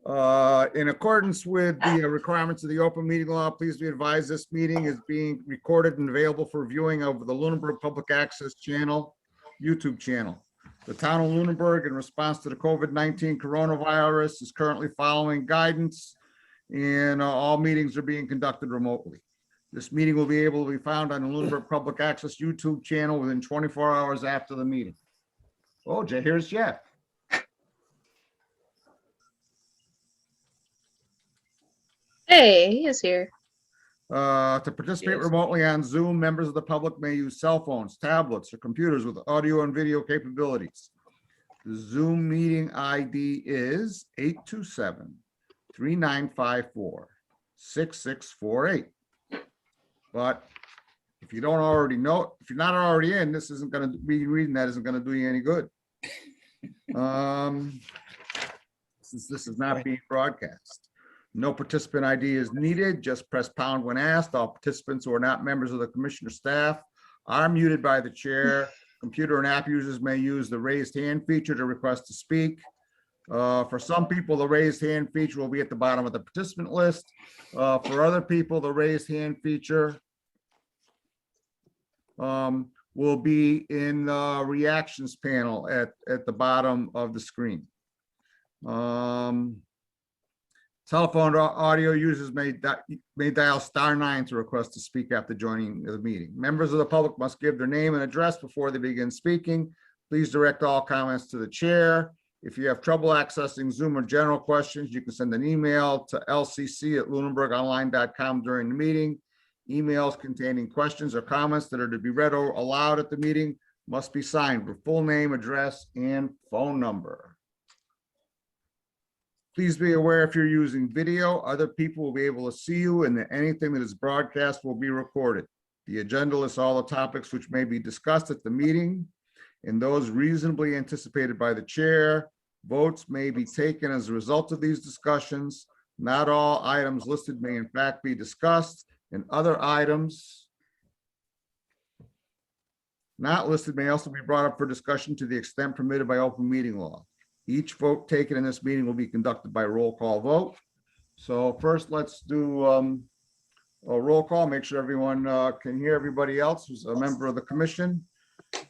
In accordance with the requirements of the open meeting law, please be advised this meeting is being recorded and available for viewing over the Lunenburg Public Access Channel, YouTube channel. The town of Lunenburg, in response to the COVID-19 coronavirus, is currently following guidance, and all meetings are being conducted remotely. This meeting will be able to be found on the Lunenburg Public Access YouTube channel within 24 hours after the meeting. Oh, here's Jeff. Hey, he is here. To participate remotely on Zoom, members of the public may use cell phones, tablets, or computers with audio and video capabilities. The Zoom meeting ID is 827-3954-6648. But if you don't already know, if you're not already in, this isn't going to be reading that isn't going to do you any good. Since this is not being broadcast. No participant ID is needed. Just press pound when asked. All participants who are not members of the commissioner staff are muted by the chair. Computer and app users may use the raised hand feature to request to speak. For some people, the raised hand feature will be at the bottom of the participant list. For other people, the raised hand feature will be in the reactions panel at the bottom of the screen. Telephone audio users may dial *9 to request to speak after joining the meeting. Members of the public must give their name and address before they begin speaking. Please direct all comments to the chair. If you have trouble accessing Zoom or general questions, you can send an email to lcc@lunenburgonline.com during the meeting. Emails containing questions or comments that are to be read or aloud at the meeting must be signed with full name, address, and phone number. Please be aware if you're using video, other people will be able to see you, and that anything that is broadcast will be recorded. The agenda lists all the topics which may be discussed at the meeting and those reasonably anticipated by the chair. Votes may be taken as a result of these discussions. Not all items listed may in fact be discussed, and other items not listed may also be brought up for discussion to the extent permitted by open meeting law. Each vote taken in this meeting will be conducted by roll call vote. So first, let's do a roll call, make sure everyone can hear everybody else who's a member of the commission.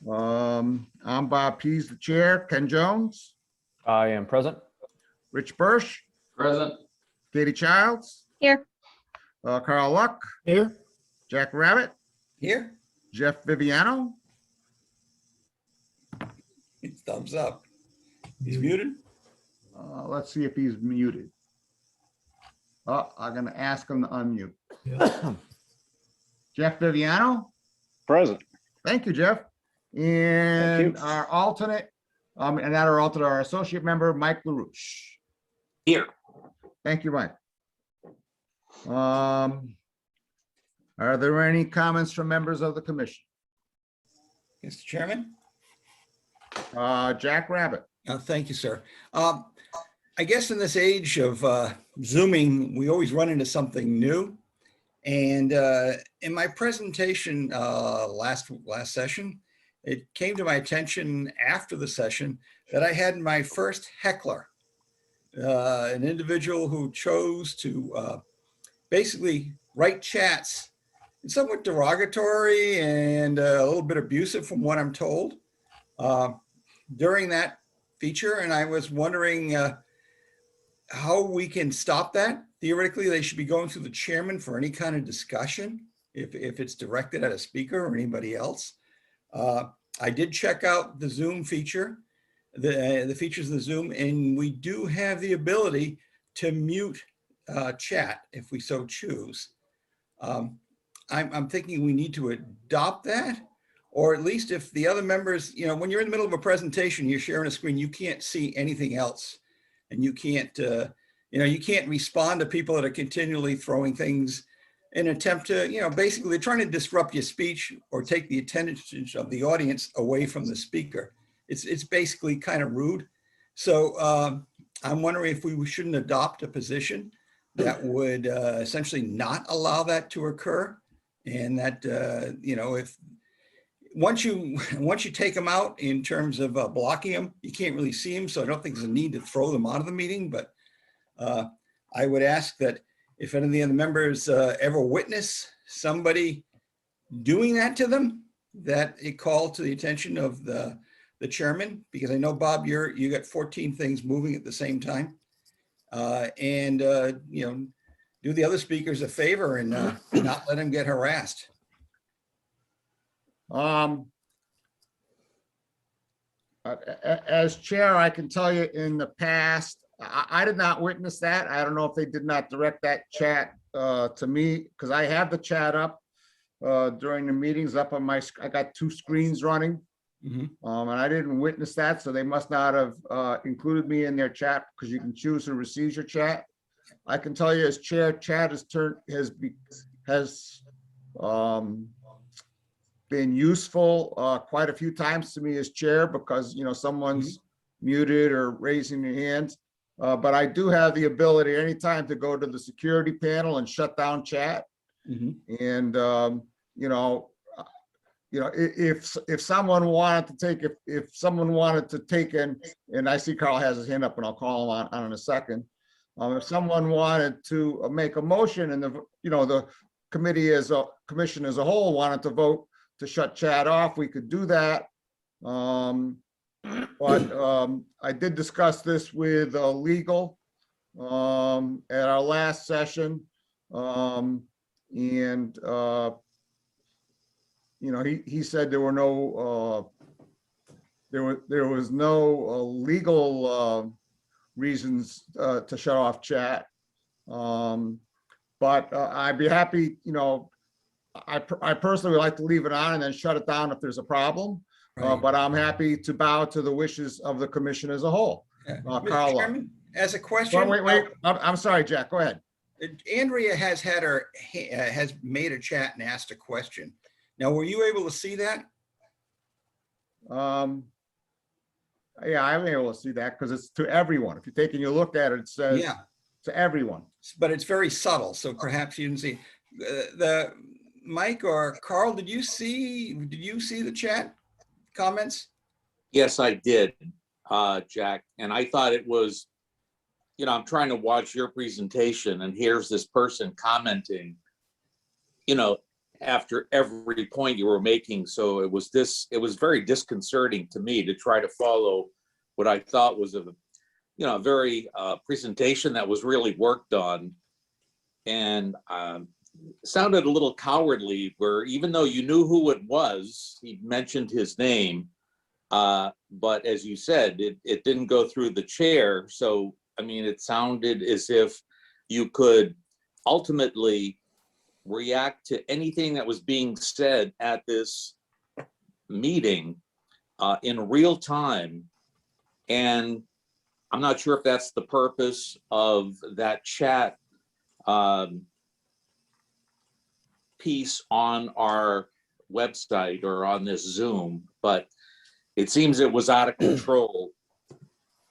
I'm Bob Pease, the chair. Ken Jones. I am present. Rich Birch. Present. Katie Childs. Here. Carl Luck. Here. Jack Rabbit. Here. Jeff Viviano. Thumbs up. He's muted. Let's see if he's muted. Oh, I'm going to ask him to unmute. Yeah. Jeff Viviano. Present. Thank you, Jeff. And Thank you. our alternate, and not our alternate, our associate member, Mike LaRouche. Here. Thank you, Mike. Are there any comments from members of the commission? Mr. Chairman. Jack Rabbit. Thank you, sir. I guess in this age of Zooming, we always run into something new. And in my presentation last session, it came to my attention after the session that I had my first heckler, an individual who chose to basically write chats, somewhat derogatory and a little bit abusive from what I'm told during that feature. And I was wondering how we can stop that. Theoretically, they should be going through the chairman for any kind of discussion if it's directed at a speaker or anybody else. I did check out the Zoom feature, the features of the Zoom, and we do have the ability to mute chat if we so choose. I'm thinking we need to adopt that, or at least if the other members, you know, when you're in the middle of a presentation, you're sharing a screen, you can't see anything else. And you can't, you can't respond to people that are continually throwing things in an attempt to, basically they're trying to disrupt your speech or take the attention of the audience away from the speaker. It's basically kind of rude. So I'm wondering if we shouldn't adopt a position that would essentially not allow that to occur. And that, if once you take them out in terms of blocking them, you can't really see them. So I don't think there's a need to throw them out of the meeting, but I would ask that if any of the other members ever witness somebody doing that to them, that it call to the attention of the chairman, because I know, Bob, you got 14 things moving at the same time. And do the other speakers a favor and not let them get harassed. As chair, I can tell you in the past, I did not witness that. I don't know if they did not direct that chat to me, because I have the chat up during the meetings up on my, I got 2 screens running. And I didn't witness that, so they must not have included me in their chat, because you can choose who receives your chat. I can tell you as chair, chat has been useful quite a few times to me as chair, because someone's muted or raising their hands. But I do have the ability anytime to go to the security panel and shut down chat. And if someone wanted to take, if someone wanted to take in, and I see Carl has his hand up and I'll call him on in a second. If someone wanted to make a motion and the committee commission as a whole wanted to vote to shut chat off, we could do that. But I did discuss this with legal at our last session. He said there were no, there was no legal reasons to shut off chat. But I'd be happy, I personally would like to leave it on and then shut it down if there's a problem. Right. But I'm happy to bow to the wishes of the commission as a whole. Mr. Carl, Chairman, as a question. wait, I'm sorry, Jack, go ahead. Andrea has made a chat and asked a question. Now, were you able to see that? Yeah, I'm able to see that because it's to everyone. If you're taking a look at it, it says to everyone. But it's very subtle, so perhaps you didn't see. The Mike or Carl, did you see the chat comments? Yes, I did, Jack. And I thought it was, I'm trying to watch your presentation and here's this person commenting, after every point you were making. So it was very disconcerting to me to try to follow what I thought was a very presentation that was really worked on, and sounded a little cowardly, where even though you knew who it was, he mentioned his name, but as you said, it didn't go through the chair. So, it sounded as if you could ultimately react to anything that was being said at this meeting in real time. And I'm not sure if that's the purpose of that chat piece on our website or on this Zoom, but it seems it was out of control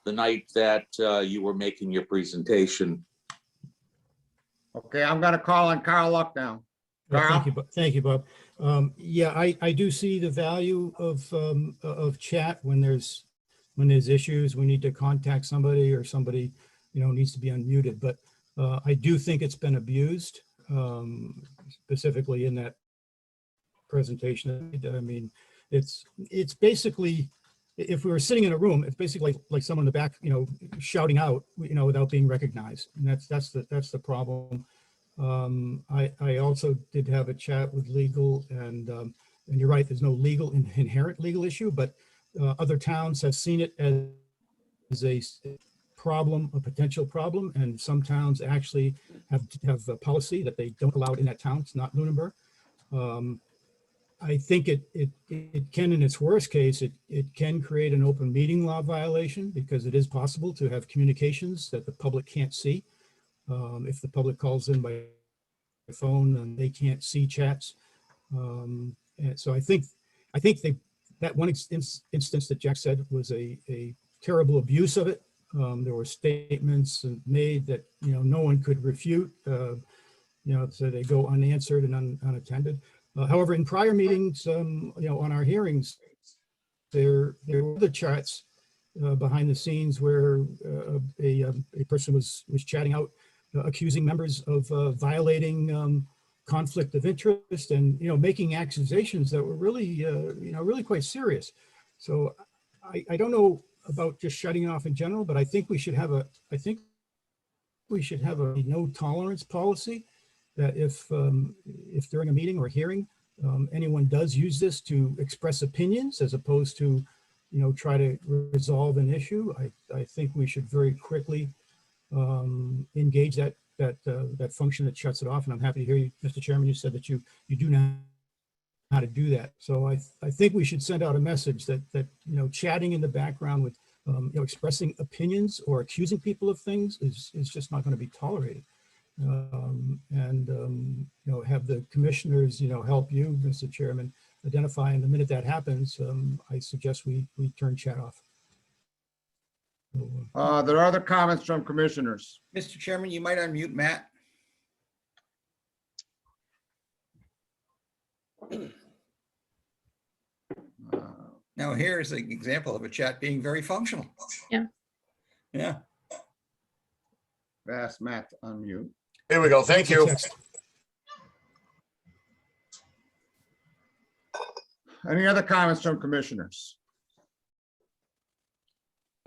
the night that you were making your presentation. Okay, I'm going to call on Carl Luck now. Carl? Thank you, Bob. Yeah, I do see the value of chat when there's issues, we need to contact somebody or somebody, needs to be unmuted. But I do think it's been abused, specifically in that presentation. It's basically, if we were sitting in a room, it's basically like someone in the back, shouting out, without being recognized, and that's the problem. I also did have a chat with legal, and you're right, there's no inherent legal issue, but other towns have seen it as a problem, a potential problem, and some towns actually have a policy that they don't allow it in that town. It's not Lunenburg. I think it can, in its worst case, it can create an open meeting law violation, because it is possible to have communications that the public can't see. If the public calls in by phone and they can't see chats. And so I think that one instance that Jack said was a terrible abuse of it. There were statements made that, no one could refute, so they go unanswered and unattended. However, in prior meetings, on our hearings, there were other chats behind the scenes where a person was chatting out, accusing members of violating conflict of interest and, making accusations that were really, really quite serious. So I don't know about just shutting it off in general, but I think we should have a no tolerance policy that if during a meeting or hearing, anyone does use this to express opinions as opposed to, try to resolve an issue, I think we should very quickly engage that function that shuts it off. And I'm happy to hear you, Mr. Chairman, you said that you do know how to do that. So I think we should send out a message that chatting in the background with expressing opinions or accusing people of things is just not going to be tolerated. Have the commissioners help you, Mr. Chairman, identify, and the minute that happens, I suggest we turn chat off. There are other comments from commissioners. Mr. Chairman, you might unmute Matt. Now here's an example of a chat being very functional. Yeah. Yeah. Ask Matt to unmute. Here we go. Thank you. Any other comments from commissioners?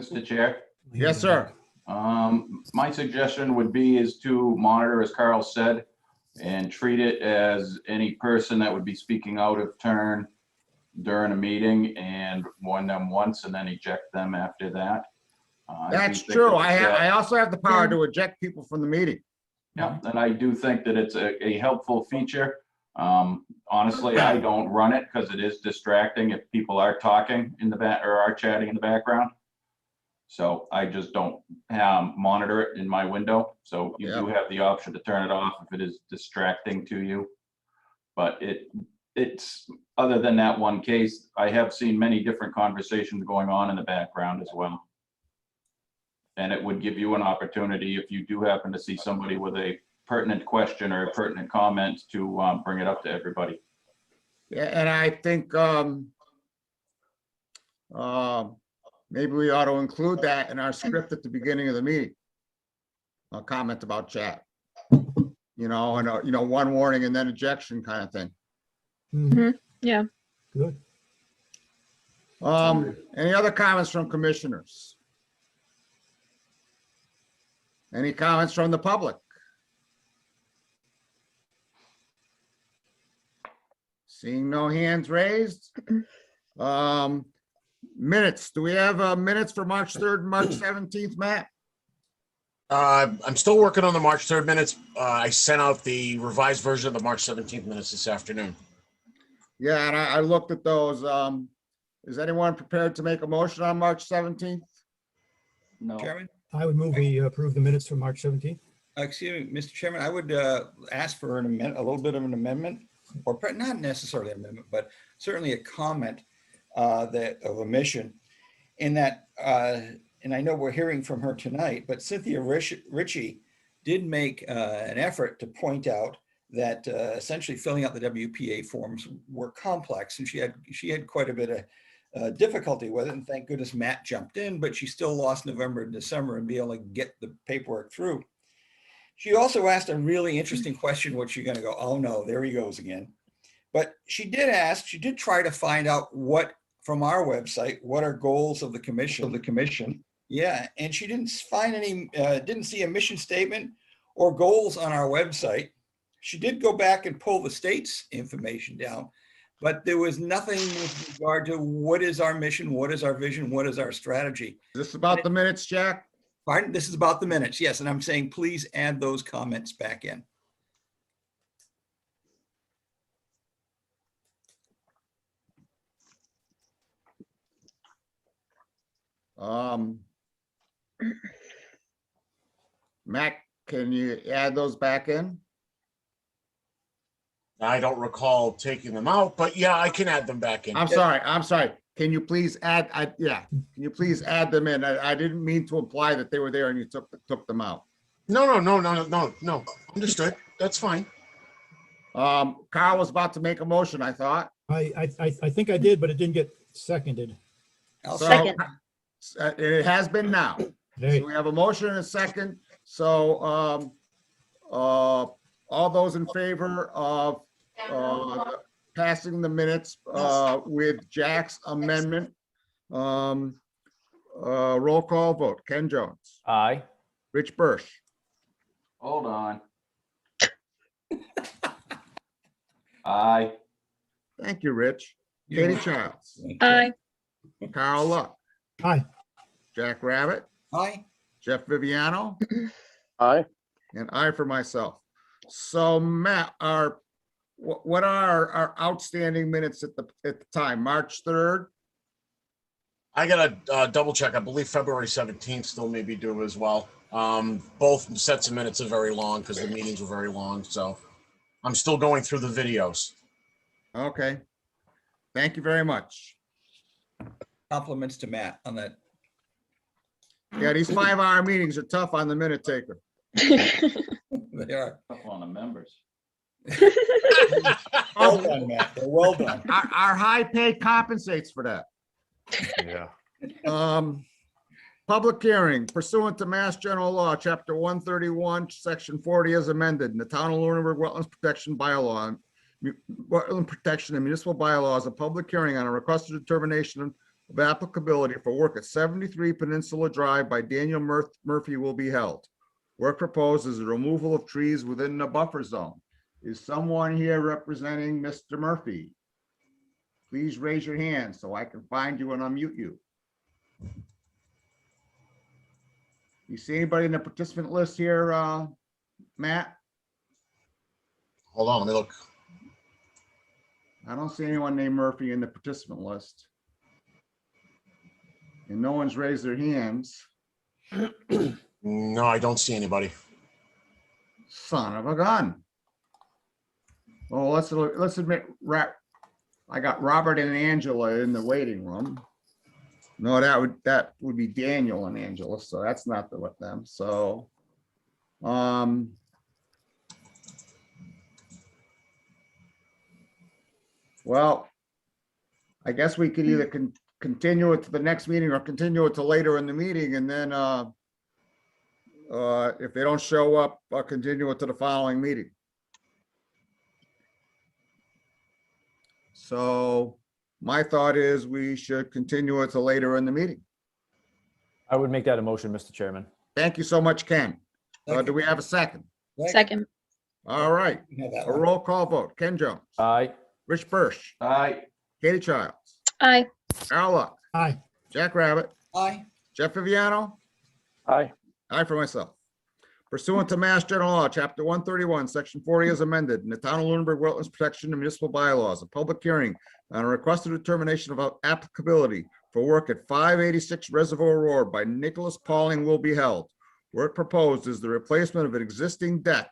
Mr. Chair, Yes, sir. my suggestion would be is to monitor, as Carl said, and treat it as any person that would be speaking out of turn during a meeting and warn them once and then eject them after that. That's true. I also have the power to eject people from the meeting. Yeah, and I do think that it's a helpful feature. Honestly, I don't run it because it is distracting if people are talking in the back or are chatting in the background. So I just don't monitor it in my window. So you do have the option to turn it off if it is distracting to you. But it's other than that one case, I have seen many different conversations going on in the background as well. And it would give you an opportunity if you do happen to see somebody with a pertinent question or a pertinent comment to bring it up to everybody. Yeah, and I think maybe we ought to include that in our script at the beginning of the meeting. A comment about chat, and one warning and then ejection kind of thing. Mhm. Yeah. Good. Any other comments from commissioners? Any comments from the public? Seeing no hands raised. Minutes. Do we have minutes for March 3rd, March 17th, Matt? I'm still working on the March 3rd minutes. I sent out the revised version of the March 17th minutes this afternoon. Yeah, and I looked at those. Is anyone prepared to make a motion on March 17th? No. Chairman? I would move we approve the minutes from March 17th. Excuse me, Mr. Chairman, I would ask for an amendment, a little bit of an amendment, or not necessarily an amendment, but certainly a comment of omission in that, and I know we're hearing from her tonight, but Cynthia Ritchie did make an effort to point out that essentially filling out the WPA forms were complex, and she had quite a bit of difficulty with it, and thank goodness Matt jumped in, but she still lost November and December and be able to get the paperwork through. She also asked a really interesting question, which you're going to go, oh no, there he goes again. But she did try to find out what, from our website, what are goals of the commission. Yeah, and she didn't find any, didn't see a mission statement or goals on our website. She did go back and pull the state's information down, but there was nothing with regard to what is our mission, what is our vision, what is our strategy. Is this about the minutes, Jack? Pardon? This is about the minutes, yes, and I'm saying please add those comments back in. Matt, can you add those back in? I don't recall taking them out, but yeah, I can add them back in. I'm sorry. Can you please add, can you please add them in? I didn't mean to imply that they were there and you took them out. No. Understood. That's fine. Carl was about to make a motion, I thought. I think I did, but it didn't get seconded. I'll So- Second. It has been now. There, So we have a motion and a second. So all those in favor of passing the minutes with Jack's amendment, roll call vote. Ken Jones, Aye. Rich Birsch, Hold on. Aye. thank you, Rich. Katie Childs, Aye. Carl Luck, hi, Jack Rabbit, Aye. Jeff Viviano, Aye. and I for myself. So Matt, what are our outstanding minutes at the time? March 3rd? I gotta double check. I believe February 17th still may be due as well. Both sets of minutes are very long because the meetings were very long. So I'm still going through the videos. Okay. Thank you very much. Compliments to Matt on that. Yeah, these 5-hour meetings are tough on the minute taker. They are. Tough on the members. Well done, Matt. They're well done. Our high pay compensates for that. Yeah. Public hearing pursuant to Mass General Law, Chapter 131, Section 40 as amended, in the Town of Lunenburg Wetlands Protection Bylaw, Wetland Protection and Municipal Bylaws, a public hearing on a requested determination of applicability for work at 73 Peninsula Drive by Daniel Murphy will be held. Work proposed is the removal of trees within the buffer zone. Is someone here representing Mr. Murphy? Please raise your hand so I can find you and unmute you. You see anybody in the participant list here, Matt? Hold on, let me look. I don't see anyone named Murphy in the participant list. And no one's raised their hands. No, I don't see anybody. Son of a gun. Well, let's admit, I got Robert and Angela in the waiting room. No, that would be Daniel and Angela, so that's not them. So, well, I guess we could either continue it to the next meeting or continue it to later in the meeting, and then if they don't show up, I'll continue it to the following meeting. So my thought is we should continue it to later in the meeting. I would make that a motion, Mr. Chairman. Thank you so much, Ken. Do we have a second? Second. All right, You have that a one. roll call vote. Ken Jones, Aye. Rich Birsch, Aye. Katie Childs, Aye. Carl Luck, hi, Jack Rabbit, Aye. Jeff Viviano, Aye. I for myself. Pursuant to Mass General Law, Chapter 131, Section 40 as amended, in the Town of Lunenburg Wetlands Protection and Municipal Bylaws, a public hearing on a requested determination of applicability for work at 586 Reservoir Road by Nicholas Pauling will be held. Work proposed is the replacement of an existing deck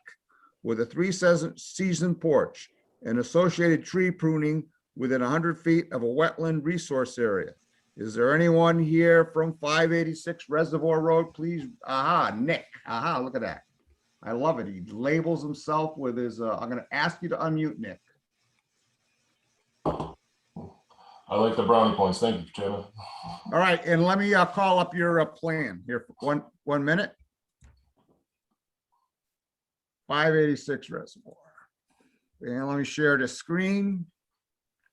with a 3-season porch and associated tree pruning within 100 feet of a wetland resource area. Is there anyone here from 586 Reservoir Road? Please, Nick. Look at that. I love it. He labels himself with his, I'm gonna ask you to unmute, Nick. I like the brownie points. Thank you, Chairman. All right, and let me call up your plan here for one minute. 586 Reservoir. And let me share the screen.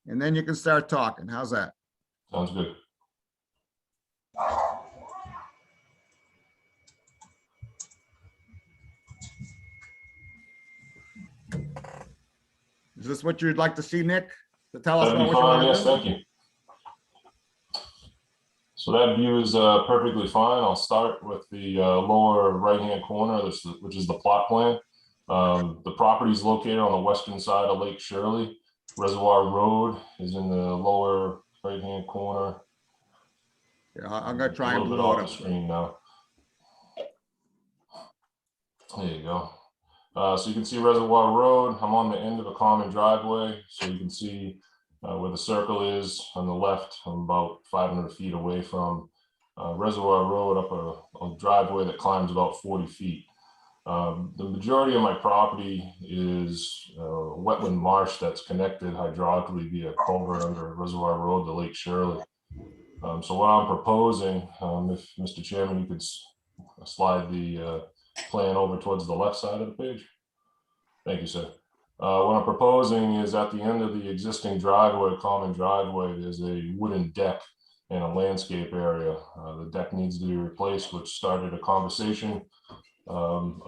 And then you can start talking. How's that? Sounds good. Is this what you'd like to see, Nick? To tell us That'd about be what you fine. want Yes, to do? thank you. So that view is perfectly fine. I'll start with the lower right-hand corner, which is the plot plan. The property is located on the western side of Lake Shirley. Reservoir Road is in the lower right-hand corner. Yeah, I'm gonna try A and little bit blow it off up. the screen now. There you go. So you can see Reservoir Road. I'm on the end of a common driveway, so you can see where the circle is on the left. I'm about 500 feet away from Reservoir Road up a driveway that climbs about 40 feet. The majority of my property is wetland marsh that's connected hydraulically via culvert under Reservoir Road to Lake Shirley. So what I'm proposing, if Mr. Chairman, you could slide the plan over towards the left side of the page. Thank you, sir. What I'm proposing is at the end of the existing driveway, common driveway, there's a wooden deck and a landscape area. The deck needs to be replaced, which started a conversation of,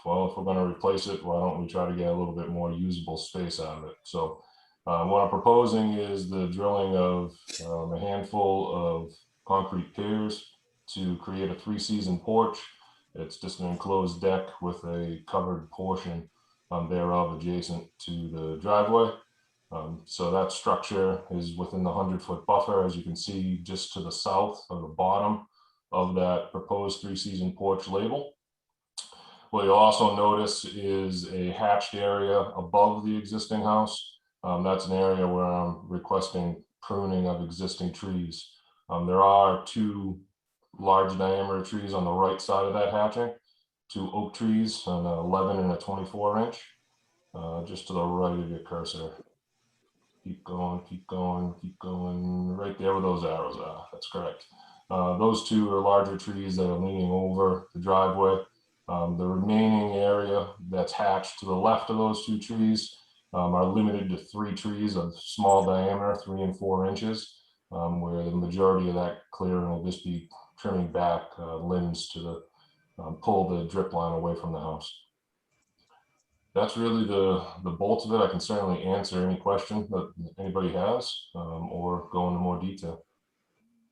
well, if we're going to replace it, why don't we try to get a little bit more usable space out of it? So what I'm proposing is the drilling of a handful of concrete piers to create a 3-season porch. It's just an enclosed deck with a covered portion thereof adjacent to the driveway. So that structure is within the 100-foot buffer, as you can see just to the south of the bottom of that proposed 3-season porch label. What you'll also notice is a hatched area above the existing house. That's an area where I'm requesting pruning of existing trees. There are 2 large diameter trees on the right side of that hatching, 2 oak trees, an 11 and a 24 inch, just to the right of your cursor. Keep going, keep going, keep going, right there where those arrows are. That's correct. Those 2 are larger trees that are leaning over the driveway. The remaining area that's hatched to the left of those 2 trees are limited to 3 trees of small diameter, 3 and 4 inches, where the majority of that clearing will just be trimming back limbs to pull the drip line away from the house. That's really the bulk of it. I can certainly answer any question that anybody has or go into more detail.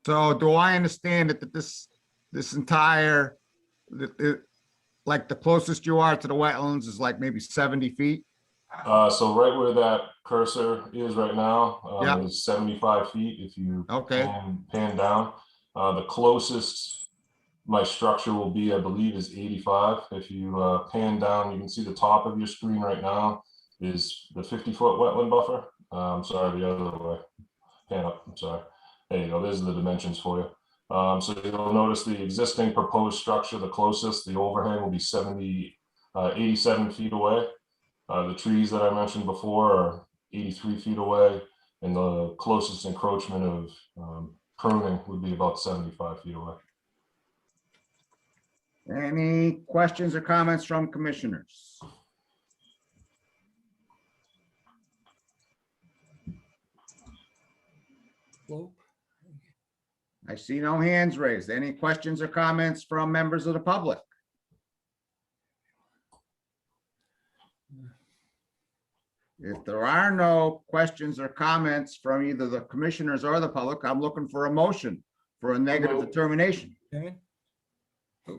So do I understand that this entire, like the closest you are to the wetlands is like maybe 70 feet? So right where that cursor is right now Yeah. is 75 feet. If you Okay. pan down, the closest my structure will be, I believe, is 85. If you pan down, you can see the top of your screen right now is the 50-foot wetland buffer. Sorry, the other way. Pan up. I'm sorry. There you go. There's the dimensions for you. So you'll notice the existing proposed structure, the closest, the overhang will be 87 feet away. The trees that I mentioned before are 83 feet away, and the closest encroachment of pruning would be about 75 feet away. Any questions or comments from commissioners? I see no hands raised. Any questions or comments from members of the public? If there are no questions or comments from either the commissioners or the public, I'm looking for a motion for a negative determination. Chairman? Oh,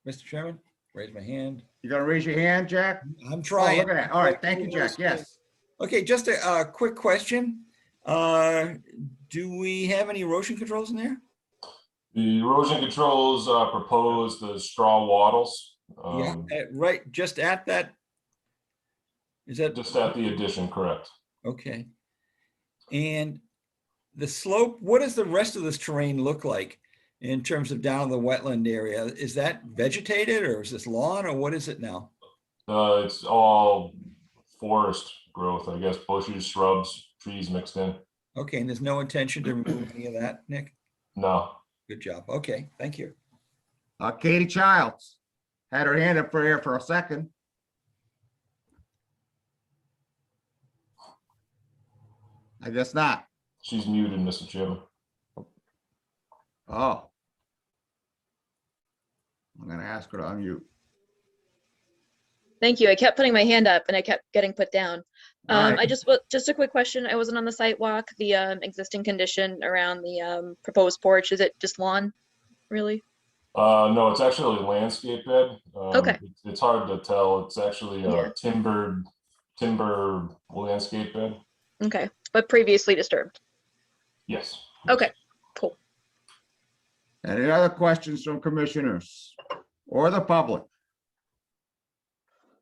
Mr. Chairman, raise my hand. You gonna raise your hand, Jack? I'm Oh, trying. look at that. All right, thank you, Jack. Yes. Okay, just a quick question. Do we have any erosion controls in there? The erosion controls proposed the straw wattles. Yeah, right, just at that. Is that? Just at the addition, correct. Okay. And the slope, what does the rest of this terrain look like in terms of down the wetland area? Is that vegetated or is this lawn or what is it now? It's all forest growth, I guess, bushes, shrubs, trees mixed in. Okay, and there's no intention to remove any of that, Nick? No. Good job. Okay, thank you. Katie Childs had her hand up for here for a second. I guess not. She's muted, Mr. Chairman. Oh. I'm gonna ask her to unmute. Thank you. I kept putting my hand up and I kept getting put down. All right. Just a quick question. I wasn't on the site walk. The existing condition around the proposed porch, is it just lawn, really? No, it's actually a landscape bed. Okay. It's hard to tell. It's actually a Yeah. timber landscape bed. Okay, but previously disturbed. Yes. Okay, cool. Any other questions from commissioners or the public?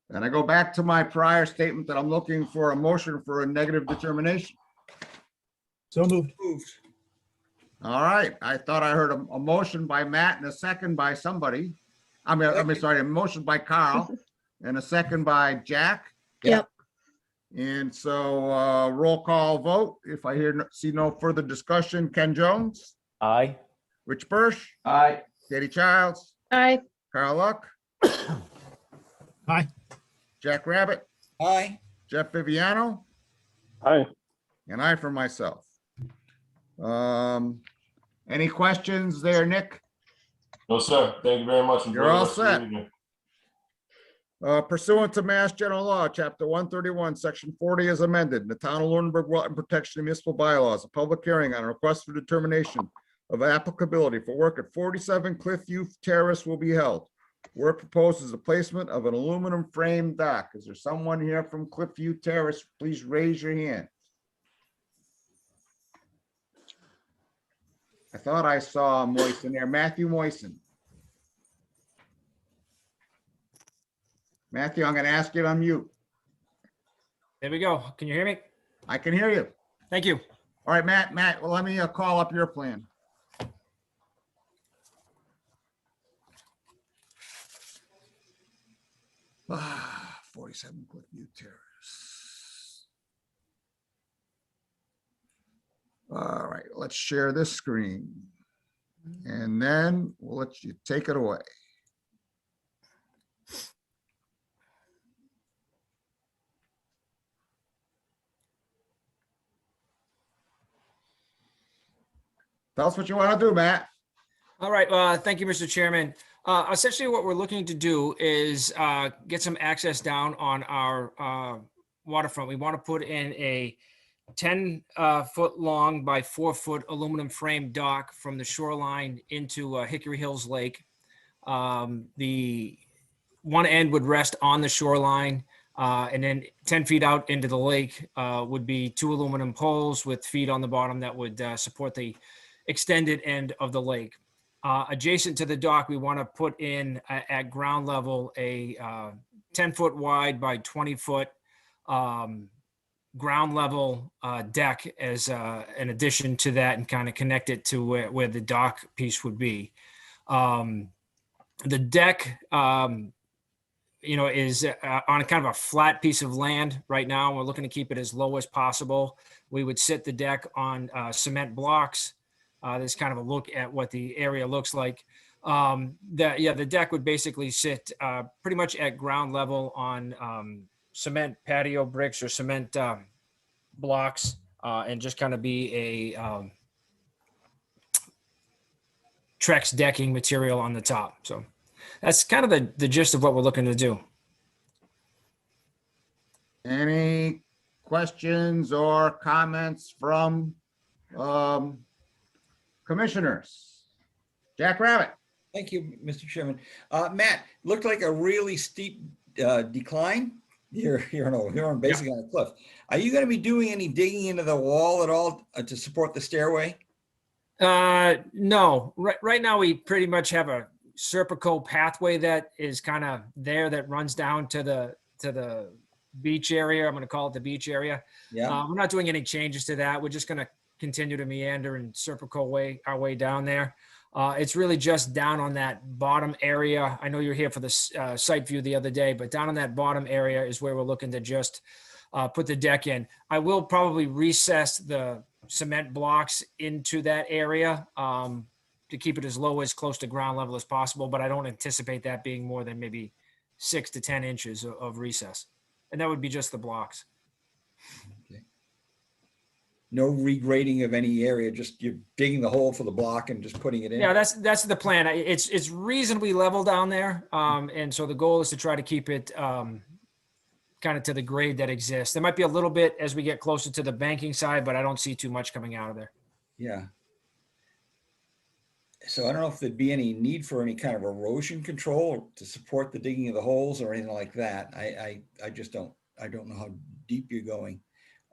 And I go back to my prior statement that I'm looking for a motion for a negative determination. So moved. Moved. All right, I thought I heard a motion by Matt and a second by somebody. I mean, sorry, a motion by Carl and a second by Jack. Yep. And so roll call vote. If I see no further discussion, Ken Jones, Aye. Rich Birch, Aye. Katie Childs, Aye. Carl Luck, Aye. Jack Rabbit, Aye. Jeff Viviano, Aye. and I for myself. Any questions there, Nick? No, sir. Thank you very much. Enjoy You're the all rest of your set. evening. Pursuant to Mass General Law, Chapter 131, Section 40 is amended. In the Town of Lunenburg Wetland Protection and Municipal Bylaws, a public hearing on a request for determination of applicability for work at 47 Cliffview Terrace will be held. Work proposed is the placement of an aluminum frame dock. Is there someone here from Cliffview Terrace? Please raise your hand. I thought I saw Moisen there. Matthew Moisen. Matthew, I'm going to ask you to unmute. There we go. Can you hear me? I can hear you. Thank you. All right, Matt, well, let me call up your plan. Ah, 47 Cliffview Terrace. All right, let's share this screen. And then we'll let you take it away. Tell us what you want to do, Matt. All right. Thank you, Mr. Chairman. Essentially, what we're looking to do is get some access down on our waterfront. We want to put in a 10-foot long by 4-foot aluminum frame dock from the shoreline into Hickory Hills Lake. The one end would rest on the shoreline, and then 10 feet out into the lake would be 2 aluminum poles with feet on the bottom that would support the extended end of the lake. Adjacent to the dock, we want to put in at ground level a 10-foot wide by 20-foot ground level deck as an addition to that, and kind of connect it to where the dock piece would be. The deck, is on kind of a flat piece of land right now. We're looking to keep it as low as possible. We would sit the deck on cement blocks. There's kind of a look at what the area looks like. The deck would basically sit pretty much at ground level on cement patio bricks or cement blocks, and just kind of be a Trex decking material on the top. So that's kind of the gist of what we're looking to do. Any questions or comments from commissioners? Jack Rabbit. Thank you, Mr. Chairman. Matt, looked like a really steep decline. You're basically on a cliff. Are you going to be doing any digging into the wall at all to support the stairway? No. Right now, we pretty much have a Serpico pathway that is kind of there that runs down to the beach area. I'm going to call it the beach area. Yeah. We're not doing any changes to that. We're just going to continue to meander and Serpico our way down there. It's really just down on that bottom area. I know you're here for the site view the other day, but down on that bottom area is where we're looking to just put the deck in. I will probably recess the cement blocks into that area to keep it as low as close to ground level as possible, but I don't anticipate that being more than maybe 6 to 10 inches of recess. And that would be just the blocks. Okay. No regrading of any area, just you're digging the hole for the block and just putting it in? Yeah, that's the plan. It's reasonably level down there. And so the goal is to try to keep it kind of to the grade that exists. There might be a little bit as we get closer to the banking side, but I don't see too much coming out of there. Yeah. So I don't know if there'd be any need for any kind of erosion control to support the digging of the holes or anything like that. I just don't know how deep you're going.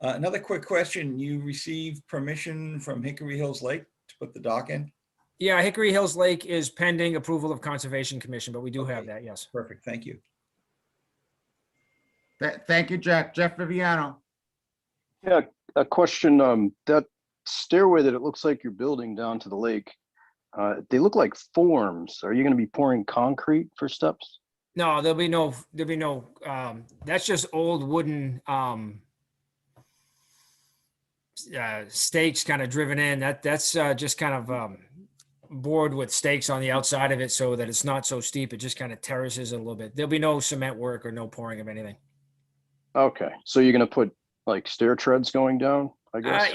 Another quick question. You received permission from Hickory Hills Lake to put the dock in? Yeah, Hickory Hills Lake is pending approval of Conservation Commission, but we do have that, yes. Perfect. Thank you. Thank you, Jack. Jeff Viviano. Yeah, a question. That stairway that it looks like you're building down to the lake, they look like forms. Are you going to be pouring concrete for steps? No, there'll be no, that's just old wooden stakes kind of driven in. That's just kind of bored with stakes on the outside of it so that it's not so steep. It just kind of terraces it a little bit. There'll be no cement work or no pouring of anything. Okay, so you're gonna put like stair treads going down, I guess?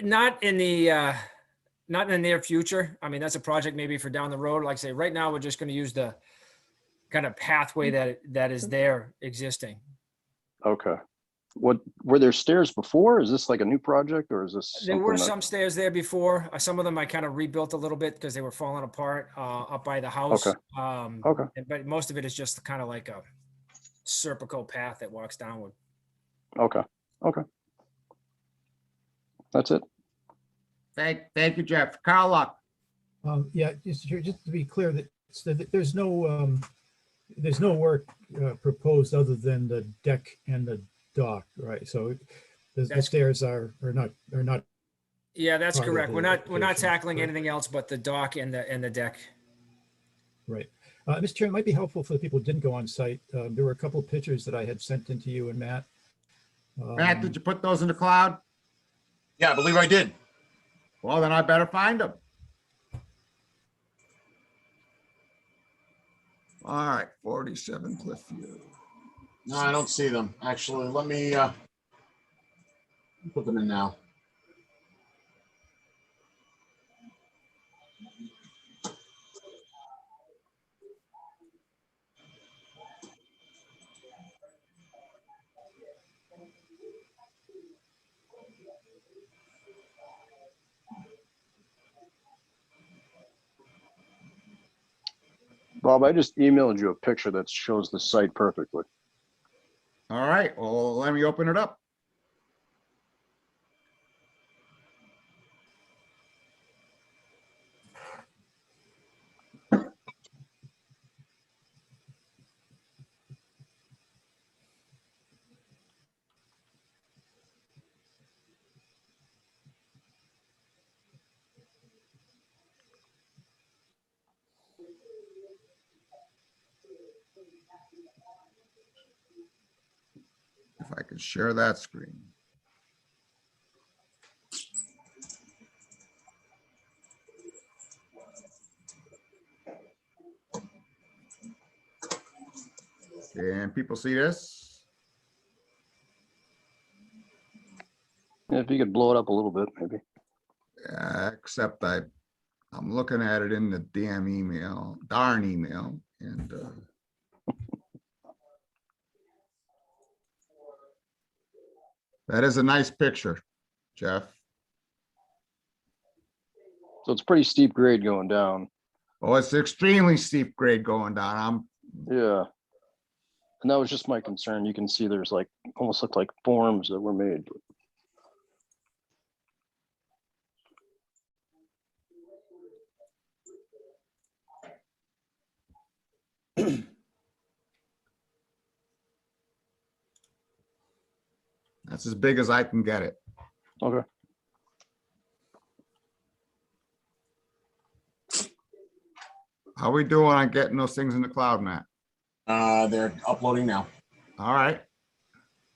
Not in the near future. I mean, that's a project maybe for down the road. Like I say, right now we're just going to use the kind of pathway that is there existing. Okay. What, were there stairs before? Is this like a new project or is this There were something some stairs there before. Some of them I kind of rebuilt a little bit because they were falling apart up by the house. Okay. Okay. But most of it is just kind of like a serpico path that walks downward. Okay. Okay. That's it. Thank you, Jeff. Carl Luck. Yeah, just to be clear, that there's no work proposed other than the deck and the dock, right? So the stairs are not. Yeah, that's part of correct. the We're not application, tackling right? anything else but the dock and the deck. Right. Mr. Chairman, it might be helpful for the people who didn't go on site. There were a couple of pictures that I had sent into you and Matt. Matt, did you put those in the cloud? Yeah, I believe I did. Well, then I better find them. All right, 47 Cliffview. No, I don't see them. Actually, let me put them in now. Bob, I just emailed you a picture that shows the site perfectly. All right, well, let me open it up. If I could share that screen. Can people see this? Yeah, if you could blow it up a little bit, maybe. Except I'm looking at it in the damn email, darn email, and that is a nice picture, Jeff. So it's pretty steep grade going down. Oh, it's extremely steep grade going down. Yeah. And that was just my concern. You can see there's like, almost look like forms that were made. That's as big as I can get it. Okay. How we doing on getting those things in the cloud, Matt? They're uploading now. All right.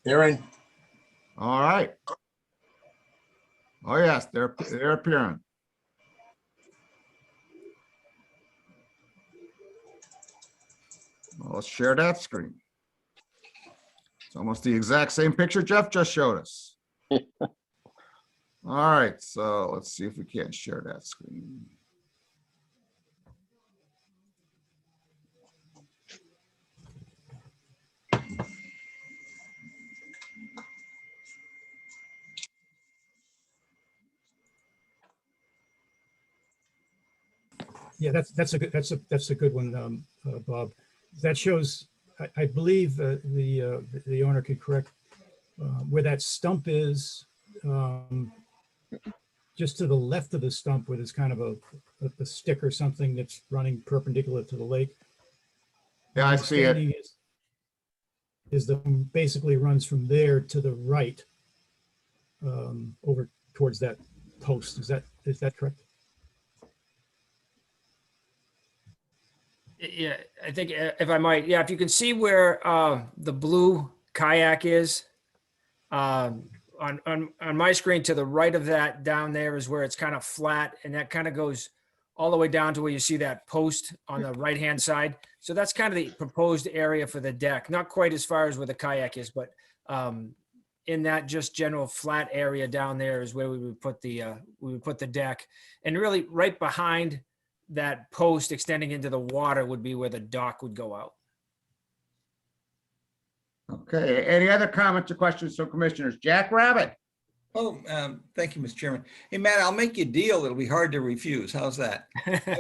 They're in. All right. Oh, yes, they're appearing. Well, let's share that screen. It's almost the exact same picture Jeff just showed us. All right, so let's see if we can't share that screen. Yeah, that's a good one, Bob. That shows, I believe the owner could correct where that stump is, just to the left of the stump where there's kind of a stick or something that's running perpendicular to the lake. Yeah, I see it. Is the basically runs from there to the right, over towards that post. Is that correct? Yeah, I think if I might, yeah, if you can see where the blue kayak is, on my screen to the right of that down there is where it's kind of flat, and that kind of goes all the way down to where you see that post on the right-hand side. So that's kind of the proposed area for the deck. Not quite as far as where the kayak is, but in that just general flat area down there is where we would put the deck. And really right behind that post extending into the water would be where the dock would go out. Okay, any other comments or questions from commissioners? Jack Rabbit? Oh, thank you, Mr. Chairman. Hey, Matt, I'll make you a deal. It'll be hard to refuse. How's that?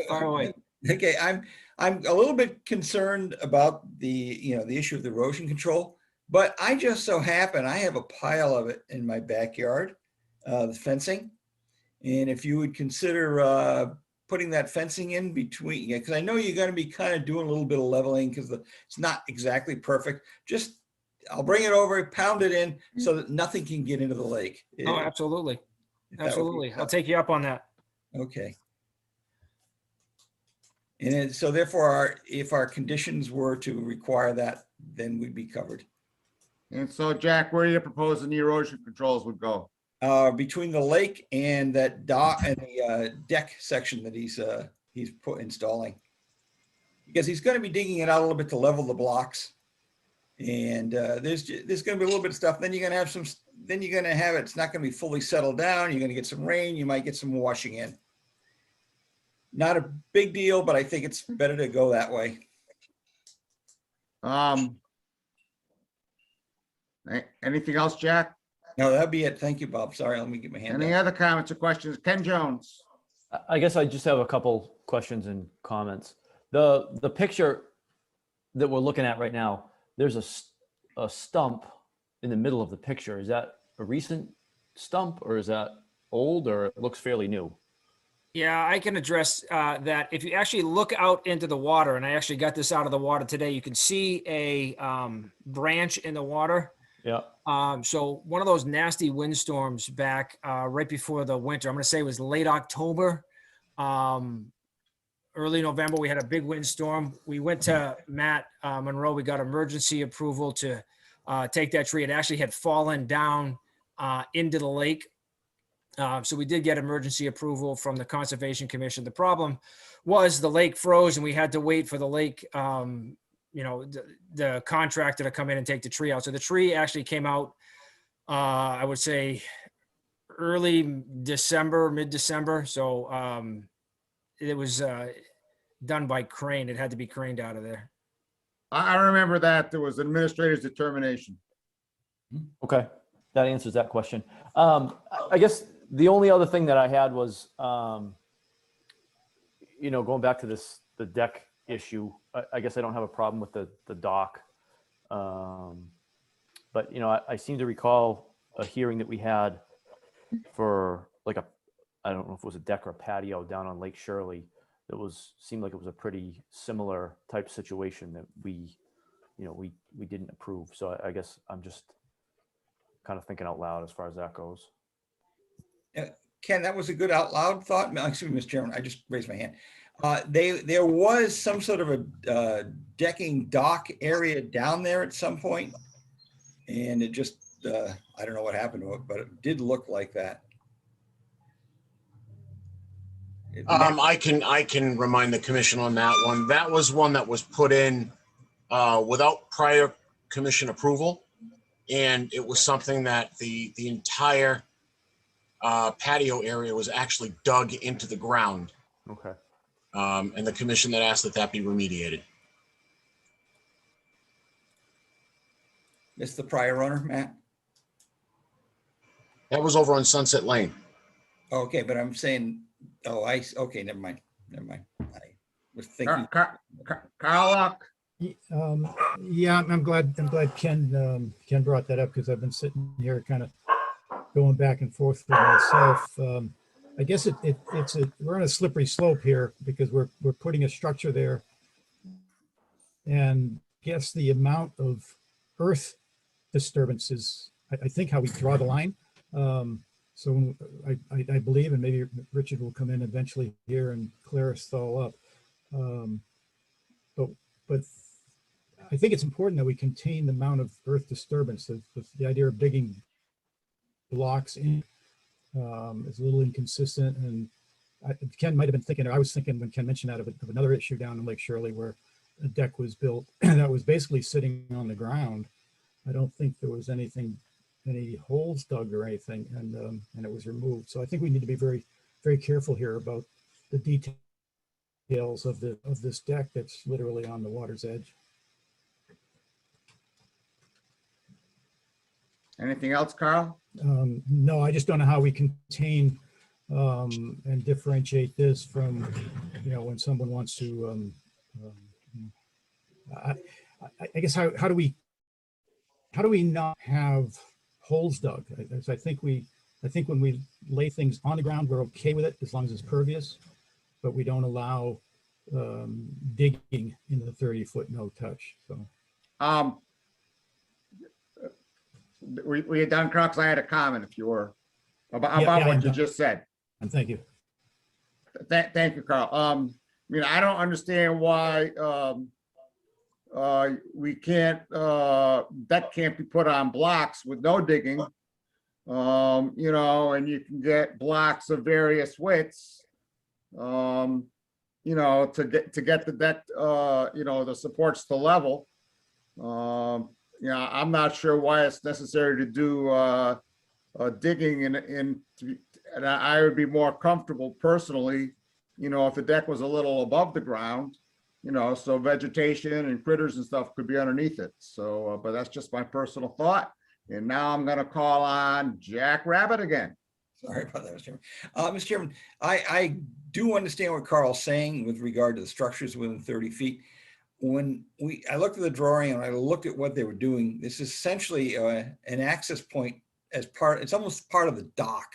Far away. Okay, I'm a little bit concerned about the issue of the erosion control, but I just so happen I have a pile of it in my backyard, the fencing. And if you would consider putting that fencing in between, because I know you're going to be kind of doing a little bit of leveling because it's not exactly perfect. Just I'll bring it over, pound it in so that nothing can get into the lake. Oh, absolutely. If that would be Absolutely. I'll acceptable. take you up on that. Okay. And so therefore, if our conditions were to require that, then we'd be covered. And so Jack, where are you proposing the erosion controls would go? Between the lake and that dock and the deck section that he's installing. Because he's going to be digging it out a little bit to level the blocks. And there's going to be a little bit of stuff. Then you're going to have it's not going to be fully settled down. You're going to get some rain. You might get some washing in. Not a big deal, but I think it's better to go that way. Anything else, Jack? No, that'd be it. Thank you, Bob. Sorry, let me get my hand Any up. other comments or questions? Ken Jones? I guess I just have a couple questions and comments. The picture that we're looking at right now, there's a stump in the middle of the picture. Is that a recent stump or is that old or it looks fairly new? Yeah, I can address that. If you actually look out into the water, and I actually got this out of the water today, you can see a branch in the water. Yeah. So one of those nasty windstorms back right before the winter, I'm going to say it was late October, early November, we had a big windstorm. We went to Matt Monroe. We got emergency approval to take that tree. It actually had fallen down into the lake. So we did get emergency approval from the Conservation Commission. The problem was the lake froze and we had to wait for the lake, the contractor to come in and take the tree out. So the tree actually came out, I would say early December, mid-December. So it was done by crane. It had to be craned out of there. I remember that there was administrator's determination. Okay, that answers that question. I guess the only other thing that I had was, going back to the deck issue, I guess I don't have a problem with the dock. But, I seem to recall a hearing that we had for I don't know if it was a deck or a patio down on Lake Shirley that seemed like it was a pretty similar type situation that we didn't approve. So I guess I'm just kind of thinking out loud as far as that goes. Ken, that was a good out loud thought. Excuse me, Mr. Chairman, I just raised my hand. There was some sort of a decking dock area down there at some point, and it just, I don't know what happened to it, but it did look like that. I can remind the commission on that one. That was one that was put in without prior commission approval. And it was something that the entire patio area was actually dug into the ground. Okay. And the commission that asked that be remediated. It's the prior owner, Matt? That was over on Sunset Lane. Okay, but I'm saying, okay, never mind. I was thinking. Carl, Yeah, I'm glad Ken brought that up because I've been sitting here kind of going back and forth with myself. I guess we're on a slippery slope here because we're putting a structure there, and I guess the amount of earth disturbances, I think how we draw the line. So I believe, and maybe Richard will come in eventually here and clear us all up. But I think it's important that we contain the amount of earth disturbance. The idea of digging blocks in. It's a little inconsistent, and Ken might have been thinking, or I was thinking when Ken mentioned that of another issue down in Lake Shirley where a deck was built that was basically sitting on the ground. I don't think there was any holes dug or anything, and it was removed. So I think we need to be very, very careful here about the details of this deck that's literally on the water's edge. Anything else, Carl? No, I just don't know how we contain and differentiate this from, when someone wants to, I guess how do we not have holes dug? I think when we lay things on the ground, we're okay with it as long as it's pervious, but we don't allow digging in the 30-foot no touch. So. We had done, Crux. I had a comment if you were about Yeah, what you just said. And thank you. Thank you, Carl. I don't understand why we can't that can't be put on blocks with no digging. And you can get blocks of various widths. To get the deck, the supports to level. I'm not sure why it's necessary to do digging and I would be more comfortable personally, if the deck was a little above the ground, so vegetation and critters and stuff could be underneath it. So, but that's just my personal thought. And now I'm going to call on Jack Rabbit again. Sorry about that, Mr. Chairman. Mr. Chairman, I do understand what Carl's saying with regard to the structures within 30 feet. When I looked at the drawing and I looked at what they were doing, this is essentially an access point it's almost part of the dock.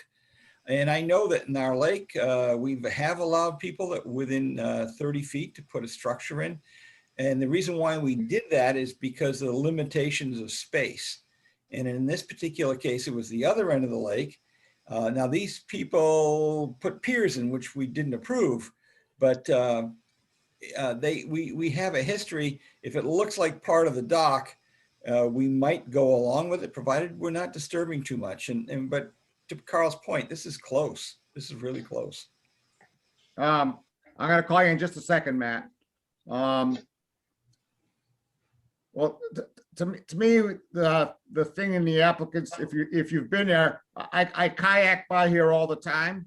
And I know that in our lake, we have allowed people that within 30 feet to put a structure in. And the reason why we did that is because of the limitations of space. And in this particular case, it was the other end of the lake. Now these people put piers in, which we didn't approve, but we have a history. If it looks like part of the dock, we might go along with it, provided we're not disturbing too much. But to Carl's point, this is close. This is really close. I'm going to call you in just a second, Matt. Well, to me, the thing in the applicants, if you've been there, I kayak by here all the time.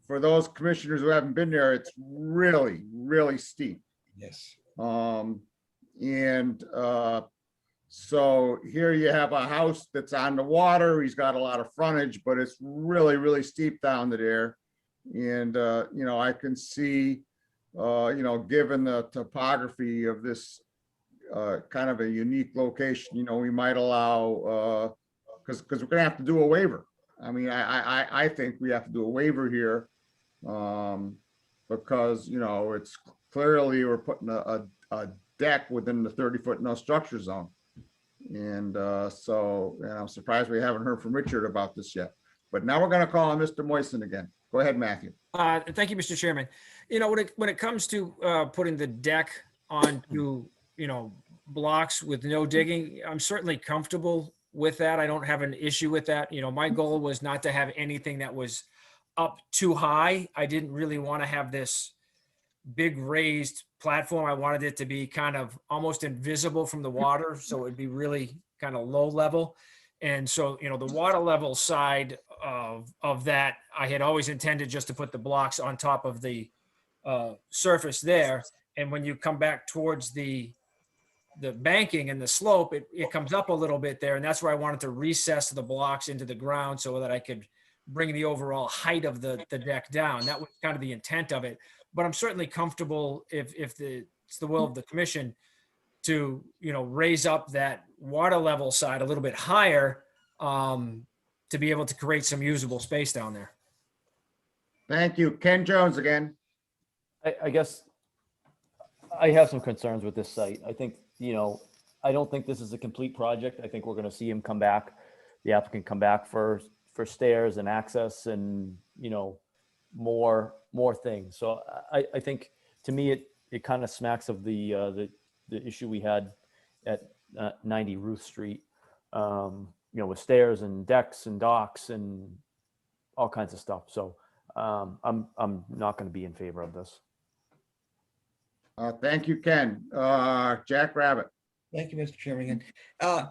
For those commissioners who haven't been there, it's really, really steep. Yes. So here you have a house that's on the water. He's got a lot of frontage, but it's really, really steep down to there. And, I can see, given the topography of this kind of a unique location, we might allow, because we're going to have to do a waiver. I mean, I think we have to do a waiver here because, it's clearly we're putting a deck within the 30-foot no structure zone. And so I'm surprised we haven't heard from Richard about this yet. But now we're going to call on Mr. Moisten again. Go ahead, Matthew. Thank you, Mr. Chairman. When it comes to putting the deck onto, blocks with no digging, I'm certainly comfortable with that. I don't have an issue with that. My goal was not to have anything that was up too high. I didn't really want to have this big raised platform. I wanted it to be kind of almost invisible from the water. So it'd be really kind of low level. And so, the water level side of that, I had always intended just to put the blocks on top of the surface there. And when you come back towards the banking and the slope, it comes up a little bit there. And that's where I wanted to recess the blocks into the ground so that I could bring the overall height of the deck down. That was kind of the intent of it. But I'm certainly comfortable if it's the will of the commission to, raise up that water level side a little bit higher to be able to create some usable space down there. Thank you. Ken Jones again. I guess I have some concerns with this site. I think, I don't think this is a complete project. I think we're going to see him come back, the applicant come back for stairs and access and, more things. So I think to me, it kind of smacks of the issue we had at 90 Ruth Street. you know, with stairs and decks and docks and all kinds of stuff. So I'm not going to be in favor of this. Thank you, Ken. Jack Rabbit. Thank you, Mr. Chairman.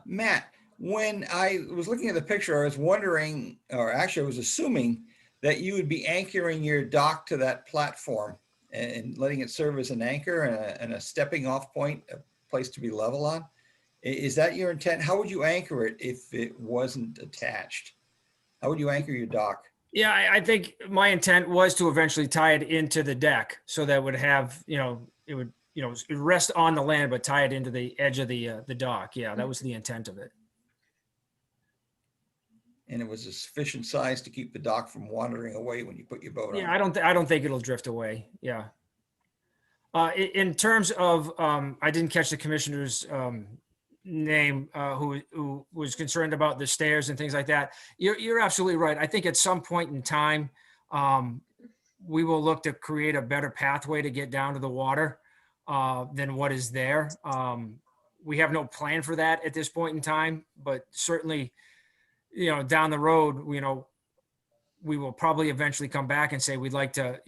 Matt, when I was looking at the picture, I was wondering, or actually I was assuming that you would be anchoring your dock to that platform and letting it serve as an anchor and a stepping off point, a place to be level on. Is that your intent? How would you anchor it if it wasn't attached? How would you anchor your dock? Yeah, I think my intent was to eventually tie it into the deck so that it would have, it would, rest on the land, but tie it into the edge of the dock. Yeah, that was the intent of it. And it was a sufficient size to keep the dock from wandering away when you put your boat on. Yeah, I don't think it'll drift away. Yeah. In terms of, I didn't catch the commissioner's name who was concerned about the stairs and things like that. You're absolutely right. I think at some point in time, we will look to create a better pathway to get down to the water than what is there. We have no plan for that at this point in time, but certainly, down the road, we will probably eventually come back and say we'd like to,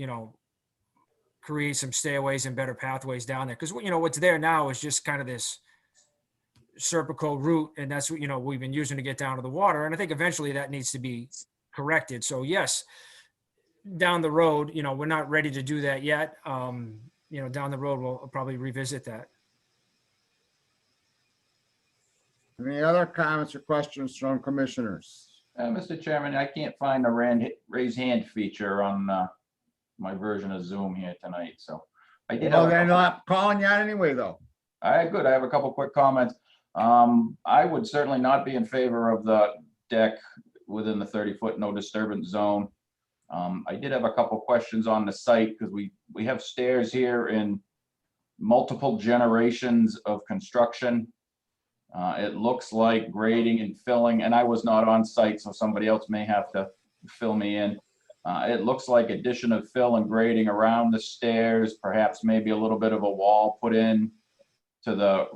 create some stairways and better pathways down there. Because, what's there now is just kind of this Serpico route, and that's what, we've been using to get down to the water. And I think eventually that needs to be corrected. So yes, down the road, we're not ready to do that yet. Down the road, we'll probably revisit that. Any other comments or questions from commissioners? Mr. Chairman, I can't find a raise hand feature on my version of Zoom here tonight, so I did. Well, they're not calling you out anyway, though. All right, good. I have a couple quick comments. I would certainly not be in favor of the deck within the 30-foot no disturbance zone. I did have a couple questions on the site because we have stairs here in multiple generations of construction. It looks like grading and filling, and I was not on site, so somebody else may have to fill me in. It looks like addition of fill and grading around the stairs, perhaps maybe a little bit of a wall put in to the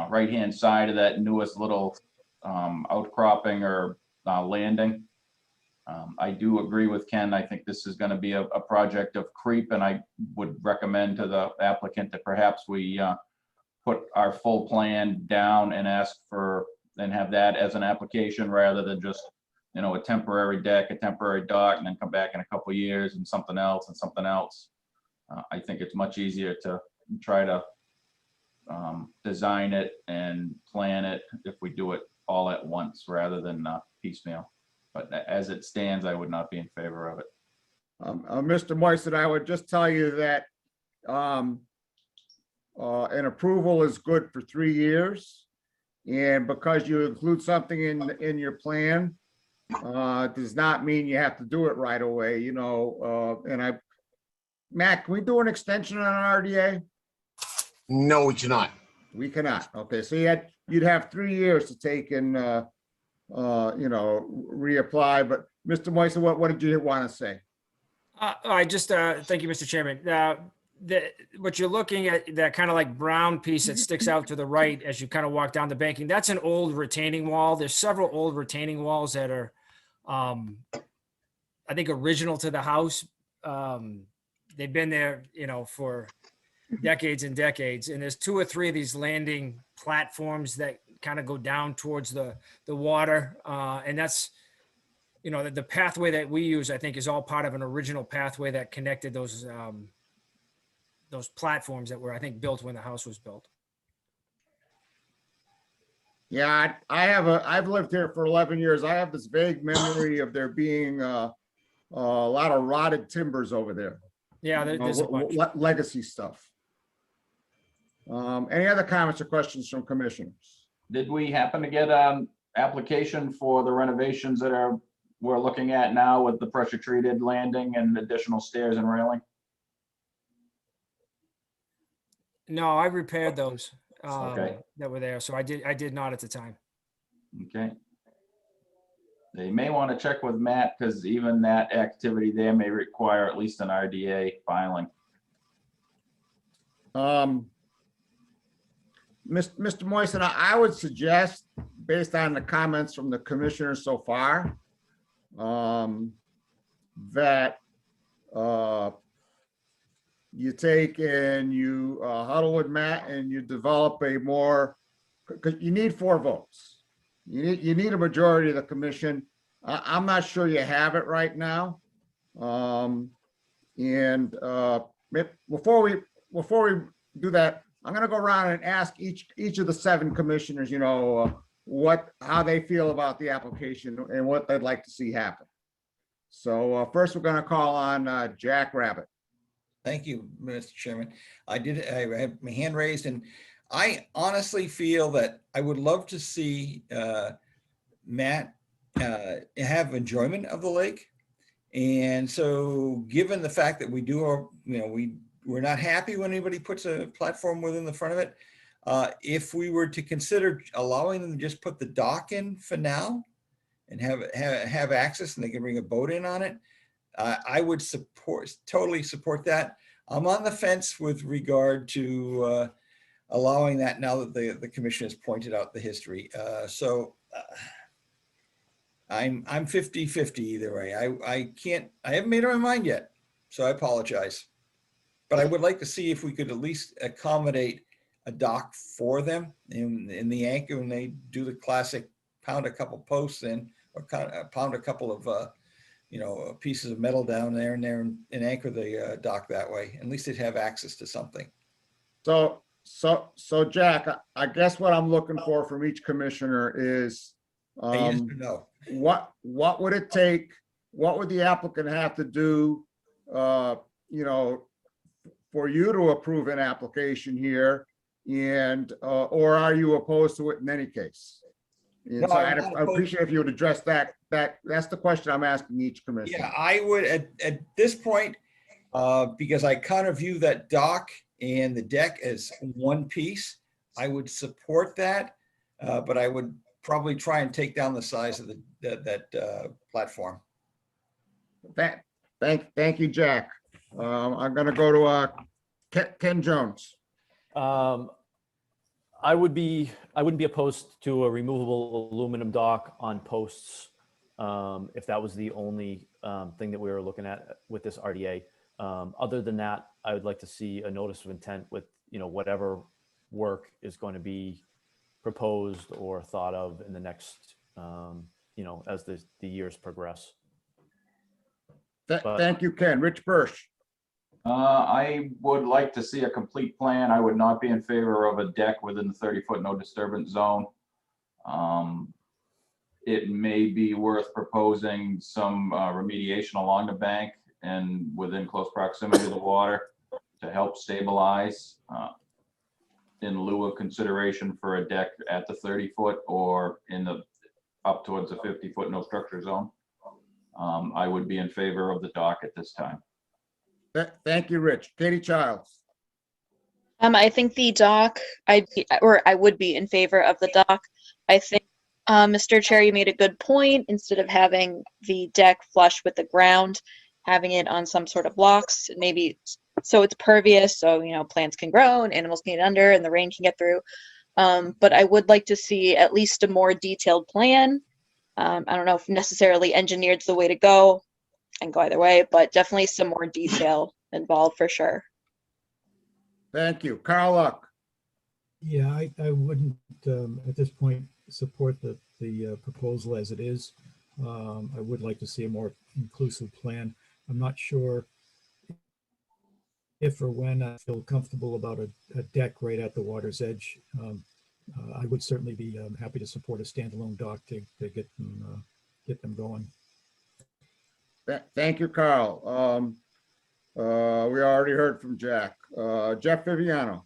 right-hand side of that newest little outcropping or landing. I do agree with Ken. I think this is going to be a project of creep, and I would recommend to the applicant that perhaps we put our full plan down and ask for, and have that as an application rather than just, a temporary deck, a temporary dock, and then come back in a couple of years and something else and something else. I think it's much easier to try to design it and plan it if we do it all at once rather than piecemeal. But as it stands, I would not be in favor of it. Mr. Moisett, I would just tell you that an approval is good for 3 years. And because you include something in your plan, does not mean you have to do it right away, Matt, can we do an extension on an RDA? No, we cannot. We cannot. Okay, so you'd have 3 years to take and reapply. But Mr. Moisett, what did you want to say? I just thank you, Mr. Chairman. What you're looking at, that kind of like brown piece that sticks out to the right as you kind of walk down the banking, that's an old retaining wall. There's several old retaining walls that are, I think, original to the house. They've been there, for decades and decades. And there's 2 or 3 of these landing platforms that kind of go down towards the water. And that's, the pathway that we use, I think, is all part of an original pathway that connected those platforms that were, I think, built when the house was built. Yeah, I've lived here for 11 years. I have this vague memory of there being a lot of rotted timbers over there. Yeah, there's a bunch. Legacy stuff. Any other comments or questions from commissioners? Did we happen to get an application for the renovations that we're looking at now with the pressure treated landing and additional stairs and railing? No, I repaired those Okay. that were there. So I did not at the time. Okay. They may want to check with Matt because even that activity there may require at least an RDA filing. Mr. Moisett, I would suggest based on the comments from the commissioners so far, that you take and you huddle with Matt and you develop a more, because you need 4 votes. You need a majority of the commission. I'm not sure you have it right now. Before we do that, I'm gonna go around and ask each of the 7 commissioners, how they feel about the application and what they'd like to see happen. So first, we're gonna call on Jack Rabbit. Thank you, Mr. Chairman. I have my hand raised, and I honestly feel that I would love to see Matt have enjoyment of the lake. And so given the fact that we're not happy when anybody puts a platform within the front of it, if we were to consider allowing them to just put the dock in for now and have access and they can bring a boat in on it, I would totally support that. I'm on the fence with regard to allowing that now that the commission has pointed out the history. I'm 50-50 either way. I haven't made up my mind yet, so I apologize. But I would like to see if we could at least accommodate a dock for them in the anchor when they do the classic pound a couple posts in, or pound a couple of pieces of metal down there and anchor the dock that way. At least they'd have access to something. So Jack, I guess what I'm looking for from each commissioner is Yes or no? what would it take? What would the applicant have to do, for you to approve an application here? And, or are you opposed to it in any case? And No, so I'm I not opposed. appreciate if you would address that. That's the question I'm asking each commissioner. Yeah, I would at this point, because I kind of view that dock and the deck as one piece, I would support that, but I would probably try and take down the size of that platform. Thank you, Jack. I'm gonna go to Ken Jones. I wouldn't be opposed to a removable aluminum dock on posts, if that was the only thing that we were looking at with this RDA. Other than that, I would like to see a notice of intent with whatever work is going to be proposed or thought of in the next as the years progress. Thank you, Ken. Rich Birch. I would like to see a complete plan. I would not be in favor of a deck within the 30-foot no disturbance zone. It may be worth proposing some remediation along the bank and within close proximity to the water to help stabilize in lieu of consideration for a deck at the 30-foot or in the up towards the 50-foot no structure zone. I would be in favor of the dock at this time. Thank you, Rich. Katie Childs. I think the dock, I would be in favor of the dock. I think, Mr. Chair, you made a good point. Instead of having the deck flush with the ground, having it on some sort of blocks, maybe so it's pervious, so plants can grow and animals can get under and the rain can get through. But I would like to see at least a more detailed plan. I don't know if necessarily engineered's the way to go. And go either way, but definitely some more detail involved for sure. Thank you. Carl Luck. Yeah, I wouldn't at this point support the proposal as it is. I would like to see a more inclusive plan. I'm not sure if or when I feel comfortable about a deck right at the water's edge. I would certainly be happy to support a standalone dock to get them going. Thank you, Carl. We already heard from Jack. Jeff Viviano.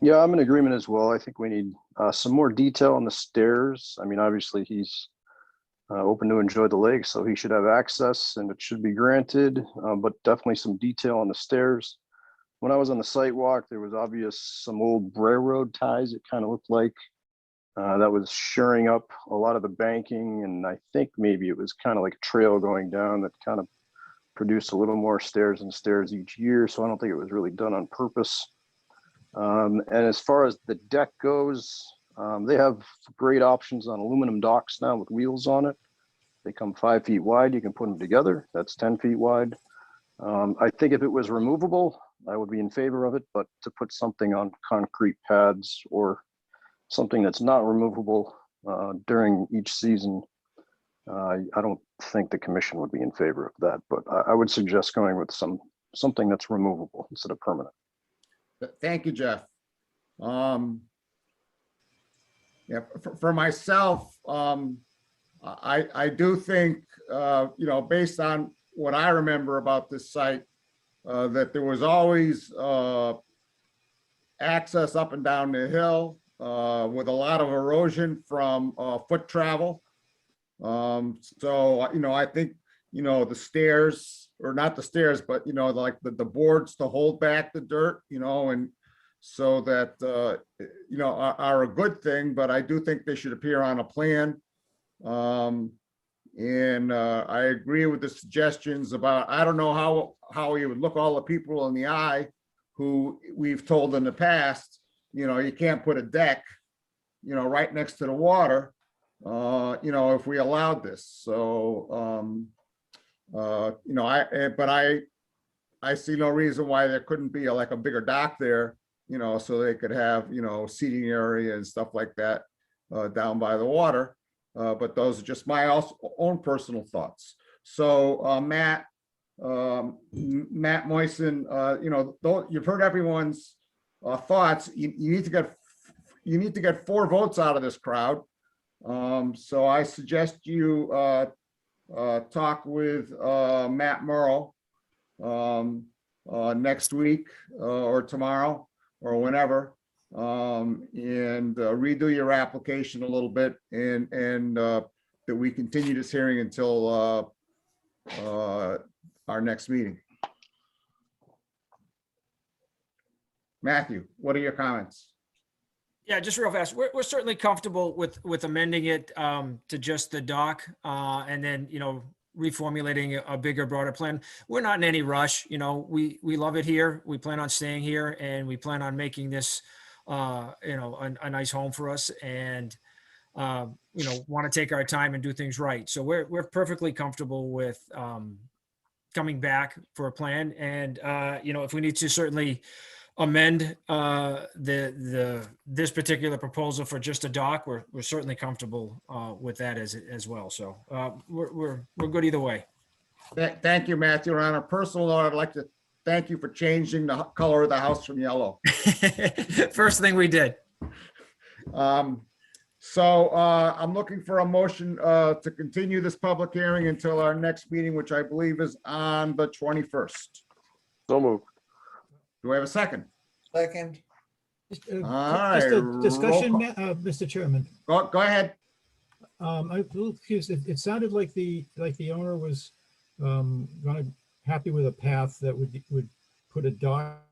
Yeah, I'm in agreement as well. I think we need some more detail on the stairs. I mean, obviously he's open to enjoy the lake, so he should have access and it should be granted, but definitely some detail on the stairs. When I was on the site walk, there was some old railroad ties, it kind of looked like. That was shoring up a lot of the banking, and I think maybe it was kind of like a trail going down that kind of produced a little more stairs and stairs each year, so I don't think it was really done on purpose. And as far as the deck goes, They have great options on aluminum docks now with wheels on it. They come 5 feet wide. You can put them together. That's 10 feet wide. I think if it was removable, I would be in favor of it, but to put something on concrete pads or something that's not removable during each season, I don't think the commission would be in favor of that, but I would suggest going with something that's removable instead of permanent. Thank you, Jeff. Yeah, for myself, I do think, based on what I remember about this site, that there was always access up and down the hill with a lot of erosion from foot travel. So, I think, the stairs, or not the stairs, but, like the boards to hold back the dirt, and so that, are a good thing, but I do think they should appear on a plan. And I agree with the suggestions about, I don't know how he would look all the people in the eye who we've told in the past, you can't put a deck, right next to the water, if we allowed this. So, I see no reason why there couldn't be like a bigger dock there, so they could have, seating area and stuff like that down by the water. But those are just my own personal thoughts. So Matt Moisen, you've heard everyone's thoughts. You need to get 4 votes out of this crowd. So I suggest you talk with Matt Murrow next week or tomorrow or whenever, and redo your application a little bit, and that we continue this hearing until our next meeting. Matthew, what are your comments? Yeah, just real fast. We're certainly comfortable with amending it to just the dock, and then, reformulating a bigger, broader plan. We're not in any rush. We love it here. We plan on staying here, and we plan on making this, a nice home for us, and, want to take our time and do things right. So we're perfectly comfortable with coming back for a plan. And, if we need to certainly amend this particular proposal for just a dock, we're certainly comfortable with that as well. So we're good either way. Thank you, Matthew. And on a personal note, I'd like to thank you for changing the color of the house from yellow. First thing we did. So I'm looking for a motion to continue this public hearing until our next meeting, which I believe is on the 21st. So moved. Do I have a second? Second. Just All just a right, discussion, roll Mr. Chairman. Go ahead. I'm a little confused. It sounded like the owner was happy with a path that would put a dock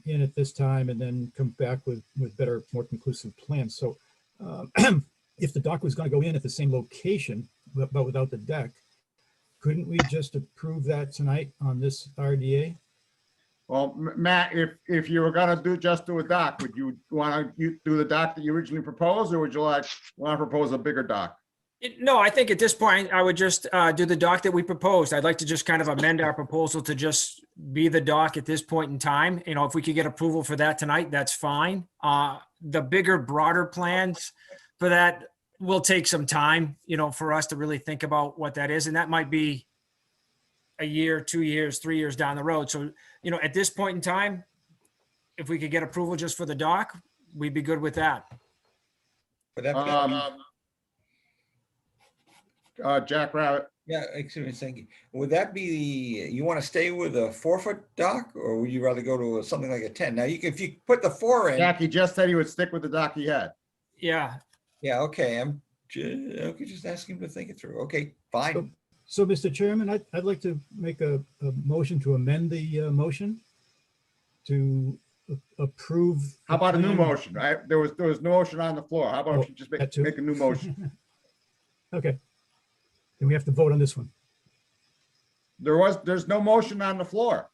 in at this time and then come back with better, more conclusive plans. So if the dock was going to go in at the same location, but without the deck, couldn't we just approve that tonight on this RDA? Well, Matt, if you were gonna do a dock, would you want to do the dock that you originally proposed, or would you want to propose a bigger dock? No, I think at this point, I would just do the dock that we proposed. I'd like to just kind of amend our proposal to just be the dock at this point in time. If we could get approval for that tonight, that's fine. The bigger, broader plans for that will take some time, for us to really think about what that is. And that might be a year, 2 years, 3 years down the road. So, at this point in time, if we could get approval just for the dock, we'd be good with that. Jack Rabbit. Yeah, excuse me, thank you. Would that be, you want to stay with a 4-foot dock, or would you rather go to something like a 10? Now, if you put the 4 in. Jack, he just said he would stick with the dock he had. Yeah. Yeah, okay, I'm just asking him to think it through. Okay, fine. So, Mr. Chairman, I'd like to make a motion to amend the motion to approve. How about a new plan. motion? There was no motion on the floor. How about if you just that too? make a new motion? Okay. Then we have to vote on this one. There's no motion on the floor.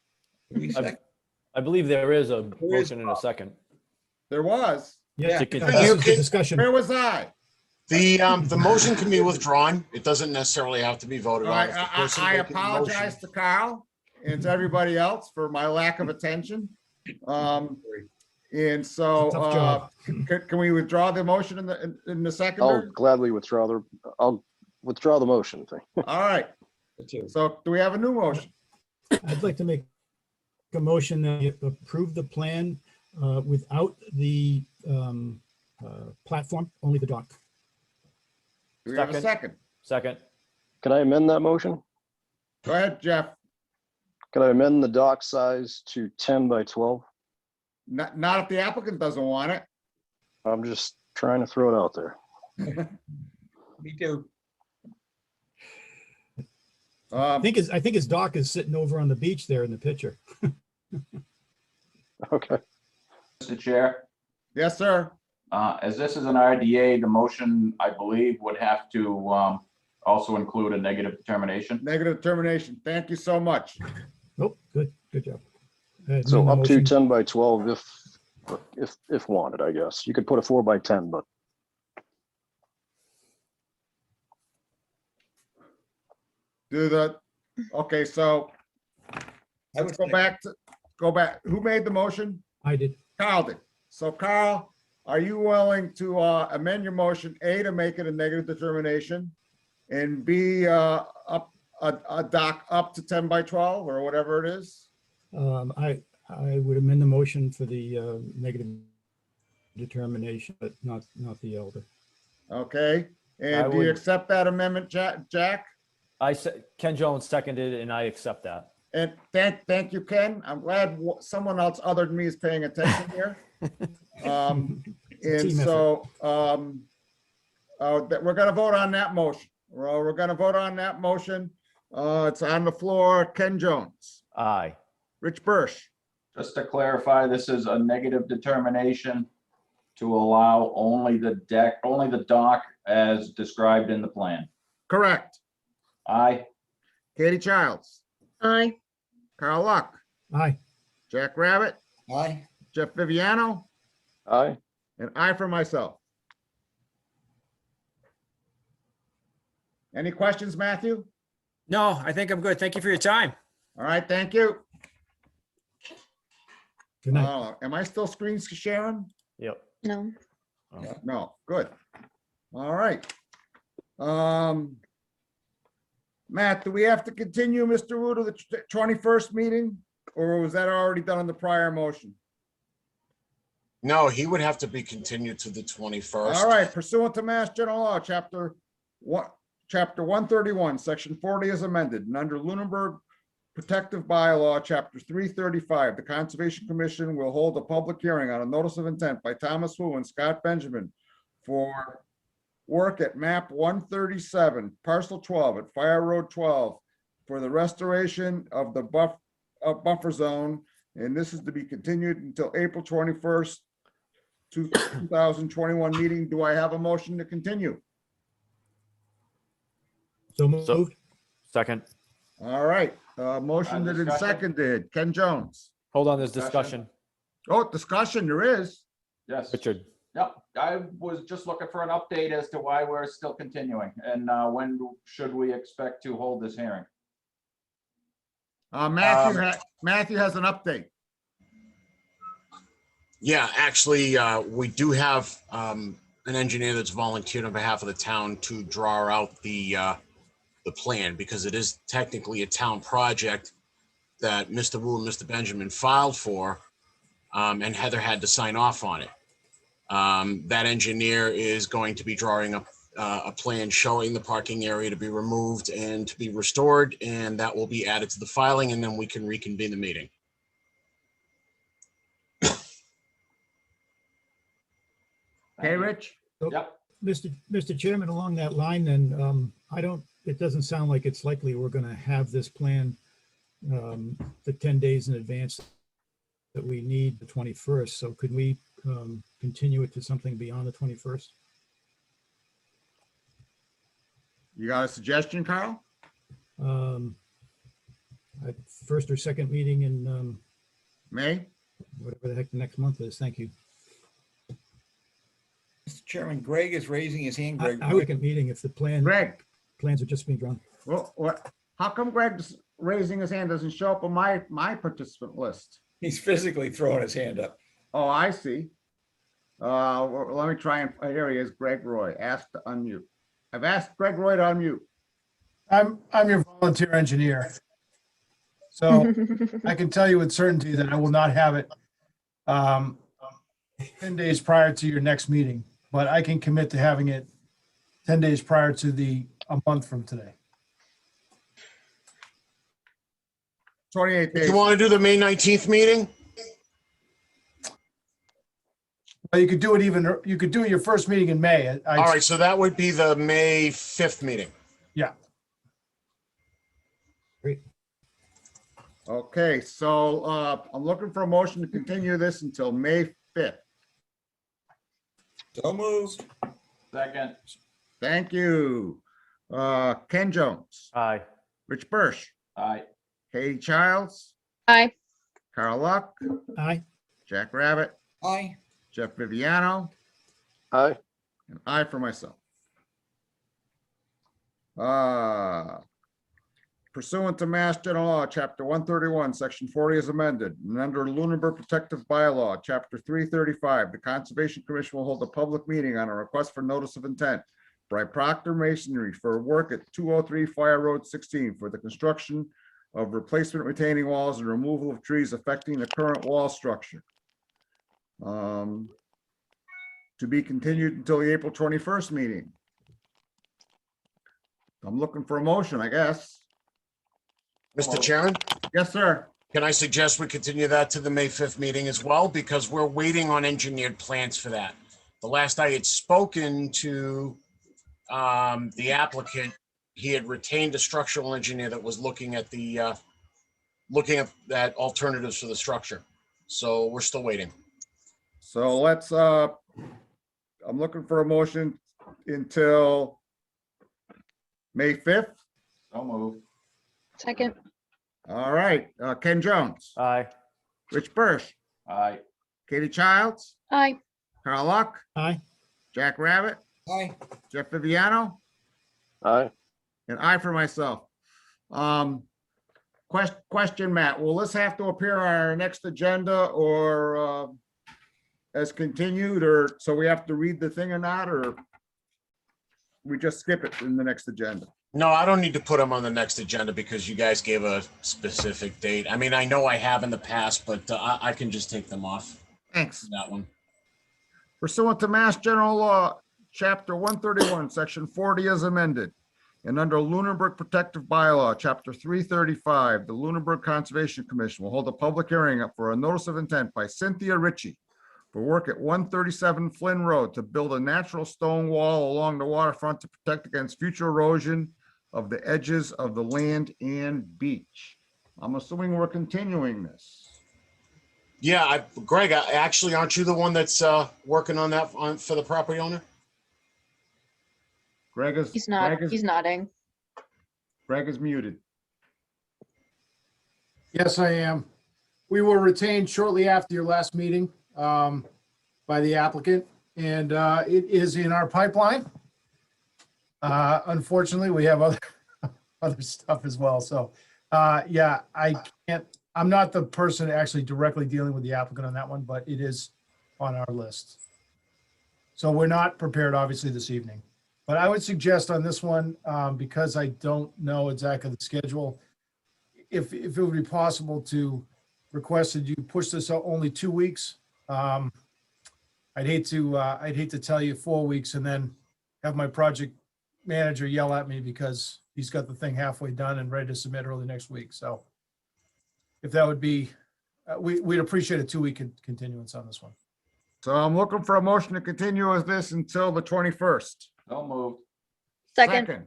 I believe there is a motion in a second. There was. Yeah, To this continue. is the discussion. Where was I? The motion can be withdrawn. It doesn't necessarily have to be voted All on. right, If the person I making the apologize motion- to Carl and to everybody else for my lack of attention. And so, Tough job. can we withdraw the motion in the I'll seconder? gladly I'll withdraw the motion thing. All right. So do we have a new motion? I'd like to make a motion that you approve the plan without the platform, only the dock. Do we have a Second. second? Second. Can I amend that motion? Go ahead, Jeff. Can I amend the dock size to 10 by 12? Not if the applicant doesn't want it. I'm just trying to throw it out there. Me too. I think his dock is sitting over on the beach there in the picture. Okay. Mr. Chair, Yes, sir. as this is an RDA, the motion, I believe, would have to also include a negative determination. Negative determination. Thank you so much. Oh, good job. So Amend the up to motion. 10 by 12 if wanted, I guess. You could put a 4 by 10, but Okay, so let's go back. Who made the motion? I did. Carl did. So Carl, are you willing to amend your motion, A, to make it a negative determination, and B, up a dock up to 10 by 12 or whatever it is? I would amend the motion for the negative determination, but not the elder. Okay, I and do you would- accept that amendment, Jack? Ken Jones seconded and I accept that. And thank you, Ken. I'm glad someone else other than me is paying attention here. And team so that we're gonna vote on that motion. We're gonna vote on that motion. It's on the floor. Ken Jones, Aye. Rich Birsch, Just to clarify, this is a negative determination to allow only the dock as described in the plan. correct. Aye. Katie Childs, Aye. Carl Luck, Aye. Jack Rabbit, Aye. Jeff Viviano, aye. and I for myself. Any questions, Matthew? No, I think I'm good. Thank you for your time. All right, thank you. Good night. Am I still screen sharing? Yep. No. No, good. All right. Matt, do we have to continue, Mr. Wu, to the 21st meeting? Or was that already done on the prior motion? No, he would have to be continued to the 21st. All right, pursuant to Mass General Law, Chapter 131, Section 40 is amended, and under Lunenburg Protective Bylaw, Chapter 335, the Conservation Commission will hold a public hearing on a notice of intent by Thomas Wu and Scott Benjamin for work at map 137, parcel 12 at Fire Road 12 for the restoration of the buffer zone. And this is to be continued until April 21st, 2021 meeting. Do I have a motion to continue? So moved. Second. All right, motion that is Discussion? seconded. Ken Jones. Hold on, there's Discussion. discussion. Oh, discussion, there is. Yes. Richard. Yep. I was just looking for an update as to why we're still continuing and when should we expect to hold this hearing? Matthew has an update. Yeah, actually, we do have an engineer that's volunteered on behalf of the town to draw out the plan, because it is technically a town project that Mr. Wu and Mr. Benjamin filed for, and Heather had to sign off on it. That engineer is going to be drawing up a plan showing the parking area to be removed and to be restored, and that will be added to the filing, and then we can reconvene the meeting. Okay, Rich? Yep. Mr. Chairman, along that line, then, it doesn't sound like it's likely we're going to have this plan the 10 days in advance that we need the 21st. So could we continue it to something beyond the 21st? You got a suggestion, Carl? First or second meeting in May? whatever the heck the next month is. Thank you. Chairman, Greg is raising his hand. Greg. I reckon meeting if the plans are just being drawn. Well, what, how come Greg's raising his hand doesn't show up on my participant list? He's physically throwing his hand up. Oh, I see. Well, let me try and, here he is, Greg Roy, asked to unmute. I've asked Greg Roy to unmute. I'm your volunteer engineer. So I can tell you with certainty that I will not have it 10 days prior to your next meeting, but I can commit to having it 10 days prior to a month from today. 28 days. You want to do the May 19th meeting? But you could do it you could do your first meeting in May. All right, so that would be the May 5th meeting. Yeah. Great. Okay, so I'm looking for a motion to continue this until May 5th. So moved. Second. Thank you. Ken Jones, Aye. Rich Birsch, Aye. Katie Childs, Aye. Carl Luck, Aye. Jack Rabbit, Aye. Jeff Viviano, Aye. and I for myself. Pursuant to Mass General Law, Chapter 131, Section 40 is amended, and under Lunenburg Protective Bylaw, Chapter 335, the Conservation Commission will hold a public meeting on a request for notice of intent by Proctor Masonry for work at 203 Fire Road 16 for the construction of replacement retaining walls and removal of trees affecting the current wall structure. To be continued until the April 21st meeting. I'm looking for a motion, I guess. Mr. Chairman, Yes, sir. can I suggest we continue that to the May 5th meeting as well? Because we're waiting on engineered plans for that. The last I had spoken to the applicant, he had retained a structural engineer that was looking at that alternatives for the structure. So we're still waiting. So let's, I'm looking for a motion until May 5th. So moved. Second. All right, Ken Jones, Aye. Rich Birsch, Aye. Katie Childs, Aye. Carl Luck, Aye. Jack Rabbit, Aye. Jeff Viviano, Aye. and I for myself. Question, Matt, will this have to appear on our next agenda or as continued, or so we have to read the thing or not, or we just skip it in the next agenda? No, I don't need to put them on the next agenda because you guys gave a specific date. I mean, I know I have in the past, but I can just take them off. Thanks. That one. Pursuant to Mass General Law, Chapter 131, Section 40 is amended. And under Lunenburg Protective Bylaw, Chapter 335, the Lunenburg Conservation Commission will hold a public hearing for a notice of intent by Cynthia Ritchie for work at 137 Flynn Road to build a natural stone wall along the waterfront to protect against future erosion of the edges of the land and beach. I'm assuming we're continuing this. Yeah, Greg, actually, aren't you the one that's working on that for the property owner? Greg is. He's not. Greg is- He's nodding. Greg is muted. Yes, I am. We were retained shortly after your last meeting by the applicant, and it is in our pipeline. Unfortunately, we have other stuff as well. So, yeah, I'm not the person actually directly dealing with the applicant on that one, but it is on our list. So we're not prepared, obviously, this evening. But I would suggest on this one, because I don't know exactly the schedule, if it would be possible to request that you push this out only 2 weeks. I'd hate to tell you 4 weeks and then have my project manager yell at me because he's got the thing halfway done and ready to submit early next week. So if that would be, we'd appreciate a 2-week continuance on this one. So I'm looking for a motion to continue with this until the 21st. So moved. Second. Do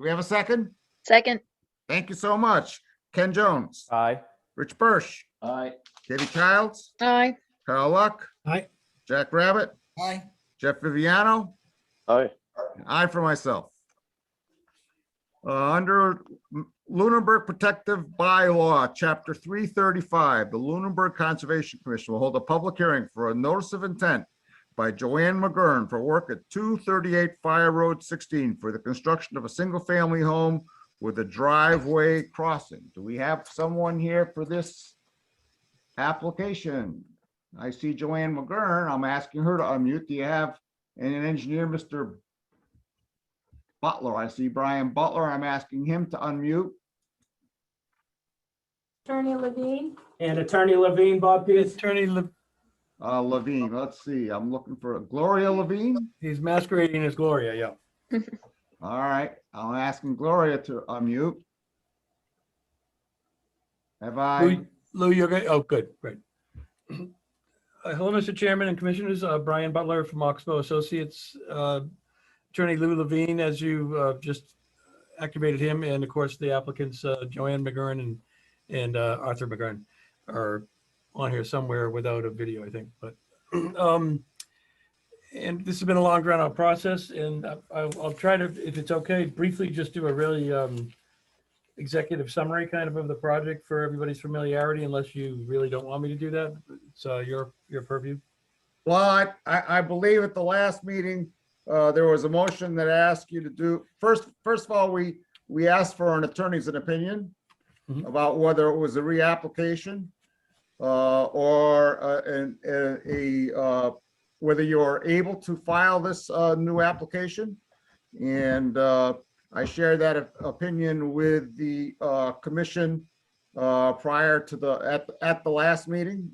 we have a second? Second. Thank you so much. Ken Jones, Aye. Rich Birsch, Aye. Katie Childs, Aye. Carl Luck, Aye. Jack Rabbit, Aye. Jeff Viviano, Aye. and I for myself. Under Lunenburg Protective Bylaw, Chapter 335, the Lunenburg Conservation Commission will hold a public hearing for a notice of intent by Joanne McGurn for work at 238 Fire Road 16 for the construction of a single-family home with a driveway crossing. Do we have someone here for this application? I see Joanne McGurn. I'm asking her to unmute. Do you have an engineer, Mr. Butler? I see Brian Butler. I'm asking him to unmute. Attorney Levine. And Attorney Levine, Bob Pierce. Levine, let's see. I'm looking for Gloria Levine. He's masquerading as Gloria, yeah. All right, I'm asking Gloria to unmute. Have I? Lou, you're good? Oh, good, great. Hello, Mr. Chairman and Commissioners. Brian Butler from Oxbow Associates. Attorney Lou Levine, as you just activated him, and of course the applicants, Joanne McGurn and Arthur McGurn are on here somewhere without a video, I think. But and this has been a long drawn out process, and I'll try to, if it's okay, briefly just do a really executive summary kind of the project for everybody's familiarity, unless you really don't want me to do that. It's your purview. Well, I believe at the last meeting, there was a motion that asked you to do, first of all, we asked for an attorney's opinion about whether it was a reapplication or whether you're able to file this new application. And I shared that opinion with the commission prior to at the last meeting.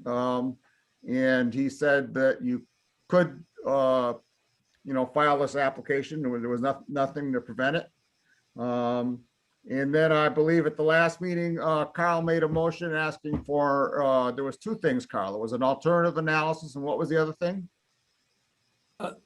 And he said that you could, file this application. There was nothing to prevent it. And then I believe at the last meeting, Carl made a motion asking for, there was two things, Carl. There was an alternative analysis, and what was the other thing?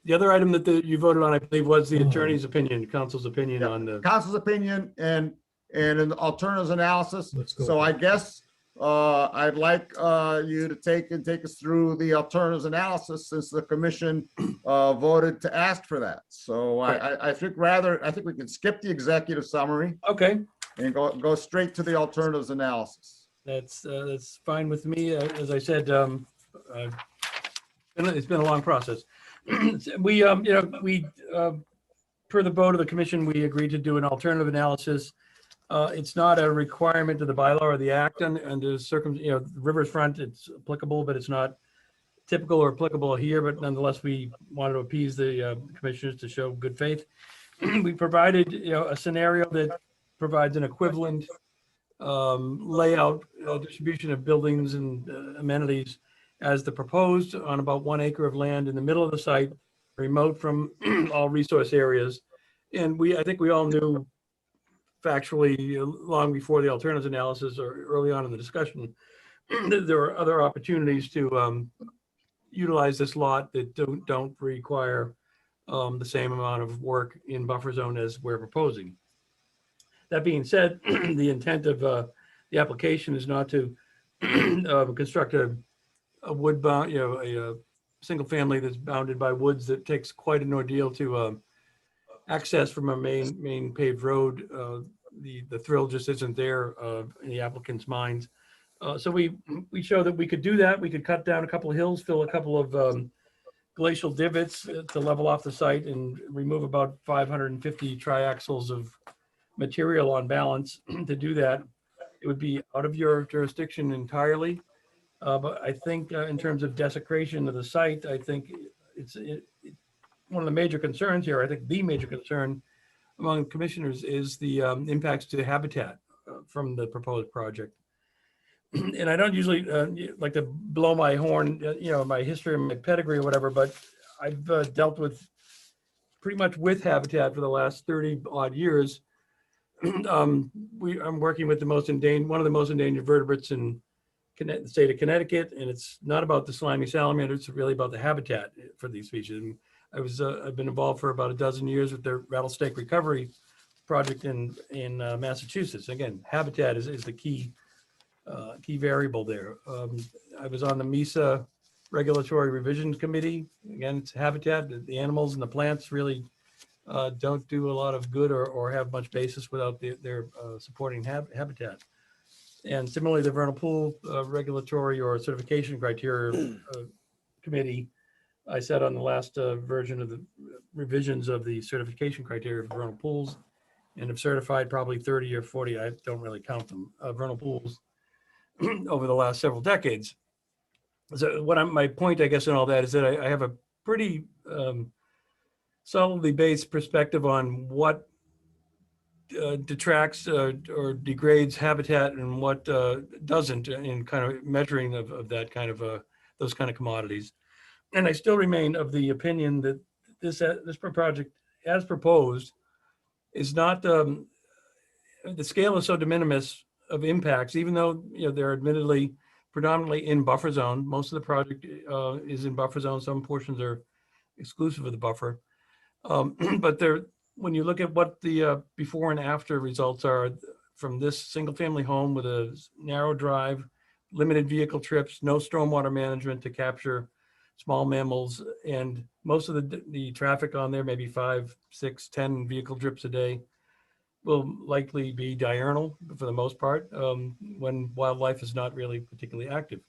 The other item that you voted on, I believe, was the attorney's opinion, counsel's opinion on the. Counsel's opinion and an alternatives analysis. Let's go. So I guess I'd like you to take us through the alternatives analysis, since the commission voted to ask for that. So I think we can skip the executive summary. Okay. And go straight to the alternatives analysis. That's fine with me. As I said, it's been a long process. We per the vote of the commission, we agreed to do an alternative analysis. It's not a requirement of the bylaw or the act under riverfront. It's applicable, but it's not typical or applicable here. But nonetheless, we wanted to appease the commissioners to show good faith. We provided a scenario that provides an equivalent layout distribution of buildings and amenities as the proposed on about 1 acre of land in the middle of the site, remote from all resource areas. And I think we all knew factually long before the alternatives analysis or early on in the discussion, there were other opportunities to utilize this lot that don't require the same amount of work in buffer zone as we're proposing. That being said, the intent of the application is not to construct a wood bound, a single family that's bounded by woods that takes quite an ordeal to access from a main paved road. The thrill just isn't there in the applicant's minds. So we show that we could do that. We could cut down a couple of hills, fill a couple of glacial divots to level off the site, and remove about 550 triaxles of material on balance. To do that, it would be out of your jurisdiction entirely. But I think in terms of desecration of the site, I think it's one of the major concerns here. I think the major concern among commissioners is the impacts to habitat from the proposed project. And I don't usually like to blow my horn, my history and my pedigree or whatever, but I've dealt with pretty much with habitat for the last 30 odd years. I'm working with one of the most endangered vertebrates in the state of Connecticut, and it's not about the slimy salamander, it's really about the habitat for these species. And I've been involved for about a dozen years with the rattlesnake recovery project in Massachusetts. Again, habitat is the key variable there. I was on the MESA Regulatory Revision Committee. Again, it's habitat. The animals and the plants really don't do a lot of good or have much basis without their supporting habitat. And similarly, the vernal pool regulatory or certification criteria committee I said on the last version of the revisions of the certification criteria for vernal pools, and have certified probably 30 or 40, I don't really count them, vernal pools over the last several decades. So my point, I guess, in all that is that I have a pretty solidly based perspective on what detracts or degrades habitat and what doesn't, in kind of measuring of that kind of those kind of commodities. And I still remain of the opinion that this project, as proposed, is not the scale is so de minimis of impacts, even though they're admittedly predominantly in buffer zone. Most of the project is in buffer zone. Some portions are exclusive of the buffer. But when you look at what the before and after results are from this single family home with a narrow drive, limited vehicle trips, no stormwater management to capture small mammals, and most of the traffic on there, maybe 5, 6, 10 vehicle trips a day, will likely be diurnal for the most part, when wildlife is not really particularly active.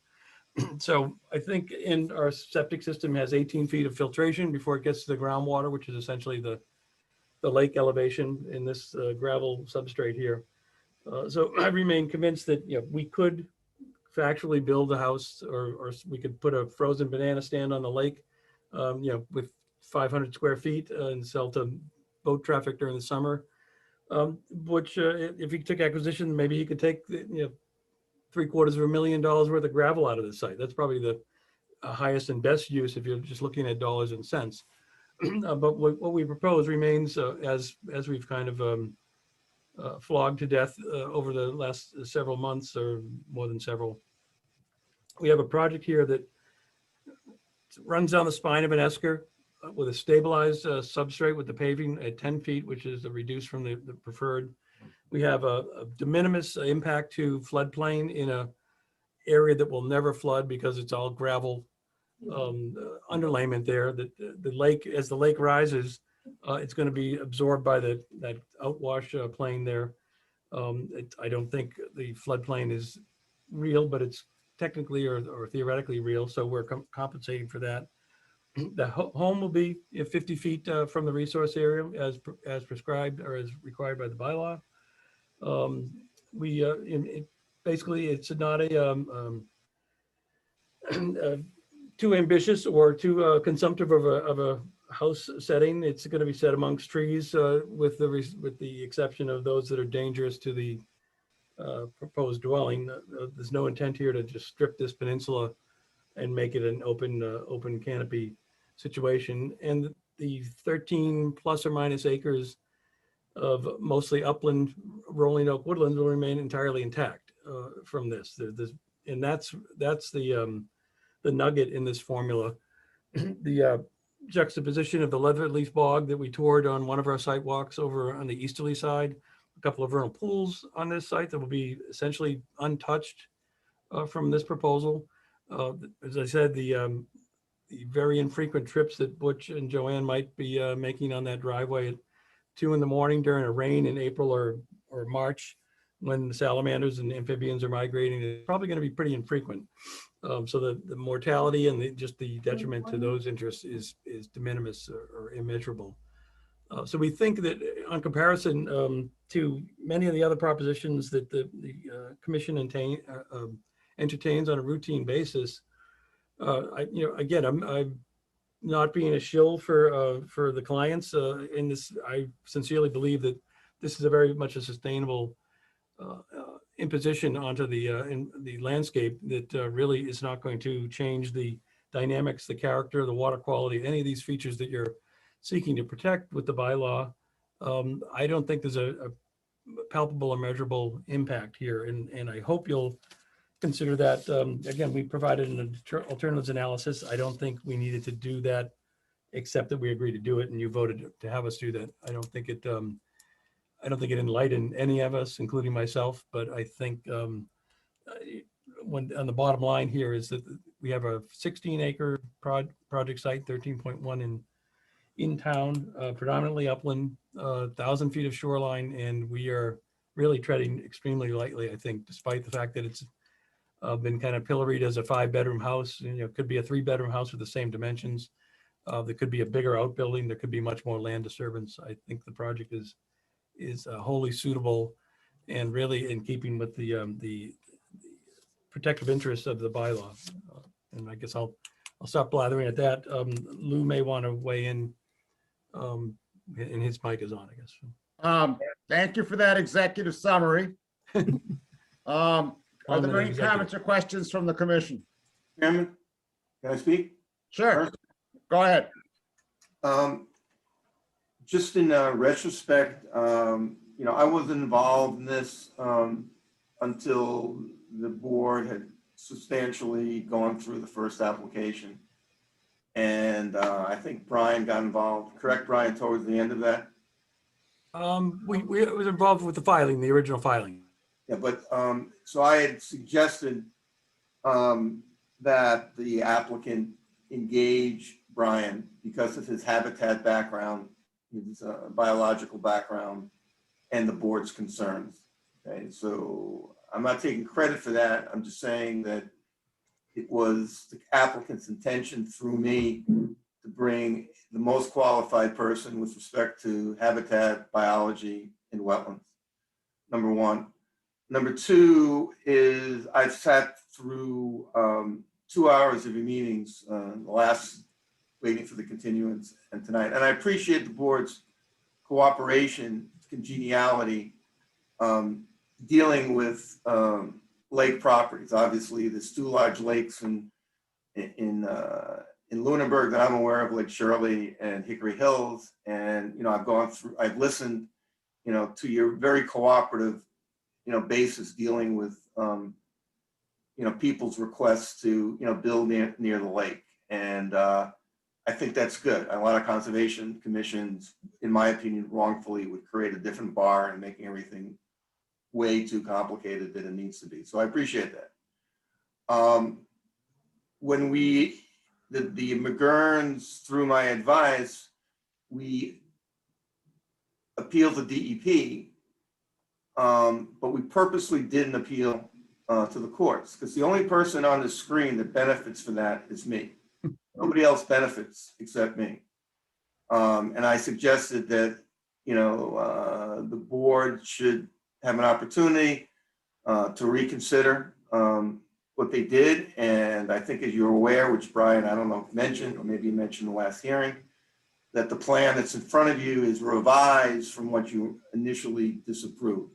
So I think our septic system has 18 feet of filtration before it gets to the groundwater, which is essentially the lake elevation in this gravel substrate here. So I remain convinced that we could factually build a house, or we could put a frozen banana stand on the lake, with 500 square feet and sell to boat traffic during the summer. Which if he took acquisition, maybe he could take $750,000 worth of gravel out of the site. That's probably the highest and best use if you're just looking at dollars and cents. But what we propose remains as we've kind of flogged to death over the last several months, or more than several. We have a project here that runs down the spine of an esker with a stabilized substrate with the paving at 10 feet, which is reduced from the preferred. We have a de minimis impact to floodplain in a area that will never flood because it's all gravel underlayment there. That the lake, as the lake rises, it's going to be absorbed by that outwash plain there. I don't think the floodplain is real, but it's technically or theoretically real, so we're compensating for that. The home will be 50 feet from the resource area as prescribed or as required by the bylaw. Basically it's not a too ambitious or too consumptive of a house setting. It's going to be set amongst trees with the exception of those that are dangerous to the proposed dwelling. There's no intent here to just strip this peninsula and make it an open canopy situation. And the 13 plus or minus acres of mostly upland rolling oak woodlands will remain entirely intact from this. And that's the nugget in this formula. The juxtaposition of the leatherleaf bog that we toured on one of our site walks over on the easterly side, a couple of vernal pools on this site that will be essentially untouched from this proposal. As I said, the very infrequent trips that Butch and Joanne might be making on that driveway at 2 in the morning during a rain in April or March, when the salamanders and amphibians are migrating, is probably going to be pretty infrequent. So the mortality and just the detriment to those interests is de minimis or immeasurable. So we think that on comparison to many of the other propositions that the commission entertains on a routine basis, again, I'm not being a shill for the clients in this. I sincerely believe that this is a very much a sustainable imposition onto the landscape that really is not going to change the dynamics, the character, the water quality, any of these features that you're seeking to protect with the bylaw. I don't think there's a palpable or measurable impact here, and I hope you'll consider that. Again, we provided an alternatives analysis. I don't think we needed to do that, except that we agreed to do it and you voted to have us do that. I don't think it enlightened any of us, including myself, but I think when on the bottom line here is that we have a 16-acre project site, 13.1 in town, predominantly upland, 1,000 feet of shoreline, and we are really treading extremely lightly, I think, despite the fact that it's been kind of pilloried as a 5-bedroom house. It could be a 3-bedroom house with the same dimensions. There could be a bigger outbuilding. There could be much more land disturbance. I think the project is wholly suitable and really in keeping with the protective interests of the bylaw. And I guess I'll stop blathering at that. Lou may want to weigh in, and his mic is on, I guess. Thank you for that executive summary. Are there any comments or questions from the commission? Chairman, can I speak? Sure. Go ahead. Just in retrospect, I wasn't involved in this until the board had substantially gone through the first application. And I think Brian got involved, correct, Brian, towards the end of that? We was involved with the filing, the original filing. Yeah, but so I had suggested that the applicant engage Brian because of his habitat background, his biological background, and the board's concerns. Okay, so I'm not taking credit for that. I'm just saying that it was the applicant's intention through me to bring the most qualified person with respect to habitat, biology, and wetlands. Number one. Number two is I've sat through 2 hours of your meetings, the last waiting for the continuance and tonight. And I appreciate the board's cooperation, congeniality, dealing with lake properties. Obviously, there's 2 large lakes in Lunenburg that I'm aware of, Lake Shirley and Hickory Hills. And, I've listened, to your very cooperative, basis dealing with, people's requests to, build near the lake. And I think that's good. A lot of conservation commissions, in my opinion, wrongfully would create a different bar and making everything way too complicated than it needs to be. So I appreciate that. When the McGurns, through my advice, we appealed to DEP, but we purposely didn't appeal to the courts because the only person on the screen that benefits from that is me. Nobody else benefits except me. And I suggested that, the board should have an opportunity to reconsider what they did. And I think as you're aware, which Brian, I don't know if mentioned, or maybe you mentioned in the last hearing, that the plan that's in front of you is revised from what you initially disapproved.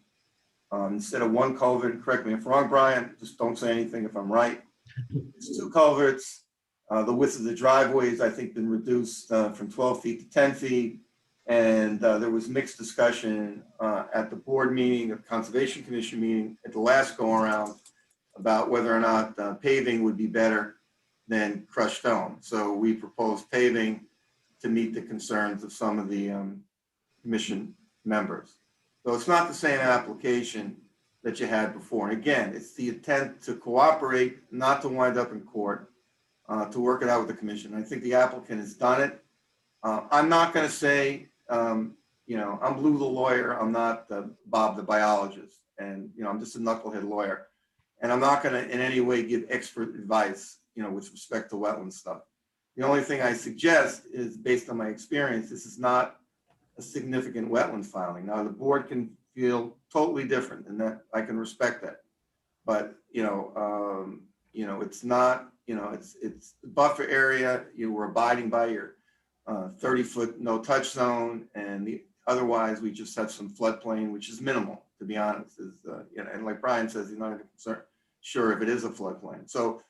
Instead of 1 culvert, correct me if I'm wrong, Brian, just don't say anything if I'm right. It's 2 culverts. The width of the driveways, I think, been reduced from 12 feet to 10 feet. And there was mixed discussion at the board meeting, the Conservation Commission meeting at the last go around about whether or not paving would be better than crushed stone. So we proposed paving to meet the concerns of some of the commission members. So it's not the same application that you had before. And again, it's the intent to cooperate, not to wind up in court, to work it out with the commission. I think the applicant has done it. I'm not going to say, I'm Lou the lawyer. I'm not Bob the biologist. And, I'm just a knucklehead lawyer. And I'm not going to in any way give expert advice, with respect to wetland stuff. The only thing I suggest is based on my experience, this is not a significant wetland filing. Now the board can feel totally different and that I can respect that. But, it's not, it's the buffer area, you were abiding by your 30-foot no touch zone, and otherwise we just have some floodplain, which is minimal, to be honest. And like Brian says, he's not even sure if it is a floodplain. So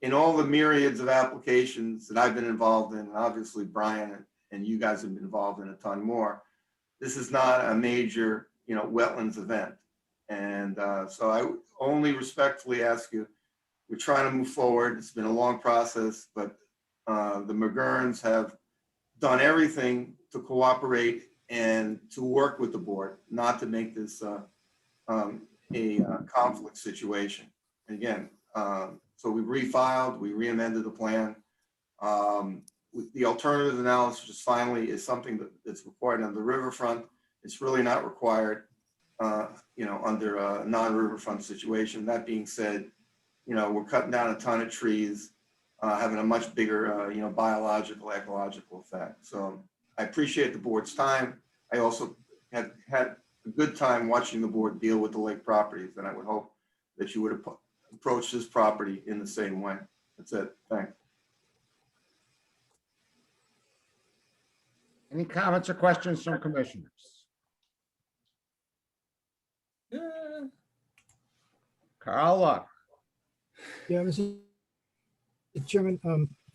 in all the myriads of applications that I've been involved in, and obviously Brian and you guys have been involved in a ton more, this is not a major, wetlands event. And so I only respectfully ask you, we're trying to move forward. It's been a long process, but the McGurns have done everything to cooperate and to work with the board, not to make this a conflict situation. Again, so we refiled, we re-amended the plan. With the alternative analysis, just finally is something that's required on the riverfront. It's really not required, under a non-riverfront situation. That being said, we're cutting down a ton of trees. having a much bigger, biological, ecological effect. So I appreciate the board's time. I also had a good time watching the board deal with the lake properties, and I would hope that you would approach this property in the same way. That's it. Thanks. Any comments or questions from commissioners? Carl Luck. Yeah, Mr. Chairman,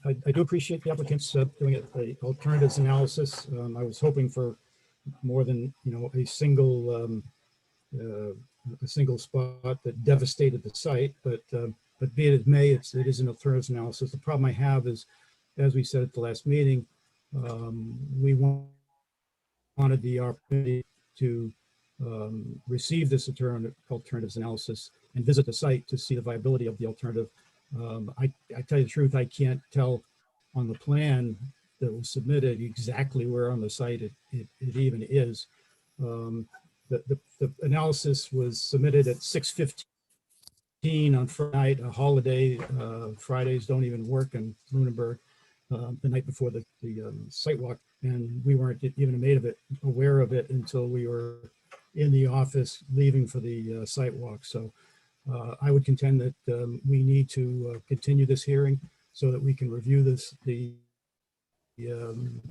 I do appreciate the applicants doing an alternatives analysis. I was hoping for more than, a single spot that devastated the site, but be it as may, it is an alternatives analysis. The problem I have is, as we said at the last meeting, we wanted the opportunity to receive this alternatives analysis and visit the site to see the viability of the alternative. I tell you the truth, I can't tell on the plan that was submitted exactly where on the site it even is. The analysis was submitted at 6:15 on Friday night, a holiday. Fridays don't even work in Lunenburg. The night before the site walk, and we weren't even aware of it until we were in the office leaving for the site walk. So I would contend that we need to continue this hearing so that we can review the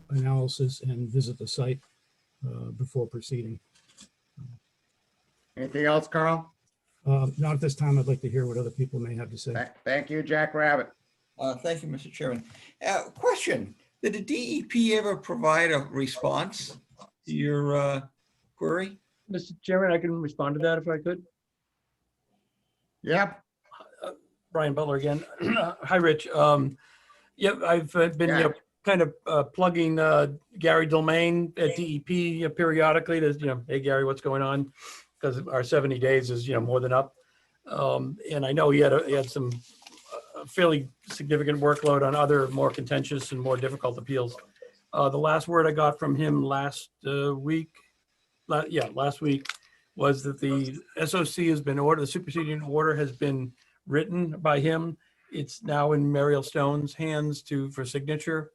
analysis and visit the site before proceeding. Anything else, Carl? Not at this time. I'd like to hear what other people may have to say. Thank you, Jack Rabbit. Thank you, Mr. Chairman. Question, did the DEP ever provide a response to your query? Mr. Chairman, I can respond to that if I could. Yep. Brian Butler again. Hi, Rich. Yep, I've been kind of plugging Gary Delmain at DEP periodically to, hey, Gary, what's going on? Because our 70 days is, more than up. And I know he had some fairly significant workload on other more contentious and more difficult appeals. The last word I got from him last week was that the SOC has been ordered, the superseding order has been written by him. It's now in Mariel Stone's hands for signature.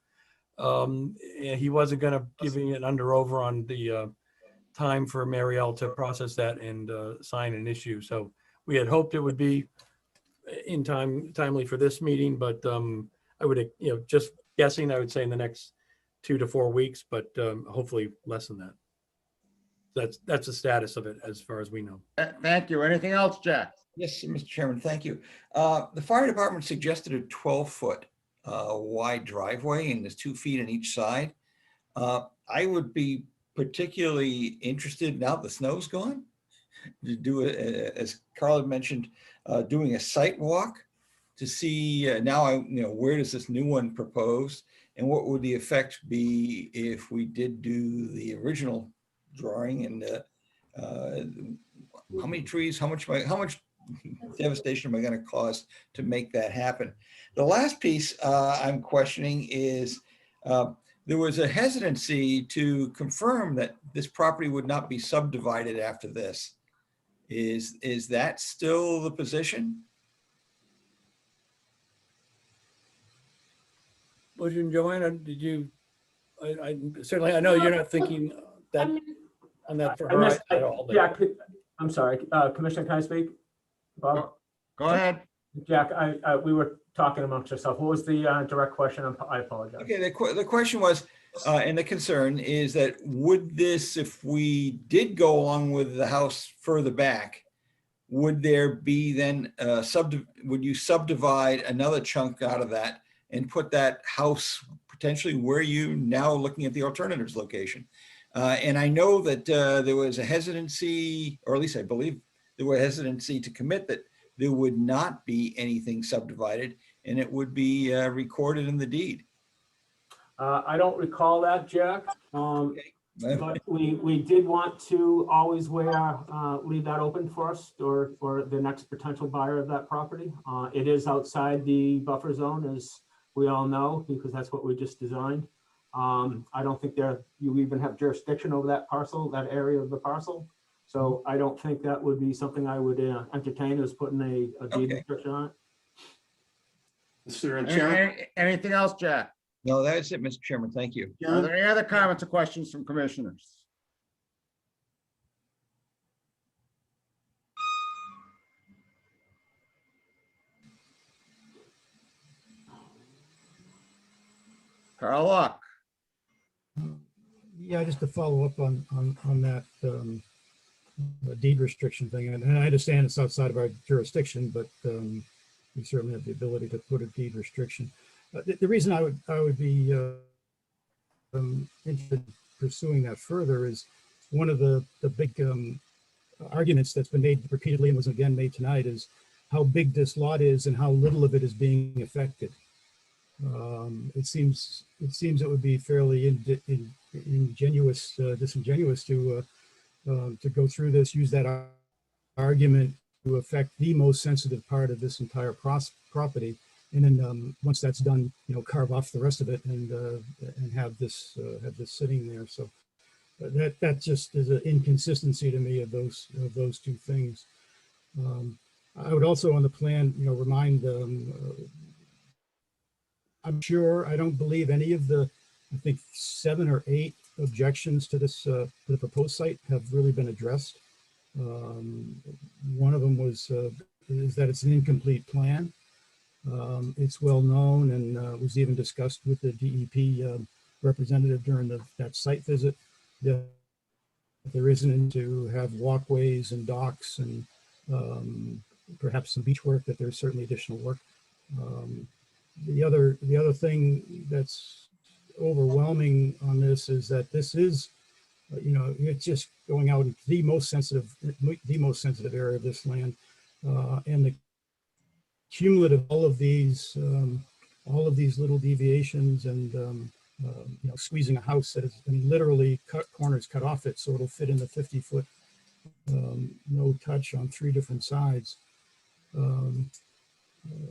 And he wasn't going to give me an over on the time for Mariel to process that and sign an issue. So we had hoped it would be timely for this meeting, but I would, just guessing, I would say in the next 2 to 4 weeks, but hopefully less than that. That's the status of it as far as we know. Thank you. Anything else, Jack? Yes, Mr. Chairman, thank you. The fire department suggested a 12-foot wide driveway, and there's 2 feet on each side. I would be particularly interested, now the snow's gone, to do it, as Carl had mentioned, doing a site walk to see where does this new one propose, and what would the effect be if we did do the original drawing, and how many trees, how much devastation am I going to cause to make that happen? The last piece I'm questioning is there was a hesitancy to confirm that this property would not be subdivided after this. Is that still the position? Well, Joanna, did you, I certainly, I know you're not thinking that on that for her at all. Jack, I'm sorry, Commissioner, can I speak? Bob? Go ahead. Jack, we were talking amongst ourselves. What was the direct question? I apologize. Okay, the question was, and the concern is that would this, if we did go along with the house further back, would there be then would you subdivide another chunk out of that and put that house potentially where you now looking at the alternatives location? And I know that there was a hesitancy, or at least I believe there was hesitancy to commit that there would not be anything subdivided and it would be recorded in the deed. I don't recall that, Jack. But we did want to always leave that open for us or for the next potential buyer of that property. It is outside the buffer zone, as we all know, because that's what we just designed. I don't think you even have jurisdiction over that parcel, that area of the parcel. So I don't think that would be something I would entertain, as putting a deed restriction on it. Mr. Chairman? Anything else, Jack? No, that's it, Mr. Chairman. Thank you. Are there any other comments or questions from commissioners? Carl Luck. Yeah, just to follow up on that deed restriction thing, and I understand it's outside of our jurisdiction, but we certainly have the ability to put a deed restriction. The reason I would be interested in pursuing that further is one of the big arguments that's been made repeatedly and was again made tonight is how big this lot is and how little of it is being affected. It seems it would be fairly disingenuous to go through this, use that argument to affect the most sensitive part of this entire property, and then once that's done, carve off the rest of it and have this sitting there. So that just is an inconsistency to me of those two things. I would also on the plan, remind. I'm sure, I don't believe any of the, I think 7 or 8 objections to this, to the proposed site have really been addressed. One of them was, is that it's an incomplete plan. It's well known and was even discussed with the DEP representative during that site visit. That there isn't to have walkways and docks and perhaps some beach work, that there's certainly additional work. The other thing that's overwhelming on this is that this is, it's just going out into the most sensitive area of this land, and the cumulative all of these little deviations and squeezing a house that is literally corners cut off it so it'll fit in the 50-foot no touch on 3 different sides.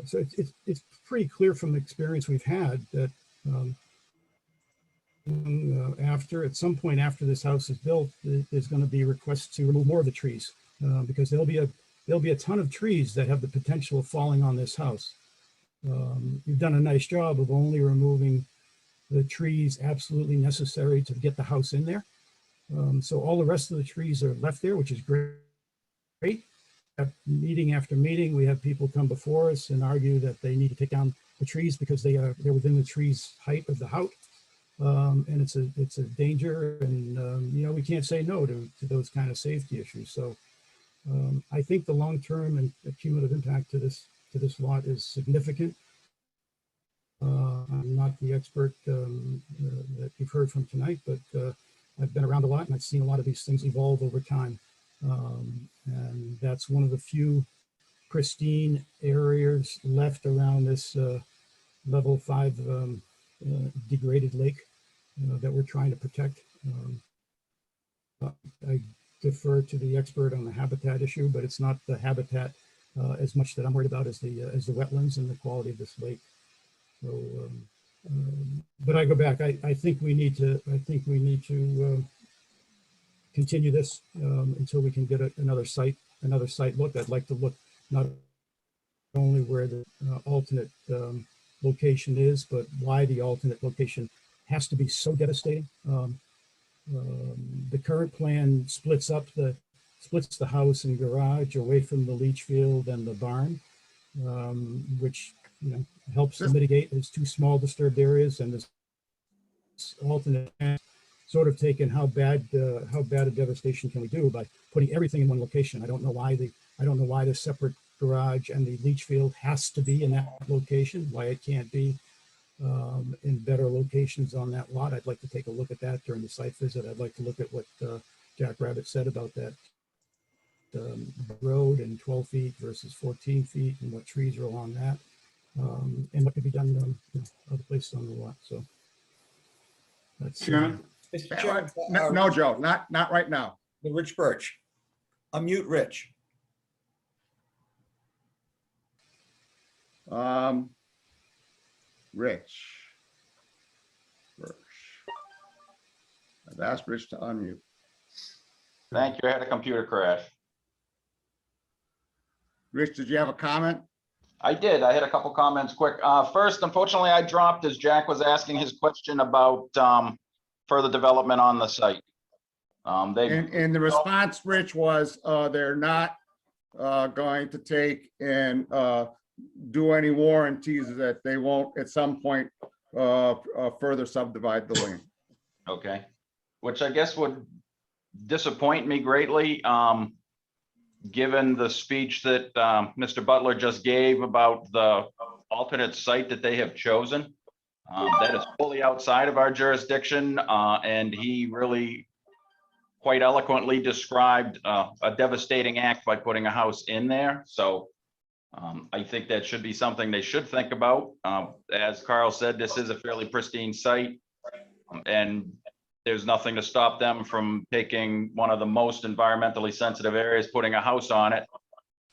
So it's pretty clear from the experience we've had that at some point after this house is built, there's going to be requests to remove more of the trees because there'll be a ton of trees that have the potential of falling on this house. You've done a nice job of only removing the trees absolutely necessary to get the house in there. So all the rest of the trees are left there, which is great. Meeting after meeting, we have people come before us and argue that they need to take down the trees because they're within the tree's height of the house, and it's a danger, and we can't say no to those kind of safety issues. So I think the long-term and cumulative impact to this lot is significant. I'm not the expert that you've heard from tonight, but I've been around a lot and I've seen a lot of these things evolve over time. And that's one of the few pristine areas left around this level 5 degraded lake that we're trying to protect. I defer to the expert on the habitat issue, but it's not the habitat as much that I'm worried about as the wetlands and the quality of this lake. So, but I go back. I think we need to continue this until we can get another site look. I'd like to look not only where the alternate location is, but why the alternate location has to be so devastating. The current plan splits the house and garage away from the leach field and the barn, which helps to mitigate those 2 small disturbed areas, and this alternate sort of taken how bad a devastation can we do by putting everything in one location. I don't know why the separate garage and the leach field has to be in that location, why it can't be in better locations on that lot. I'd like to take a look at that during the site visit. I'd like to look at what Jack Rabbit said about that road and 12 feet versus 14 feet and what trees are along that, and what could be done other places on the lot. So that's Chairman? Mr. Chairman, no, Joe, not right now. The Rich Birch. Unmute Rich. Rich. I've asked Rich to unmute. Thank you. I had a computer crash. Rich, did you have a comment? I did. I had a couple comments quick. First, unfortunately, I dropped as Jack was asking his question about further development on the site. And the response, Rich, was they're not going to take and do any warranties that they won't at some point further subdivide the land. Okay, which I guess would disappoint me greatly, given the speech that Mr. Butler just gave about the alternate site that they have chosen. That is fully outside of our jurisdiction, and he really quite eloquently described a devastating act by putting a house in there. So I think that should be something they should think about. As Carl said, this is a fairly pristine site, and there's nothing to stop them from taking one of the most environmentally sensitive areas, putting a house on it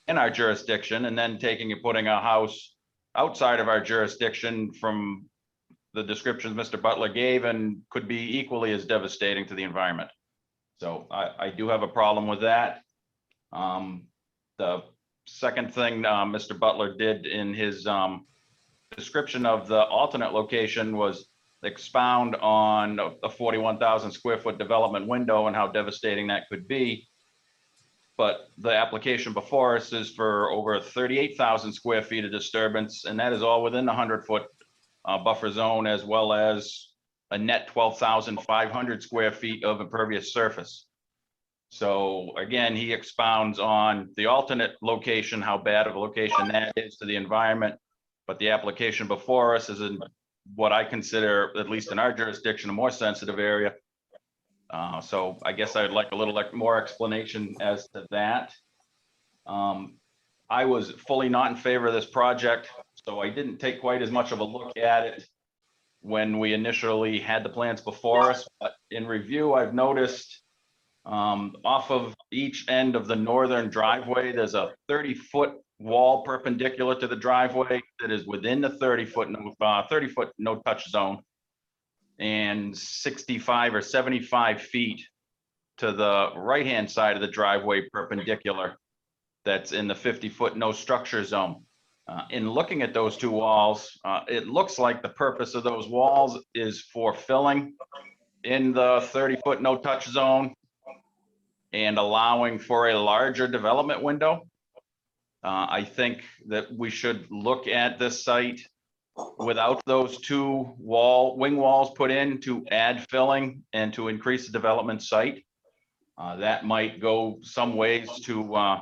in our jurisdiction, and then taking and putting a house outside of our jurisdiction from the descriptions Mr. Butler gave, and could be equally as devastating to the environment. So I do have a problem with that. The second thing Mr. Butler did in his description of the alternate location was expound on a 41,000 square foot development window and how devastating that could be. But the application before us is for over 38,000 square feet of disturbance, and that is all within the 100-foot buffer zone, as well as a net 12,500 square feet of impervious surface. So again, he expounds on the alternate location, how bad of a location that is to the environment. But the application before us is in what I consider, at least in our jurisdiction, a more sensitive area. So I guess I'd like a little more explanation as to that. I was fully not in favor of this project, so I didn't take quite as much of a look at it when we initially had the plans before us. But in review, I've noticed off of each end of the northern driveway, there's a 30-foot wall perpendicular to the driveway that is within the 30-foot no-touch zone, and 65 or 75 feet to the right-hand side of the driveway perpendicular that's in the 50-foot no structure zone. In looking at those two walls, it looks like the purpose of those walls is for filling in the 30-foot no touch zone and allowing for a larger development window. I think that we should look at this site without those two wing walls put in to add filling and to increase the development site. That might go some ways to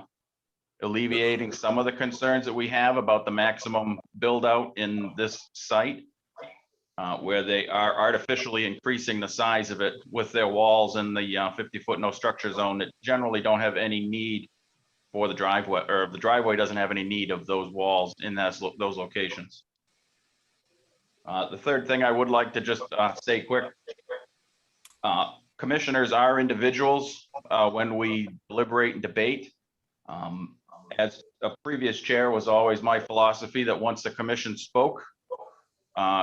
alleviating some of the concerns that we have about the maximum build out in this site, where they are artificially increasing the size of it with their walls in the 50-foot no structure zone that generally don't have any need for the driveway, or the driveway doesn't have any need of those walls in those locations. The third thing I would like to just say quick, commissioners are individuals when we deliberate and debate. As a previous chair, was always my philosophy that once the commission spoke,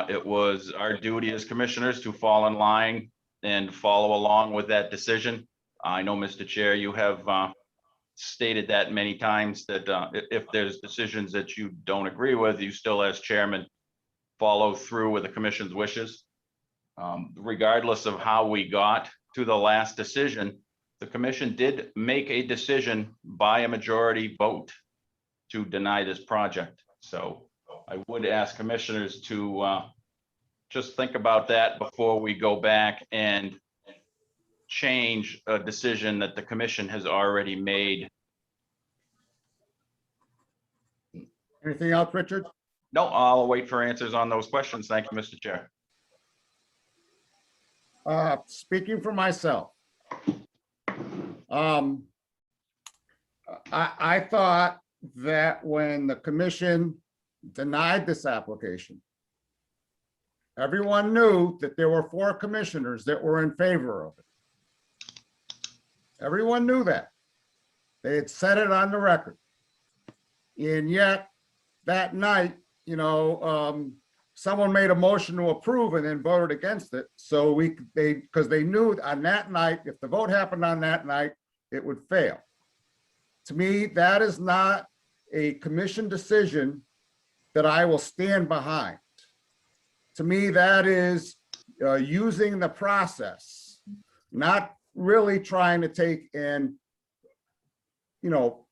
it was our duty as commissioners to fall in line and follow along with that decision. I know, Mr. Chair, you have stated that many times, that if there's decisions that you don't agree with, you still as chairman follow through with the commission's wishes. Regardless of how we got to the last decision, the commission did make a decision by a majority vote to deny this project. So I would ask commissioners to just think about that before we go back and change a decision that the commission has already made. Anything else, Richard? No, I'll wait for answers on those questions. Thank you, Mr. Chair. Speaking for myself, I thought that when the commission denied this application, everyone knew that there were 4 commissioners that were in favor of it. Everyone knew that. They had said it on the record. And yet that night, someone made a motion to approve and then voted against it. So because they knew on that night, if the vote happened on that night, it would fail. To me, that is not a commission decision that I will stand behind. To me, that is using the process, not really trying to take and,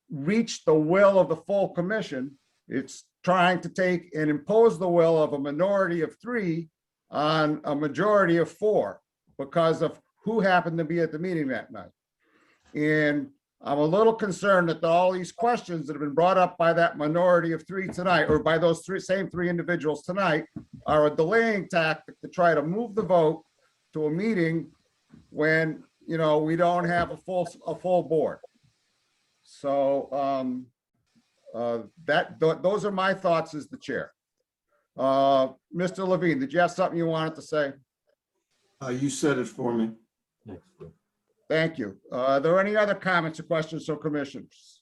reach the will of the full commission. It's trying to take and impose the will of a minority of 3 on a majority of 4 because of who happened to be at the meeting that night. And I'm a little concerned that all these questions that have been brought up by that minority of 3 tonight, or by those same three individuals tonight, are a delaying tactic to try to move the vote to a meeting when, we don't have a full board. So those are my thoughts as the chair. Mr. Levine, did you have something you wanted to say? You said it for me. Thank you. Are there any other comments or questions from commissioners?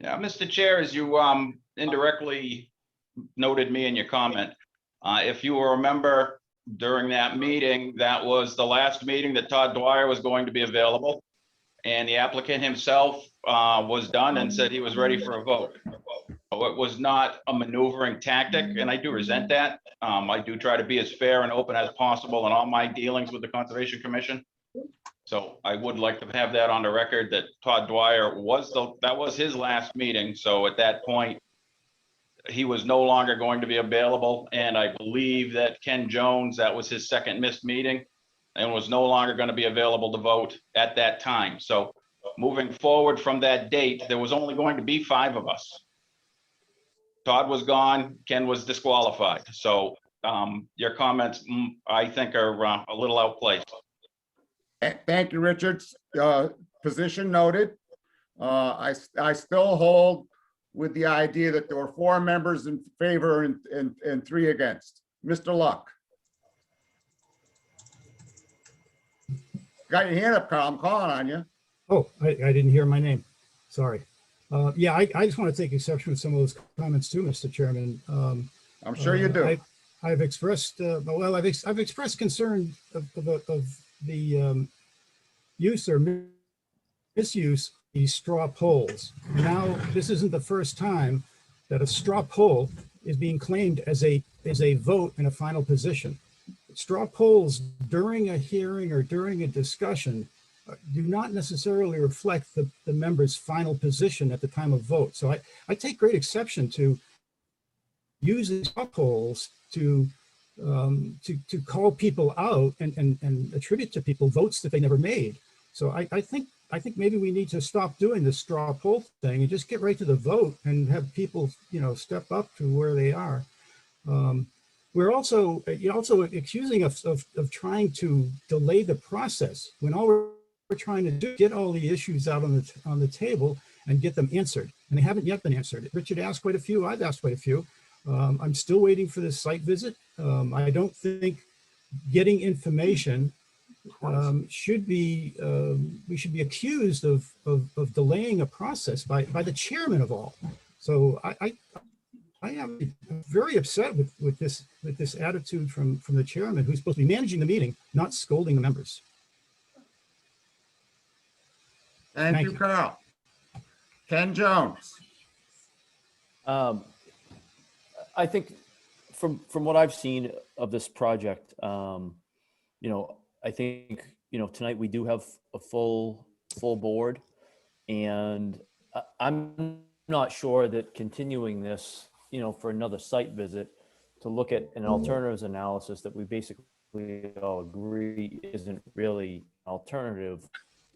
Yeah, Mr. Chair, as you indirectly noted me in your comment, if you will remember during that meeting, that was the last meeting that Todd Dwyer was going to be available. And the applicant himself was done and said he was ready for a vote. So it was not a maneuvering tactic, and I do resent that. I do try to be as fair and open as possible in all my dealings with the Conservation Commission. So I would like to have that on the record that Todd Dwyer that was his last meeting. So at that point, he was no longer going to be available. And I believe that Ken Jones, that was his second missed meeting, and was no longer going to be available to vote at that time. So moving forward from that date, there was only going to be 5 of us. Todd was gone, Ken was disqualified. So your comments, I think, are a little outplaced. Thank you, Richard. Position noted. I still hold with the idea that there were 4 members in favor and 3 against. Mr. Luck. Got your hand up, Carl. I'm calling on you. Oh, I didn't hear my name. Sorry. Yeah, I just want to take exception with some of those comments too, Mr. Chairman. I'm sure you do. I've expressed, I've expressed concern of the use or misuse of these straw polls. Now, this isn't the first time that a straw poll is being claimed as a vote in a final position. Straw polls during a hearing or during a discussion do not necessarily reflect the member's final position at the time of vote. So I take great exception to using straw polls to call people out and attribute to people votes that they never made. So I think maybe we need to stop doing the straw poll thing and just get right to the vote and have people, step up to where they are. You're also accusing us of trying to delay the process when all we're trying to do is get all the issues out on the table and get them answered, and they haven't yet been answered. Richard asked quite a few. I've asked quite a few. I'm still waiting for this site visit. I don't think getting information should be we should be accused of delaying a process by the chairman of all. So I am very upset with this attitude from the chairman, who's supposed to be managing the meeting, not scolding the members. Thank you, Carl. Ken Jones. I think from what I've seen of this project, I think, tonight we do have a full board, and I'm not sure that continuing this, for another site visit to look at an alternatives analysis that we basically all agree isn't really alternative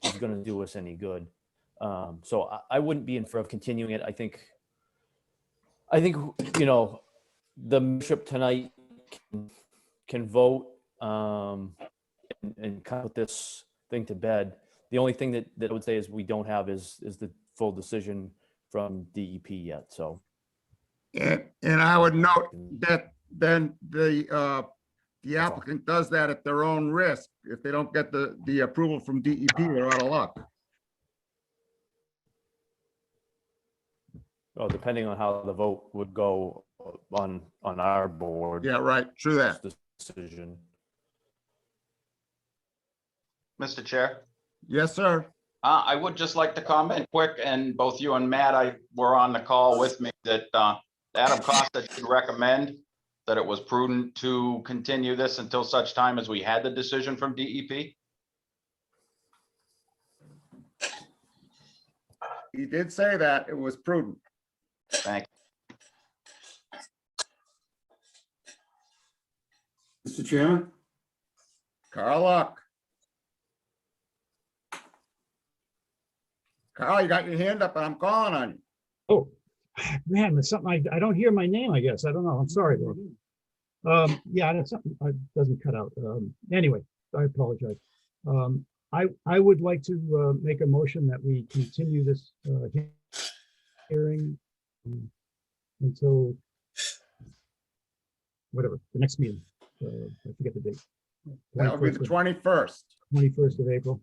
is going to do us any good. So I wouldn't be in favor of continuing it. I think, the membership tonight can vote and kind of put this thing to bed. The only thing that I would say is we don't have is the full decision from DEP yet. So, and I would note that then the applicant does that at their own risk. If they don't get the approval from DEP, they're out of luck. well, depending on how the vote would go on our board. Yeah, right. True that. Decision. Mr. Chair. Yes, sir. I would just like to comment quick, and both you and Matt, were on the call with me, that Adam Costa did recommend that it was prudent to continue this until such time as we had the decision from DEP. He did say that it was prudent. Thank Mr. Chairman? Carl Luck. Carl, you got your hand up and I'm calling on you. Oh, man, there's something, I don't hear my name, I guess. I don't know. I'm sorry, Lord. Yeah, that's something, it doesn't cut out. Anyway, I apologize. I would like to make a motion that we continue this hearing until whatever, the next meeting. I forget the date. That would be the 21st. 21st of April.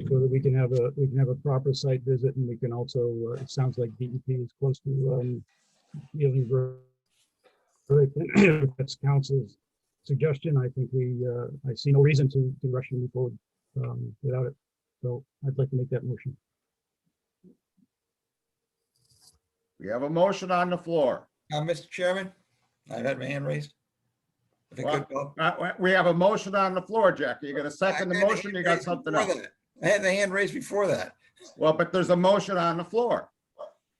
So that we can have a proper site visit, and we can also, it sounds like DEP is close to dealing with, if that's council's suggestion, I think I see no reason to rush and move forward without it. So I'd like to make that motion. We have a motion on the floor. Mr. Chairman, I've had my hand raised. If I could go. We have a motion on the floor, Jack. You're gonna second the motion, you got something else? I had the hand raised before that. Well, but there's a motion on the floor.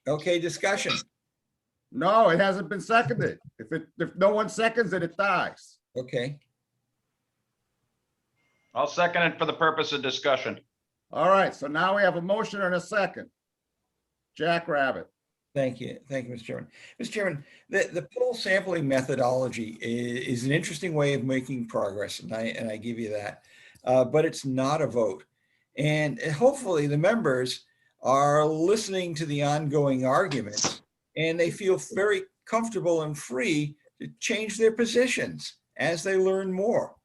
Okay, discussion. No, it hasn't been seconded. If no one seconds it, it dies. Okay. I'll second it for the purpose of discussion. All right, so now we have a motion and a second. Jack Rabbit. Thank you. Thank you, Mr. Chairman. Mr. Chairman, the poll sampling methodology is an interesting way of making progress, and I give you that. But it's not a vote. And hopefully the members are listening to the ongoing arguments, and they feel very comfortable and free to change their positions as they learn more.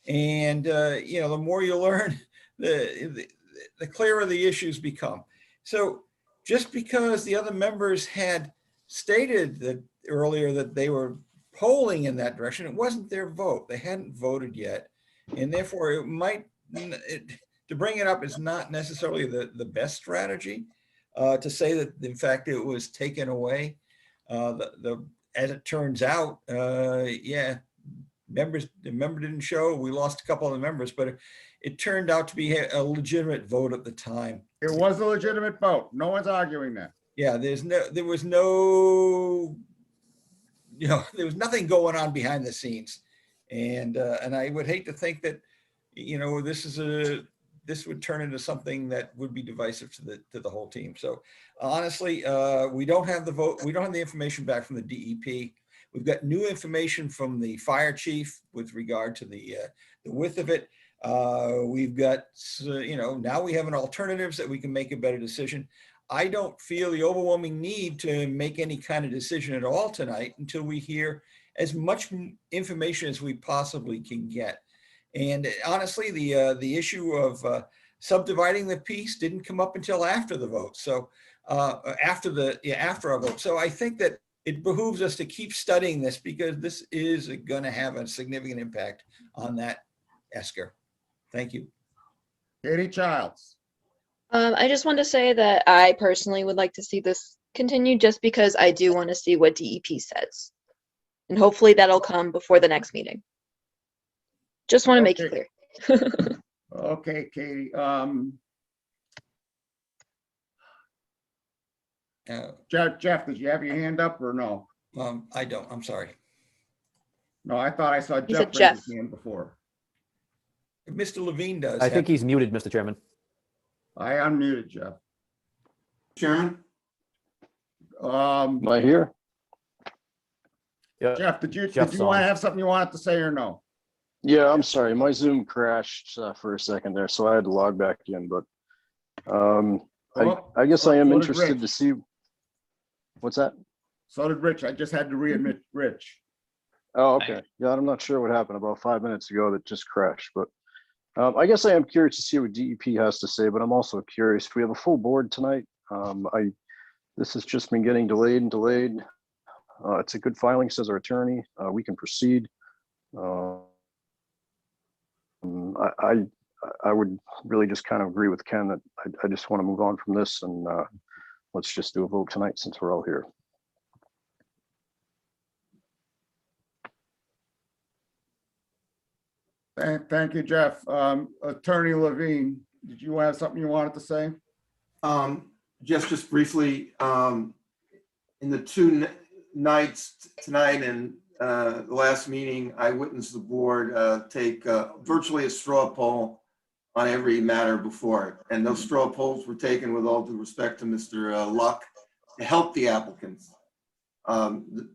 And the more you learn, the clearer the issues become. So just because the other members had stated that earlier that they were polling in that direction, it wasn't their vote. They hadn't voted yet. And therefore it might, to bring it up is not necessarily the best strategy. To say that in fact it was taken away. As it turns out, yeah, the member didn't show. We lost a couple of the members, but it turned out to be a legitimate vote at the time. It was a legitimate vote. No one's arguing that. Yeah, there was nothing going on behind the scenes. And I would hate to think that, this would turn into something that would be divisive to the whole team. So honestly, we don't have the vote. We don't have the information back from the DEP. We've got new information from the fire chief with regard to the width of it. We've got, now we have an alternatives that we can make a better decision. I don't feel the overwhelming need to make any kind of decision at all tonight until we hear as much information as we possibly can get. And honestly, the issue of subdividing the piece didn't come up until after the vote. So after our vote. So I think that it behooves us to keep studying this because this is going to have a significant impact on that esker. Thank you. Katie Childs. I just want to say that I personally would like to see this continue just because I do want to see what DEP says. And hopefully that'll come before the next meeting. Just want to make it clear. Okay, Katie. Jeff, did you have your hand up or no? I don't. I'm sorry. No, I thought I saw He Jeff said raise Jeff. his hand before. Mr. Levine does. I think he's muted, Mr. Chairman. I unmuted Jeff. Chairman? Am I here? Yeah. Jeff, did you Jeff's want on. to have something you wanted to say or no? Yeah, I'm sorry. My Zoom crashed for a second there, so I had to log back in. But I guess I am so did interested Rich. to see. What's that? So did Rich. I just had to readmit Rich. Oh, okay. Yeah, I'm not sure what happened about 5 minutes ago that just crashed, but I guess I am curious to see what DEP has to say, but I'm also curious. We have a full board tonight. This has just been getting delayed and delayed. It's a good filing, says our attorney. We can proceed. I would really just kind of agree with Ken that I just want to move on from this, and let's just do a vote tonight since we're all here. Thank you, Jeff. Attorney Levine, did you have something you wanted to say? Just briefly, in the two nights tonight and the last meeting, I witnessed the board take virtually a straw poll on every matter before it. And those straw polls were taken with all due respect to Mr. Luck to help the applicants.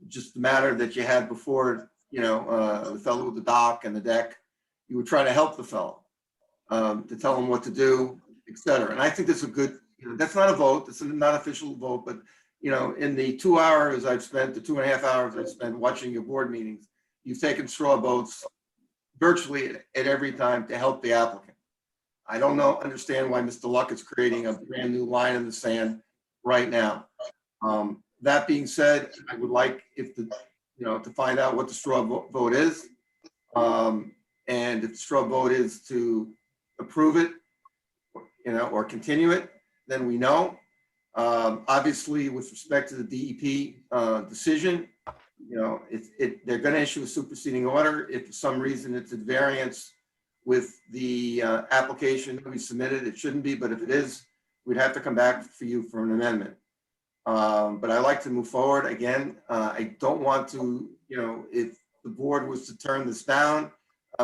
Just the matter that you had before, the fellow with the dock and the deck, you were trying to help the fellow to tell him what to do, et cetera. And I think that's a good, that's not a vote, that's not an official vote, but in the 2 hours I've spent, the 2.5 hours I've spent watching your board meetings, you've taken straw votes virtually at every time to help the applicant. I don't understand why Mr. Luck is creating a brand new line in the sand right now. That being said, I would like to find out what the straw vote is. And if the straw vote is to approve it, or continue it, then we know. Obviously, with respect to the DEP decision, they're going to issue a superseding order. If for some reason it's at variance with the application that we submitted, it shouldn't be, but if it is, we'd have to come back for you for an amendment. But I like to move forward. Again, I don't want to, if the board was to turn this down,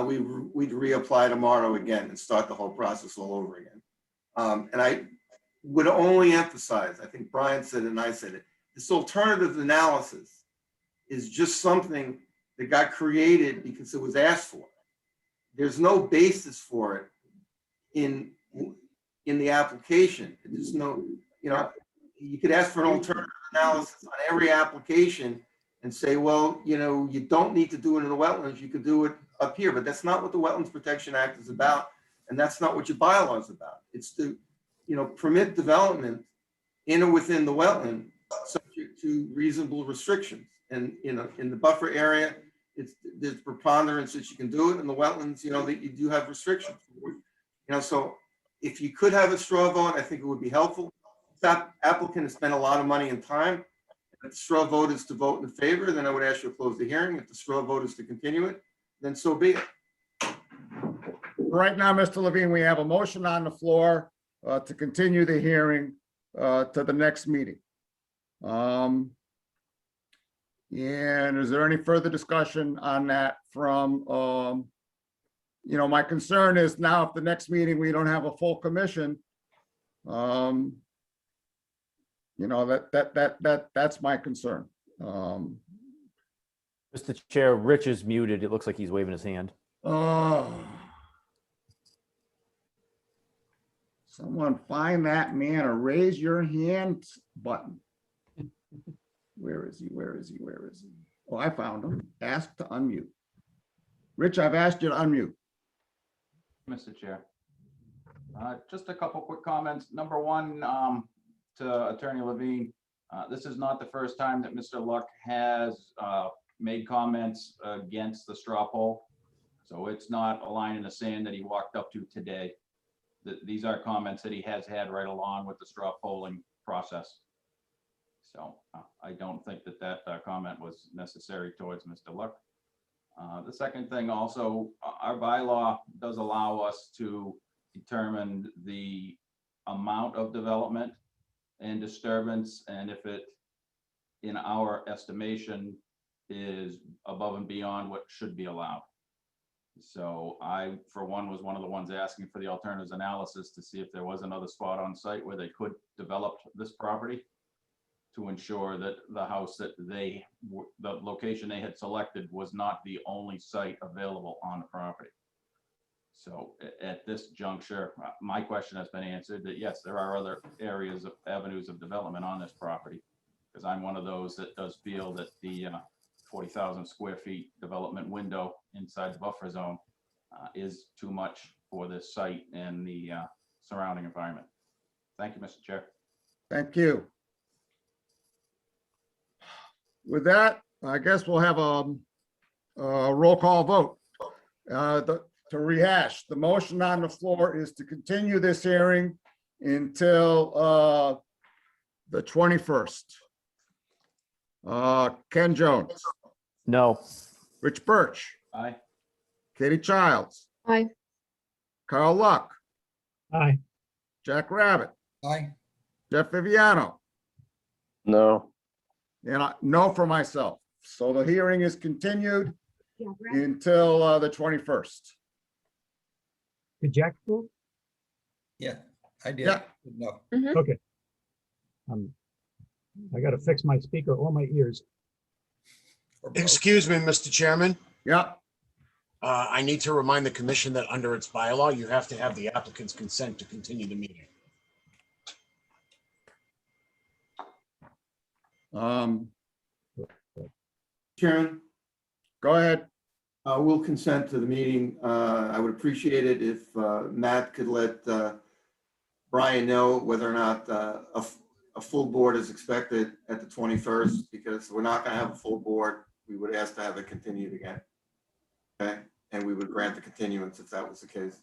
we'd reapply tomorrow again and start the whole process all over again. And I would only emphasize, I think Brian said it and I said it, this alternative analysis is just something that got created because it was asked for. There's no basis for it in the application. There's no, you could ask for an alternative analysis on every application and say, well, you don't need to do it in the wetlands, you could do it up here, but that's not what the Wetlands Protection Act is about. And that's not what your bylaw is about. It's to, permit development in or within the wetland subject to reasonable restrictions. And, in the buffer area, there's preponderance that you can do it. In the wetlands, that you do have restrictions. So if you could have a straw vote, I think it would be helpful. That applicant has spent a lot of money and time. If the straw vote is to vote in favor, then I would ask you to close the hearing. If the straw vote is to continue it, then so be it. Right now, Mr. Levine, we have a motion on the floor to continue the hearing to the next meeting. And is there any further discussion on that from, my concern is now if the next meeting we don't have a full commission, that's my concern. Mr. Chair, Rich is muted. It looks like he's waving his hand. Someone find that man a raise your hand button. Where is he? Where is he? Where is he? Oh, I found him. Ask to unmute. Rich, I've asked you to unmute. Mr. Chair. Just a couple quick comments. Number one, to Attorney Levine, this is not the first time that Mr. Luck has made comments against the straw poll. So it's not a line in the sand that he walked up to today. These are comments that he has had right along with the straw polling process. So I don't think that comment was necessary towards Mr. Luck. The second thing also, our bylaw does allow us to determine the amount of development and disturbance, and if it, in our estimation, is above and beyond what should be allowed. So I, for one, was one of the ones asking for the alternatives analysis to see if there was another spot on site where they could develop this property to ensure that the house that the location they had selected was not the only site available on the property. So at this juncture, my question has been answered that yes, there are other areas of avenues of development on this property, because I'm one of those that does feel that the 40,000 square feet development window inside the buffer zone is too much for this site and the surrounding environment. Thank you, Mr. Chair. Thank you. With that, I guess we'll have a roll call vote. To rehash, the motion on the floor is to continue this hearing until The 21st. Ken Jones, No. Rich Birch, Aye. Katie Childs, Aye. Carl Luck, Aye. Jack Rabbit, Aye. Jeff Viviano, No. and no for myself. So the hearing is continued until the 21st. Did Jack vote? Yeah, I did. Yeah. No. Okay. I gotta fix my speaker or my ears. Or both. Excuse me, Mr. Chairman. Yeah, I need to remind the commission that under its bylaw, you have to have the applicant's consent to continue the meeting. Chairman, go ahead. we'll consent to the meeting. I would appreciate it if Matt could let Brian know whether or not a full board is expected at the 21st, because we're not going to have a full board. We would ask to have it continued again. Okay, and we would grant the continuance if that was the case.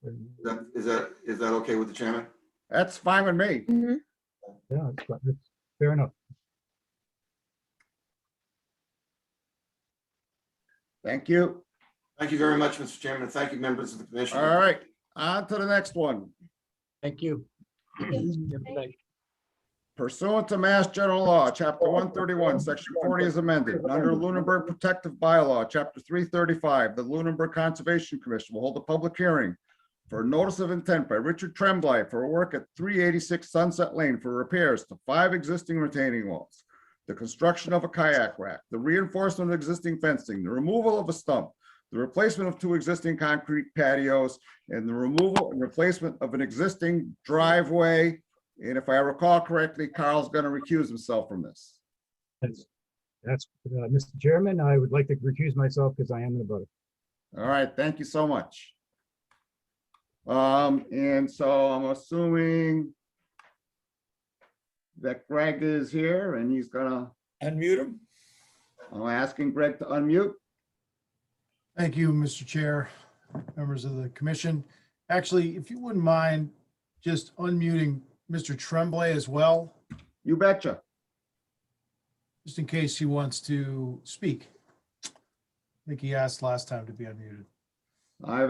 Is that okay with the chairman? That's fine with me. Mhm. Yeah, it's fair enough. Thank you. Thank you very much, Mr. Chairman. Thank you, members of the commission. All right, on to the next one. Thank you. Good night. Pursuant to Mass General Law, Chapter 131, Section 40 is amended. And under Lunenburg Protective Bylaw, Chapter 335, the Lunenburg Conservation Commission will hold a public hearing for a notice of intent by Richard Tremblay for work at 386 Sunset Lane for repairs to 5 existing retaining walls, the construction of a kayak rack, the reinforcement of existing fencing, the removal of a stump, the replacement of 2 existing concrete patios, and the removal and replacement of an existing driveway. And if I recall correctly, Carl's going to recuse himself from this. That's Mr. Chairman, I would like to recuse myself because I am in the butter. All right, thank you so much. And so I'm assuming that Greg is here and he's gonna Unmute him. I'm asking Greg to unmute. Thank you, Mr. Chair, members of the commission. Actually, if you wouldn't mind just unmuting Mr. Tremblay as well, You betcha. just in case he wants to speak. I think he asked last time to be unmuted. I've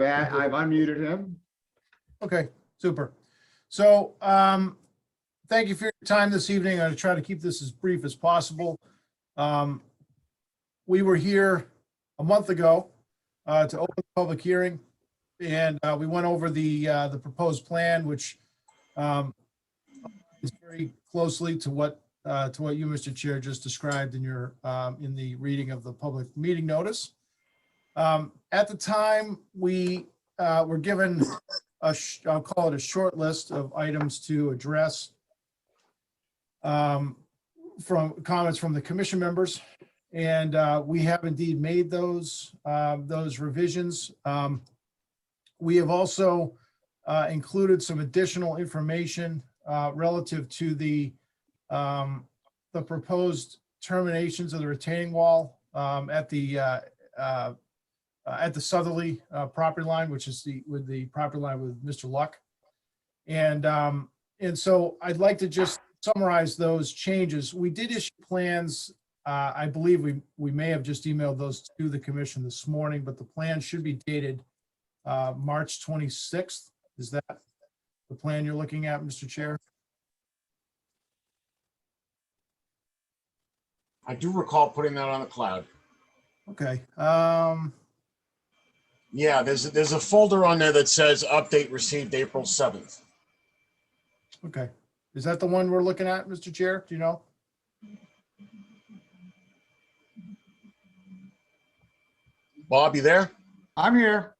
unmuted him. Okay, super. So thank you for your time this evening. I'm going to try to keep this as brief as possible. We were here a month ago to open the public hearing, and we went over the proposed plan, which is very closely to what you, Mr. Chair, just described in your in the reading of the public meeting notice. At the time, we were given I'll call it a short list of items to address from comments from the commission members. And we have indeed made those revisions. We have also included some additional information relative to the proposed terminations of the retaining wall at the southerly property line, which is the property line with Mr. Luck. And so I'd like to just summarize those changes. We did issue plans. I believe we may have just emailed those to the commission this morning, but the plan should be dated March 26th. Is that the plan you're looking at, Mr. Chair? I do recall putting that on the cloud. Okay. Yeah, there's a folder on there that says update received April 7th. Okay. Is that the one we're looking at, Mr. Chair? Do you know? Bob, you there? I'm here.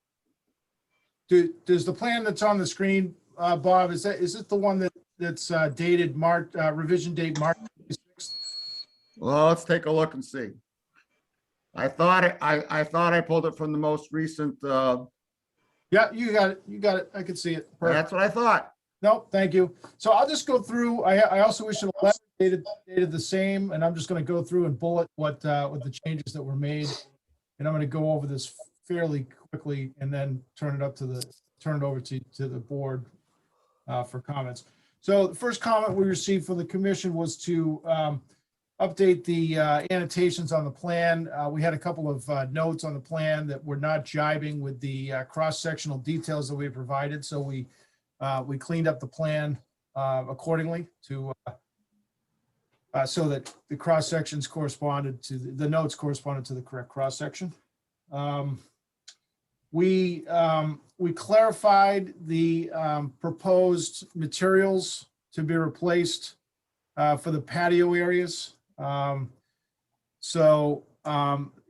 Does the plan that's on the screen, Bob, is it the one that's dated March, revision date March 26th? Well, let's take a look and see. I thought I pulled it from the most recent. Yeah, you got it. You got it. I can see it. Perfect. That's what I thought. No, thank you. So I'll just go through. I also issued a letter dated the same, and I'm just going to go through and bullet what the changes that were made, and I'm going to go over this fairly quickly and then turn it over to the board for comments. So the first comment we received from the commission was to update the annotations on the plan. We had a couple of notes on the plan that were not jibing with the cross-sectional details that we had provided. So we cleaned up the plan accordingly to so that the cross sections corresponded to the notes corresponded to the correct cross section. We clarified the proposed materials to be replaced for the patio areas.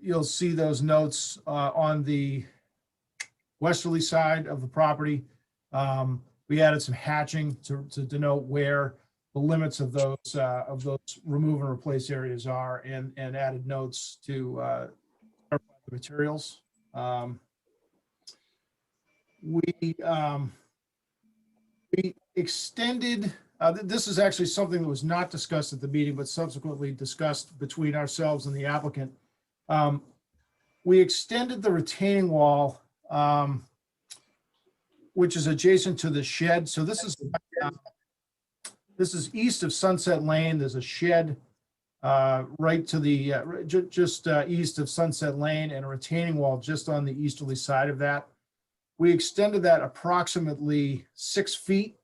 You'll see those notes on the westerly side of the property. We added some hatching to denote where the limits of those remove and replace areas are, and added notes to clarify the materials. We extended, this is actually something that was not discussed at the meeting, but subsequently discussed between ourselves and the applicant. We extended the retaining wall, which is adjacent to the shed. So this is east of Sunset Lane. There's a shed right to the just east of Sunset Lane, and a retaining wall just on the easterly side of that. We extended that approximately 6 feet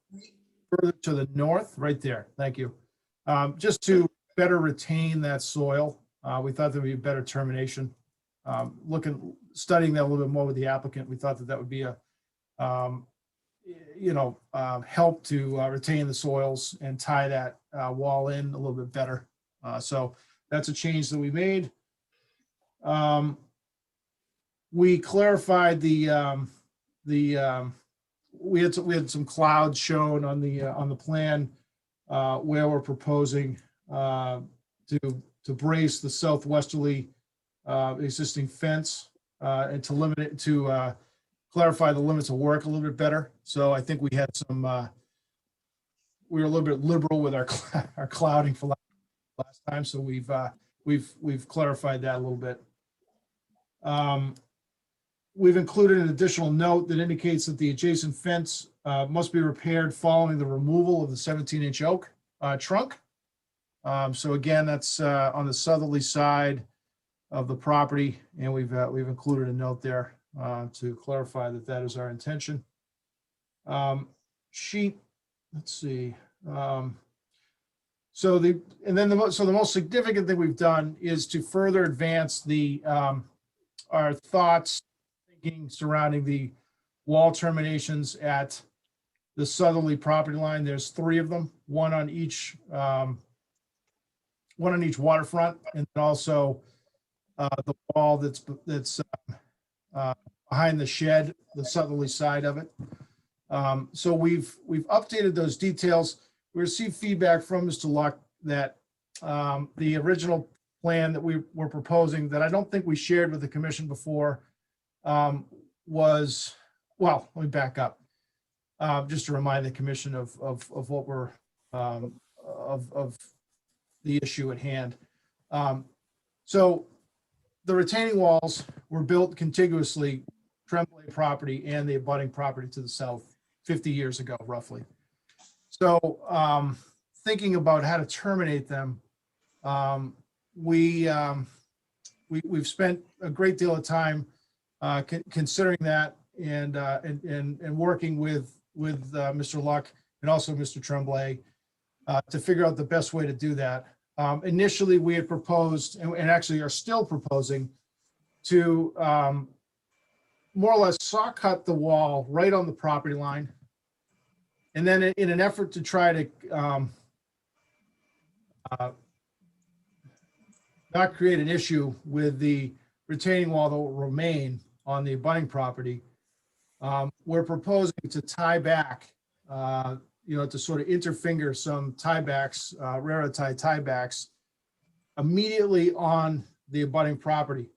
further to the north, right there. Thank you. Just to better retain that soil. We thought there would be a better termination. Studying that a little bit more with the applicant, we thought that that would be a help to retain the soils and tie that wall in a little bit better. So that's a change that we made. We clarified we had some clouds shown on the plan where we're proposing to brace the southwesterly existing fence and to limit it to clarify the limits of work a little bit better. So I think we had some, we were a little bit liberal with our clouding for last time. So we've clarified that a little bit. We've included an additional note that indicates that the adjacent fence must be repaired following the removal of the 17-inch oak trunk. So again, that's on the southerly side of the property, and we've included a note there to clarify that that is our intention. Let's see. So the most significant thing we've done is to further advance our thoughts, thinking surrounding the wall terminations at the southerly property line. There's 3 of them, one on each waterfront, and then also the wall that's behind the shed, the southerly side of it. So we've updated those details. We received feedback from Mr. Luck that the original plan that we were proposing, that I don't think we shared with the commission before, was, well, let me back up. Just to remind the commission of what we're of the issue at hand. So the retaining walls were built contiguously, Tremblay property and the abutting property to the south 50 years ago, roughly. So thinking about how to terminate them, we've spent a great deal of time considering that and working with Mr. Luck and also Mr. Tremblay to figure out the best way to do that. Initially, we had proposed, and actually are still proposing, to more or less saw cut the wall right on the property line. And then in an effort to try to not create an issue with the retaining wall that will remain on the abutting property, we're proposing to tie back, to sort of interfinger some tiebacks, rarefied tiebacks immediately on the abutting property.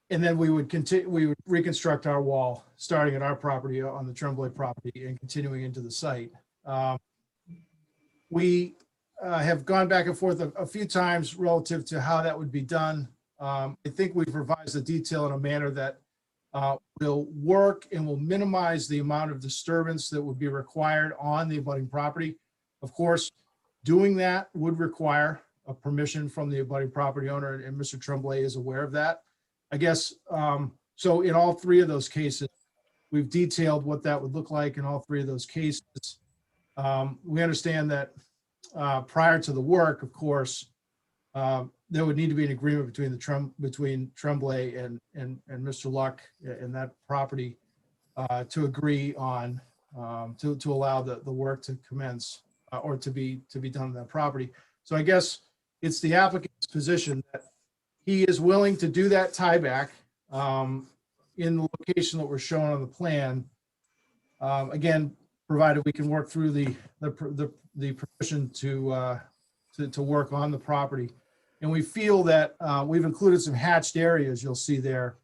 And then we would reconstruct our wall, starting at our property on the Tremblay property and continuing into the site. We have gone back and forth a few times relative to how that would be done. I think we've revised the detail in a manner that will work and will minimize the amount of disturbance that would be required on the abutting property. Of course, doing that would require a permission from the abutting property owner, and Mr. Tremblay is aware of that. I guess, so in all three of those cases, we've detailed what that would look like in all three of those cases. We understand that prior to the work, of course, there would need to be an agreement between Tremblay and Mr. Luck and that property to agree on to allow the work to commence or to be done on that property. So I guess it's the applicant's position that he is willing to do that tieback in the location that we're showing on the plan. Again, provided we can work through the permission to work on the property. And we feel that we've included some hatched areas you'll see there.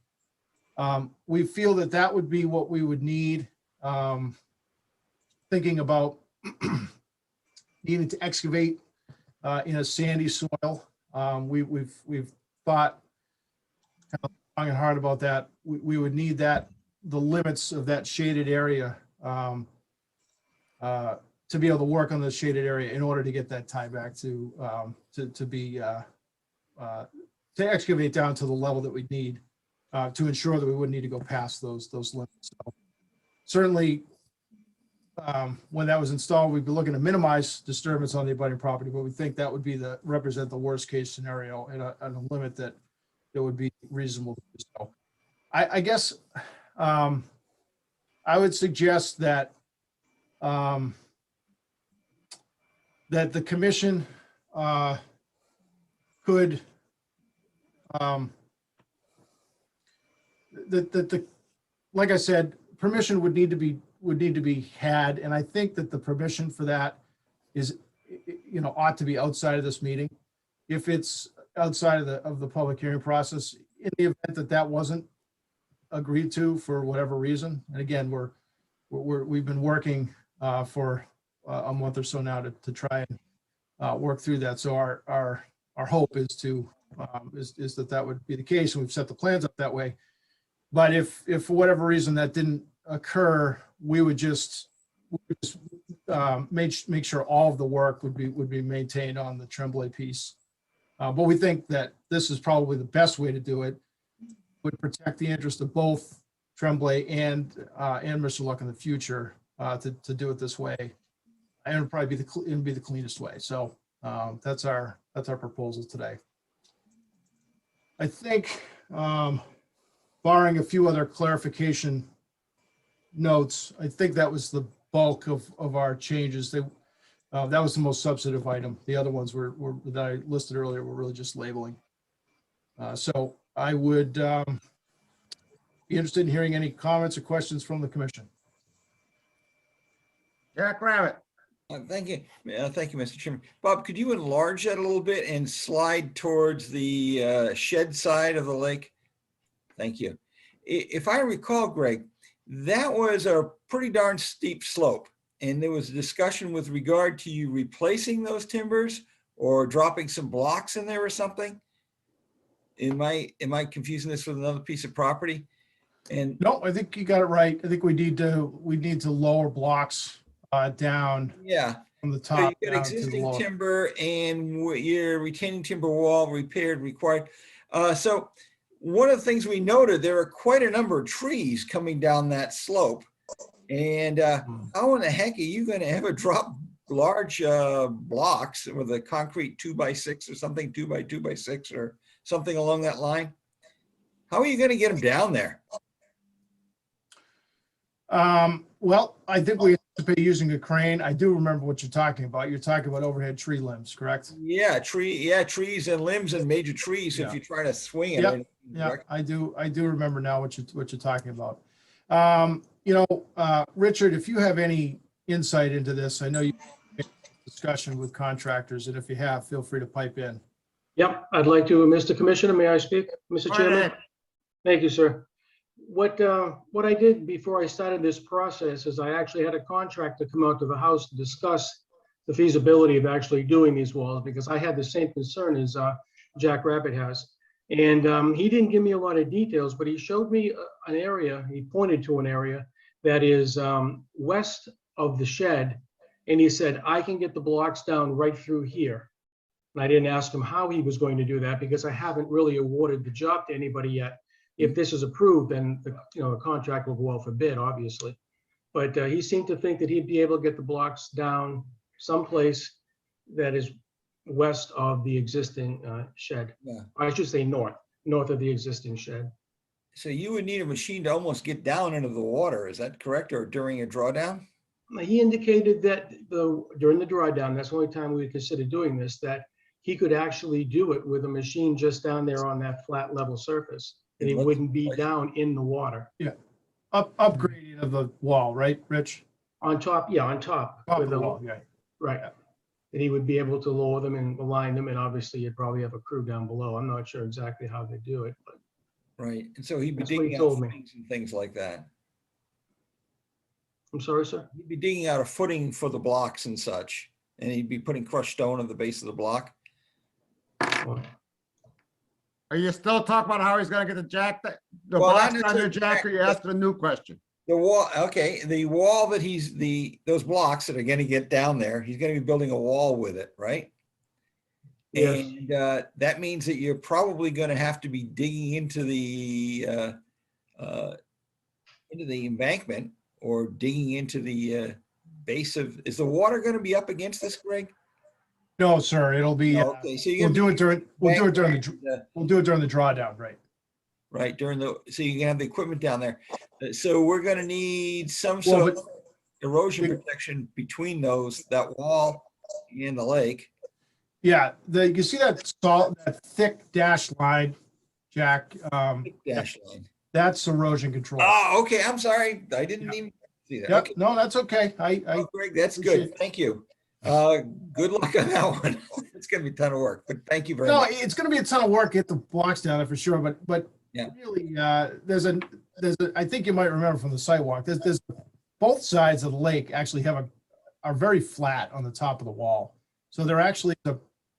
We feel that that would be what we would need, thinking about needing to excavate in a sandy soil. We've thought kind of long and hard about that. We would need that, the limits of that shaded area to be able to work on the shaded area in order to get that tie back to excavate down to the level that we need to ensure that we wouldn't need to go past those limits. So certainly, when that was installed, we'd be looking to minimize disturbance on the abutting property, but we think that would be represent the worst case scenario and a limit that would be reasonable. So I guess I would suggest that that the commission could like I said, permission would need to be had, and I think that the permission for that is, ought to be outside of this meeting. If it's outside of the public hearing process, in the event that that wasn't agreed to for whatever reason, and again, we've been working for a month or so now to try and work through that. So our hope is to is that would be the case, and we've set the plans up that way. But if for whatever reason that didn't occur, we would just make sure all of the work would be maintained on the Tremblay piece. But we think that this is probably the best way to do it. Would protect the interest of both Tremblay and Mr. Luck in the future to do it this way, and it'd probably be the cleanest way. So that's our proposal today. I think, barring a few other clarification notes, I think that was the bulk of our changes. That was the most substantive item. The other ones were that I listed earlier were really just labeling. So I would be interested in hearing any comments or questions from the commission. Jack Rabbit. Thank you. Thank you, Mr. Chairman. Bob, could you enlarge that a little bit and slide towards the shed side of the lake? Thank you. If I recall, Greg, that was a pretty darn steep slope, and there was a discussion with regard to you replacing those timbers or dropping some blocks in there or something. Am I confusing this with another piece of property? And no, I think you got it right. I think we need to lower blocks down. Yeah, from the so top. you got existing timber and your retaining timber wall repaired required. So one of the things we noted, there are quite a number of trees coming down that slope. And how in the heck are you going to ever drop large blocks with a concrete 2x6 or something, 2x2x6 or something along that line? How are you going to get them down there? Well, I think we anticipate using a crane. I do remember what you're talking about. You're talking about overhead tree limbs, correct? Yeah, trees and limbs and major trees. Yeah. If you try to swing it. Yep. Yeah, I do remember now what you're talking about. Richard, if you have any insight into this, I know you had a discussion with contractors, and if you have, feel free to pipe in. Yep, I'd like to, Mr. Commissioner, may I speak? Mr. Chairman? Thank you, sir. What I did before I started this process is I actually had a contractor come out to the house to discuss the feasibility of actually doing these walls, because I had the same concern as Jack Rabbit has. And he didn't give me a lot of details, but he showed me an area, he pointed to an area that is west of the shed. And he said, I can get the blocks down right through here. And I didn't ask him how he was going to do that because I haven't really awarded the job to anybody yet. If this is approved, then the contract will go out for bid, obviously. But he seemed to think that he'd be able to get the blocks down someplace that is west of the existing shed. Yeah. I should say north of the existing shed. So you would need a machine to almost get down into the water, is that correct, or during a drawdown? He indicated that during the drawdown, that's the only time we would consider doing this, that he could actually do it with a machine just down there on that flat level surface. And he wouldn't be down in the water. Yeah. Upgrading of the wall, right, Rich? On top, yeah, on top. Top with of the the- wall, yeah. Right. And he would be able to lower them and align them, and obviously you'd probably have a crew down below. I'm not sure exactly how they do it, but Right, and so he'd be That's what he digging out told me. footings and things like that. I'm sorry, sir? He'd be digging out a footing for the blocks and such, and he'd be putting crushed stone on the base of the block. Are you still talking about how he's gonna get the jack, the Well, not box on your necessarily jack, or you jack, asked a new question? The wall, okay, the wall that those blocks that are gonna get down there, he's gonna be building a wall with it, right? Yes. And that means that you're probably gonna have to be digging into the embankment or digging into the base of, is the water gonna be up against this, Greg? No, sir, it'll be, No, okay, so we'll do it during the drawdown, right? Right, so you can have the equipment down there. So we're gonna need some Well, sort but- of erosion protection between that wall and the lake. Yeah, you see that that thick dashed line, Jack? Dash line. That's erosion control. Oh, okay, I'm sorry. I didn't even see that. Yep, Okay, no, that's okay. oh, Greg, that's appreciate good. Thank you. Good luck on that one. It's gonna be a ton of work, but thank you very No, much. it's gonna be a ton of work, get the blocks down there for sure, but Yeah. really, there's a, I think you might remember from the sidewalk, there's both sides of the lake actually are very flat on the top of the wall. So they're actually,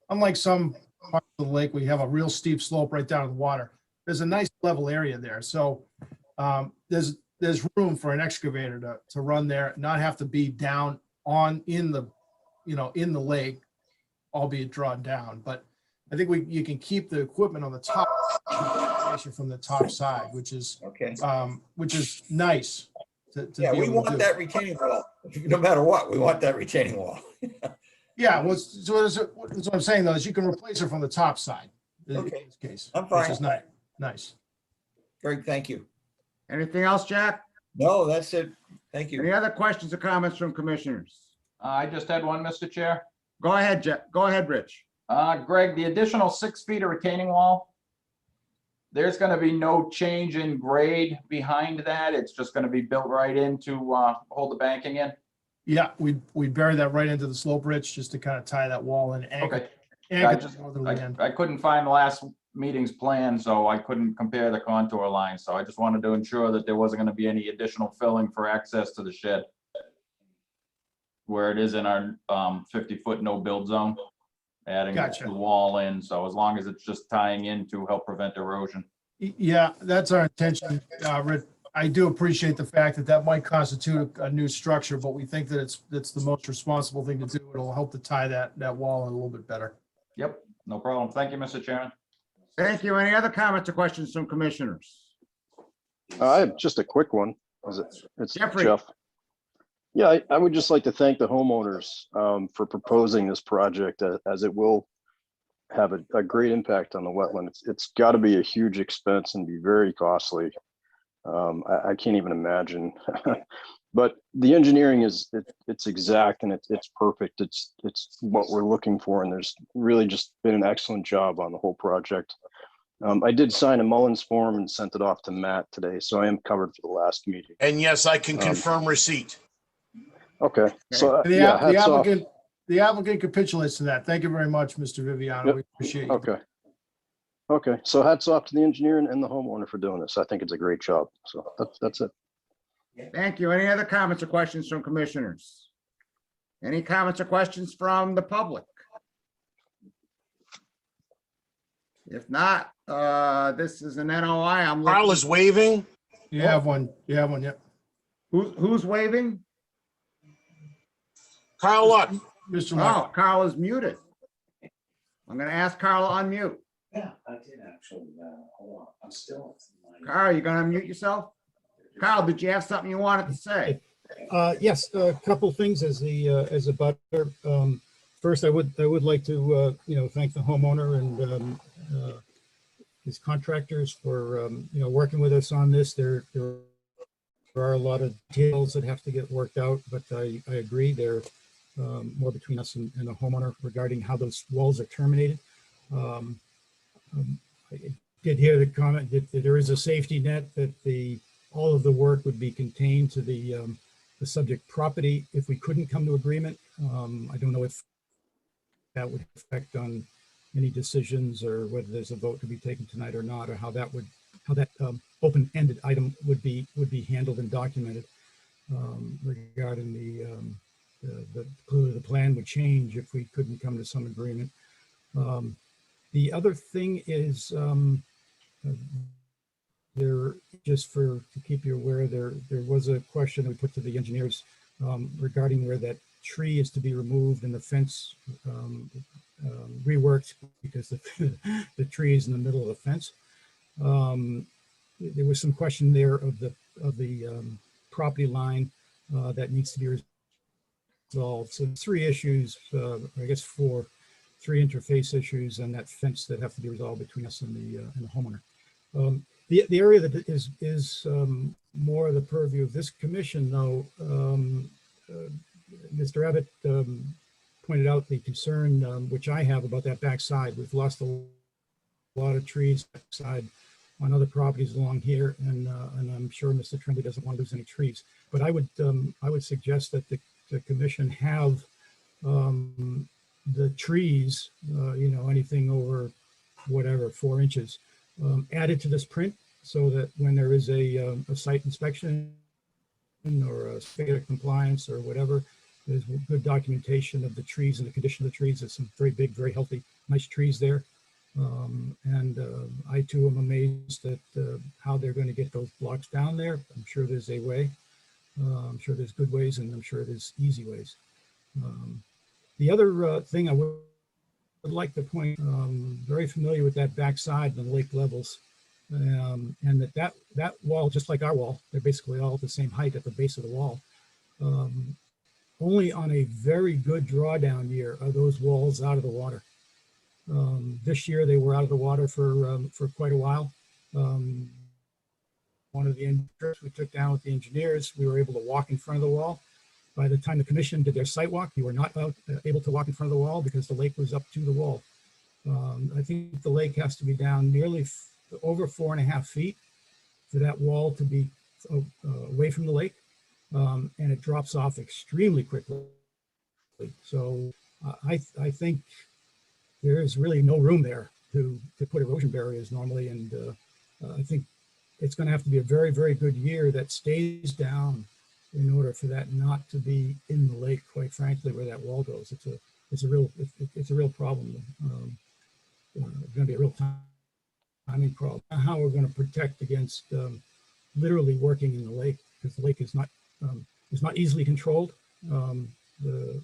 unlike some parts of the lake, we have a real steep slope right down to the water. There's a nice level area there. So there's room for an excavator to run there, not have to be down in the lake, albeit drawn down. But I think you can keep the equipment on the top from the top side, which is Okay. nice. To Yeah, be we able to want do. that retaining wall. No matter what, we want that retaining wall. Yeah, so that's what I'm saying though, is you can replace it from the top side. In Okay. this case, I'm which fine. is nice. Greg, thank you. Anything else, Jack? No, that's it. Thank Any you. other questions or comments from commissioners? I just had one, Mr. Chair. Go ahead, Jack. Go ahead, Rich. Greg, the additional 6 feet of retaining wall, there's going to be no change in grade behind that. It's just going to be built right in to hold the banking in. Yeah, we bury that right into the slope ridge just to kind of tie that wall in. Okay. Anchor the northerly end. I couldn't find last meeting's plan, so I couldn't compare the contour line. So I just wanted to ensure that there wasn't going to be any additional filling for access to the shed where it is in our 50-foot no build zone, adding Gotcha. the wall in. So as long as it's just tying in to help prevent erosion. Yeah, that's our intention, Rich. I do appreciate the fact that might constitute a new structure, but we think that it's the most responsible thing to do. It'll help to tie that wall in a little bit better. Yep, no problem. Thank you, Mr. Chairman. Thank you. Any other comments or questions from commissioners? I have just a quick one. It's Jeffrey. Jeff. Yeah, I would just like to thank the homeowners for proposing this project as it will have a great impact on the wetland. It's got to be a huge expense and be very costly. I can't even imagine. But the engineering it's exact and it's perfect. It's what we're looking for, and there's really just been an excellent job on the whole project. I did sign a Mullins form and sent it off to Matt today, so I am covered for the last meeting. And yes, I can confirm receipt. Okay, so The yeah, hats off. applicant capitulates to that. Thank you very much, Mr. Viviano. Yep. We appreciate you. Okay, so hats off to the engineer and the homeowner for doing this. I think it's a great job. So that's it. Thank you. Any other comments or questions from commissioners? Any comments or questions from the public? If not, this is an NOI. I'm Carl looking. is waving. You have one, yep. Who's waving? Carl, look. Mr. Oh, Luck. Carl is muted. I'm gonna ask Carl to unmute. Yeah, I did actually. Hold on, I'm still. Carl, you gonna unmute yourself? Carl, did you have something you wanted to say? Yes, a couple things as a butter. First, I would like to, thank the homeowner and his contractors for, working with us on this. There are a lot of details that have to get worked out, but I agree there more between us and the homeowner regarding how those walls are terminated. I did hear the comment that there is a safety net, that all of the work would be contained to the subject property if we couldn't come to agreement. I don't know if that would affect on any decisions or whether there's a vote to be taken tonight or not, or how that open-ended item would be handled and documented regarding the plan would change if we couldn't come to some agreement. The other thing is there, just to keep you aware, there was a question we put to the engineers regarding where that tree is to be removed and the fence reworked because the tree is in the middle of the fence. There was some question there of the property line that needs to be resolved. So 3 issues, I guess 3 interface issues and that fence that have to be resolved between us and the homeowner. The area that is more the purview of this commission, though, Mr. Abbott pointed out the concern which I have about that backside. We've lost a lot of trees backside on other properties along here, and I'm sure Mr. Tremblay doesn't want to lose any trees. But I would suggest that the commission have the trees, anything over whatever 4 inches, added to this print, so that when there is a site inspection or a state of compliance or whatever, there's good documentation of the trees and the condition of the trees. There's some very big, very healthy, nice trees there. And I too am amazed at how they're going to get those blocks down there. I'm sure there's a way. I'm sure there's good ways, and I'm sure there's easy ways. The other thing I would like to point, very familiar with that backside and the lake levels, and that wall, just like our wall, they're basically all at the same height at the base of the wall. Only on a very good drawdown year are those walls out of the water. This year they were out of the water for quite a while. One of the engineers we took down with the engineers, we were able to walk in front of the wall. By the time the commission did their site walk, you were not able to walk in front of the wall because the lake was up to the wall. I think the lake has to be down nearly over 4.5 feet for that wall to be away from the lake, and it drops off extremely quickly. So I think there is really no room there to put erosion barriers normally, and I think it's going to have to be a very, very good year that stays down in order for that not to be in the lake, quite frankly, where that wall goes. It's a real problem. It's going to be a real timing problem. How we're going to protect against literally working in the lake, because the lake is not easily controlled. The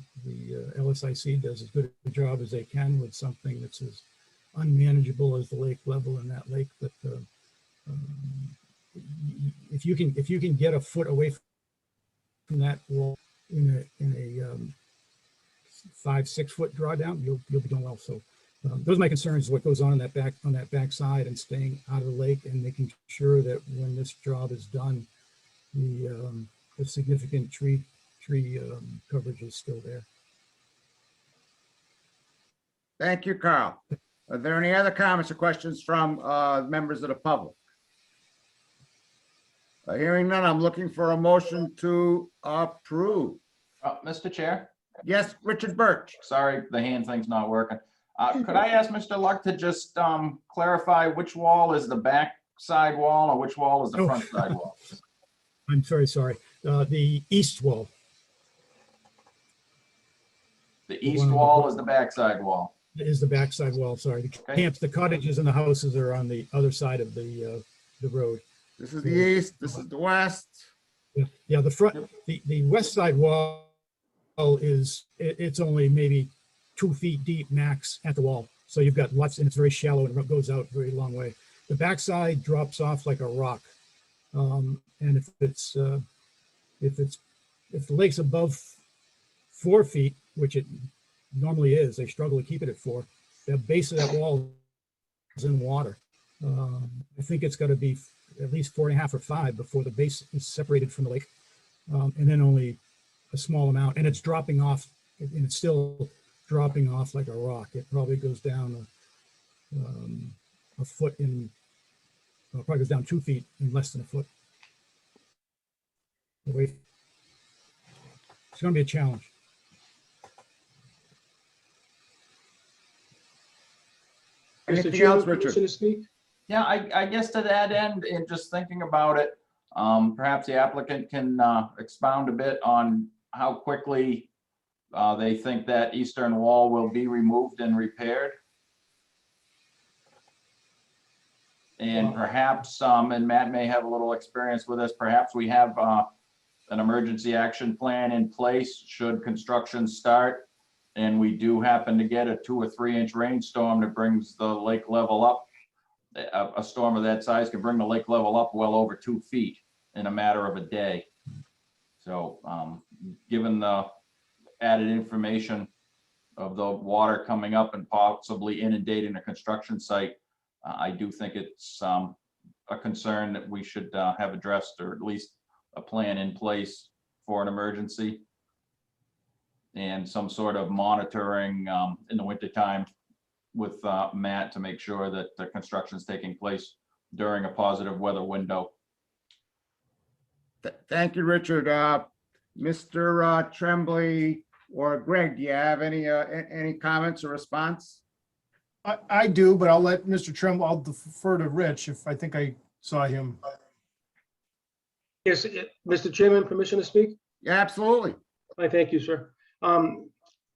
LSIC does as good a job as they can with something that's as unmanageable as the lake level in that lake. But if you can get a foot away from that wall in a 5-6 foot drawdown, you'll be doing well. So those are my concerns: what goes on that back side, and staying out of the lake, and making sure that when this job is done, the significant tree coverage is still there. Thank you, Carl. Are there any other comments or questions from members of the public? Hearing none, I'm looking for a motion to approve. Mr. Chair? Yes, Richard Birch. Sorry, the hand thing's not working. Could I ask Mr. Luck to just clarify which wall is the back side wall and which wall is the front side wall? I'm very sorry. The east wall. The east wall is the backside wall. is the backside wall, sorry. The Okay. camps, the cottages and the houses are on the other side of the road. This is the east, this is the west. Yeah, the front, the west side wall is, it's only maybe 2 feet deep max at the wall. So you've got lots, and it's very shallow and it goes out a very long way. The backside drops off like a rock. And if the lake's above 4 feet, which it normally is, they struggle to keep it at 4, the base of that wall is in water. I think it's got to be at least 4.5 or 5 before the base is separated from the lake. And then only a small amount, and it's dropping off, and it's still dropping off like a rock. It probably goes down a foot in, well, probably goes down 2 feet in less than a foot. Wait. It's going to be a challenge. Anything else, Richard? Permission to speak? Yeah, I guess to that end, and just thinking about it, perhaps the applicant can expound a bit on how quickly they think that eastern wall will be removed and repaired. And perhaps, and Matt may have a little experience with this, perhaps we have an emergency action plan in place should construction start and we do happen to get a 2 or 3 inch rainstorm that brings the lake level up. A storm of that size can bring the lake level up well over 2 feet in a matter of a day. So given the added information of the water coming up and possibly inundating a construction site, I do think it's a concern that we should have addressed, or at least a plan in place for an emergency and some sort of monitoring in the wintertime with Matt to make sure that the construction is taking place during a positive weather window. Thank you, Richard. Mr. Tremblay or Greg, do you have any comments or response? I do, but I'll let Mr. Tremble, I'll defer to Rich if I think I saw him. Yes, Mr. Chairman, permission to speak? Yeah, absolutely. I thank you, sir.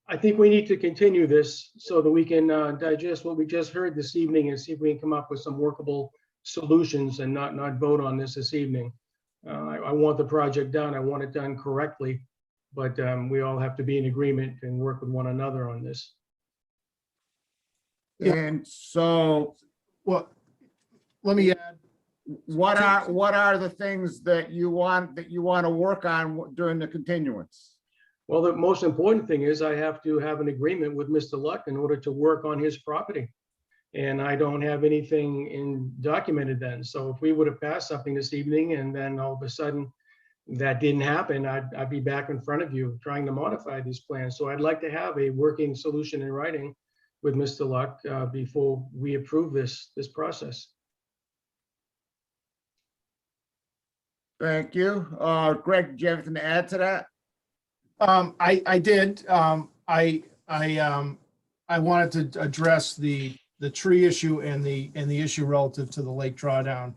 I think we need to continue this so that we can digest what we just heard this evening and see if we can come up with some workable solutions and not vote on this evening. I want the project done. I want it done correctly, but we all have to be in agreement and work with one another on this. And so, well, let me add. What are the things that you want to work on during the continuance? Well, the most important thing is I have to have an agreement with Mr. Luck in order to work on his property. And I don't have anything documented then. So if we would have passed something this evening and then all of a sudden that didn't happen, I'd be back in front of you trying to modify these plans. So I'd like to have a working solution in writing with Mr. Luck before we approve this process. Thank you. Greg, do you have anything to add to that? I did. I wanted to address the tree issue and the issue relative to the lake drawdown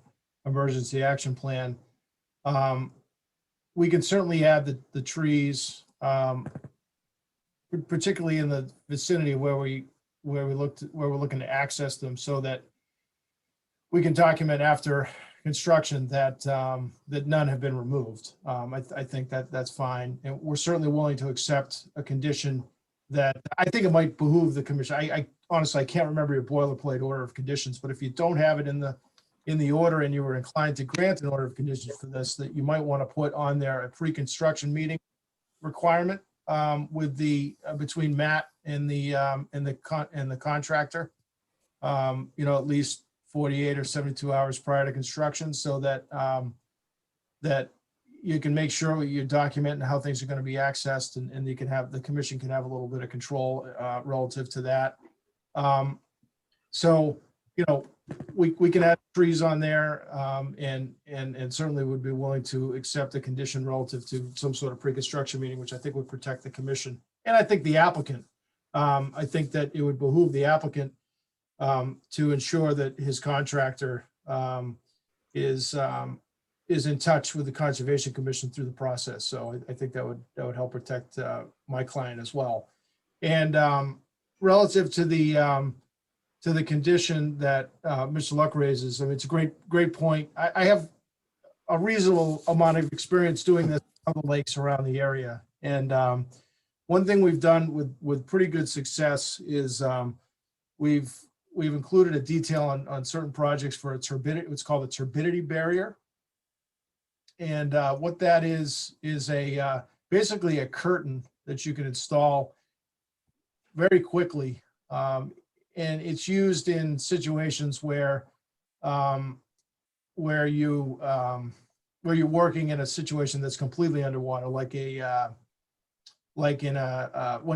emergency action plan. We can certainly add the trees, particularly in the vicinity where we're looking to access them, so that we can document after construction that none have been removed. I think that's fine, and we're certainly willing to accept a condition that I think it might behoove the commission. I honestly, I can't remember your boilerplate order of conditions, but if you don't have it in the order and you were inclined to grant an order of conditions for this, that you might want to put on there a pre-construction meeting requirement with between Matt and the contractor. At least 48 or 72 hours prior to construction, so that that you can make sure you document how things are going to be accessed, and you can have, the commission can have a little bit of control relative to that. So, we can add trees on there, and certainly would be willing to accept a condition relative to some sort of pre-construction meeting, which I think would protect the commission. And I think the applicant, I think that it would behoove the applicant to ensure that his contractor is in touch with the Conservation Commission through the process. So I think that would help protect my client as well. And relative to the condition that Mr. Luck raises, I mean, it's a great point. I have a reasonable amount of experience doing this on the lakes around the area. And one thing we've done with pretty good success is we've included a detail on certain projects for a turbidity, what's called a turbidity barrier. And what that is a basically a curtain that you can install very quickly. And it's used in situations where you're working in a situation that's completely underwater, like when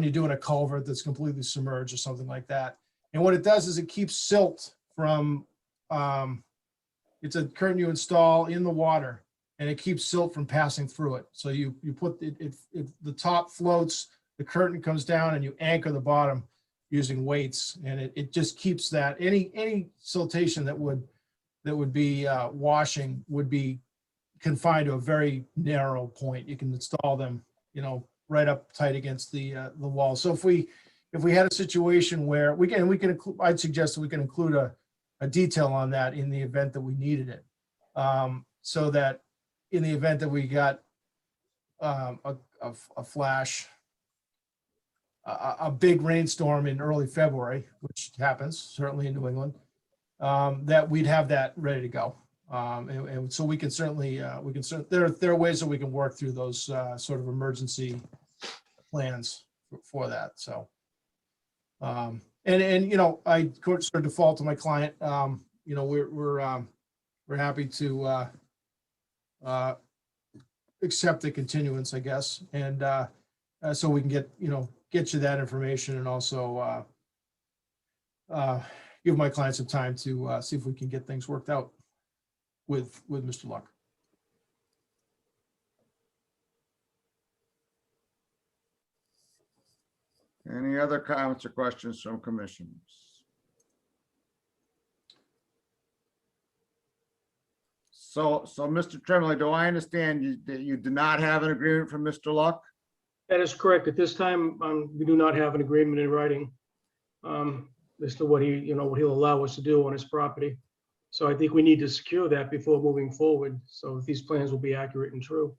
you're doing a culvert that's completely submerged or something like that. And what it does is it keeps silt from, it's a curtain you install in the water, and it keeps silt from passing through it. So you put it, if the top floats, the curtain comes down, and you anchor the bottom using weights, and it just keeps that, any siltation that would be washing would be confined to a very narrow point. You can install them, right up tight against the wall. So if we had a situation where I'd suggest that we can include a detail on that in the event that we needed it. So that in the event that we got a flash, a big rainstorm in early February, which happens certainly in New England, that we'd have that ready to go. And so we can certainly, there are ways that we can work through those sort of emergency plans for that. So, I sort of default to my client. We're happy to accept the continuance, I guess, and so we can get you that information, and also give my client some time to see if we can get things worked out with Mr. Luck. Any other comments or questions from commissioners? So Mr. Tremley, do I understand that you do not have an agreement from Mr. Luck? That is correct. At this time, we do not have an agreement in writing as to what what he'll allow us to do on his property. So I think we need to secure that before moving forward, so that these plans will be accurate and true.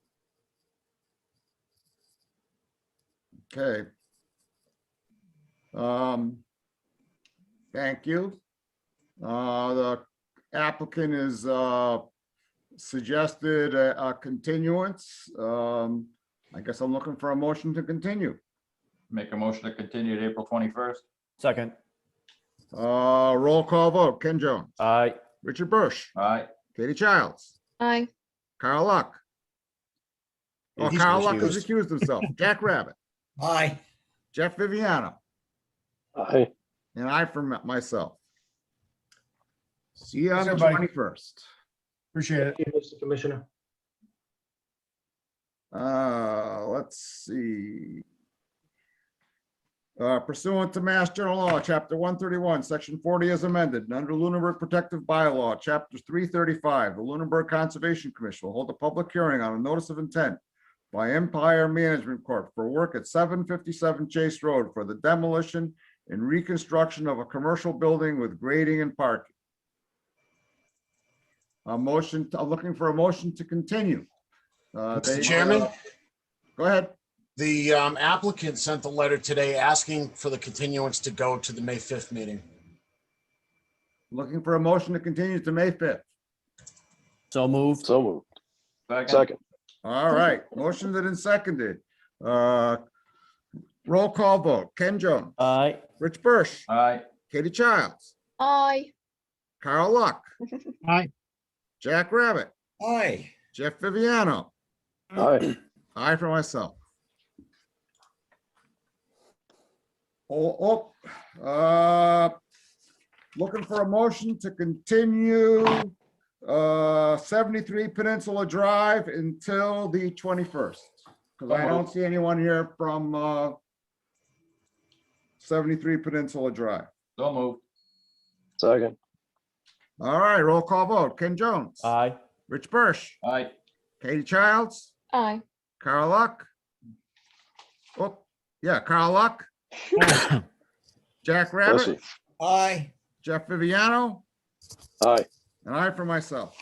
Okay. Thank you. The applicant is suggested a continuance. I guess I'm looking for a motion to continue. Make a motion to continue to April 21st. Second. Roll call vote. Ken Jones. Aye. Richard Bush. Aye. Katie Childs. Aye. Carl Luck. Oh, He's Carl Luck has recused. recused himself. Jack Rabbit. Aye. Jeff Viviano. Aye. And I for myself. See you on the Thanks, everybody. 21st. Appreciate it. Thank you, Mr. Commissioner. Let's see. Pursuant to Mass General Law, Chapter 131, Section 40 as amended, and under Lunenburg Protective Bylaw, Chapter 335, the Lunenburg Conservation Commission will hold a public hearing on a notice of intent by Empire Management Corp. for work at 757 Chase Road for the demolition and reconstruction of a commercial building with grading and parking. I'm looking for a motion to continue. Mr. Chairman? Go ahead. The applicant sent a letter today asking for the continuance to go to the May 5th meeting. Looking for a motion to continue to May 5th. So moved. So moved. Second. Second. All right, motioned and seconded. Roll call vote. Ken Jones. Aye. Rich Bush. Aye. Katie Childs. Aye. Carl Luck. Aye. Jack Rabbit. Aye. Jeff Viviano. Aye. Aye for myself. Looking for a motion to continue 73 Peninsula Drive until the 21st. Because I don't see anyone here from 73 Peninsula Drive. So moved. Second. All right, roll call vote. Ken Jones. Aye. Rich Bush. Aye. Katie Childs. Aye. Carl Luck. Oh, yeah, Carl Luck. Jack Rabbit, Bessie. Aye. Jeff Viviano, Aye. and I for myself.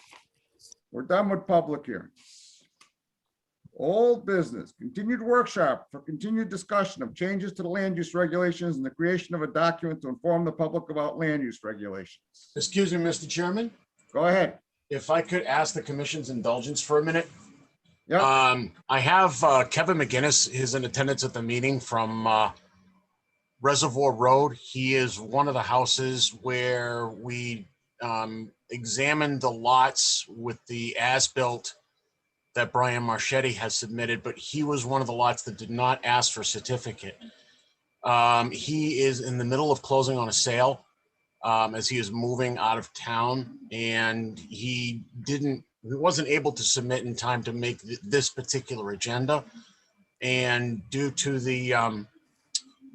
We're done with public hearings. Old business, continued workshop for continued discussion of changes to the land use regulations and the creation of a document to inform the public about land use regulations. Excuse me, Mr. Chairman, Go ahead. if I could ask the commission's indulgence for a minute. Yeah. I have Kevin McGinnis is in attendance at the meeting from Reservoir Road. He is one of the houses where we examined the lots with the as-built that Brian Marchetti has submitted, but he was one of the lots that did not ask for certificate. He is in the middle of closing on a sale as he is moving out of town, and he wasn't able to submit in time to make this particular agenda. And due to the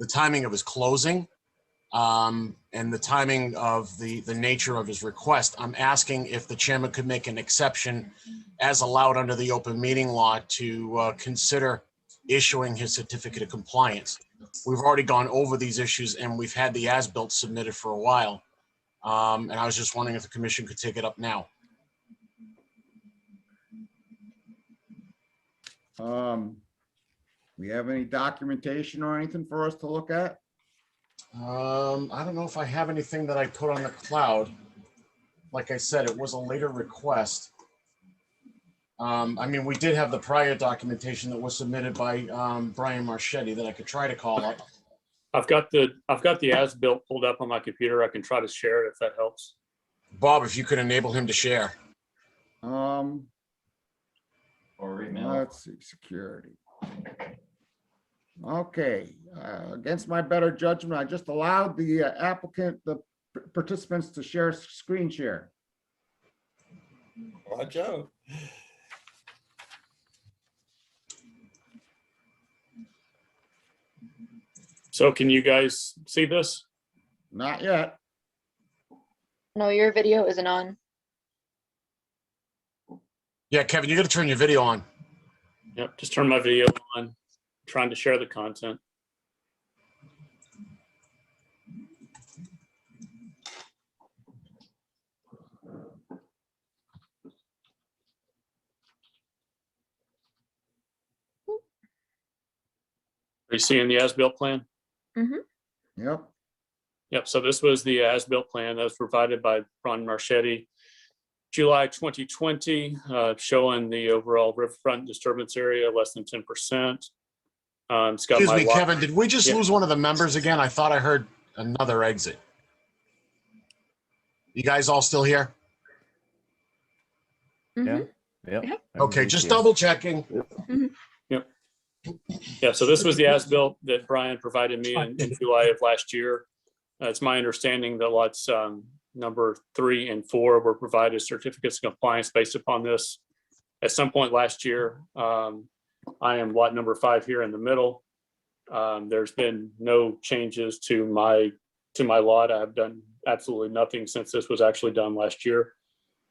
timing of his closing and the timing of the nature of his request, I'm asking if the chairman could make an exception as allowed under the open meeting law to consider issuing his certificate of compliance. We've already gone over these issues and we've had the as-built submitted for a while. And I was just wondering if the commission could take it up now. We have any documentation or anything for us to look at? I don't know if I have anything that I put on the cloud. Like I said, it was a later request. I mean, we did have the prior documentation that was submitted by Brian Marchetti that I could try to call up. I've got the as-built pulled up on my computer. I can try to share it if that helps. Bob, if you could enable him to share. Or email. Let's see, security. Okay, against my better judgment, I just allowed the applicant, the participants to share screen share. Watch out. So can you guys see this? Not yet. No, your video isn't on. Yeah, Kevin, you got to turn your video on. Yep, just turn my video on. I'm trying to share the content. Are you seeing the as-built plan? Mm-hmm. Yep. Yep, so this was the as-built plan that was provided by Brian Marchetti, July 2020, showing the overall riverfront disturbance area, less than 10%. It's got Excuse my me, lot- Kevin, did we just Yeah. lose one of the members again? I thought I heard another exit. You guys all still here? Mhm. Yeah. Okay, just double checking. Mhm. Yep. Yeah, so this was the as-built that Brian provided me in July of last year. It's my understanding that lots number 3 and 4 were provided certificates of compliance based upon this. At some point last year, I am lot number 5 here in the middle. There's been no changes to my lot. I've done absolutely nothing since this was actually done last year.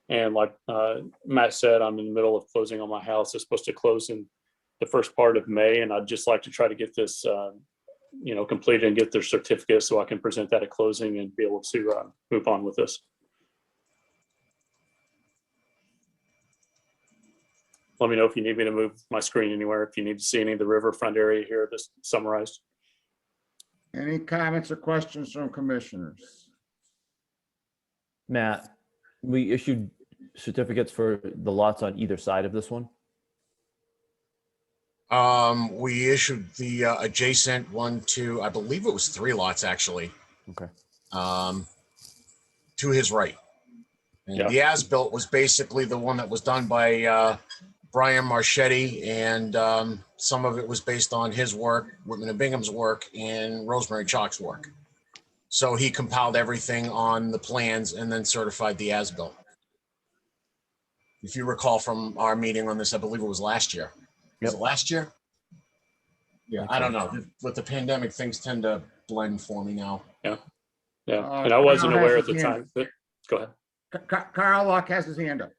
And like Matt said, I'm in the middle of closing on my house. It's supposed to close in the first part of May, and I'd just like to try to get this completed and get their certificate so I can present that at closing and be able to move on with this. Let me know if you need me to move my screen anywhere, if you need to see any of the riverfront area here that's summarized. Any comments or questions from commissioners? Matt, we issued certificates for the lots on either side of this one. We issued the adjacent 1, 2, I believe it was 3 lots actually. Okay. To his right. And Yeah. the as-built was basically the one that was done by Brian Marchetti, and some of it was based on his work, Whitman and Bingham's work, and Rosemary Chalk's work. So he compiled everything on the plans and then certified the as-built. If you recall from our meeting on this, I believe it was last year. Was it last year? Yeah, I don't know. With the pandemic, things tend to blend for me now. Yeah. Yeah. And I wasn't Carl aware has at the his hand time, but go ahead. Carl Locke has his hand up.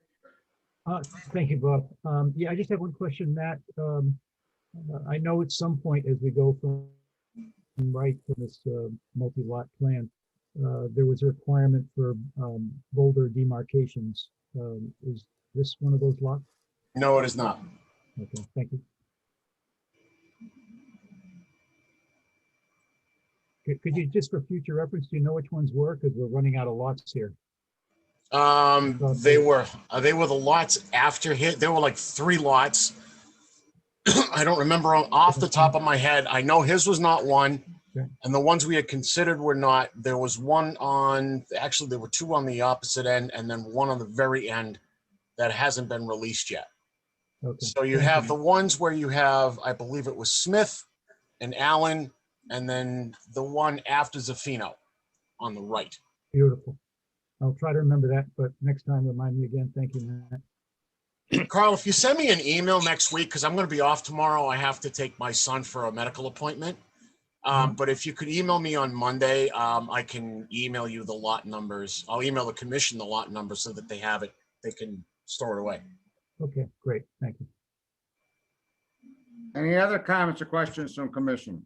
Thank you, Bob. Yeah, I just have one question, Matt. I know at some point as we go from right from this multi-lot plan, there was a requirement for boulder demarcations. Is this one of those lots? No, it is not. Okay, thank you. Could you, just for future reference, do you know which ones were? Because we're running out of lots here. They were the lots after hit. There were like 3 lots. I don't remember off the top of my head. I know his was not one. Okay. And the ones we had considered were not. There was one on, actually there were 2 on the opposite end and then one on the very end that hasn't been released yet. Okay. So you have the ones where you have, I believe it was Smith and Allen, and then the one after Zaffino on the right. Beautiful. I'll try to remember that, but next time remind me again. Thank you, Matt. Carl, if you send me an email next week, because I'm going to be off tomorrow, I have to take my son for a medical appointment. But if you could email me on Monday, I can email you the lot numbers. I'll email the commission the lot numbers so that they have it. They can store it away. Okay, great. Thank you. Any other comments or questions from commissioners?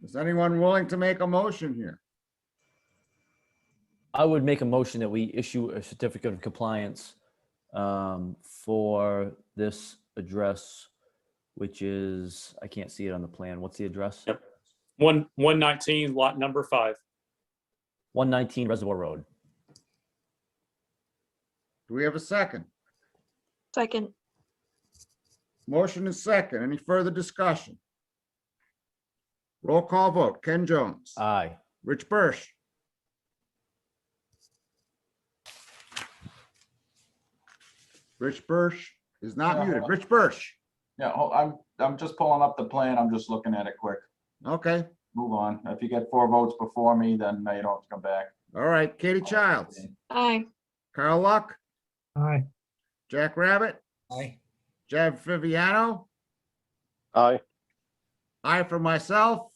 Is anyone willing to make a motion here? I would make a motion that we issue a certificate of compliance for this address, which is, I can't see it on the plan. What's the address? Yep. 119, lot number 5. 119 Reservoir Road. Do we have a second? Second. Motion is second. Any further discussion? Roll call vote. Ken Jones. Aye. Rich Birsch. Rich Birsch is not Yeah, muted. hold on. Rich Birsch. Yeah, I'm just pulling up the plan. I'm just looking at it quick. Okay. Move on. If you get 4 votes before me, then you don't have to come back. All right. Katie Childs. Aye. Carl Luck. Aye. Jack Rabbit. Aye. Jeb Viviano. Aye. Aye for myself.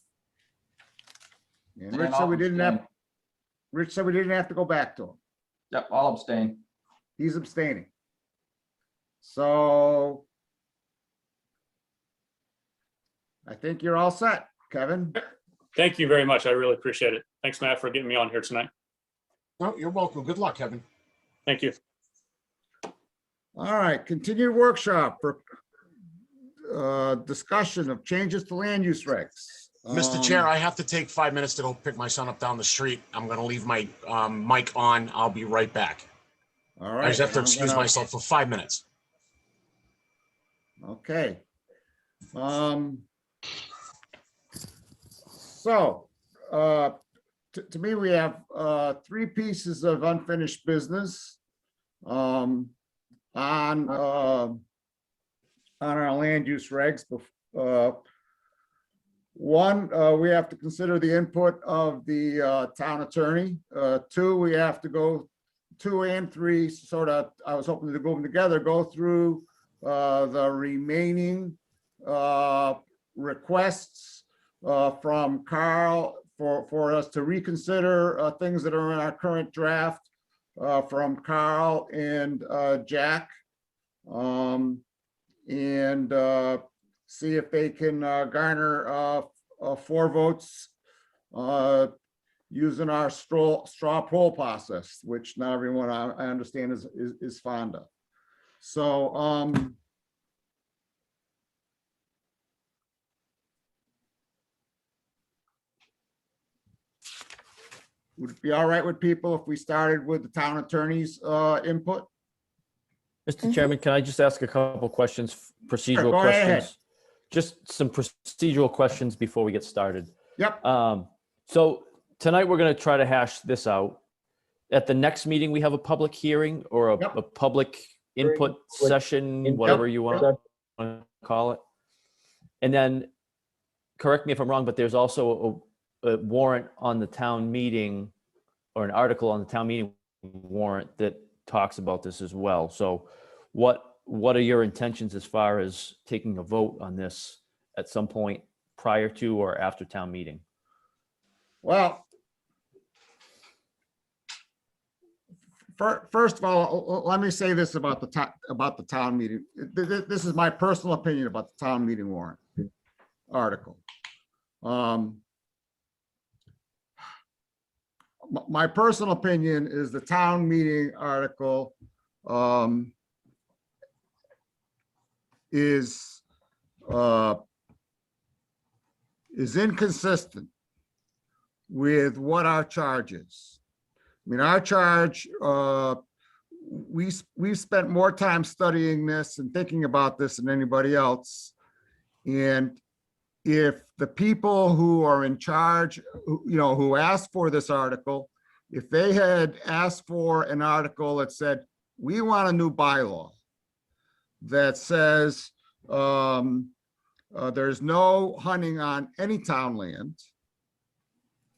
And Rich said we didn't have, Rich said we didn't have to go back to him. Yep, I'll abstain. He's abstaining. So I think you're all set, Kevin. Thank you very much. I really appreciate it. Thanks, Matt, for getting me on here tonight. No, you're welcome. Good luck, Kevin. Thank you. All right, continued workshop for discussion of changes to land use regs. Mr. Chair, I have to take 5 minutes to go pick my son up down the street. I'm going to leave my mic on. I'll be right back. All right. I just have to I'm excuse gonna- myself for 5 minutes. Okay. So, to me, we have 3 pieces of unfinished business on our land use regs. One, we have to consider the input of the town attorney. 2, we have to go 2 and 3 sort of, I was hoping to go them together, go through the remaining requests from Carl for us to reconsider things that are in our current draft from Carl and Jack, and see if they can garner 4 votes using our straw poll process, which not everyone I understand is fond of. So would it be all right with people if we started with the town attorney's input? Mr. Chairman, can I just ask a couple questions, procedural go right ahead. questions? Just some procedural questions before we get started. Yep. So tonight, we're going to try to hash this out. At the next meeting, we have a public hearing or a public input session, whatever you want to call it. And then, correct me if I'm wrong, but there's also a warrant on the town meeting or an article on the town meeting warrant that talks about this as well. So what are your intentions as far as taking a vote on this at some point prior to or after town meeting? Well, First of all, let me say this about the town meeting. This is my personal opinion about the town meeting warrant article. My personal opinion is the town meeting article is inconsistent with what our charge is. I mean, our charge, we've spent more time studying this and thinking about this than anybody else. And if the people who are in charge, who asked for this article, if they had asked for an article that said, we want a new bylaw that says there's no hunting on any town land,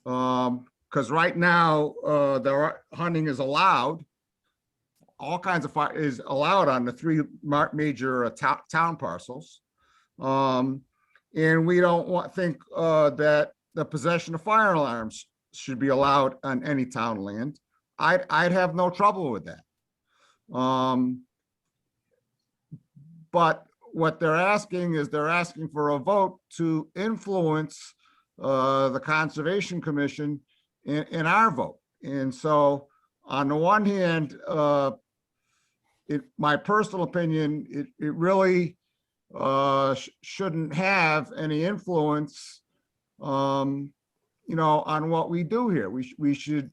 because right now hunting is allowed, all kinds of fire is allowed on the 3 major town parcels. And we don't think that the possession of firearms should be allowed on any town land. I'd have no trouble with that. But what they're asking is they're asking for a vote to influence the Conservation Commission in our vote. And so on the one hand, my personal opinion, it really shouldn't have any influence, on what we do here. We should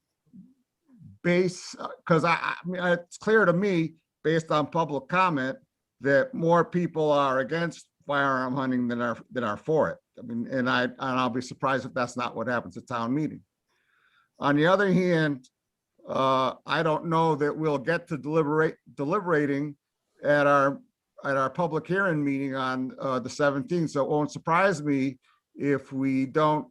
base, because I mean, it's clear to me, based on public comment, that more people are against firearm hunting than are for it. I mean, and I'll be surprised if that's not what happens at town meeting. On the other hand, I don't know that we'll get to deliberating at our public hearing meeting on the 17th. So it won't surprise me if we don't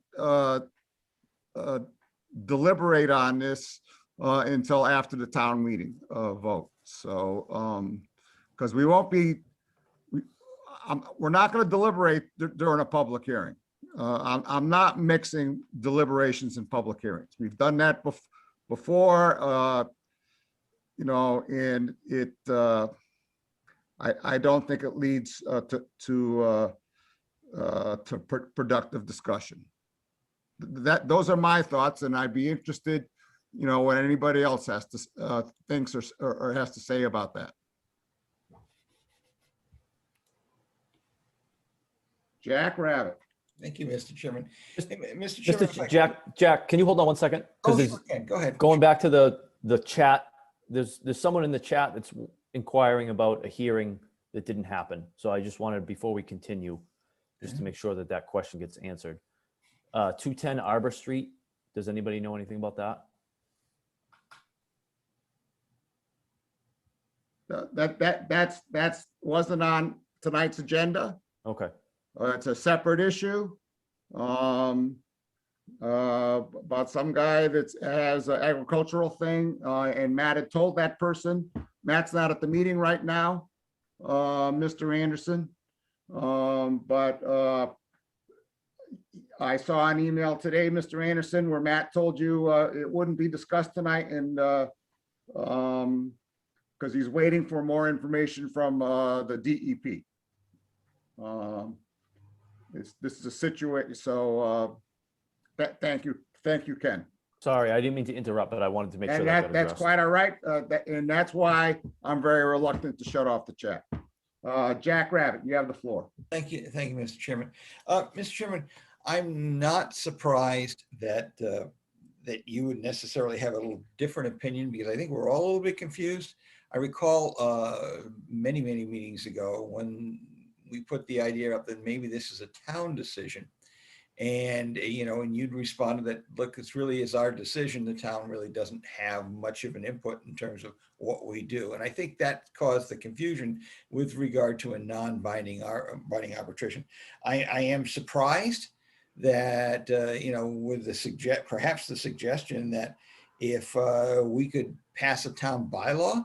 deliberate on this until after the town meeting vote. So because we won't be, we're not going to deliberate during a public hearing. I'm not mixing deliberations and public hearings. We've done that before, and it, I don't think it leads to productive discussion. Those are my thoughts, and I'd be interested, what anybody else has to thinks or has to say about that. Jack Rabbit. Thank you, Mr. Chairman. Mr. Chairman, if I Jack, can you hold on one second? Oh, sure can. Go ahead. Going back to the chat, there's someone in the chat that's inquiring about a hearing that didn't happen. So I just wanted, before we continue, just to make sure that question gets answered. 210 Arbor Street. Does anybody know anything about that? That's wasn't on tonight's agenda. Okay. It's a separate issue. About some guy that has an agricultural thing, and Matt had told that person. Matt's not at the meeting right now, Mr. Anderson. But I saw an email today, Mr. Anderson, where Matt told you it wouldn't be discussed tonight, and because he's waiting for more information from the DEP. This is a situation. So thank you, Ken. Sorry, I didn't mean to interrupt, but I wanted to make sure that got that's addressed. quite all right. And that's why I'm very reluctant to shut off the chat. Jack Rabbit, you have the floor. Thank you, Mr. Chairman. Mr. Chairman, I'm not surprised that that you would necessarily have a little different opinion, because I think we're all a little bit confused. I recall many meetings ago when we put the idea up that maybe this is a town decision. And, and you'd responded that, look, this really is our decision. The town really doesn't have much of an input in terms of what we do. And I think that caused the confusion with regard to a non-binding binding arbitration. I am surprised that, with perhaps the suggestion that if we could pass a town bylaw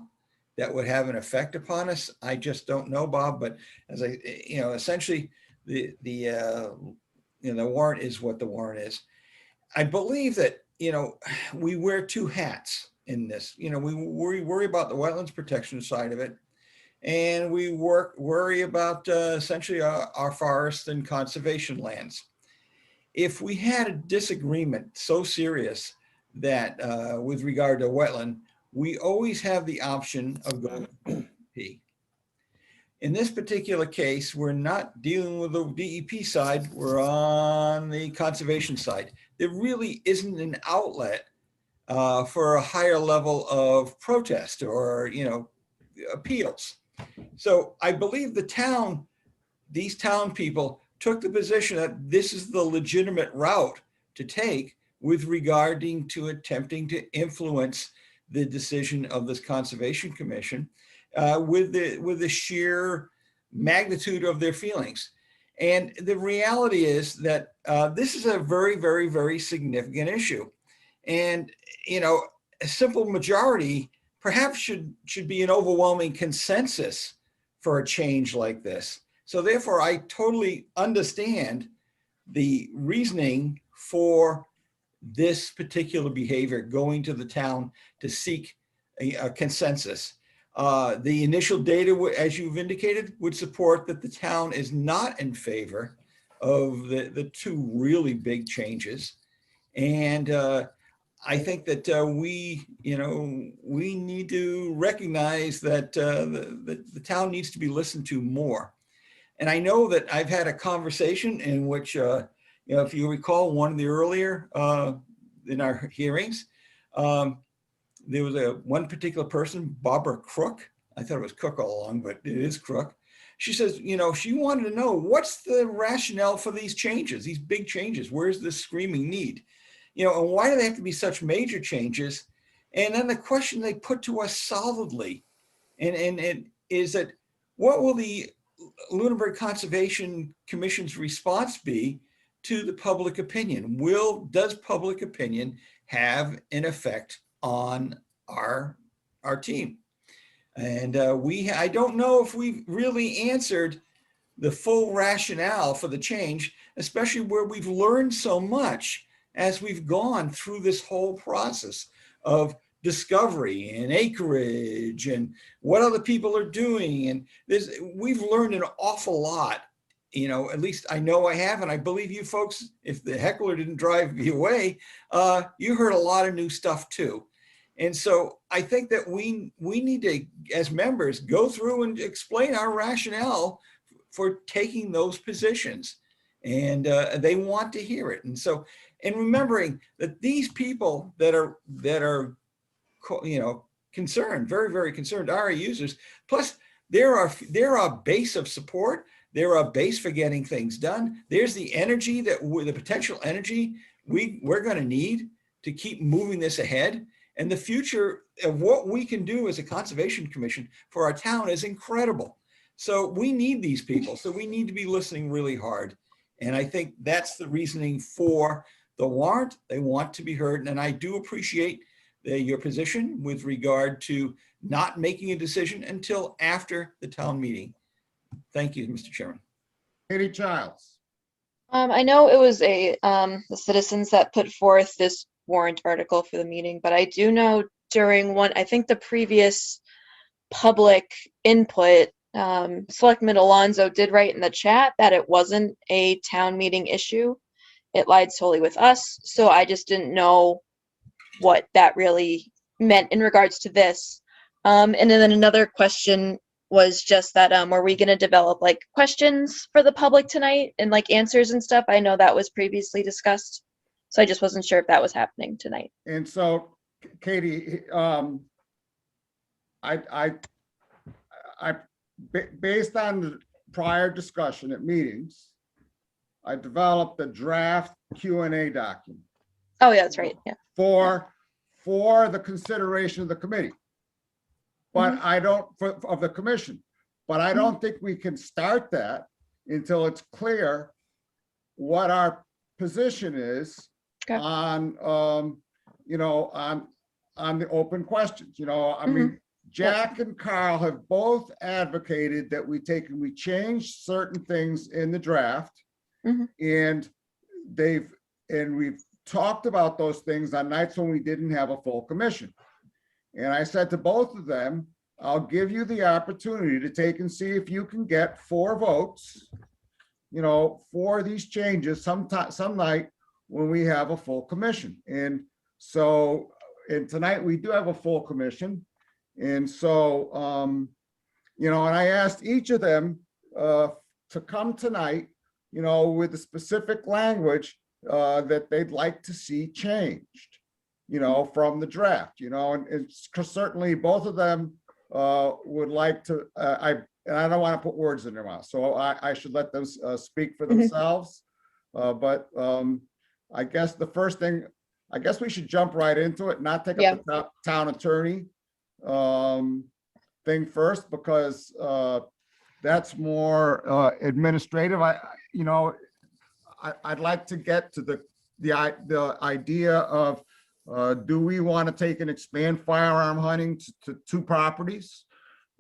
that would have an effect upon us. I just don't know, Bob, but as essentially the warrant is what the warrant is. I believe that, we wear 2 hats in this. You know, we worry about the wetlands protection side of it. And we worry about essentially our forests and conservation lands. If we had a disagreement so serious that with regard to wetland, we always have the option of going to DEP. In this particular case, we're not dealing with the DEP side, we're on the conservation side. There really isn't an outlet for a higher level of protest or, you know, appeals. So I believe these town people took the position that this is the legitimate route to take with regarding to attempting to influence the decision of this Conservation Commission with the sheer magnitude of their feelings. And the reality is that this is a very, very, very significant issue. And, you know, a simple majority perhaps should be an overwhelming consensus for a change like this. So therefore, I totally understand the reasoning for this particular behavior going to the town to seek a consensus. The initial data, as you've indicated, would support that the town is not in favor of the two really big changes. And I think that we need to recognize that the town needs to be listened to more. And I know that I've had a conversation in which, if you recall, one of the earlier in our hearings, there was one particular person, Barbara Crook. I thought it was Cook all along, but it is Crook. She says, she wanted to know what's the rationale for these changes, these big changes. Where's this screaming need? And why do they have to be such major changes? And then the question they put to us solidly, and is that what will the Lunenburg Conservation Commission's response be to the public opinion? Does public opinion have an effect on our team? And I don't know if we've really answered the full rationale for the change, especially where we've learned so much as we've gone through this whole process of discovery and acreage and what other people are doing. And we've learned an awful lot, at least I know I have, and I believe you folks, if the heckler didn't drive you away, you heard a lot of new stuff too. And so I think that we need to, as members, go through and explain our rationale for taking those positions. And they want to hear it. And so, and remembering that these people that are concerned, very, very concerned, are our users. Plus, they're our base of support. They're our base for getting things done. There's the energy the potential energy we're going to need to keep moving this ahead. And the future of what we can do as a Conservation Commission for our town is incredible. So we need these people. So we need to be listening really hard. And I think that's the reasoning for the warrant. They want to be heard. And I do appreciate your position with regard to not making a decision until after the town meeting. Thank you, Mr. Chairman. Katie Childs. I know it was the citizens that put forth this warrant article for the meeting, but I do know during I think the previous public input, Selectman Alonso did write in the chat that it wasn't a town meeting issue. It lied solely with us. So I just didn't know what that really meant in regards to this. And then another question was just that, were we going to develop like questions for the public tonight and like answers and stuff? I know that was previously discussed. So I just wasn't sure if that was happening tonight. And so, Katie, based on the prior discussion at meetings, I developed a draft Q&A document. Oh yeah, that's right. Yeah. For the consideration of the committee, but I don't of the commission. But I don't think we can start that until it's clear what our position is on on the open questions. I mean, Jack and Carl have both advocated that we change certain things in the draft, and we've talked about those things on nights when we didn't have a full commission. And I said to both of them, I'll give you the opportunity to take and see if you can get 4 votes, you know, for these changes some night when we have a full commission. And so, and tonight we do have a full commission. And so, you know, and I asked each of them to come tonight, you know, with the specific language that they'd like to see changed, you know, from the draft, you know, and it's certainly both of them would like to, and I don't want to put words in their mouth, so I should let them speak for themselves. But I guess the first thing, I guess we should jump right into it, not take up the town attorney thing first, because that's more administrative. You know, I'd like to get to the idea of do we want to take and expand firearm hunting to 2 properties?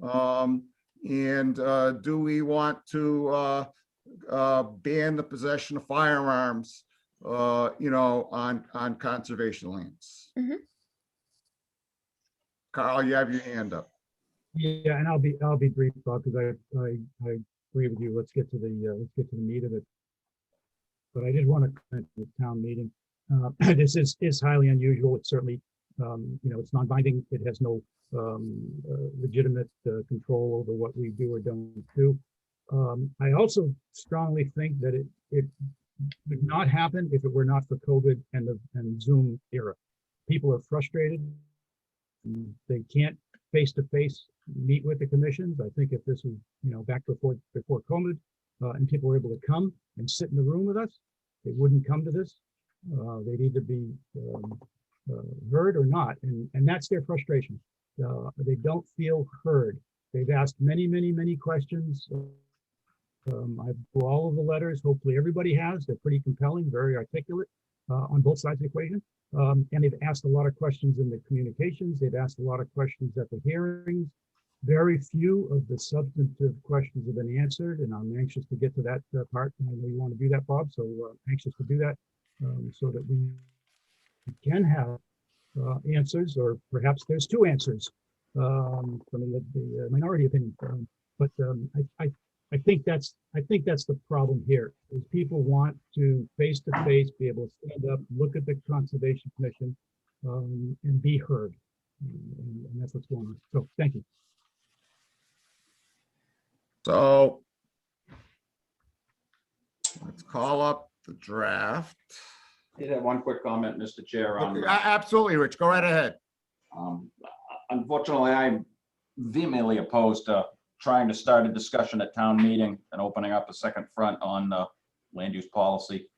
And do we want to ban the possession of firearms, you know, on conservation lands? Carl, you have your hand up. Yeah, and I'll be brief, Bob, because I agree with you. Let's get to the meat of it. But I did want to comment on the town meeting. This is highly unusual. It's certainly, you know, it's non-binding. It has no legitimate control over what we do or don't do. I also strongly think that it would not happen if it were not for COVID and the Zoom era. People are frustrated. They can't face-to-face meet with the commissions. I think if this was, you know, back before COVID, and people were able to come and sit in the room with us, they wouldn't come to this. They'd either be heard or not, and that's their frustration. They don't feel heard. They've asked many questions. I've read all of the letters. Hopefully everybody has. They're pretty compelling, very articulate on both sides of the equation. And they've asked a lot of questions in the communications. They've asked a lot of questions at the hearings. Very few of the substantive questions have been answered, and I'm anxious to get to that part. And I know you want to do that, Bob, so anxious to do that so that we can have answers, or perhaps there's 2 answers from the minority opinion. But I think that's the problem here, is people want to face-to-face be able to stand up, look at the Conservation Commission, and be heard. And that's what's going on. So thank you. So let's call up the draft. I did have one quick comment, Mr. Chair. On, absolutely, Rich, go right ahead. Unfortunately, I'm vehemently opposed to trying to start a discussion at town meeting and opening up a second front on land use policy.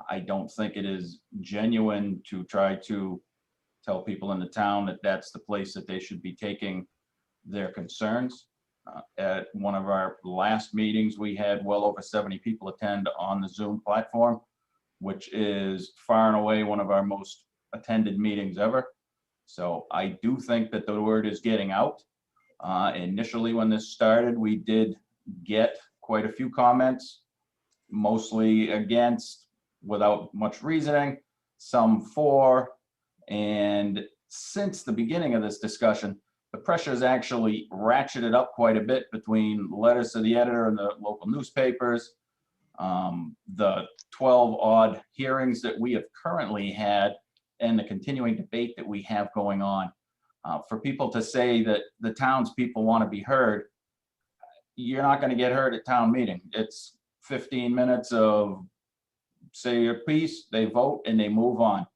I don't think it is genuine to try to tell people in the town that that's the place that they should be taking their concerns. At one of our last meetings, we had well over 70 people attend on the Zoom platform, which is far and away one of our most attended meetings ever. So I do think that the word is getting out. Initially, when this started, we did get quite a few comments, mostly against, without much reasoning, some for. And since the beginning of this discussion, the pressure has actually ratcheted up quite a bit between letters to the editor and the local newspapers, the 12 odd hearings that we have currently had, and the continuing debate that we have going on. For people to say that the townspeople want to be heard, you're not going to get heard at town meeting. It's 15 minutes of say your piece, they vote, and they move on.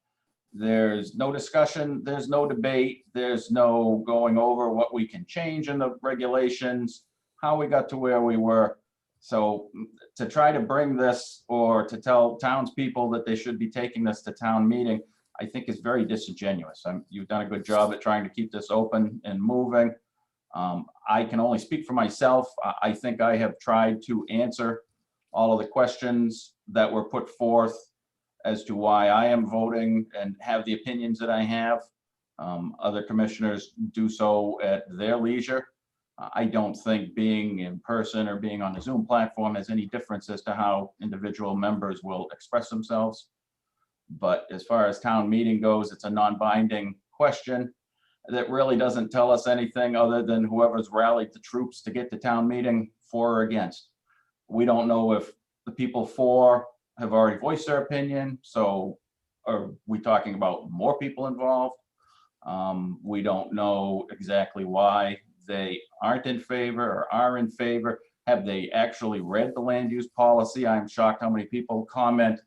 There's no discussion, there's no debate, there's no going over what we can change in the regulations, how we got to where we were. So to try to bring this, or to tell townspeople that they should be taking this to town meeting, I think is very disingenuous. You've done a good job at trying to keep this open and moving. I can only speak for myself. I think I have tried to answer all of the questions that were put forth as to why I am voting and have the opinions that I have. Other commissioners do so at their leisure. I don't think being in person or being on the Zoom platform has any difference as to how individual members will express themselves. But as far as town meeting goes, it's a non-binding question. that really doesn't tell us anything other than whoever's rallied the troops to get to town meeting for or against. We don't know if the people for have already voiced their opinion, so are we talking about more people involved? We don't know exactly why they aren't in favor or are in favor. Have they actually read the land use policy? I'm shocked how many people comment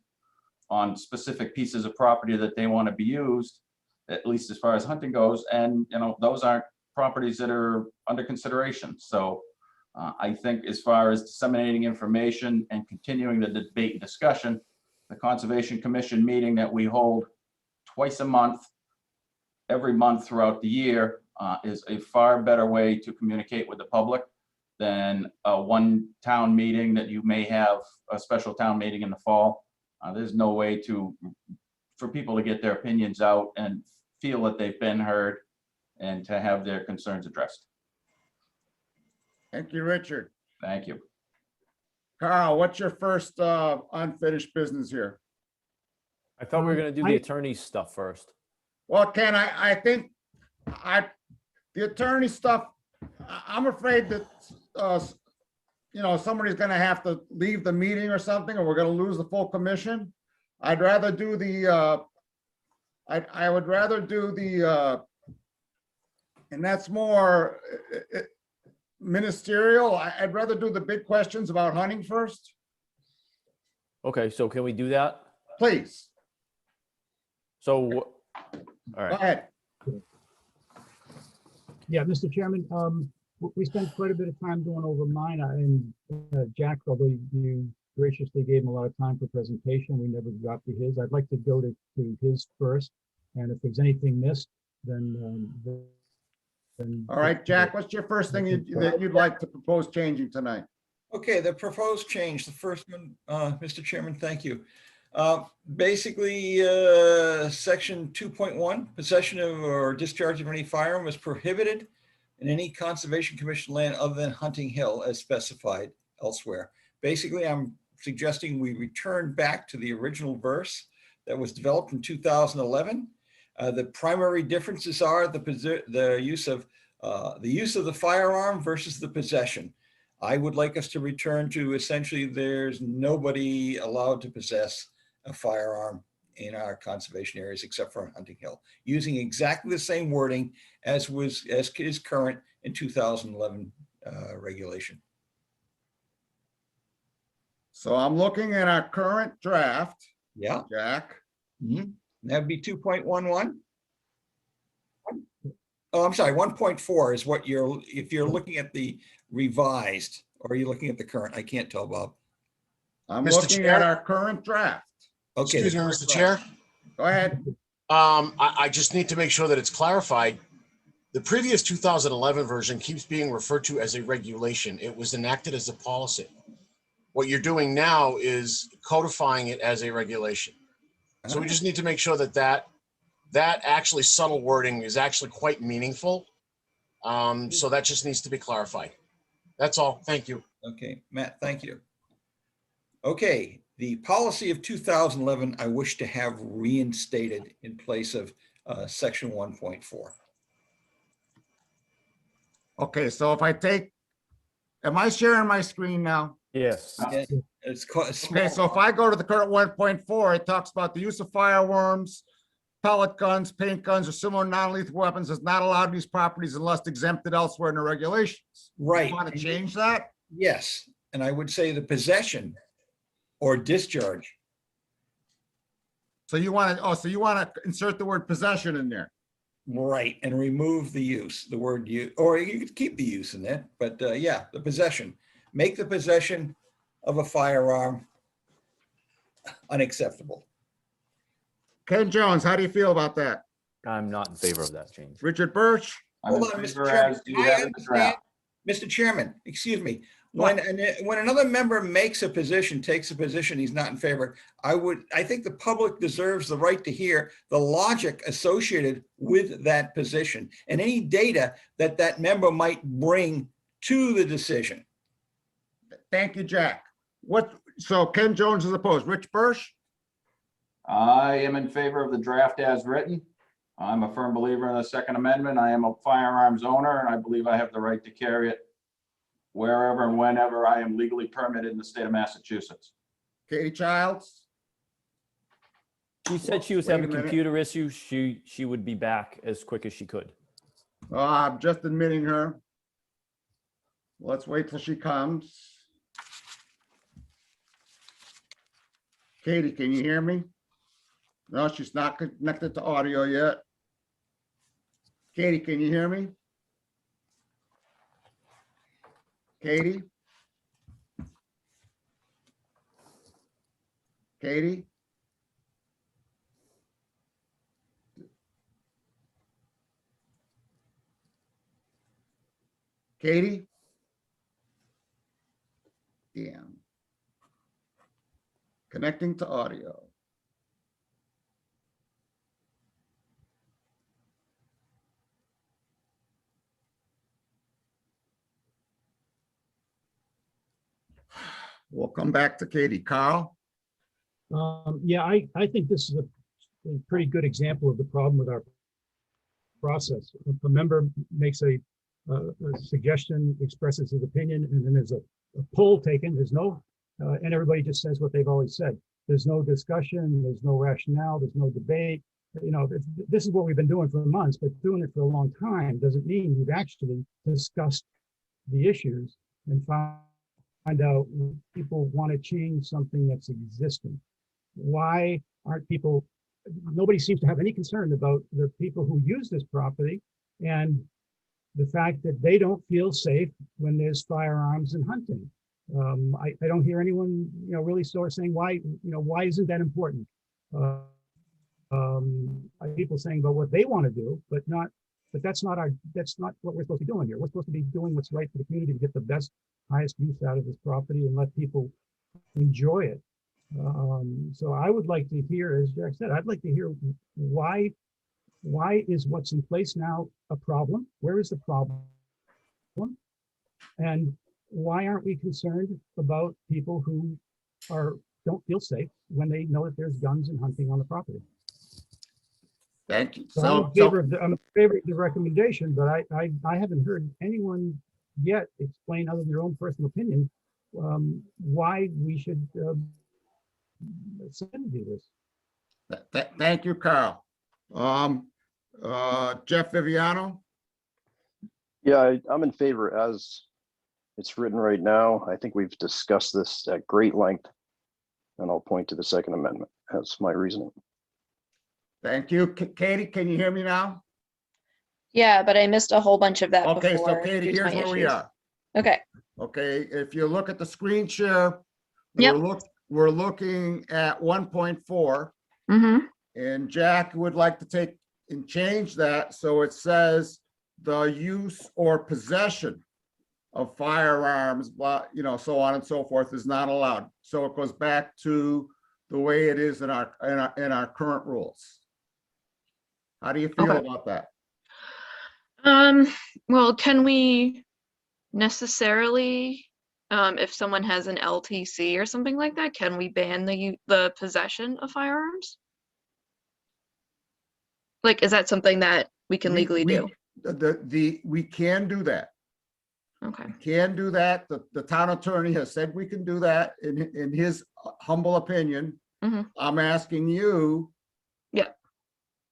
on specific pieces of property that they want to be used, at least as far as hunting goes. And, you know, those aren't properties that are under consideration. So I think as far as disseminating information and continuing the debate and discussion, the Conservation Commission meeting that we hold twice a month, every month throughout the year, is a far better way to communicate with the public than a one town meeting that you may have, a special town meeting in the fall. There's no way for people to get their opinions out and feel that they've been heard and to have their concerns addressed. Thank you, Richard. Thank you. Carl, what's your first unfinished business here? I thought we were going to do the attorney's stuff first. Well, Ken, I think the attorney stuff, I'm afraid that, you know, somebody's gonna have to leave the meeting or something, or we're gonna lose the full commission. I'd rather do the, I would rather do the, and that's more ministerial. I'd rather do the big questions about hunting first, Okay, so can we do that? please. So, all Go right. ahead. Yeah, Mr. Chairman, we spent quite a bit of time going over mine, and Jack, although you graciously gave him a lot of time for presentation, we never got to his. I'd like to go to his first, and if there's anything missed, then. All right, Jack, what's your first thing that you'd like to propose changing tonight? Okay, the proposed change, the first one, Mr. Chairman, thank you. Basically, section 2.1, possession of or discharge of any firearm is prohibited in any Conservation Commission land other than Hunting Hill as specified elsewhere. Basically, I'm suggesting we return back to the original verse that was developed in 2011. The primary differences are the use of the firearm versus the possession. I would like us to return to essentially there's nobody allowed to possess a firearm in our conservation areas except for Hunting Hill, using exactly the same wording as is current in 2011 regulation. So I'm looking at our current draft. Yeah. Jack. That'd be 2.11. Oh, I'm sorry, 1.4 is what if you're looking at the revised, or are you looking at the current? I can't tell, Bob. I'm Mr. looking Chair? at our current draft. Okay. Excuse me, Mr. Chair. Go ahead. I just need to make sure that it's clarified. The previous 2011 version keeps being referred to as a regulation. It was enacted as a policy. What you're doing now is codifying it as a regulation. So we just need to make sure that actually subtle wording is actually quite meaningful. So that just needs to be clarified. That's all. Thank you. Okay, Matt, thank you. Okay, the policy of 2011, I wish to have reinstated in place of section 1.4. Okay, so if I take, am I sharing my screen now? Yes. Yeah, it's called, Okay, so if I go to the current 1.4, it talks about the use of firearms, pellet guns, paint guns, or similar non-lethal weapons is not allowed in these properties unless exempted elsewhere in the regulations. Right. You want to change that? Yes, and I would say the possession or discharge. So you want to, so you want to insert the word possession in there? Right, and remove the use, the word use, or you could keep the use in there, but yeah, the possession. Make the possession of a firearm unacceptable. Ken Jones, how do you feel about that? I'm not in favor of that change. Richard Birch? Hold on, Mr. Chairman. I understand, Mr. Chairman, excuse me. When another member makes a position, takes a position, he's not in favor. I think the public deserves the right to hear the logic associated with that position and any data that that member might bring to the decision. Thank you, Jack. So Ken Jones is opposed. Rich Birch? I am in favor of the draft as written. I'm a firm believer in the Second Amendment. I am a firearms owner, and I believe I have the right to carry it wherever and whenever I am legally permitted in the state of Massachusetts. Katie Childs? She said she was Wait a having minute. computer issues. She would be back as quick as she could. I'm just admitting her. Let's wait till she comes. Katie, can you hear me? No, she's not connected to audio yet. Katie, can you hear me? Katie? Katie? Katie? Damn. Connecting to audio. We'll come back to Katie. Carl? Yeah, I think this is a pretty good example of the problem with our process. If a member makes a suggestion, expresses his opinion, and then there's a poll taken, there's no, and everybody just says what they've always said. There's no discussion, there's no rationale, there's no debate. You know, this is what we've been doing for months, but doing it for a long time doesn't mean we've actually discussed the issues and find out people want to change something that's existing. Why aren't people, nobody seems to have any concern about the people who use this property and the fact that they don't feel safe when there's firearms and hunting. I don't hear anyone, you know, really sort of saying why, you know, why isn't that important? People saying about what they want to do, but that's not what we're supposed to be doing here. We're supposed to be doing what's right for the community to get the best, highest use out of this property and let people enjoy it. So I would like to hear, as Jack said, I'd like to hear why is what's in place now a problem? Where is the problem? And why aren't we concerned about people who don't feel safe when they know that there's guns and hunting on the property? Thank you. So I'm in favor of the recommendation, but I haven't heard anyone yet explain, other than their own personal opinion, why we should do this. Thank you, Carl. Jeff Viviano? Yeah, I'm in favor as it's written right now. I think we've discussed this at great length, and I'll point to the Second Amendment as my reasoning. Thank you. Katie, can you hear me now? Yeah, but I missed a whole bunch of that Okay, before. so Katie, due to here's my where we issues. are. Okay. Okay, if you look at the screen share, Yep. we're looking at 1.4, Mm-hmm. and Jack would like to take and change that so it says the use or possession of firearms, blah, you know, so on and so forth, is not allowed. So it goes back to the way it is in our current rules. How do you feel Okay. about that? Well, can we necessarily, if someone has an LTC or something like that, can we ban the possession of firearms? Like, is that something that we can legally do? We can do that. Okay. We can do that. The town attorney has said we can do that in his humble opinion. Mhm. I'm asking you, Yeah.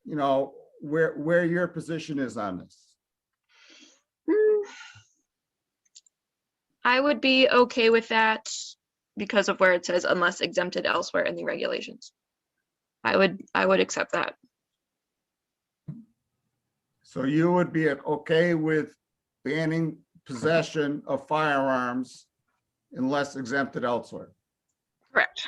you know, where your position is on this. I would be okay with that because of where it says unless exempted elsewhere in the regulations. I would accept that. So you would be okay with banning possession of firearms unless exempted elsewhere? Correct.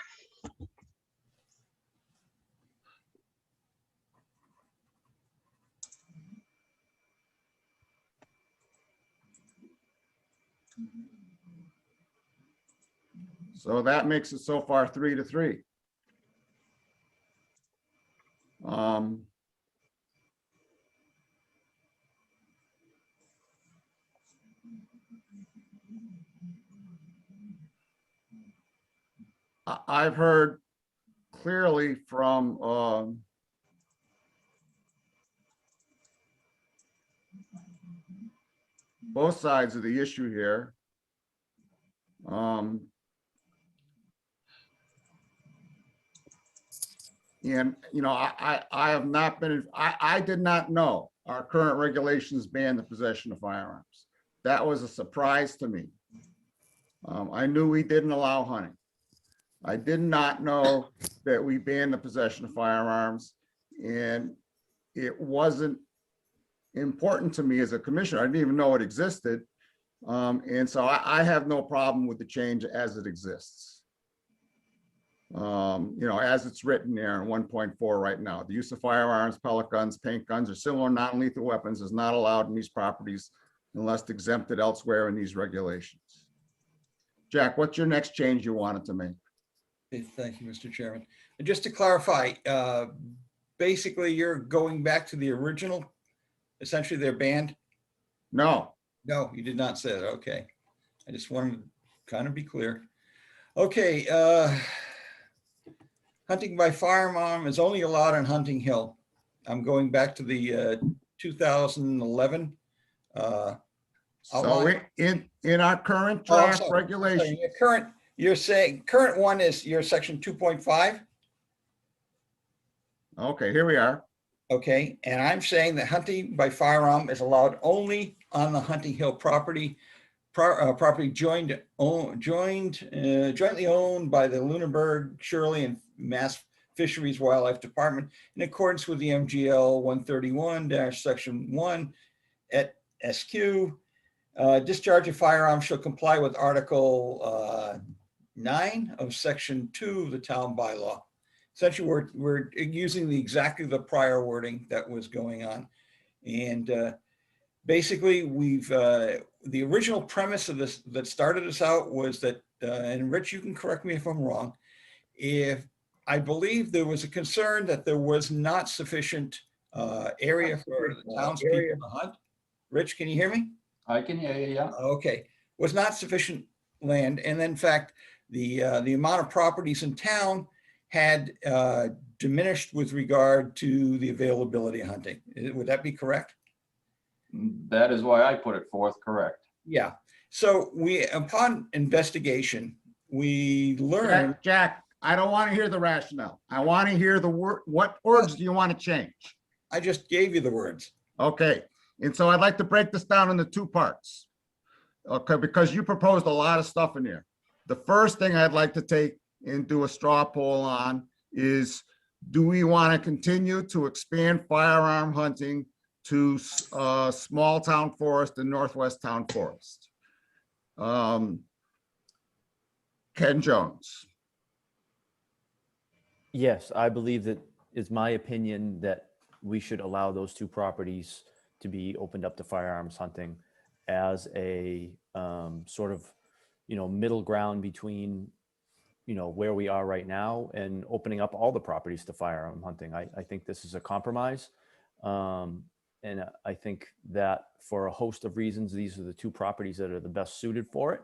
So that makes it so far 3-3. I've heard clearly from both sides of the issue here. And, you know, I have not been, I did not know our current regulations ban the possession of firearms. That was a surprise to me. I knew we didn't allow hunting. I did not know that we banned the possession of firearms, and it wasn't important to me as a commissioner. I didn't even know it existed. And so I have no problem with the change as it exists. You know, as it's written there in 1.4 right now, the use of firearms, pellet guns, paint guns, or similar non-lethal weapons is not allowed in these properties unless exempted elsewhere in these regulations. Jack, what's your next change you wanted to make? Thank you, Mr. Chairman. And just to clarify, basically you're going back to the original, essentially they're banned? No. No, you did not say that. Okay. I just wanted to kind of be clear. Okay. Hunting by firearm is only allowed on Hunting Hill. I'm going back to the 2011 So in our current draft regulation. You're saying current one is your section 2.5? Okay, here we are. Okay, and I'm saying that hunting by firearm is allowed only on the Hunting Hill property, property jointly owned by the Lunenburg, Shirley, and Mass Fisheries Wildlife Department in accordance with the MGL 131-section 1 at SQ. Discharge of firearms shall comply with Article 9 of Section 2 of the town bylaw. Essentially, we're using exactly the prior wording that was going on. And basically, the original premise of this that started us out was that, and Rich, you can correct me if I'm wrong, if I believe there was a concern that there was not sufficient area for the townspeople to hunt. Rich, can you hear me? I can hear you, yeah. Okay, was not sufficient land. And in fact, the amount of properties in town had diminished with regard to the availability of hunting. Would that be correct? That is why I put it forth, correct. Yeah. So upon investigation, we learned. Jack, I don't want to hear the rationale. I want to hear the word. What words do you want to change? I just gave you the words. Okay. And so I'd like to break this down into two parts. Okay, because you proposed a lot of stuff in here. The first thing I'd like to take and do a straw poll on is, do we want to continue to expand firearm hunting to small town forest and Northwest town forest? Ken Jones. Yes, I believe that it's my opinion that we should allow those two properties to be opened up to firearms hunting as a sort of, you know, middle ground between, you know, where we are right now and opening up all the properties to firearm hunting. I think this is a compromise. And I think that for a host of reasons, these are the two properties that are the best suited for it.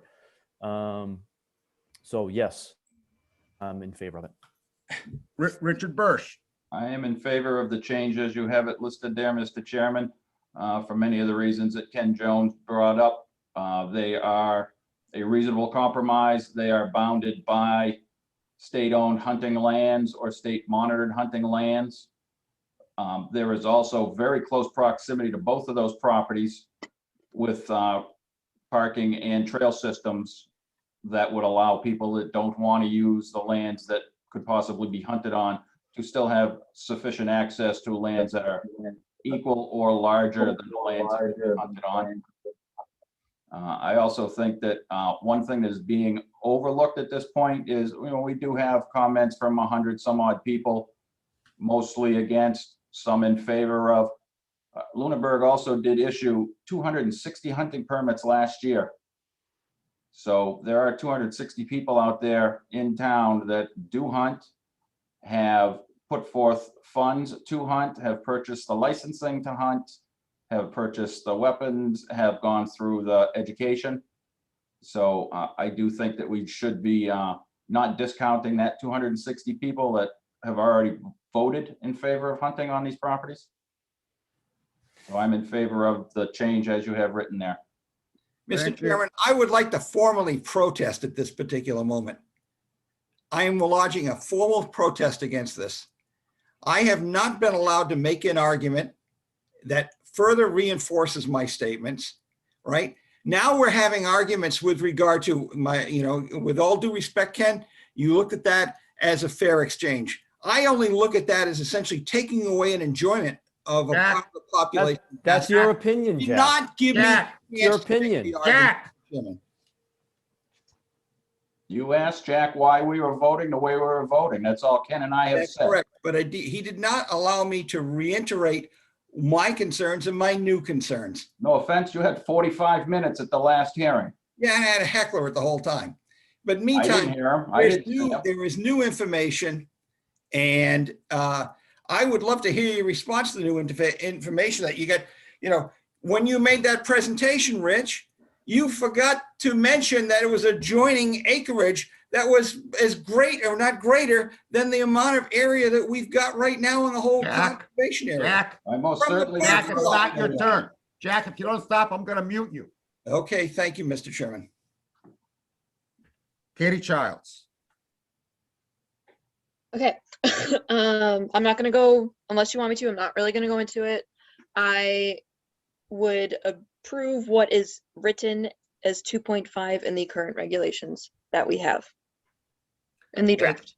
So yes, I'm in favor of it. Richard Bursch. I am in favor of the changes. You have it listed there, Mr. Chairman, for many of the reasons that Ken Jones brought up. They are a reasonable compromise. They are bounded by state-owned hunting lands or state-monitored hunting lands. There is also very close proximity to both of those properties with parking and trail systems that would allow people that don't want to use the lands that could possibly be hunted on to still have sufficient access to lands that are equal or larger than the lands that are hunted on. I also think that one thing that is being overlooked at this point is, you know, we do have comments from 100 some odd people, mostly against, some in favor of. Lunenburg also did issue 260 hunting permits last year. So there are 260 people out there in town that do hunt, have put forth funds to hunt, have purchased the licensing to hunt, have purchased the weapons, have gone through the education. So I do think that we should be not discounting that 260 people that have already voted in favor of hunting on these properties. So I'm in favor of the change as you have written there. Mr. Thank you. Chairman, I would like to formally protest at this particular moment. I am lodging a formal protest against this. I have not been allowed to make an argument that further reinforces my statements, right? Now we're having arguments with regard to my, with all due respect, Ken, you looked at that as a fair exchange. I only look at that as essentially taking away an enjoyment of a part of the population. That's your opinion, Did Jack. not give me Jack, the your chance to make opinion. the argument, Jack. Chairman. You asked Jack why we were voting the way we were voting. That's all Ken and I have That's said. correct, but he did not allow me to reiterate my concerns and my new concerns. No offense, you had 45 minutes at the last hearing. Yeah, I had a heckler at the whole time. But I didn't meantime, hear him. I didn't see him. there is new information, and I would love to hear your response to the new information that you got. When you made that presentation, Rich, you forgot to mention that it was adjoining acreage that was as great or not greater than the amount of area that we've got right now in the whole Jack, conservation area. Jack, I most From the certainly. Jack, parking it's lot. not your turn. Jack, if you don't stop, I'm gonna mute you. Okay, thank you, Mr. Chairman. Katie Childs. Okay. I'm not gonna go, unless you want me to, I'm not really gonna go into it. I would approve what is written as 2.5 in the current regulations that we have in the draft.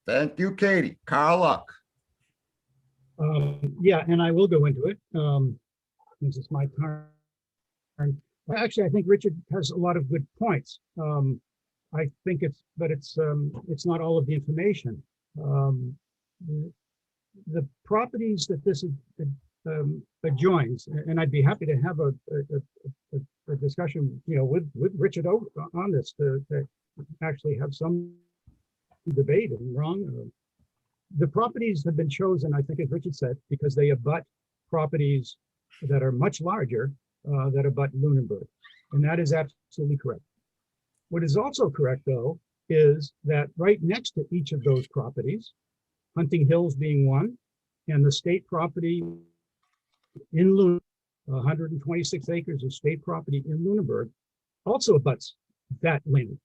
Thank you, Katie. Carl Luck. Yeah, and I will go into it. This is my turn. Actually, I think Richard has a lot of good points. I think it's not all of the information. The properties that this adjoins, and I'd be happy to have a discussion, with Richard on this to actually have some debate and wrong. The properties have been chosen, I think, as Richard said, because they abut properties that are much larger that abut Lunenburg, and that is absolutely correct. What is also correct, though, is that right next to each of those properties, Hunting Hills being one, and the state property in Lunenburg, 126 acres of state property in Lunenburg, also abuts that land.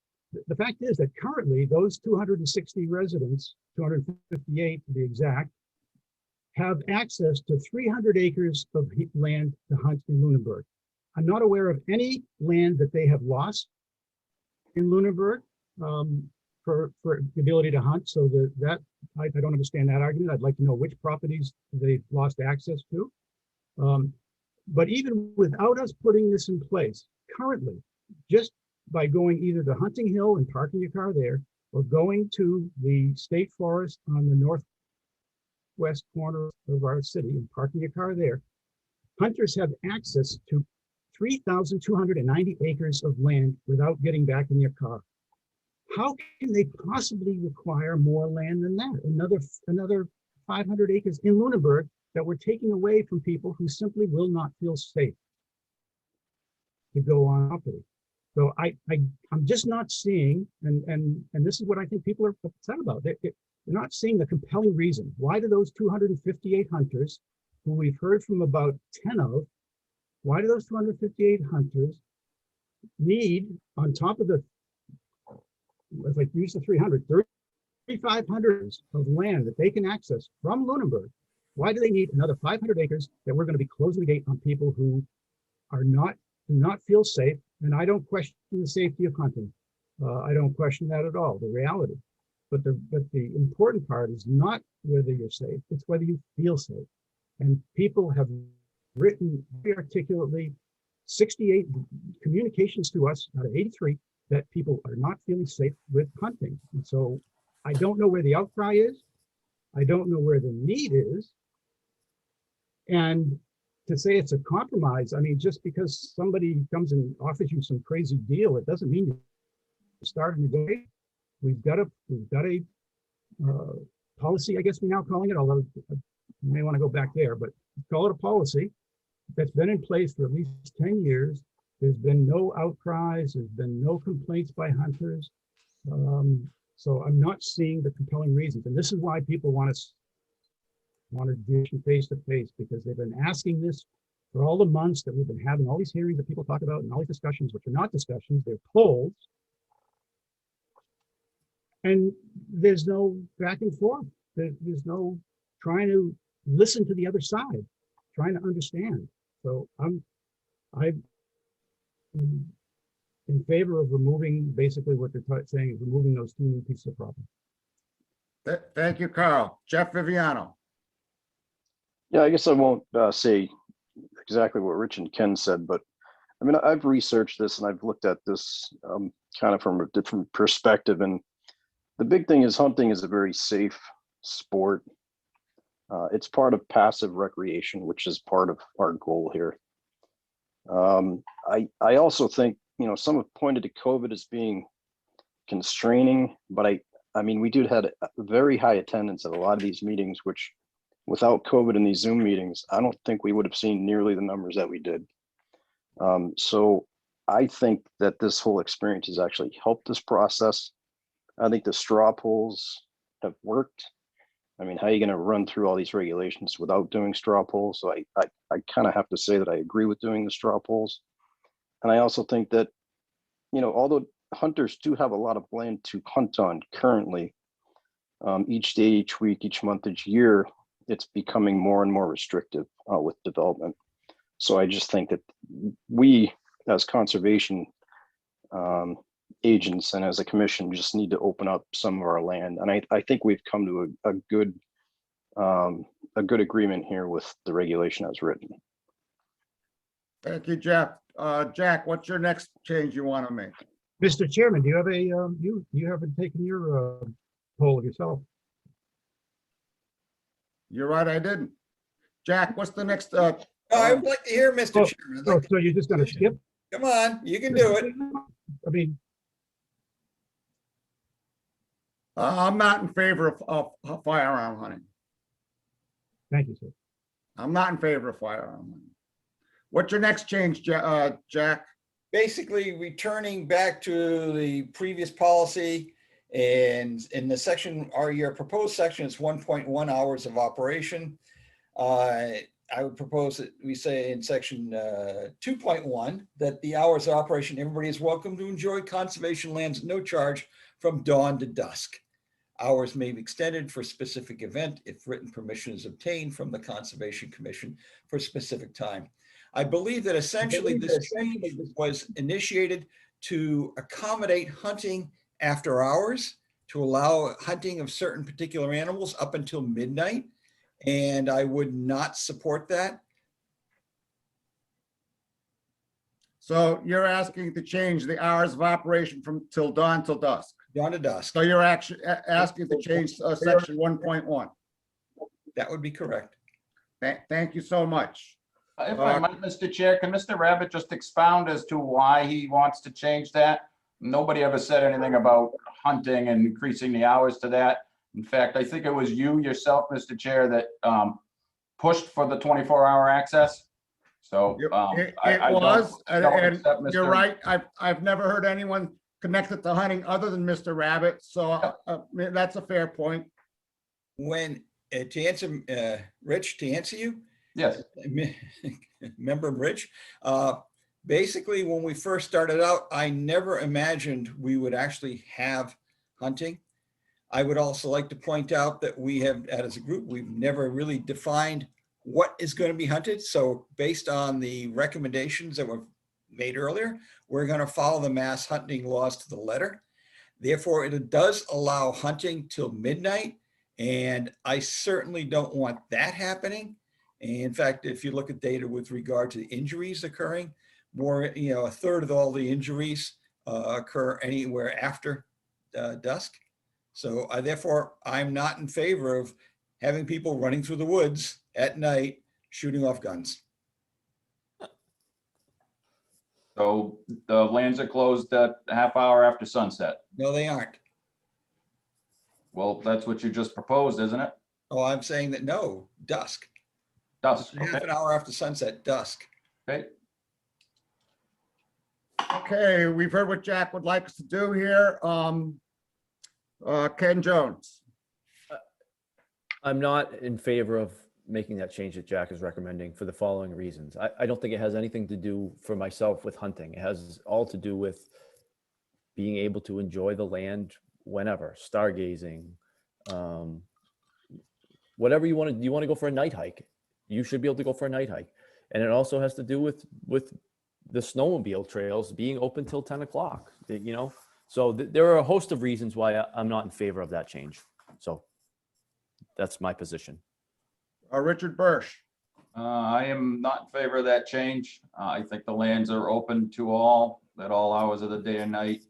The fact is that currently those 260 residents, 258 to be exact, have access to 300 acres of land to hunt in Lunenburg. I'm not aware of any land that they have lost in Lunenburg for the ability to hunt. So I don't understand that argument. I'd like to know which properties they've lost access to. But even without us putting this in place, currently, just by going either to Hunting Hill and parking your car there, or going to the state forest on the northwest corner of our city and parking your car there, hunters have access to 3,290 acres of land without getting back in their car. How can they possibly require more land than that? Another 500 acres in Lunenburg that we're taking away from people who simply will not feel safe to go on property. So I'm just not seeing, and this is what I think people are upset about. They're not seeing the compelling reason. Why do those 258 hunters, who we've heard from about 10 of, why do those 258 hunters need, on top of the, if I use the 300, 3,500 of land that they can access from Lunenburg? Why do they need another 500 acres that we're going to be closing the gate on people who do not feel safe? And I don't question the safety of hunting. I don't question that at all, the reality. But the important part is not whether you're safe, it's whether you feel safe. And people have written very articulately 68 communications to us out of 83 that people are not feeling safe with hunting. And so I don't know where the outcry is. I don't know where the need is. And to say it's a compromise, I mean, just because somebody comes and offers you some crazy deal, it doesn't mean you start a negotiation. We've got a policy, I guess we're now calling it, although you may want to go back there, but call it a policy that's been in place for at least 10 years. There's been no outcries. There's been no complaints by hunters. So I'm not seeing the compelling reasons. And this is why people want to do face to face, because they've been asking this for all the months that we've been having all these hearings that people talk about and all these discussions, which are not discussions, they're polls. And there's no back and forth. There's no trying to listen to the other side, trying to understand. So I'm in favor of removing, basically what they're saying is removing those two new pieces of property. Thank you, Carl. Jeff Viviano. Yeah, I guess I won't say exactly what Rich and Ken said, but I mean, I've researched this and I've looked at this kind of from a different perspective. And the big thing is hunting is a very safe sport. It's part of passive recreation, which is part of our goal here. I also think, you know, some have pointed to COVID as being constraining, but I mean, we had a very high attendance at a lot of these meetings, which without COVID and these Zoom meetings, I don't think we would have seen nearly the numbers that we did. So I think that this whole experience has actually helped this process. I think the straw polls have worked. I mean, how are you going to run through all these regulations without doing straw polls? So I kind of have to say that I agree with doing the straw polls. And I also think that, you know, although hunters do have a lot of land to hunt on currently, each day, each week, each month, each year, it's becoming more and more restrictive with development. So I just think that we, as conservation agents and as a commission, just need to open up some of our land. And I think we've come to a good agreement here with the regulation as written. Thank you, Jeff. Jack, what's your next change you want to make? Mr. Chairman, do you have a, you haven't taken your poll yourself? You're right, I didn't. Jack, what's the next? I would like to hear, Mr. Chairman. I'd like to- So you're just gonna skip? Come on, you can do it. I mean, I'm not in favor of firearm hunting. thank you, sir. I'm not in favor of firearm hunting. What's your next change, Jack? Basically returning back to the previous policy, and in the section, your proposed section is 1.1 hours of operation. I would propose that we say in section 2.1 that the hours of operation, everybody is welcome to enjoy conservation lands at no charge from dawn to dusk. Hours may be extended for a specific event if written permission is obtained from the Conservation Commission for a specific time. I believe that essentially this change was initiated to accommodate hunting after hours, to allow hunting of certain particular animals up until midnight. And I would not support that. So you're asking to change the hours of operation from till dawn till dusk? Dawn to dusk. So you're actually asking to change section 1.1? That would be correct. Thank you so much. If I might, Mr. Chair, can Mr. Rabbit just expound as to why he wants to change that? Nobody ever said anything about hunting and increasing the hours to that. In fact, I think it was you yourself, Mr. Chair, that pushed for the 24-hour access. So It I was, don't and accept you're Mr. right. I've never heard anyone connected to hunting other than Mr. Rabbit. So that's a fair point. When to answer, Rich, to answer you, yes, member Rich. Basically, when we first started out, I never imagined we would actually have hunting. I would also like to point out that we have, as a group, we've never really defined what is going to be hunted. So based on the recommendations that were made earlier, we're going to follow the mass hunting laws to the letter. Therefore, it does allow hunting till midnight. And I certainly don't want that happening. And in fact, if you look at data with regard to the injuries occurring, more, a third of all the injuries occur anywhere after dusk. So therefore, I'm not in favor of having people running through the woods at night, shooting off guns. So the lands are closed at a half hour after sunset. No, they aren't. Well, that's what you just proposed, isn't it? Oh, I'm saying that no, dusk. Dusk. Half an hour after sunset, dusk. Okay. Okay, we've heard what Jack would like us to do here. Ken Jones. I'm not in favor of making that change that Jack is recommending for the following reasons. I don't think it has anything to do for myself with hunting. It has all to do with being able to enjoy the land whenever, stargazing, whatever you want to. You want to go for a night hike, you should be able to go for a night hike. And it also has to do with the snowmobile trails being open till 10 o'clock, you know? So there are a host of reasons why I'm not in favor of that change. So that's my position. Richard Bursch. I am not in favor of that change. I think the lands are open to all at all hours of the day and night.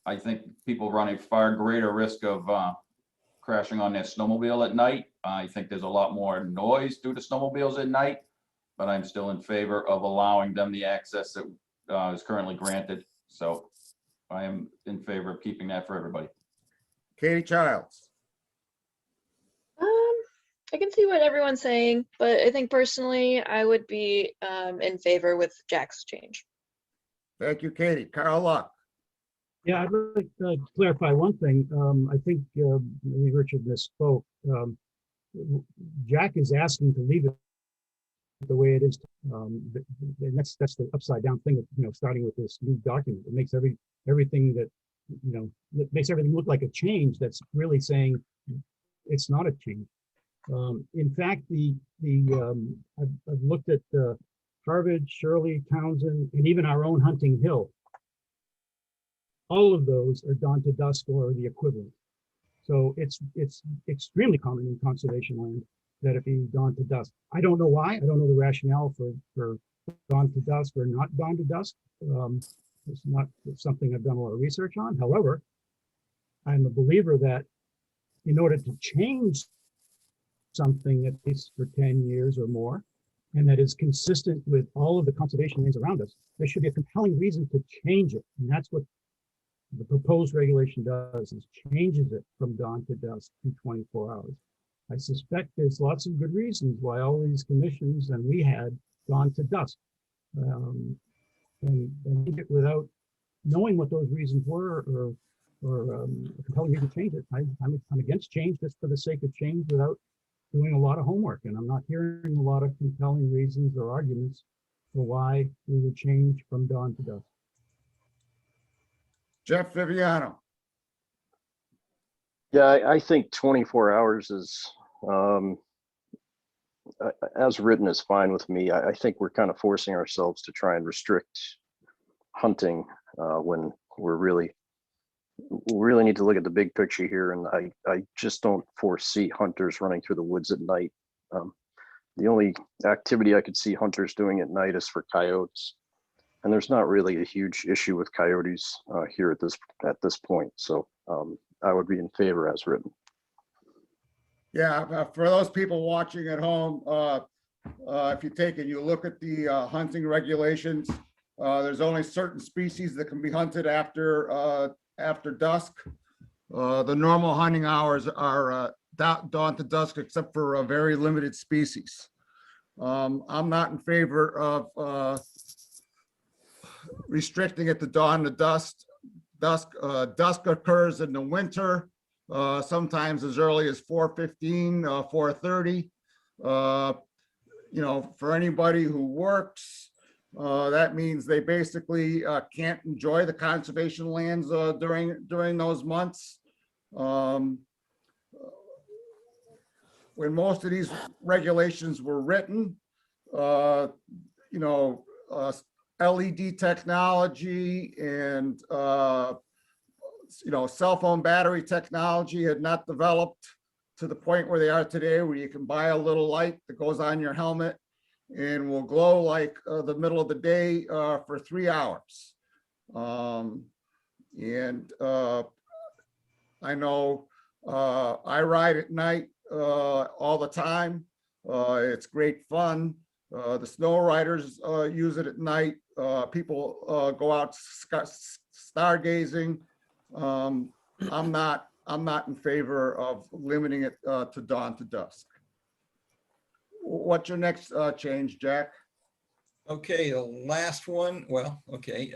I think people run a far greater risk of crashing on their snowmobile at night. I think there's a lot more noise due to snowmobiles at night, but I'm still in favor of allowing them the access that is currently granted. So I am in favor of keeping that for everybody. Katie Childs. I can see what everyone's saying, but I think personally I would be in favor with Jack's change. Thank you, Katie. Carl Luck. Yeah, I'd like to clarify one thing. I think maybe Richard misspoke. Jack is asking to leave it the way it is. And that's the upside down thing of, you know, starting with this new document. It makes everything that, you know, it makes everything look like a change that's really saying it's not a change. In fact, I've looked at Harvard, Shirley, Townsend, and even our own Hunting Hill. All of those are dawn to dusk or the equivalent. So it's extremely common in conservation land that it be dawn to dusk. I don't know why. I don't know the rationale for dawn to dusk or not dawn to dusk. It's not something I've done a lot of research on. However, I'm a believer that in order to change something at least for 10 years or more, and that is consistent with all of the conservation lands around us, there should be a compelling reason to change it. And that's what the proposed regulation does, is changes it from dawn to dusk in 24 hours. I suspect there's lots of good reasons why all these commissions and we had dawn to dusk. And without knowing what those reasons were or a compelling reason to change it, I'm against change just for the sake of change without doing a lot of homework. And I'm not hearing a lot of compelling reasons or arguments for why we would change from dawn to dusk. Jeff Viviano. Yeah, I think 24 hours is, as written, is fine with me. I think we're kind of forcing ourselves to try and restrict hunting when we really need to look at the big picture here. And I just don't foresee hunters running through the woods at night. The only activity I could see hunters doing at night is for coyotes. And there's not really a huge issue with coyotes here at this point. So I would be in favor as written. Yeah, for those people watching at home, if you take and you look at the hunting regulations, there's only certain species that can be hunted after dusk. The normal hunting hours are dawn to dusk, except for a very limited species. I'm not in favor of restricting it to dawn to dusk. Dusk occurs in the winter, sometimes as early as 4:15, 4:30. You know, for anybody who works, that means they basically can't enjoy the conservation lands during those months. When most of these regulations were written, you know, LED technology and you know, cell phone battery technology had not developed to the point where they are today, where you can buy a little light that goes on your helmet and will glow like the middle of the day for 3 hours. I know I ride at night all the time. It's great fun. The snow riders use it at night. People go out stargazing. I'm not in favor of limiting it to dawn to dusk. What's your next change, Jack? Okay, the last one. Well, okay.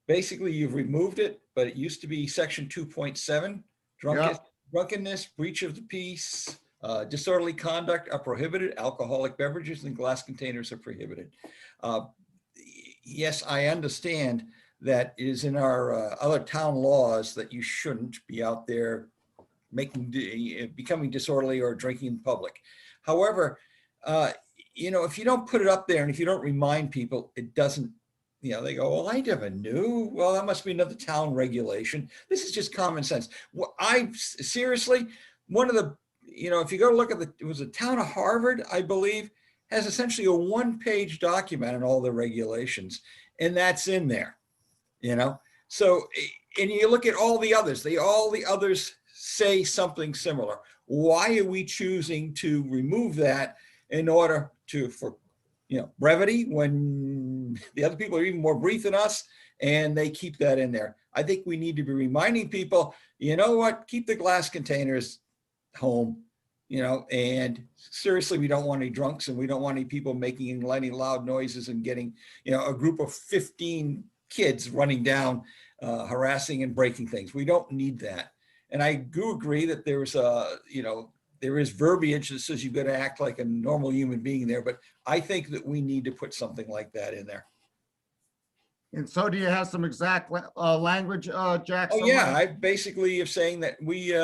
Basically, you've removed it, but it used to be section 2.7. Drunkenness, breach of the peace, disorderly conduct are prohibited. Alcoholic beverages and glass containers are prohibited. Yes, I understand that it is in our other town laws that you shouldn't be out there becoming disorderly or drinking in public. However, if you don't put it up there and if you don't remind people, it doesn't, they go, well, I never knew. Well, that must be another town regulation. This is just common sense. Well, seriously, one of the, if you go look at it was the town of Harvard, I believe, has essentially a one-page document on all the regulations, and that's in there, So, and you look at all the others, all the others say something similar. Why are we choosing to remove that in order for brevity, when the other people are even more brief than us, and they keep that in there? I think we need to be reminding people, you know what, keep the glass containers home, and seriously, we don't want any drunks, and we don't want any people making any loud noises and getting, a group of 15 kids running down, harassing and breaking things. We don't need that. And I do agree that there's there is verbiage that says you've got to act like a normal human being there, but I think that we need to put something like that in there. And so do you have some exact language, Jack? Oh yeah, I basically am saying that we,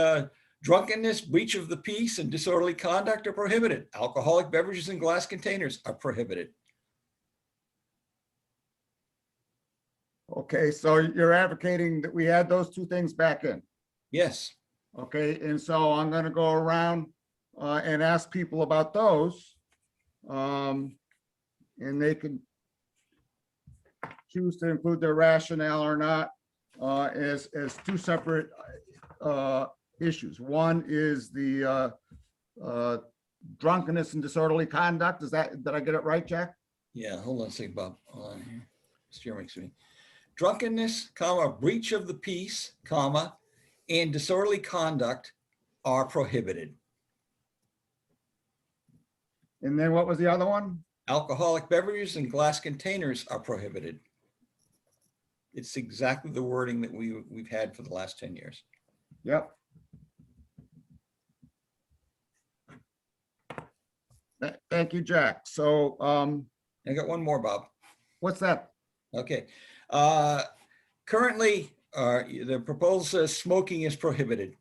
drunkenness, breach of the peace, and disorderly conduct are prohibited. Alcoholic beverages in glass containers are prohibited. Okay, so you're advocating that we add those two things back in? Yes. Okay, and so I'm going to go around and ask people about those. And they can choose to include their rationale or not as two separate issues. One is the drunkenness and disorderly conduct. Did I get it right, Jack? Yeah, hold on a second, Bob. Hold on here. Steering me. Drunkenness, breach of the peace, and disorderly conduct are prohibited. And then what was the other one? Alcoholic beverages and glass containers are prohibited. It's exactly the wording that we've had for the last 10 years. Yep. Thank you, Jack. So I got one more, Bob. What's that? Okay. Currently, the proposal says smoking is prohibited.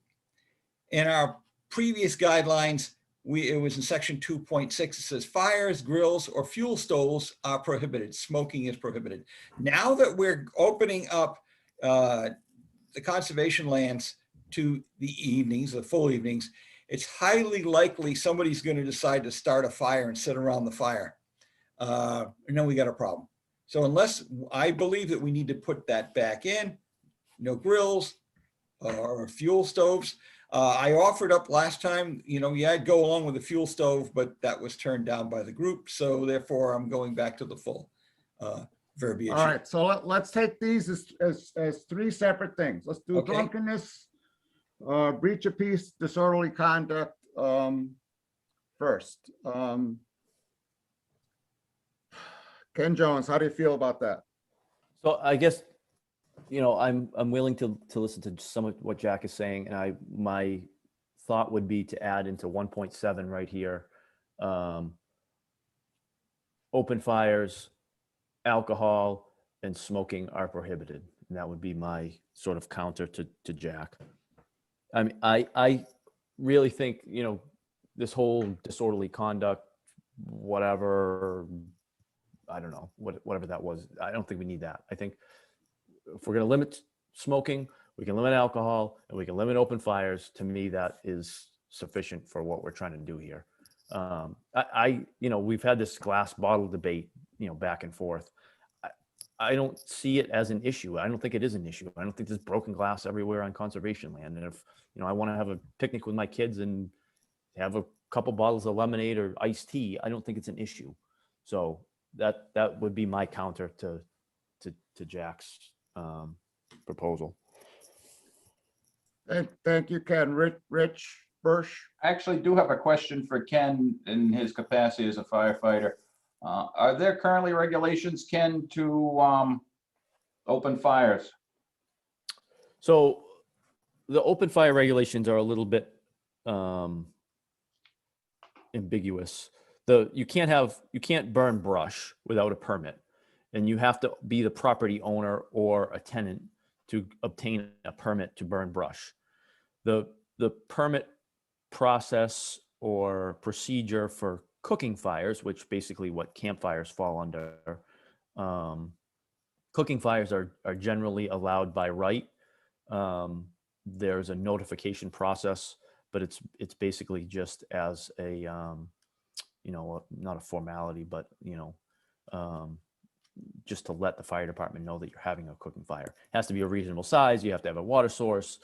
In our previous guidelines, it was in section 2.6, it says fires, grills, or fuel stoves are prohibited. Smoking is prohibited. Now that we're opening up the conservation lands to the evenings, the full evenings, it's highly likely somebody's going to decide to start a fire and sit around the fire. And then we got a problem. So unless, I believe that we need to put that back in, no grills or fuel stoves. I offered up last time, I'd go along with the fuel stove, but that was turned down by the group. So therefore I'm going back to the full verbiage. All right, so let's take these as three separate things. Let's do drunkenness, breach of peace, disorderly conduct first. Ken Jones, how do you feel about that? So I guess, I'm willing to listen to some of what Jack is saying, and my thought would be to add into 1.7 right here, open fires, alcohol, and smoking are prohibited. And that would be my sort of counter to Jack. I mean, I really think, this whole disorderly conduct, whatever, I don't know, whatever that was, I don't think we need that. I think if we're going to limit smoking, we can limit alcohol, and we can limit open fires. To me, that is sufficient for what we're trying to do here. We've had this glass bottle debate, back and forth. I don't see it as an issue. I don't think it is an issue. I don't think there's broken glass everywhere on conservation land. And if, I want to have a picnic with my kids and have a couple bottles of lemonade or iced tea, I don't think it's an issue. So that would be my counter to Jack's proposal. Thank you, Ken. Rich Birch. I actually do have a question for Ken in his capacity as a firefighter. Are there currently regulations, Ken, to open fires? So the open fire regulations are a little bit ambiguous. You can't burn brush without a permit, and you have to be the property owner or a tenant to obtain a permit to burn brush. The permit process or procedure for cooking fires, which basically what campfires fall under, cooking fires are generally allowed by right. There's a notification process, but it's basically just as a not a formality, but just to let the fire department know that you're having a cooking fire. It has to be a reasonable size. You have to have a water source,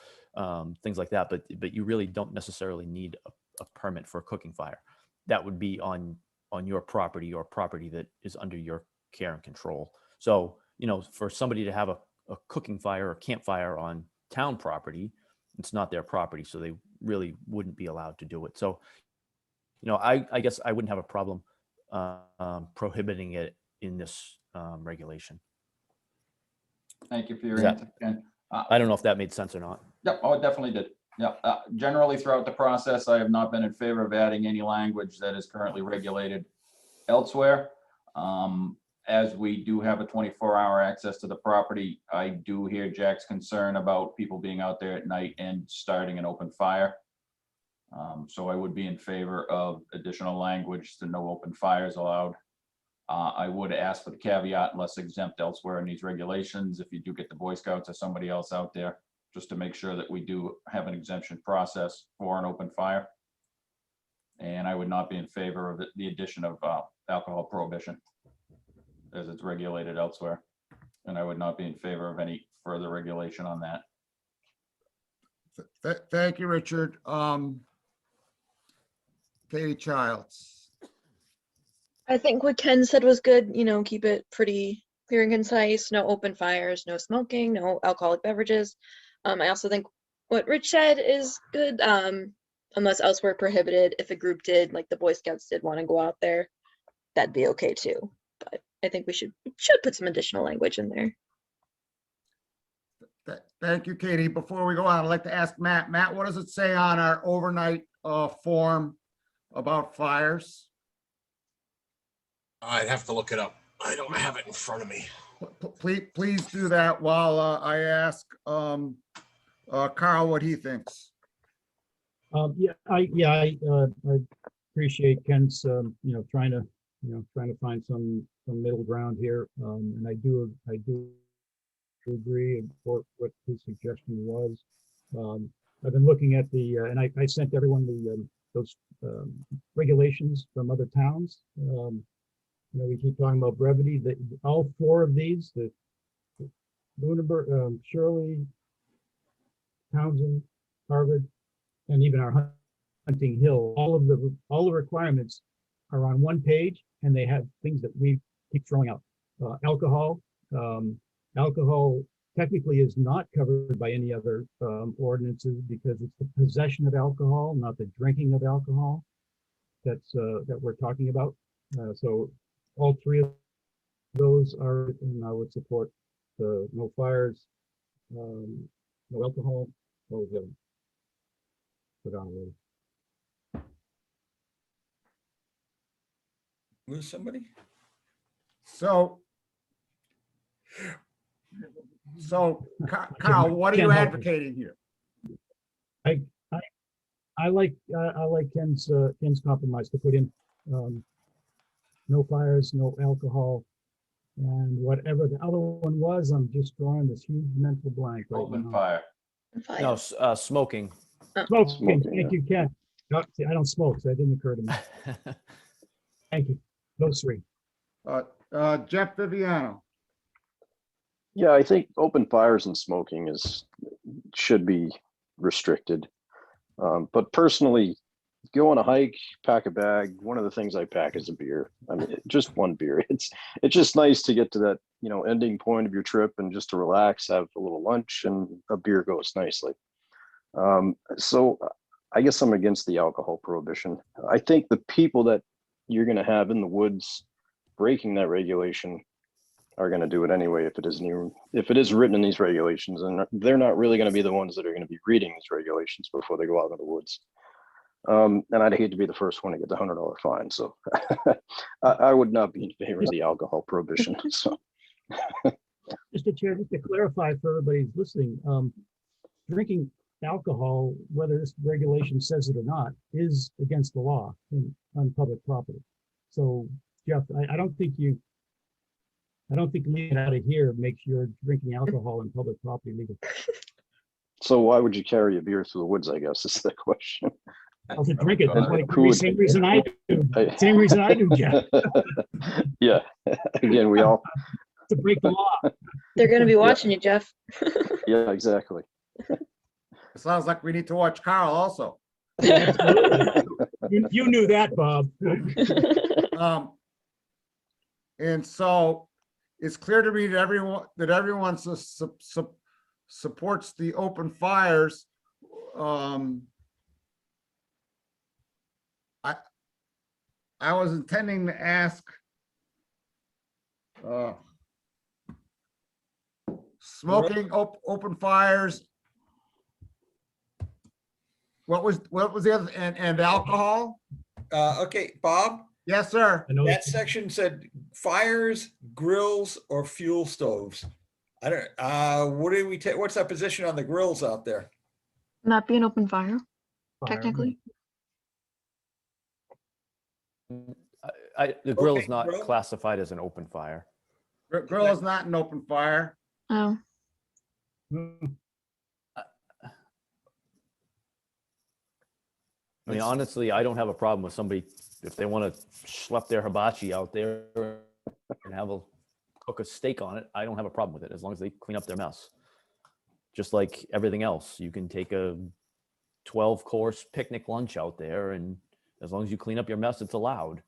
things like that. But you really don't necessarily need a permit for a cooking fire. That would be on your property or property that is under your care and control. So, for somebody to have a cooking fire or campfire on town property, it's not their property. So they really wouldn't be allowed to do it. So, I guess I wouldn't have a problem prohibiting it in this regulation. Thank you for your Is that- answer, Ken. I don't know if that made sense or not. Yep, oh, it definitely did. Yeah, generally throughout the process, I have not been in favor of adding any language that is currently regulated elsewhere. As we do have a 24-hour access to the property, I do hear Jack's concern about people being out there at night and starting an open fire. So I would be in favor of additional language to no open fires allowed. I would ask for the caveat unless exempt elsewhere in these regulations, if you do get the Boy Scouts or somebody else out there, just to make sure that we do have an exemption process for an open fire. And I would not be in favor of the addition of alcohol prohibition as it's regulated elsewhere. And I would not be in favor of any further regulation on that. Thank you, Richard. Katie Childs. I think what Ken said was good, keep it pretty clear and concise, no open fires, no smoking, no alcoholic beverages. I also think what Rich said is good, unless elsewhere prohibited. If a group did, like the Boy Scouts did want to go out there, that'd be okay too. But I think we should put some additional language in there. Thank you, Katie. Before we go on, I'd like to ask Matt. Matt, what does it say on our overnight form about fires? I'd have to look it up. I don't have it in front of me. Please do that while I ask Carl what he thinks. I appreciate Ken's, trying to find some middle ground here. And I do agree with what his suggestion was. I've been looking at and I sent everyone those regulations from other towns. We keep talking about brevity. All four of these, the Lunenburg, Shirley, Townsend, Harvard, and even our Hunting Hill, all the requirements are on one page, and they have things that we keep throwing out. Alcohol technically is not covered by any other ordinances because it's the possession of alcohol, not the drinking of alcohol. That we're talking about. So all three of those are, and I would support the no fires, no alcohol. What was the other? Put on a little. Lose somebody? So Carl, what are you advocating here? I like Ken's compromise to put in no fires, no alcohol, and whatever the other one was. I'm just drawing this huge mental blank right Open now. fire. No, smoking. Smoking. Thank you, Ken. No, see, I don't smoke, so that didn't occur to me. Thank you. Those three. Jeff Viviano. Yeah, I think open fires and smoking should be restricted. But personally, go on a hike, pack a bag. One of the things I pack is a beer. I mean, just one beer. It's just nice to get to that, ending point of your trip and just to relax, have a little lunch, and a beer goes nicely. So I guess I'm against the alcohol prohibition. I think the people that you're going to have in the woods breaking that regulation are going to do it anyway if it is written in these regulations, and they're not really going to be the ones that are going to be reading these regulations before they go out into the woods. And I'd hate to be the first one to get the $100 fine. So I would not be in favor of the alcohol prohibition. So. Mr. Chair, just to clarify for everybody who's listening, drinking alcohol, whether this regulation says it or not, is against the law on public property. So Jeff, I don't think leaving it out of here makes your drinking alcohol on public property legal. So why would you carry a beer through the woods, I guess, is the question. I'll to drink it. And Like, who would- same reason I do. Same reason I do, Jeff. Yeah, again, we all, To break the law. They're going to be watching you, Jeff. yeah, exactly. It sounds like we need to watch Carl also. You knew that, Bob. And so it's clear to me that everyone supports the open fires. I was intending to ask smoking, open fires. What was the other, and alcohol? Okay, Bob, Yes, sir. that section said fires, grills, or fuel stoves. I don't, what do we take? What's our position on the grills out there? Not be an open fire, technically. The grill is Okay, not grill. classified as an open fire. Grill is not an open fire. Oh, I mean, honestly, I don't have a problem with somebody, if they want to schlep their hibachi out there and cook a steak on it, I don't have a problem with it, as long as they clean up their mess. Just like everything else, you can take a 12-course picnic lunch out there, and as long as you clean up your mess, it's allowed.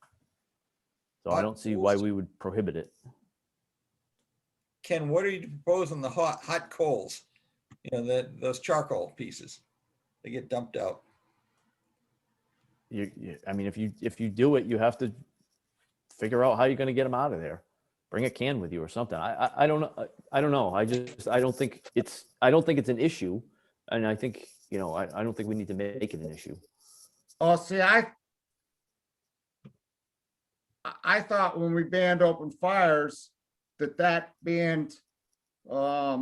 So I don't see why we would prohibit it. Ken, what do you propose on the hot coals? You know, those charcoal pieces, they get dumped out. I mean, if you do it, you have to figure out how you're going to get them out of there. Bring a can with you or something. I don't know. I don't know. I don't think it's an issue, and I think, you know, I don't think we need to make it an issue. Oh, see, I thought when we banned open fires that banned, I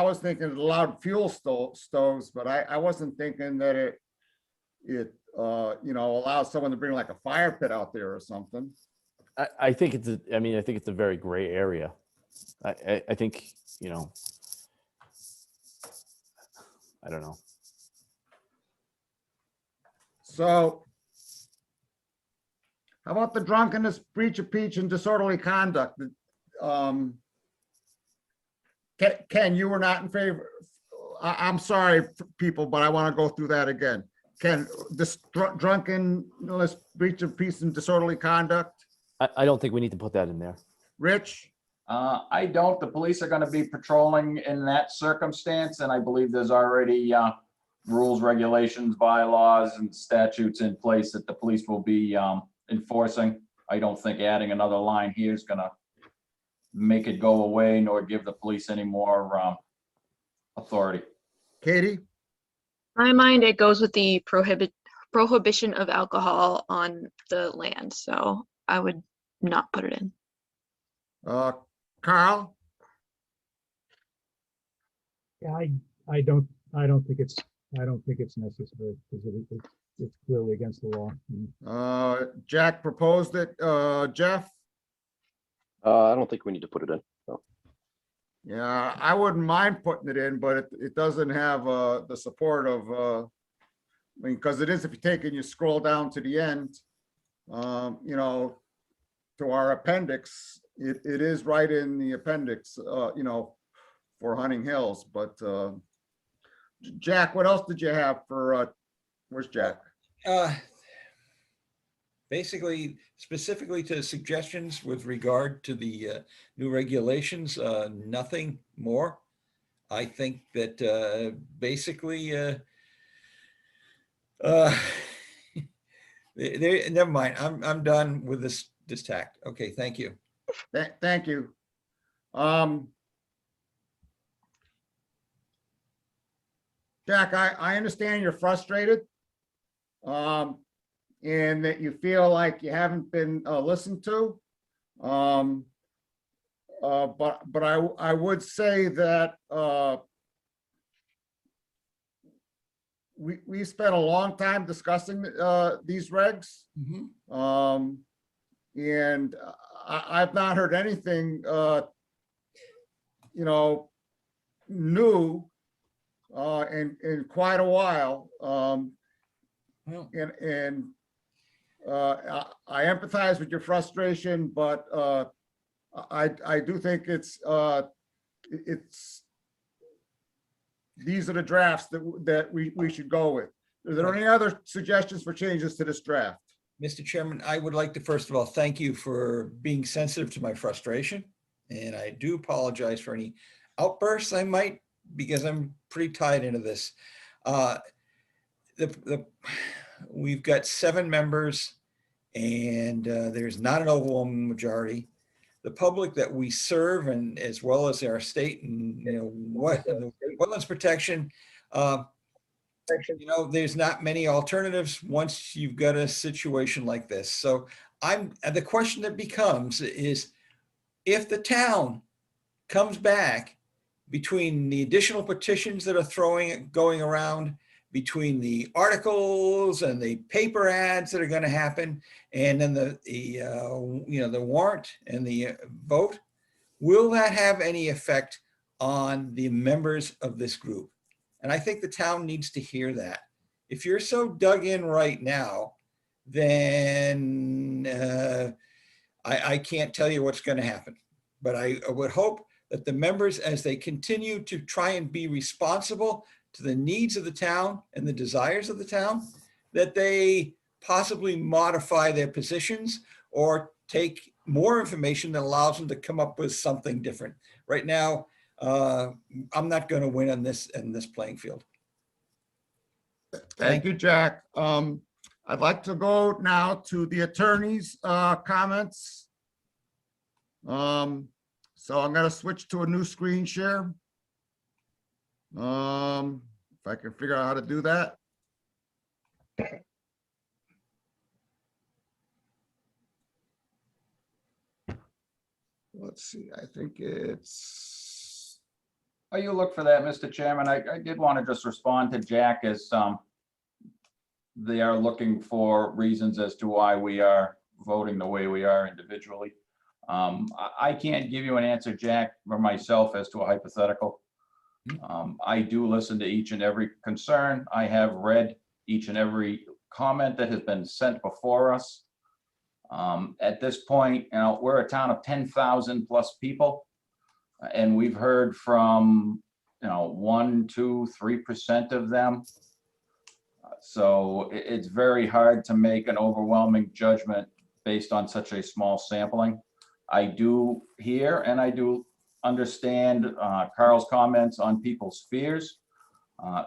was thinking it allowed fuel stoves, but I wasn't thinking that it you know, allows someone to bring like a fire pit out there or something. I think it's a very gray area. I think, you know, I don't know. So how about the drunkenness, breach of peace, and disorderly conduct? Ken, you were not in favor. I'm sorry, people, but I want to go through that again. Ken, this drunkenness, breach of peace, and disorderly conduct? I don't think we need to put that in there. Rich? I don't. The police are going to be patrolling in that circumstance, and I believe there's already rules, regulations, bylaws, and statutes in place that the police will be enforcing. I don't think adding another line here is going to make it go away, nor give the police any more authority. Katie? my mind, it goes with the prohibition of alcohol on the land. So I would not put it in. Carl? Yeah, I don't think it's necessary because it's clearly against the law. Jack proposed it. Jeff? I don't think we need to put it in. No. Yeah, I wouldn't mind putting it in, but it doesn't have the support of, I mean, because it is, if you take and you scroll down to the end, you know, to our appendix, it is right in the appendix, you know, for Hunting Hills. But Jack, what else did you have for, where's Jack? Basically, specifically to suggestions with regard to the new regulations, nothing more. I think that basically, never mind. I'm done with this tact. Okay, thank you. Thank you. Jack, I understand you're frustrated. And that you feel like you haven't been listened to. But I would say that we spent a long time discussing these regs. And I've not heard anything, new in quite a while. I empathize with your frustration, but I do think it's these are the drafts that we should go with. Are there any other suggestions for changes to this draft? Mr. Chairman, I would like to first of all thank you for being sensitive to my frustration, and I do apologize for any outbursts I might, because I'm pretty tied into this. We've got 7 members, and there's not an overwhelming majority. The public that we serve, and as well as our state and wetlands protection, there's not many alternatives once you've got a situation like this. So the question that becomes is, if the town comes back between the additional petitions that are going around, between the articles and the paper ads that are going to happen, and then the warrant and the vote, will that have any effect on the members of this group? And I think the town needs to hear that. If you're so dug in right now, then I can't tell you what's going to happen. But I would hope that the members, as they continue to try and be responsible to the needs of the town and the desires of the town, that they possibly modify their positions or take more information that allows them to come up with something different. Right now, I'm not going to win on this playing field. Thank you, Jack. I'd like to go now to the attorney's comments. So I'm going to switch to a new screen share. If I can figure out how to do that. Let's see, I think it's. While you look for that, Mr. Chairman, I did want to just respond to Jack as they are looking for reasons as to why we are voting the way we are individually. I can't give you an answer, Jack, for myself as to a hypothetical. I do listen to each and every concern. I have read each and every comment that has been sent before us. At this point, we're a town of 10,000 plus people, and we've heard from 1%, 2%, 3% of them. So it's very hard to make an overwhelming judgment based on such a small sampling. I do hear and I do understand Carl's comments on people's fears.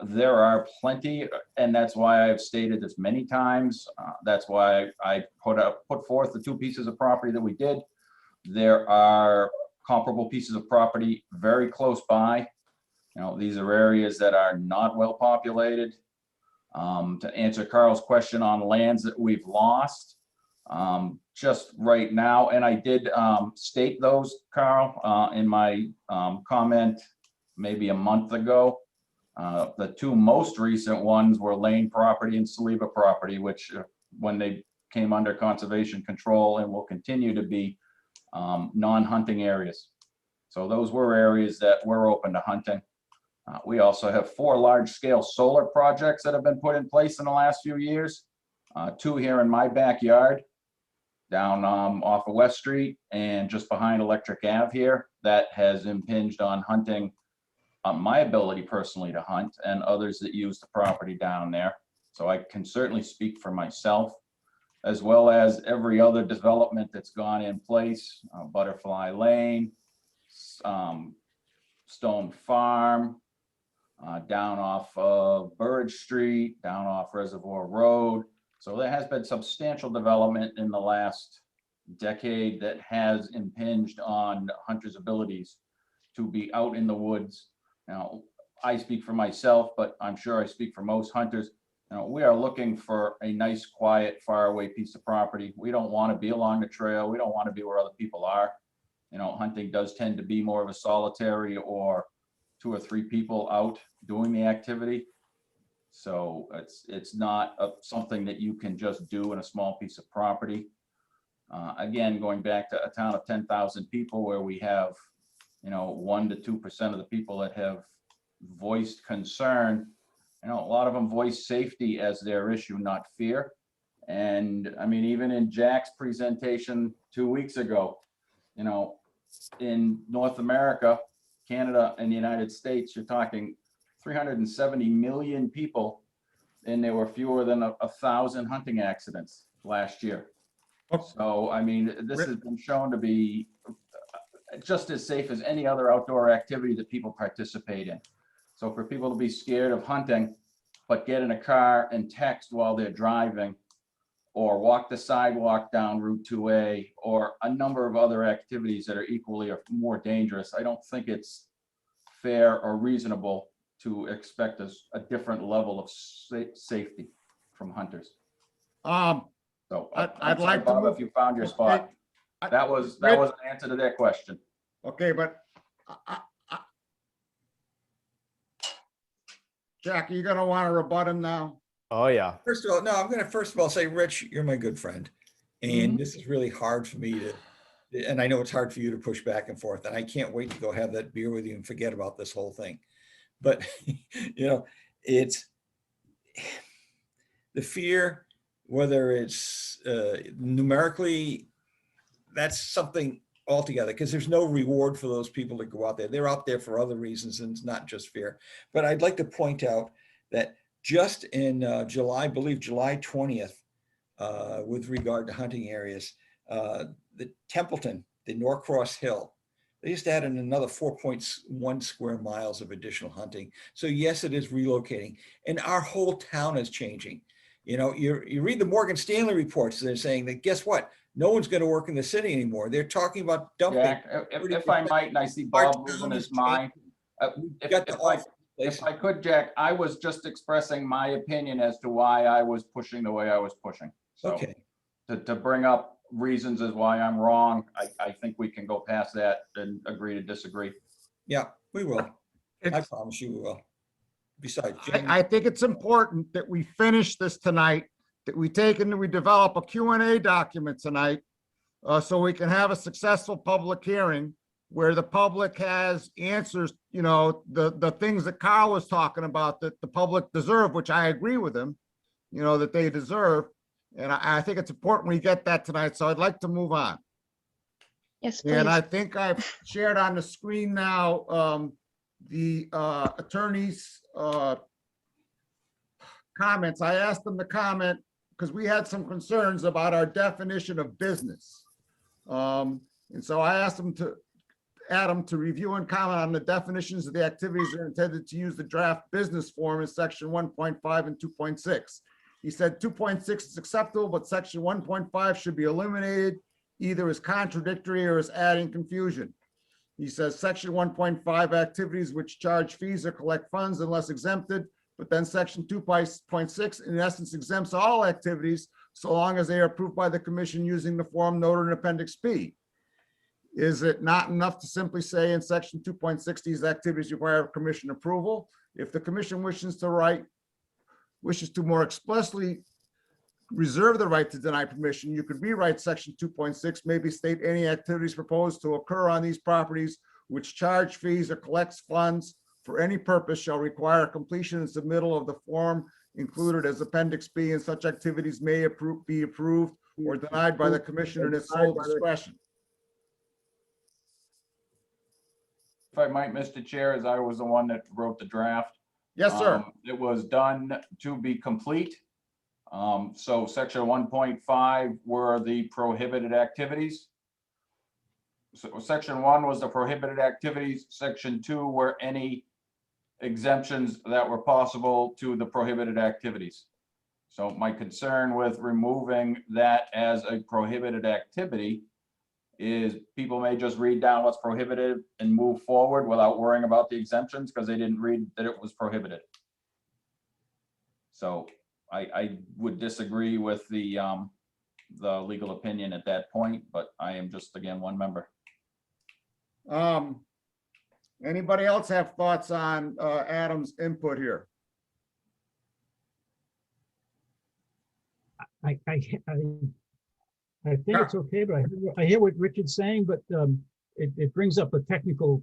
There are plenty, and that's why I've stated this many times. That's why I put forth the 2 pieces of property that we did. There are comparable pieces of property very close by. These are areas that are not well populated. To answer Carl's question on lands that we've lost, just right now, and I did state those, Carl, in my comment maybe a month ago. The 2 most recent ones were Lane property and Saliba property, which when they came under conservation control and will continue to be non-hunting areas. So those were areas that were open to hunting. We also have 4 large-scale solar projects that have been put in place in the last few years. 2 here in my backyard, down off of West Street and just behind Electric Ave here, that has impinged on hunting, on my ability personally to hunt, and others that use the property down there. So I can certainly speak for myself, as well as every other development that's gone in place, Butterfly Lane, Stone Farm, down off of Burridge Street, down off Reservoir Road. So there has been substantial development in the last decade that has impinged on hunters' abilities to be out in the woods. Now, I speak for myself, but I'm sure I speak for most hunters. We are looking for a nice, quiet, faraway piece of property. We don't want to be along the trail. We don't want to be where other people are. Hunting does tend to be more of a solitary or 2 or 3 people out doing the activity. So it's not something that you can just do in a small piece of property. Again, going back to a town of 10,000 people where we have, 1 to 2% of the people that have voiced concern, a lot of them voice safety as their issue, not fear. And I mean, even in Jack's presentation 2 weeks ago, in North America, Canada and the United States, you're talking 370 million people, and there were fewer than 1,000 hunting accidents last year. So, I mean, this has been shown to be just as safe as any other outdoor activity that people participate in. So for people to be scared of hunting, but get in a car and text while they're driving, or walk the sidewalk down Route 2A, or a number of other activities that are equally or more dangerous, I don't think it's fair or reasonable to expect a different level of safety from hunters. So I'd like to Bob, move. if you found your spot. That was an answer to their question. Okay, but Jack, you're gonna want to rebut him now? Oh, yeah. First of all, no, I'm going to first of all say, Rich, you're my good friend. And this is really hard for me to, and I know it's hard for you to push back and forth. And I can't wait to go have that beer with you and forget about this whole thing. But, it's the fear, whether it's numerically, that's something altogether, because there's no reward for those people that go out there. They're out there for other reasons, and it's not just fear. But I'd like to point out that just in July, I believe July 20th, with regard to hunting areas, the Templeton, the Norcross Hill, they just added another 4.1 square miles of additional hunting. So yes, it is relocating, and our whole town is changing. You read the Morgan Stanley reports, they're saying that, guess what? No one's going to work in the city anymore. They're talking about dumping. Jack, if I might, and I see Bob losing his mind. If I could, Jack, I was just expressing my opinion as to why I was pushing the way I was pushing. So Okay. To bring up reasons as why I'm wrong, I think we can go past that and agree to disagree. Yeah, we will. I promise you we will. Besides, I think it's important that we finish this tonight, that we take and we develop a Q&A document tonight, so we can have a successful public hearing where the public has answers, the things that Carl was talking about that the public deserve, which I agree with him, that they deserve. And I think it's important we get that tonight. So I'd like to move on. Yes, please. And I think I've shared on the screen now the attorney's comments. I asked them to comment because we had some concerns about our definition of business. And so I asked them Adam to review and comment on the definitions of the activities that are intended to use the draft business form in section 1.5 and 2.6. He said 2.6 is acceptable, but section 1.5 should be eliminated, either as contradictory or as adding confusion. He says section 1.5 activities which charge fees or collect funds unless exempted, but then section 2.6 in essence exempts all activities so long as they are approved by the commission using the form noted in appendix B. Is it not enough to simply say in section 2.6 these activities require commission approval? If the commission wishes to more explicitly reserve the right to deny permission, you could rewrite section 2.6, maybe state any activities proposed to occur on these properties which charge fees or collects funds for any purpose shall require completion and submittal of the form included as appendix B, and such activities may be approved or denied by the commission in its sole discretion. If I might, Mr. Chair, as I was the one that wrote the draft. Yes, sir. It was done to be complete. So section 1.5 were the prohibited activities. So section 1 was the prohibited activities. Section 2 were any exemptions that were possible to the prohibited activities. So my concern with removing that as a prohibited activity is people may just read down what's prohibited and move forward without worrying about the exemptions because they didn't read that it was prohibited. So I would disagree with the legal opinion at that point, but I am just, again, one member. Anybody else have thoughts on Adam's input here? I think it's okay, but I hear what Richard's saying, but it brings up a technical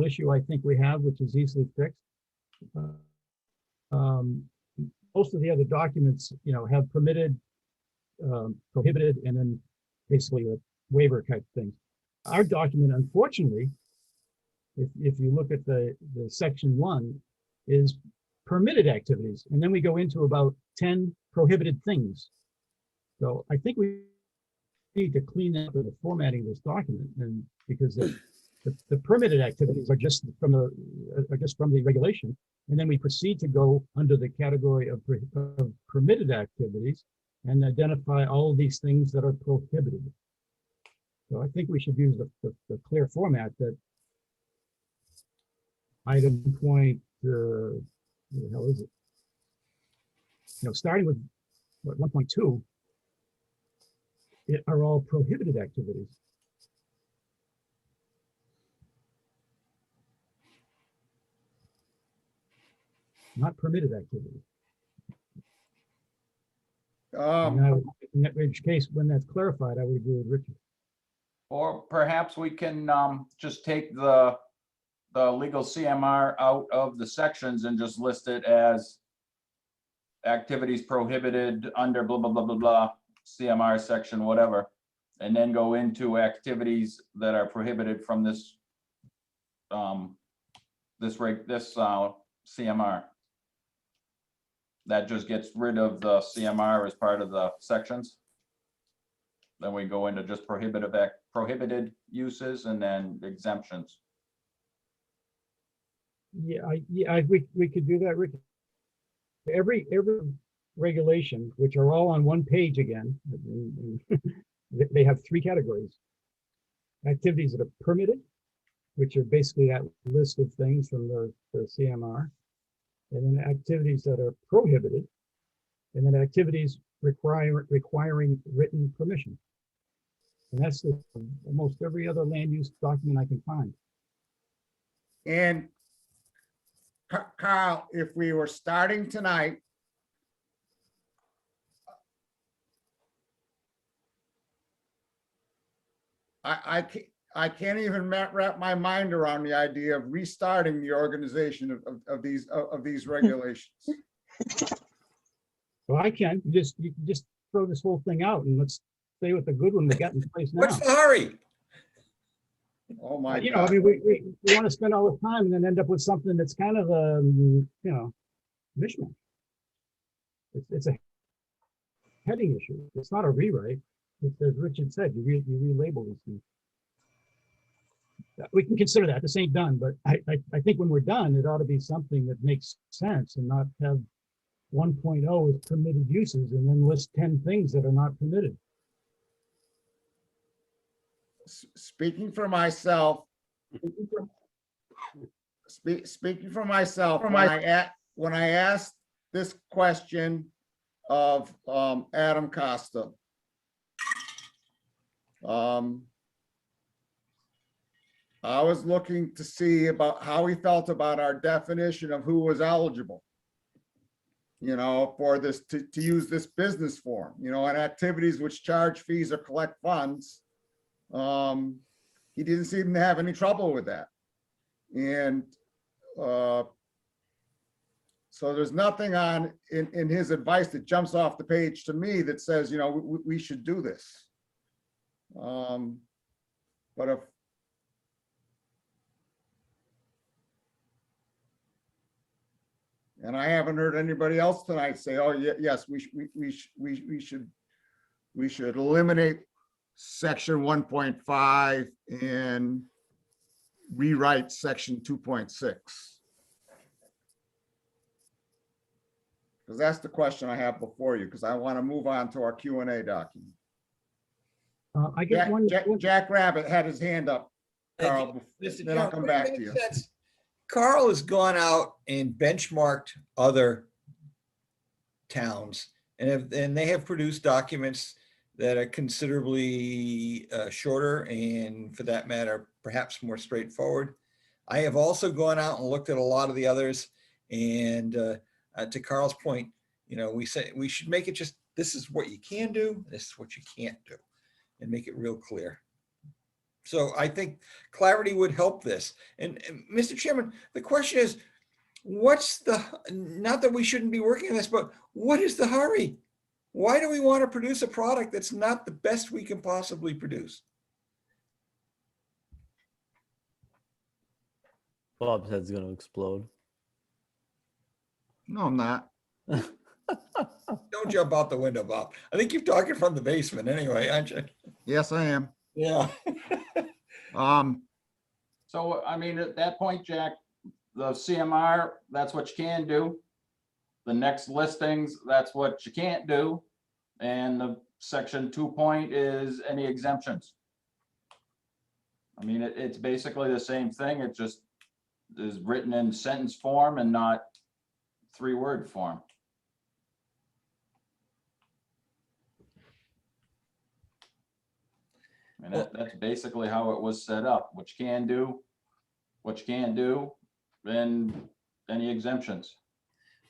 issue I think we have, which is easily fixed. Most of the other documents, have permitted, prohibited, and then basically a waiver type thing. Our document, unfortunately, if you look at the section 1, is permitted activities, and then we go into about 10 prohibited things. So I think we need to clean up the formatting of this document, and because the permitted activities are just from the regulation, and then we proceed to go under the category of permitted activities and identify all of these things that are prohibited. So I think we should use the clear format that item point, what the hell is it? Starting with what, 1.2, are all prohibited activities. Not permitted activities. In which case, when that's clarified, I would agree with Richard. Or perhaps we can just take the legal CMR out of the sections and just list it as activities prohibited under blah, blah, blah, blah, blah, CMR section, whatever, and then go into activities that are prohibited from this CMR. That just gets rid of the CMR as part of the sections. Then we go into just prohibited uses and then exemptions. We could do that, Rick. Every regulation, which are all on one page again, they have 3 categories. Activities that are permitted, which are basically that list of things from the CMR, and then activities that are prohibited, and then activities requiring written permission. And that's almost every other land use document I can find. And Carl, if we were starting tonight, I can't even wrap my mind around the idea of restarting the organization of these regulations. Well, I can. You just throw this whole thing out and let's stay with the good one we got in place now. What's the hurry? Oh my God. I mean, we want to spend all the time and then end up with something that's kind of a, mishmash. It's a heading issue. It's not a rewrite. As Richard said, you relabel this thing. We can consider that. This ain't done, but I think when we're done, it ought to be something that makes sense and not have 1.0 as permitted uses and then list 10 things that are not permitted. Speaking for myself, when I asked this question of Adam Costa, I was looking to see about how he felt about our definition of who was eligible, for this, to use this business form, and activities which charge fees or collect funds. He didn't seem to have any trouble with that. And so there's nothing in his advice that jumps off the page to me that says, we should do this. But if, and I haven't heard anybody else tonight say, oh, yes, we should eliminate section 1.5 and rewrite section 2.6. Because that's the question I have before you, because I want to move on to our Q&A document. I get one. Jack Rabbit had his hand up, Thank Carl, you, Mr. then I'll Chairman, come would it back make to you. sense? Carl has gone out and benchmarked other towns and they have produced documents that are considerably shorter and for that matter, perhaps more straightforward. I have also gone out and looked at a lot of the others and to Carl's point, you know, we say we should make it just, this is what you can do, this is what you can't do, and make it real clear. So I think clarity would help this. And Mr. Chairman, the question is, what's the, not that we shouldn't be working on this, but what is the hurry? Why do we want to produce a product that's not the best we can possibly produce? Bob's head's gonna explode. No, I'm not. Don't jump out the window, Bob. I think you're talking from the basement anyway, aren't you? Yes, I am. Yeah. So, I mean, at that point, Jack, the CMR, that's what you can do. The next listings, that's what you can't do. And the section 2 point is any exemptions. I mean, it's basically the same thing. It just is written in sentence form and not 3-word form. And that's basically how it was set up, what you can do, what you can't do, and any exemptions.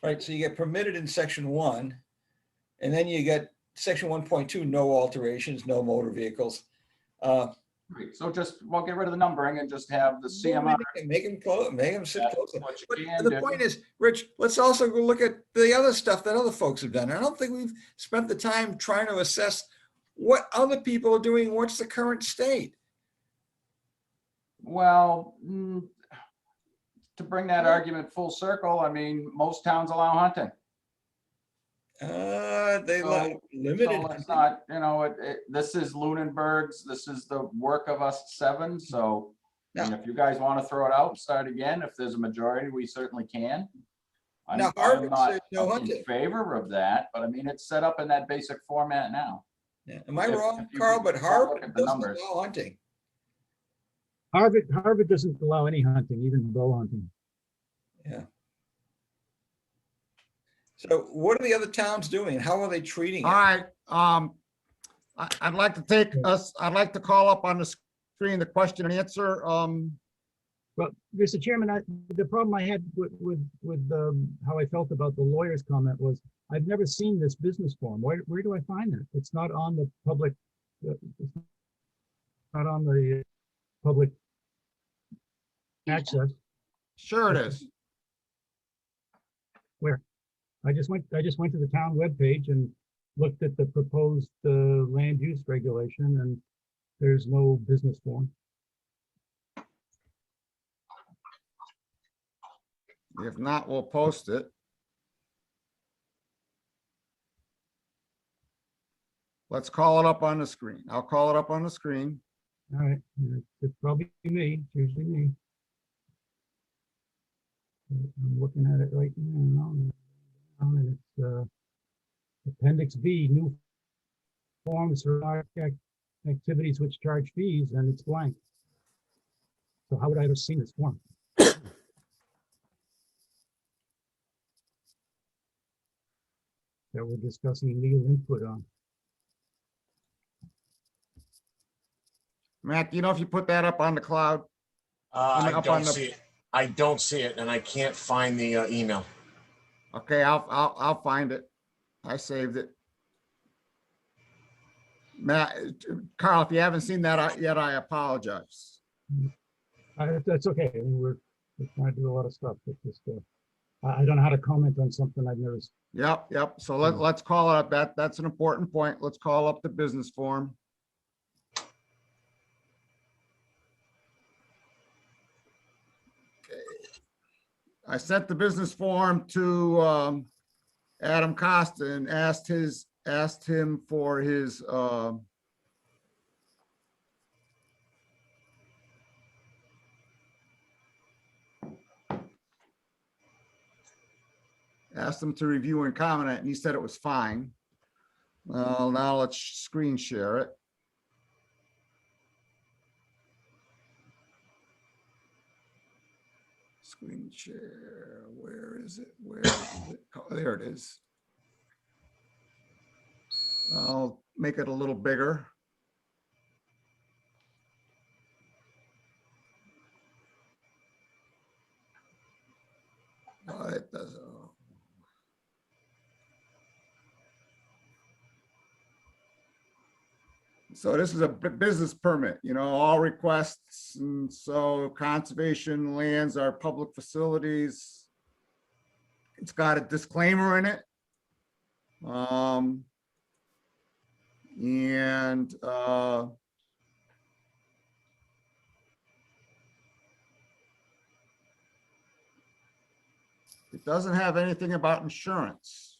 Right, so you get permitted in section 1, and then you get section 1.2, no alterations, no motor vehicles. Right, so just, well, get rid of the numbering and just have the CMR. Make them close, make them sit That's closer. what you But can the do. point is, Rich, let's also go look at the other stuff that other folks have done. I don't think we've spent the time trying to assess what other people are doing, what's the current state. Well, to bring that argument full circle, I mean, most towns allow hunting. They allow limited So it's hunting. not, you know, this is Lunenburg's, this is the work of us 7. So, I mean, if you guys want to throw it out and start again, if there's a majority, we certainly can. Now, I'm Harvard not says no in hunting. favor of that, but I mean, it's set up in that basic format now. Yeah. Am I If- wrong, if you Carl? look But at Harvard the doesn't numbers. allow hunting. Harvard doesn't allow any hunting, even bow hunting. Yeah. So what are the other towns doing? How are they treating it? All right, I'd like to call up on the screen the question and answer. Well, Mr. Chairman, the problem I had with how I felt about the lawyer's comment was I've never seen this business form. Where do I find that? It's not on the public. It's not on the public access. Sure it is. Where? I just went to the town webpage and looked at the proposed land use regulation, and there's no business form. If not, we'll post it. Let's call it up on the screen. I'll call it up on the screen. All right, it's probably me, it's usually me. I'm looking at it right now. And it's Appendix B, new forms for activities which charge fees, and it's blank. So how would I have seen this form? That we're discussing legal input on. Matt, do you know if you put that up on the cloud? I up don't on the- see it. I don't see it, and I can't find the email. Okay, I'll find it. I saved it. Matt, Carl, if you haven't seen that yet, I apologize. That's okay. I mean, we're trying to do a lot of stuff, but just I don't know how to comment on something I've never. Yep. So let's call it up. That's an important point. Let's call up the business form. I sent the business form to Adam Costa and asked him for his asked him to review and comment it, and he said it was fine. Well, now let's screen share it. Screen share, where is it? Where is it? Oh, there it is. I'll make it a little bigger. It doesn't. So this is a business permit, you know, all requests, and so conservation lands are public facilities. It's got a disclaimer in it. And it doesn't have anything about insurance.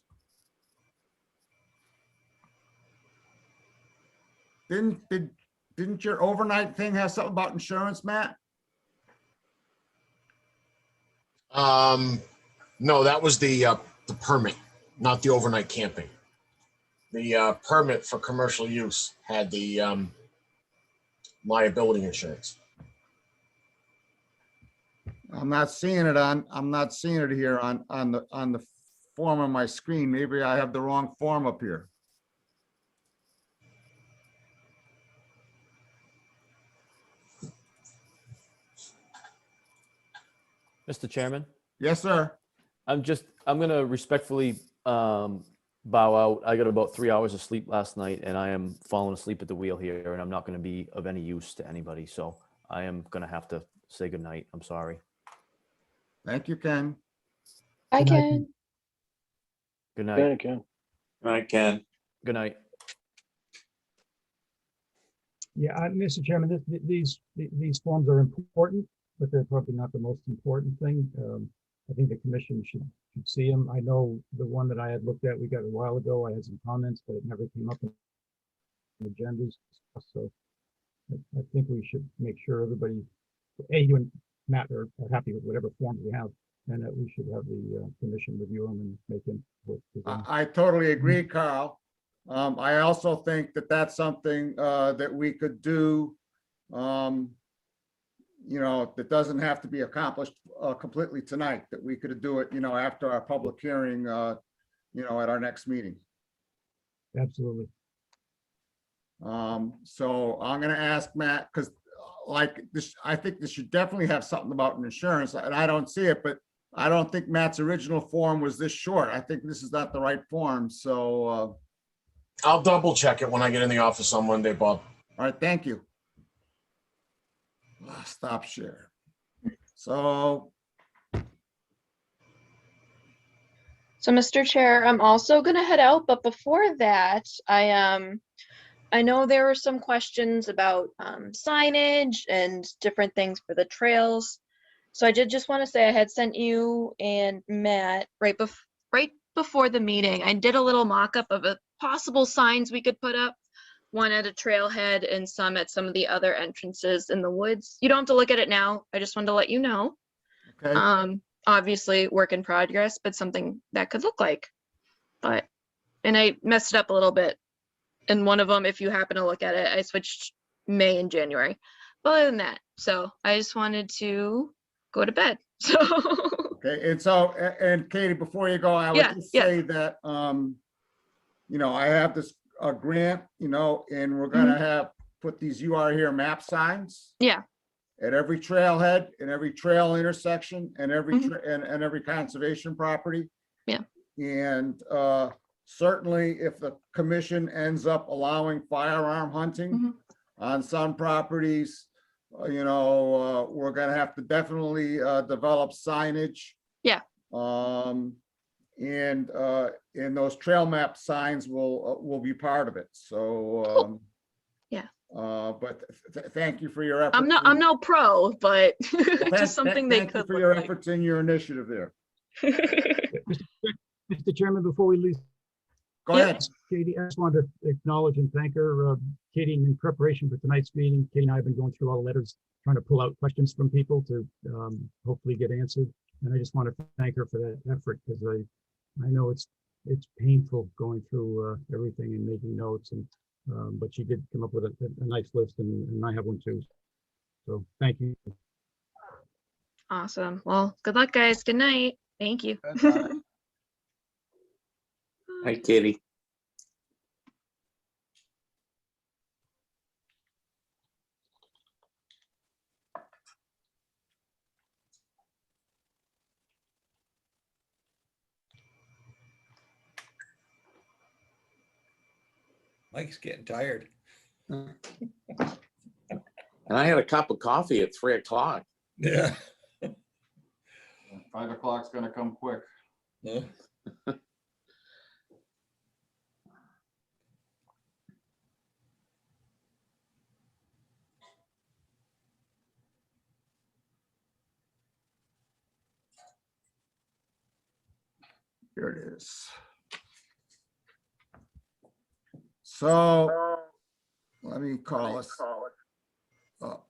Didn't your overnight thing have something about insurance, Matt? No, that was the permit, not the overnight camping. The permit for commercial use had the liability insurance. I'm not seeing it here on the form on my screen. Maybe I have the wrong form up here. Mr. Chairman, Yes, sir. I'm gonna respectfully bow out. I got about 3 hours of sleep last night, and I am falling asleep at the wheel here, and I'm not gonna be of any use to anybody. So I am gonna have to say goodnight. I'm sorry. Thank you, Ken. I Good night. can. Good night. Ken. I can. Good night. Yeah, Mr. Chairman, these forms are important, but they're probably not the most important thing. I think the commission should see them. I know the one that I had looked at, we got a while ago, I had some comments, but it never came up in the agendas. So I think we should make sure everybody, you and Matt are happy with whatever forms we have, and that we should have the commission review them and make them. I totally agree, Carl. I also think that that's something that we could do, you know, that doesn't have to be accomplished completely tonight, that we could do it, you know, after our public hearing, you know, at our next meeting. Absolutely. So I'm gonna ask Matt, because like this, I think this should definitely have something about an insurance, and I don't see it, but I don't think Matt's original form was this short. I think this is not the right form, so. I'll double check it when I get in the office on Monday, Bob. All right, thank you. Stop share. So. So, Mr. Chair, I'm also gonna head out, but before that, I know there were some questions about signage and different things for the trails. So I did just want to say I had sent you and Matt right before the meeting. I did a little mock-up of a possible signs we could put up, one at a trailhead and some at some of the other entrances in the woods. You don't have to look at it now. I just wanted to let you know. Okay. Obviously work in progress, but something that could look like. And I messed it up a little bit. And one of them, if you happen to look at it, I switched May and January. But other than that, so I just wanted to go to bed. So Okay, and so, and Katie, before you go, I would just say that, you know, I have this grant, you know, and we're gonna have, put these "You Are Here" map signs. Yeah. At every trailhead, in every trail intersection, and every and every conservation property. Yeah. And certainly if the commission ends up allowing firearm hunting on some properties, you know, we're gonna have to definitely develop signage. Yeah. And those trail map signs will be part of it. So cool. Yeah. But thank you for your effort. I'm no pro, but just something they could. Thank you for your efforts and your initiative there. Mr. Chairman, before we leave. Go ahead. Katie, I just wanted to acknowledge and thank her. Katie, in preparation for tonight's meeting, Katie and I have been going through all the letters, trying to pull out questions from people to hopefully get answered. And I just want to thank her for that effort, because I know it's painful going through everything and making notes, and but you did come up with a nice list, and I have one too. So thank you. Awesome. Well, good luck, guys. Good night. Thank you. Hi, Katie. Mike's getting tired. And I had a cup of coffee at 3 o'clock. Yeah. 5 o'clock's gonna come quick. Yeah. Here it is. So let me call us up.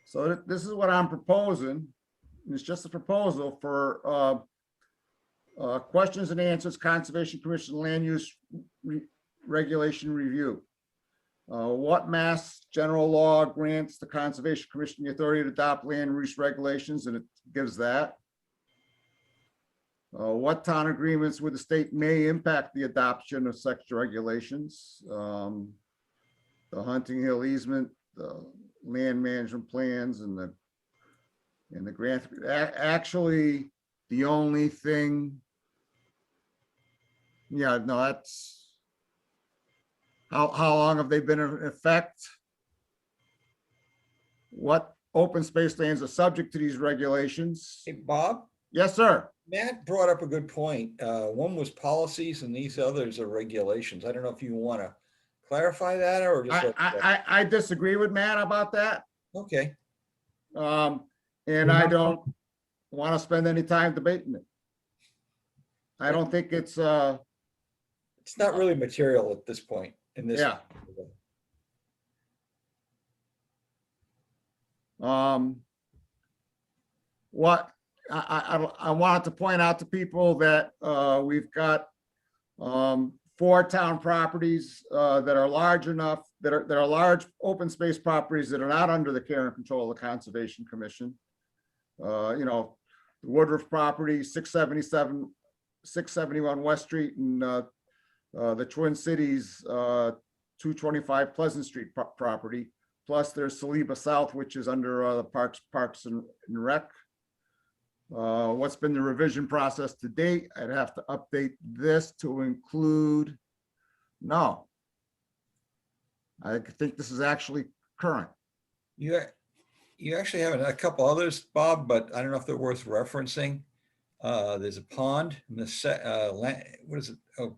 So this is what I'm proposing. It's just a proposal for questions and answers, Conservation Commission Land Use Regulation Review. What Mass General Law grants the Conservation Commission the authority to adopt land use regulations, and it gives that. What town agreements with the state may impact the adoption of such regulations? The Hunting Hill easement, the land management plans, and the grant. Actually, the only thing, yeah, no, that's how long have they been in effect? What open space lands are subject to these regulations? Hey, Bob? Yes, sir. Matt brought up a good point. One was policies and these others are regulations. I don't know if you want to clarify that or just. I disagree with Matt about that. Okay. And I don't want to spend any time debating it. I don't think it's not really material at this point in this. Yeah. What I wanted to point out to people that we've got 4 town properties that are large enough, that are large open space properties that are not under the care and control of the Conservation Commission. You know, the Woodruff property, 671 West Street, and the Twin Cities 225 Pleasant Street property. Plus there's Saliba South, which is under the Parks and Rec. What's been the revision process to date? I'd have to update this to include, no. I think this is actually current. You actually have a couple others, Bob, but I don't know if they're worth referencing. There's a pond in the what is it? Oh,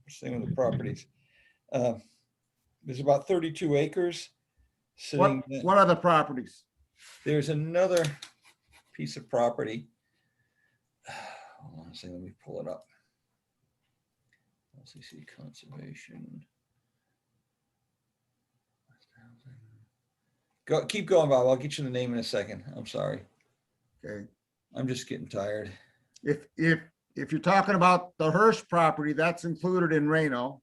what's the name of the properties? There's about 32 acres. What are the properties? There's another piece of property. Hold on a second, let me pull it up. LCC conservation. Keep going, Bob. I'll get you the name in a second. I'm sorry. Okay. I'm just getting tired. If you're talking about the Hirsch property, that's included in Reno.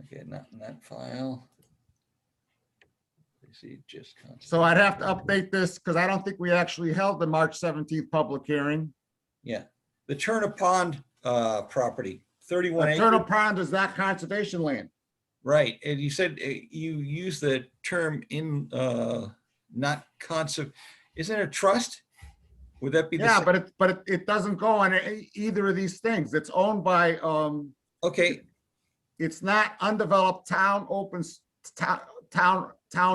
Okay, not in that file. See, just so I'd have to update this because I don't think we actually held the March 17th public hearing. Yeah, the Turner Pond property, 31 acres. Turner Pond is not conservation land. Right, and you said you use the term in not isn't it a trust? Would that be the yeah, but it doesn't go on either of these things. It's owned by okay. It's not undeveloped town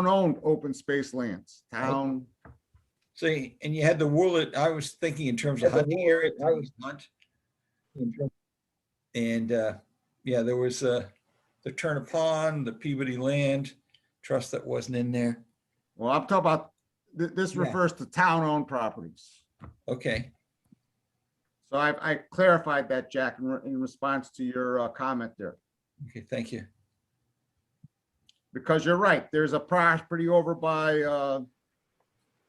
owned open space lands. Town. See, and you had the Woollet. I was thinking in terms of hunting area. I was hunt. And yeah, there was the Turner Pond, the Peabody Land Trust that wasn't in there. Well, I'm talking about this refers to town owned properties. Okay. So I clarified that, Jack, in response to your comment there. Okay, thank you. Because you're right, there's a property over by,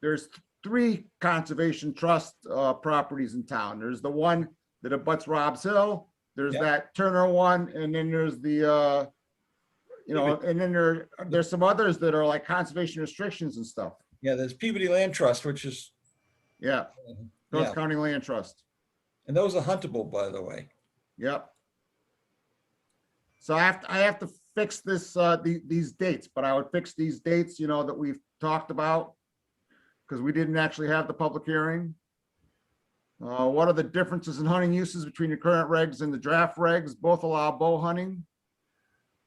there's 3 conservation trust properties in town. There's the one that abuts Rob's Hill, there's Yeah. that Turner one, and then there's the, and then there's some others that are like conservation restrictions and stuff. Yeah, there's Peabody Land Trust, which is, Yeah, North yeah, County Land Trust. and those are huntable, by the way. Yep. So I have to fix this, these dates, but I would fix these dates, that we've talked about, because we didn't actually have the public hearing. What are the differences in hunting uses between the current regs and the draft regs? Both allow bow hunting.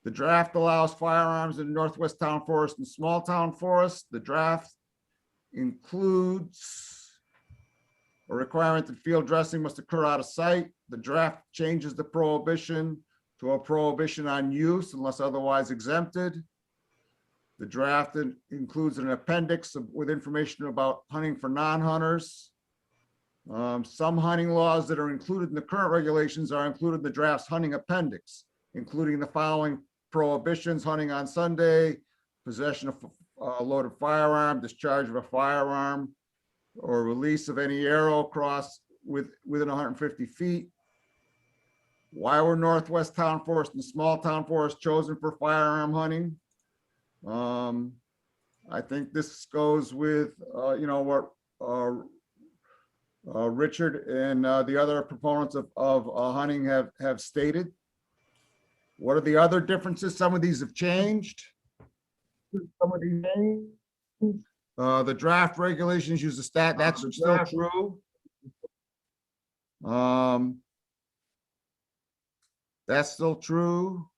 The draft allows firearms in Northwest Town Forest and Small Town Forest. The draft includes a requirement that field dressing must occur out of sight. The draft changes the prohibition to a prohibition on use unless otherwise exempted. The draft includes an appendix with information about hunting for non-hunters. Some hunting laws that are included in the current regulations are included in the draft's hunting appendix, including the following prohibitions: hunting on Sunday, possession of a loaded firearm, discharge of a firearm, or release of any arrow within 150 feet. Why were Northwest Town Forest and Small Town Forest chosen for firearm hunting? I think this goes with, what Richard and the other proponents of hunting have stated. What are the other differences? Some of these have changed. The draft regulations use the stat, that's still true. That's still true.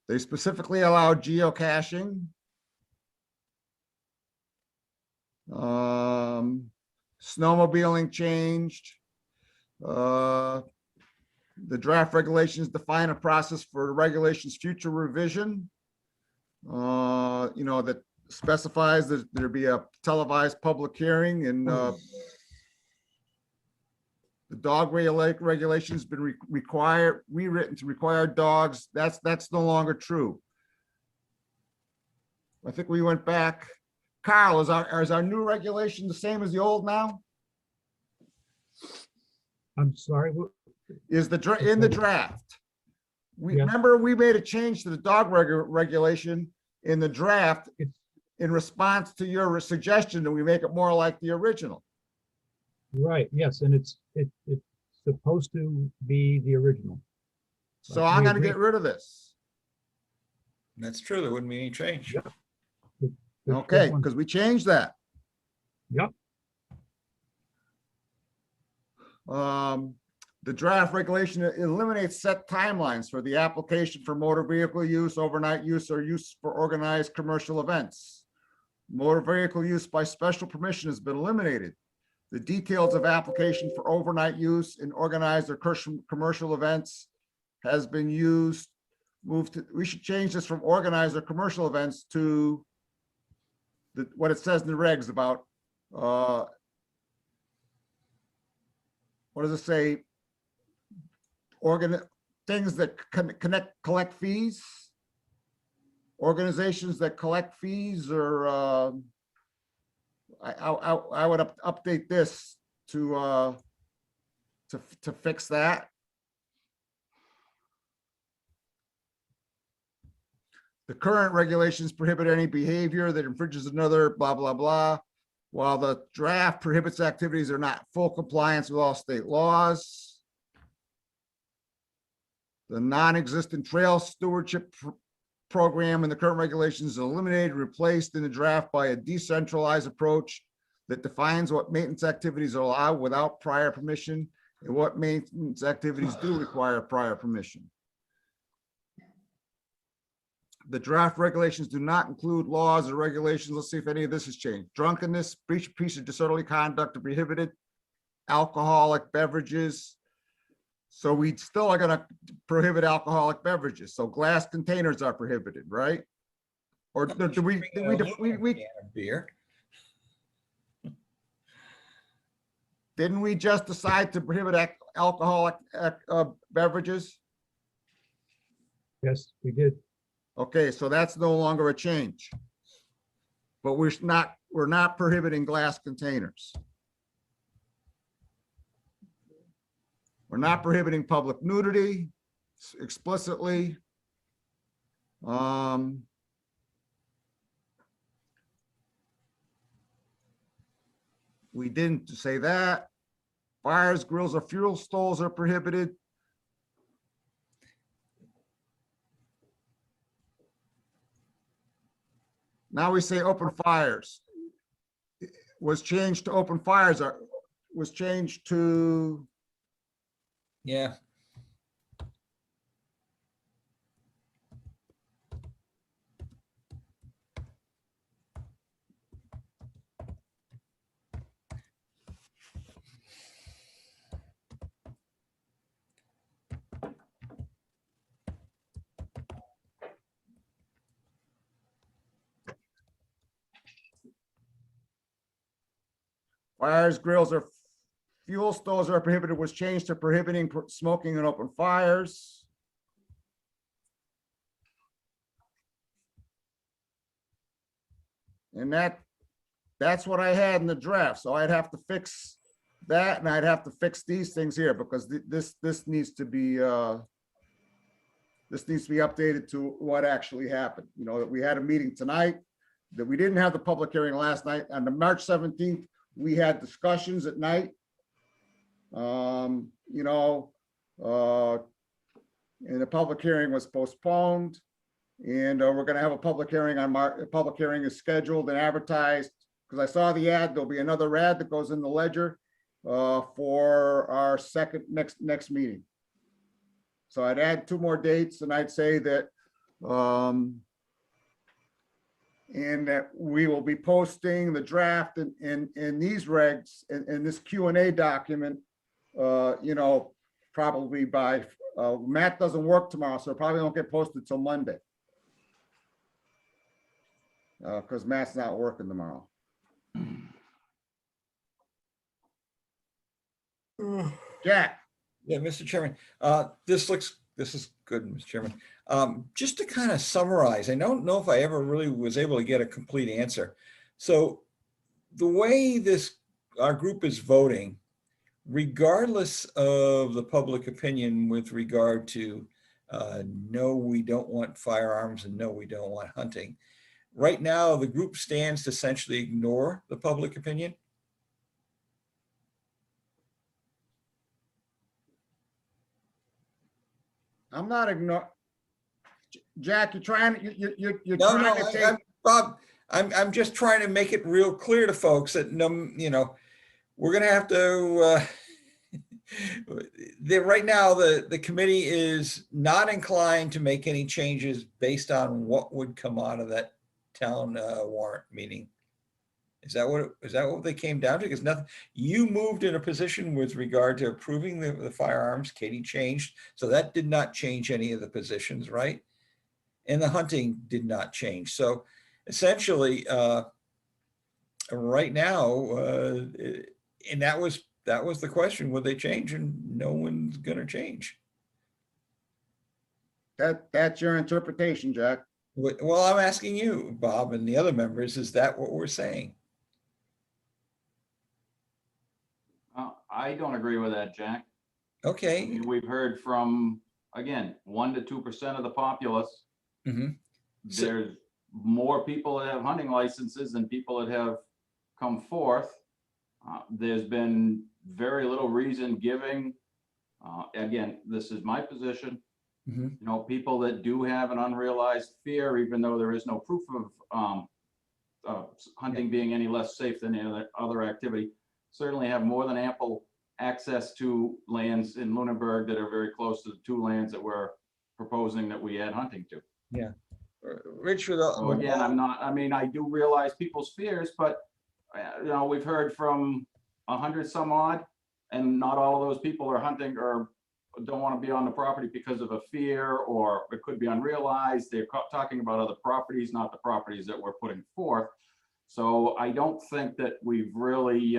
They specifically allow geocaching. Snowmobiling changed. The draft regulations define a process for the regulations future revision. That specifies that there be a televised public hearing, and the dog regulations been rewritten to require dogs. That's no longer true. I think we went back. Carl, is our new regulation the same as the old now? I'm sorry. Is in the draft? Yes. Remember, we made a change to the dog regulation in the draft in response to your suggestion that we make it more like the original. Right, yes, and it's supposed to be the original. So I'm going to get rid of this. That's true. There wouldn't be any change. Okay, because we changed that. Yep. The draft regulation eliminates set timelines for the application for motor vehicle use, overnight use, or use for organized commercial events. Motor vehicle use by special permission has been eliminated. The details of application for overnight use in organized or commercial events has been we should change this from organized or commercial events to what it says in the regs about, what does it say? Things that collect fees, organizations that collect fees, or I would update this to fix that. The current regulations prohibit any behavior that infringes another blah, blah, blah, while the draft prohibits activities that are not full compliance with all state laws. The non-existent trail stewardship program in the current regulations is eliminated, replaced in the draft by a decentralized approach that defines what maintenance activities are allowed without prior permission and what maintenance activities do require prior permission. The draft regulations do not include laws or regulations. Let's see if any of this has changed. Drunkenness, breach of peace, or disorderly conduct are prohibited. Alcoholic beverages. So we still are going to prohibit alcoholic beverages. So glass containers are prohibited, right? Or do we beer? Didn't we just decide to prohibit alcoholic beverages? Yes, we did. Okay, so that's no longer a change. But we're not prohibiting glass containers. We're not prohibiting public nudity explicitly. We didn't say that. Fires, grills, or fuel stalls are prohibited. Now we say open fires. Was changed to open fires, was changed to, Yeah. fires, grills, or fuel stalls are prohibited, was changed to prohibiting smoking in open fires. And that's what I had in the draft. So I'd have to fix that, and I'd have to fix these things here, because this needs to be updated to what actually happened. You know, that we had a meeting tonight, that we didn't have the public hearing last night. On the March 17th, we had discussions at night. And the public hearing was postponed. And we're going to have a public hearing on a public hearing is scheduled and advertised, because I saw the ad. There'll be another ad that goes in the ledger for our next meeting. So I'd add 2 more dates, and I'd say that and that we will be posting the draft in these regs in this Q&A document, probably by Matt doesn't work tomorrow, so it probably won't get posted till Monday. Because Matt's not working tomorrow. Jack. Yeah, Mr. Chairman, this is good, Mr. Chairman. Just to kind of summarize, I don't know if I ever really was able to get a complete answer. So the way our group is voting, regardless of the public opinion with regard to no, we don't want firearms, and no, we don't want hunting. Right now, the group stands to essentially ignore the public opinion. I'm not ignoring. Jack, you're trying to Bob, I'm just trying to make it real clear to folks that we're going to have to. Right now, the committee is not inclined to make any changes based on what would come out of that town warrant meeting. Is that what they came down to? Because nothing. You moved in a position with regard to approving the firearms. Katie changed, so that did not change any of the positions, right? And the hunting did not change. So essentially, right now, and that was the question: would they change? And no one's going to change. That's your interpretation, Jack. Well, I'm asking you, Bob, and the other members: is that what we're saying? I don't agree with that, Jack. Okay. I mean, we've heard from, again, 1 to 2% of the populace. Mm-hmm. There's more people that have hunting licenses than people that have come forth. There's been very little reason giving. Again, this is my position. Mm-hmm. People that do have an unrealized fear, even though there is no proof of hunting being any less safe than any other activity, certainly have more than ample access to lands in Lunenburg that are very close to the 2 lands that we're proposing that we add hunting to. Yeah. Rich, again, I do realize people's fears, but we've heard from 100 some odd, and not all of those people are hunting or don't want to be on the property because of a fear, or it could be unrealized. They're talking about other properties, not the properties that we're putting forth. So I don't think that we've really,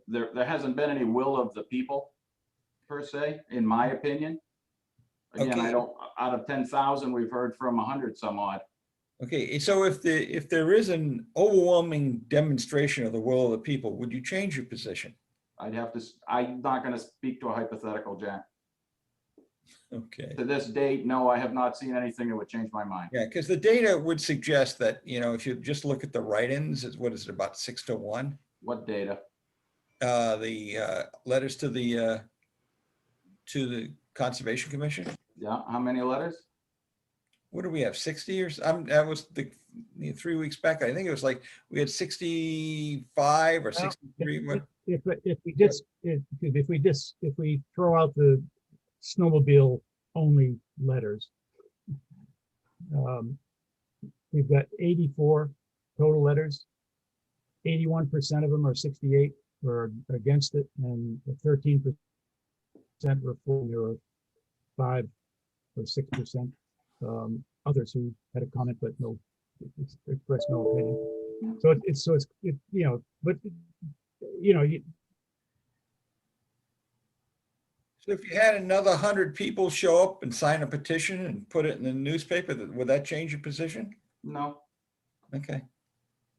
there hasn't been any will of the people per se, in my opinion. Again, Okay. I don't, out of 10,000, we've heard from 100 some odd. Okay, so if there is an overwhelming demonstration of the will of the people, would you change your position? I'm not gonna speak to a hypothetical, Jack. Okay. To this date, no, I have not seen anything that would change my mind. Yeah, because the data would suggest that, if you just look at the write-ins, what is it, about 6-1? What data? The letters to the Conservation Commission. Yeah, how many letters? What do we have, 60 or that was 3 weeks back. I think it was like we had 65 or 63. If we throw out the snowmobile only letters, we've got 84 total letters. 81% of them, or 68, were against it, and 13% were for, or 5 or 6%. Others who had a comment but no, expressed no opinion. So So if you had another 100 people show up and sign a petition and put it in the newspaper, would that change your position? No, Okay,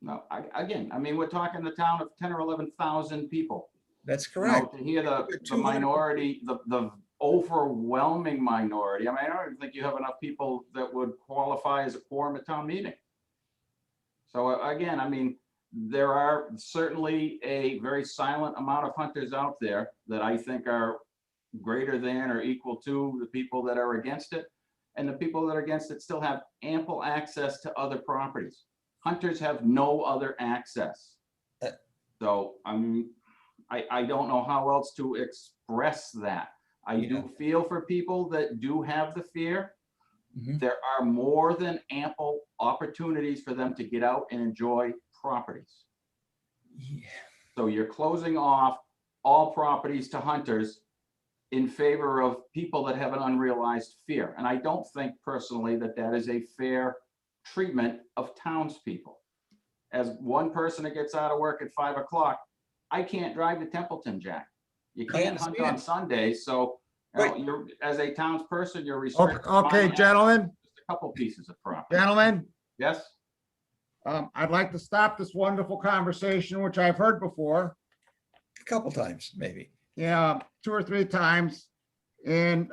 no. Again, I mean, we're talking the town of 10 or 11,000 people. that's You know, correct. to hear the minority, the overwhelming minority. I mean, I don't even think you have enough people that would qualify as a quorum at town meeting. So again, I mean, there are certainly a very silent amount of hunters out there that I think are greater than or equal to the people that are against it. And the people that are against it still have ample access to other properties. Hunters have no other access. So I don't know how else to express that. I do feel for people that do have the fear. There are more than ample opportunities for them to get out and enjoy properties. So you're closing off all properties to hunters in favor of people that have an unrealized fear. And I don't think personally that that is a fair treatment of townspeople. As one person that gets out of work at 5 o'clock, I can't drive to Templeton, Jack. You can't hunt on Sundays, so you're, as a townsperson, you're restricted. Okay, gentlemen. Just a couple pieces of property. Gentlemen. Yes. I'd like to stop this wonderful conversation, which I've heard before. A couple times, maybe. Yeah, 2 or 3 times, and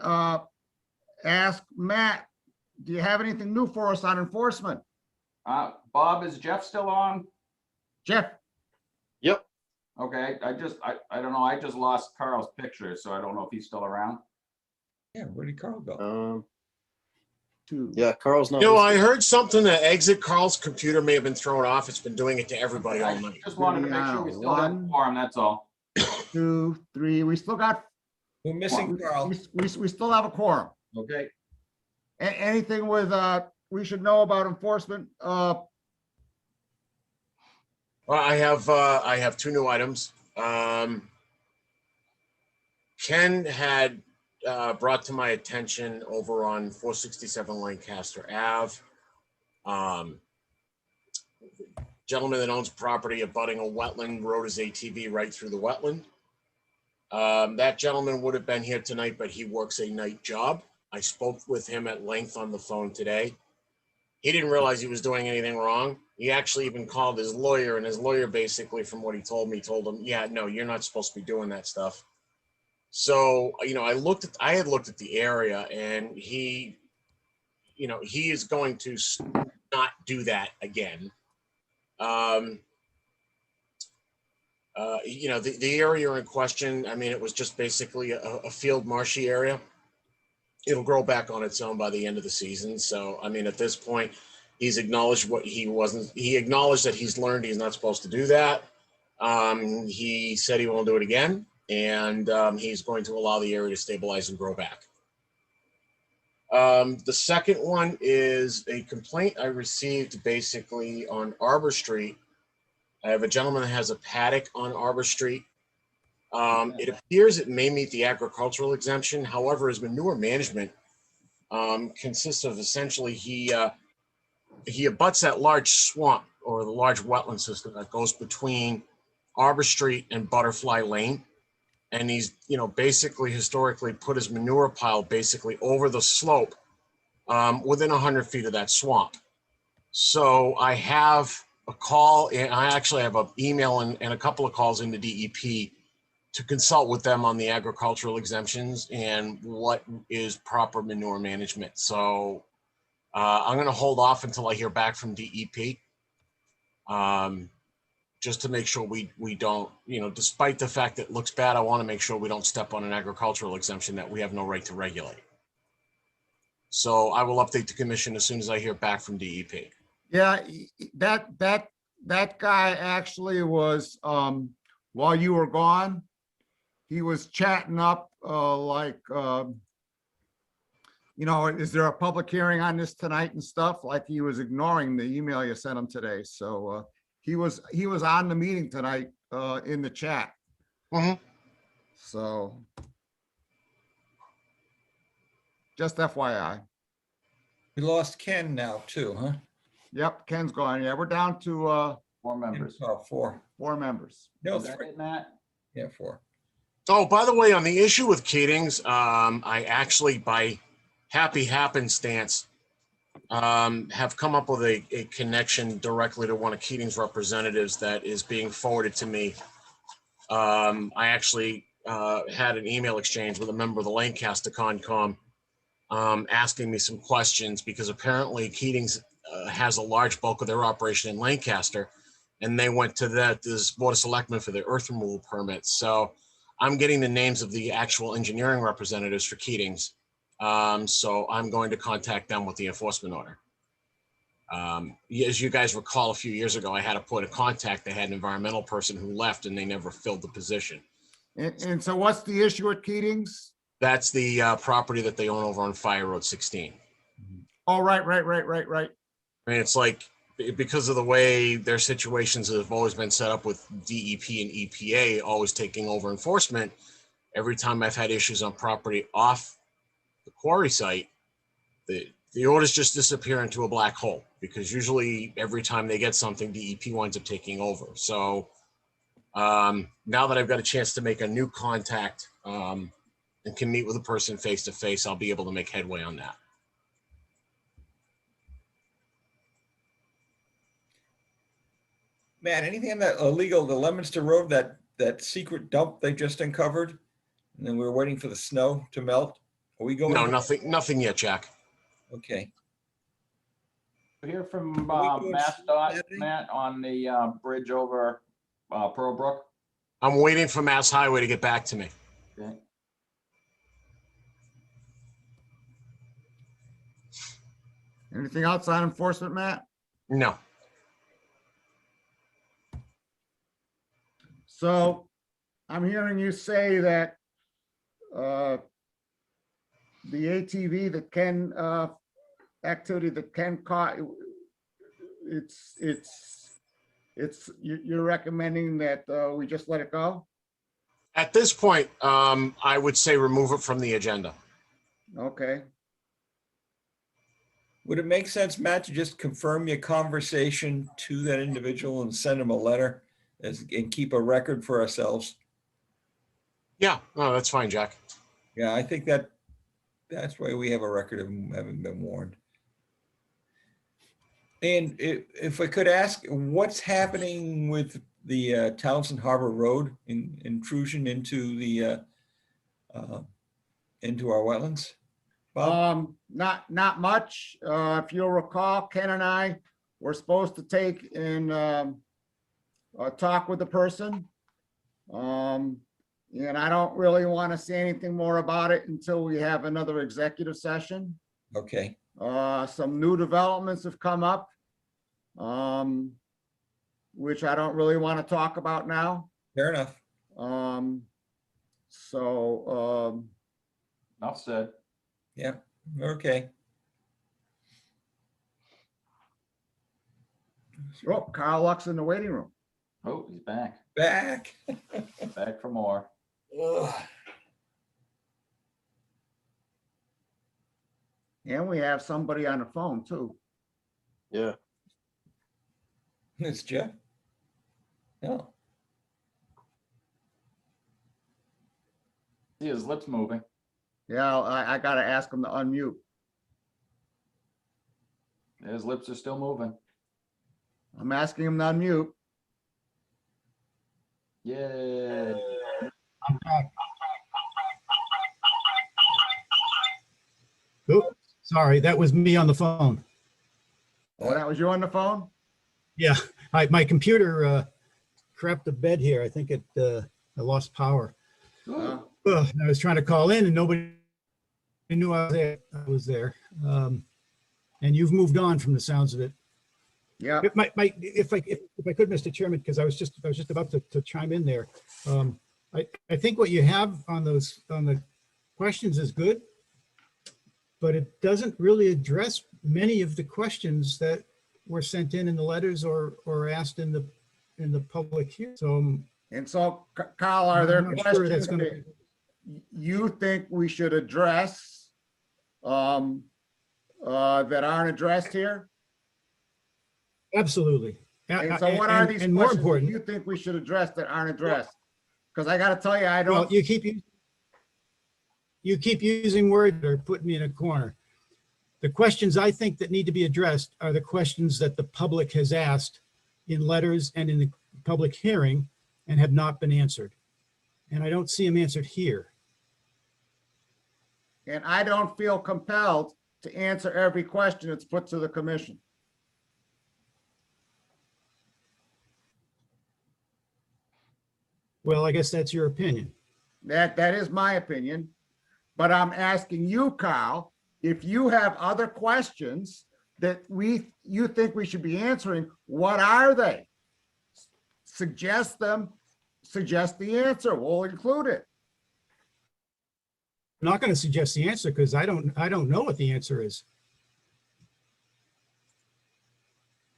ask Matt, do you have anything new for us on enforcement? Bob, is Jeff still on? Jeff? Yep. Okay, I don't know, I just lost Carl's picture, so I don't know if he's still around. Yeah, where did Carl go? Yeah, Carl's not. I heard something that exit Carl's computer may have been thrown off. It's been doing it to everybody all night. Just wanted to make sure we still have a quorum, that's all. 2, 3, we still got. We're missing Carl. We still have a quorum. Okay. Anything with, we should know about enforcement? Well, I have 2 new items. Ken had brought to my attention over on 467 Lancaster Ave. Gentleman that owns property abutting a wetland rode his ATV right through the wetland. That gentleman would have been here tonight, but he works a night job. I spoke with him at length on the phone today. He didn't realize he was doing anything wrong. He actually even called his lawyer, and his lawyer basically, from what he told me, told him, yeah, no, you're not supposed to be doing that stuff. So, I had looked at the area, and he is going to not do that again. The area in question, I mean, it was just basically a field marshy area. It'll grow back on its own by the end of the season. So, I mean, at this point, he's acknowledged he acknowledged that he's learned he's not supposed to do that. He said he won't do it again, and he's going to allow the area to stabilize and grow back. The second one is a complaint I received basically on Arbor Street. I have a gentleman that has a paddock on Arbor Street. It appears it may meet the agricultural exemption. However, his manure management consists of essentially he abuts that large swamp or the large wetland system that goes between Arbor Street and Butterfly Lane. and he's, basically historically put his manure pile basically over the slope within 100 feet of that swamp. So I have a call, and I actually have an email and a couple of calls into DEP to consult with them on the agricultural exemptions and what is proper manure management. So I'm going to hold off until I hear back from DEP, just to make sure we don't, despite the fact that it looks bad, I want to make sure we don't step on an agricultural exemption that we have no right to regulate. So I will update the commission as soon as I hear back from DEP. Yeah, that guy actually was, while you were gone, he was chatting up is there a public hearing on this tonight and stuff? Like he was ignoring the email you sent him today. So he was on the meeting tonight in the chat. So just FYI. We lost Ken now too, huh? Yep, Ken's gone. Yeah, we're down to 4 members. Four. 4 members. No, Is that 3. it, Matt? Yeah, 4. Oh, by the way, on the issue with Keatings, I actually, by happy happenstance, have come up with a connection directly to one of Keating's representatives that is being forwarded to me. I actually had an email exchange with a member of the Lancaster Concom asking me some questions, because apparently Keating's has a large bulk of their operation in Lancaster, and they went to this Board of Selectmen for their earth removal permits. So I'm getting the names of the actual engineering representatives for Keating's. So I'm going to contact them with the enforcement order. As you guys recall, a few years ago, I had a point of contact. They had an environmental person who left, and they never filled the position. And so what's the issue at Keating's? That's the property that they own over on Fire Road 16. Oh, right. I mean, it's like, because of the way their situations have always been set up with DEP and EPA always taking over enforcement, every time I've had issues on property off the quarry site, the orders just disappear into a black hole, because usually every time they get something, DEP winds up taking over. So now that I've got a chance to make a new contact and can meet with a person face to face, I'll be able to make headway on that. Matt, anything on that illegal, the Leominster Road, that secret dump they just uncovered? And then we were waiting for the snow to melt. Are we going? No, nothing yet, Jack. Okay. We hear from we going MassDOT, Saturday? Matt, on the bridge over Pearl Brook. I'm waiting for Mass Highway to get back to me. Okay. Anything else on enforcement, Matt? No. So I'm hearing you say that the ATV that can activity that can cause you're recommending that we just let it go? At this point, I would say remove it from the agenda. Okay. Would it make sense, Matt, to just confirm your conversation to that individual and send him a letter and keep a record for ourselves? Yeah, no, that's fine, Jack. Yeah, I think that's why we have a record of him having been warned. And if I could ask, what's happening with the Townsend Harbor Road intrusion into the into our wetlands? Bob? Not much. If you'll recall, Ken and I were supposed to take and talk with the person. And I don't really want to say anything more about it until we have another executive session. Okay. Some new developments have come up, which I don't really want to talk about now. Fair enough. Enough said. Yeah, okay. Oh, Carl Luck's in the waiting room. Oh, he's back. Back. Back for more. Ugh. And we have somebody on the phone too. Yeah. It's Jeff. No. See his lips moving. Yeah, I gotta ask him to unmute. His lips are still moving. I'm asking him to unmute. Yeah. I'm back. Oops, sorry, that was me on the phone. Oh, that was you on the phone? Yeah, my computer crapped the bed here. I think I lost power. Uh, I was trying to call in and nobody knew I was there. And you've moved on from the sounds of it. Yeah. If I could, Mr. Chairman, because I was just about to chime in there. I think what you have on the questions is good, but it doesn't really address many of the questions that were sent in the letters or asked in the public here. So, and so, Kyle, are there I'm not sure that's questions gonna that you think we should address that aren't addressed here? Absolutely. And so what are these and more questions that important, you think we should address that aren't addressed? Because I gotta tell you, I well, don't, you keep using words that are putting me in a corner. The questions I think that need to be addressed are the questions that the public has asked in letters and in the public hearing and have not been answered. And I don't see them answered here. and I don't feel compelled to answer every question that's put to the commission. Well, I guess that's your opinion. That is my opinion, but I'm asking you, Kyle, if you have other questions that you think we should be answering, what are they? Suggest them, suggest the answer, we'll include it. I'm not going to suggest the answer because I don't know what the answer is.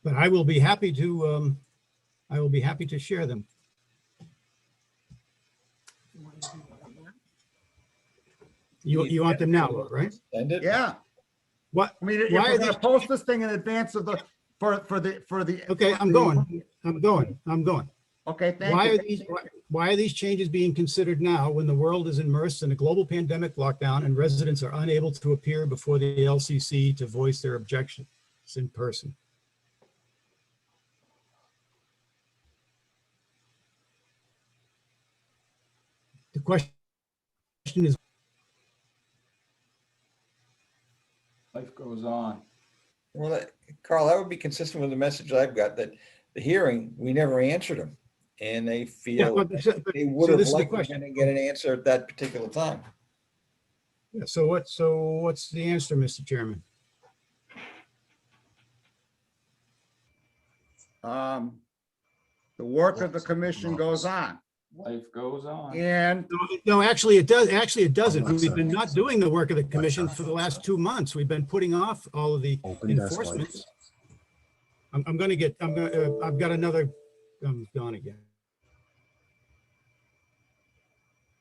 But I will be happy to share them. You want them now, right? Send it. Yeah. What? I mean, if Why we're are gonna these? post this thing in advance of the, for the. Okay, I'm going. Okay, thank Why you. are why are these changes being considered now when the world is immersed in a global pandemic lockdown and residents are unable to appear before the LCC to voice their objections in person? The question is, Life goes on. Well, Carl, that would be consistent with the message I've got, that the hearing, we never answered them. And they yeah, feel but, they would so have this is the liked to question. get an answer at that particular time. Yeah, so what's the answer, Mr. Chairman? The work of the commission goes on. Life goes on. And No, actually it does. Actually, it doesn't. We've been not doing the work of the commission for the last 2 months. We've been putting off all of the enforcement. I've got another, I'm gone again.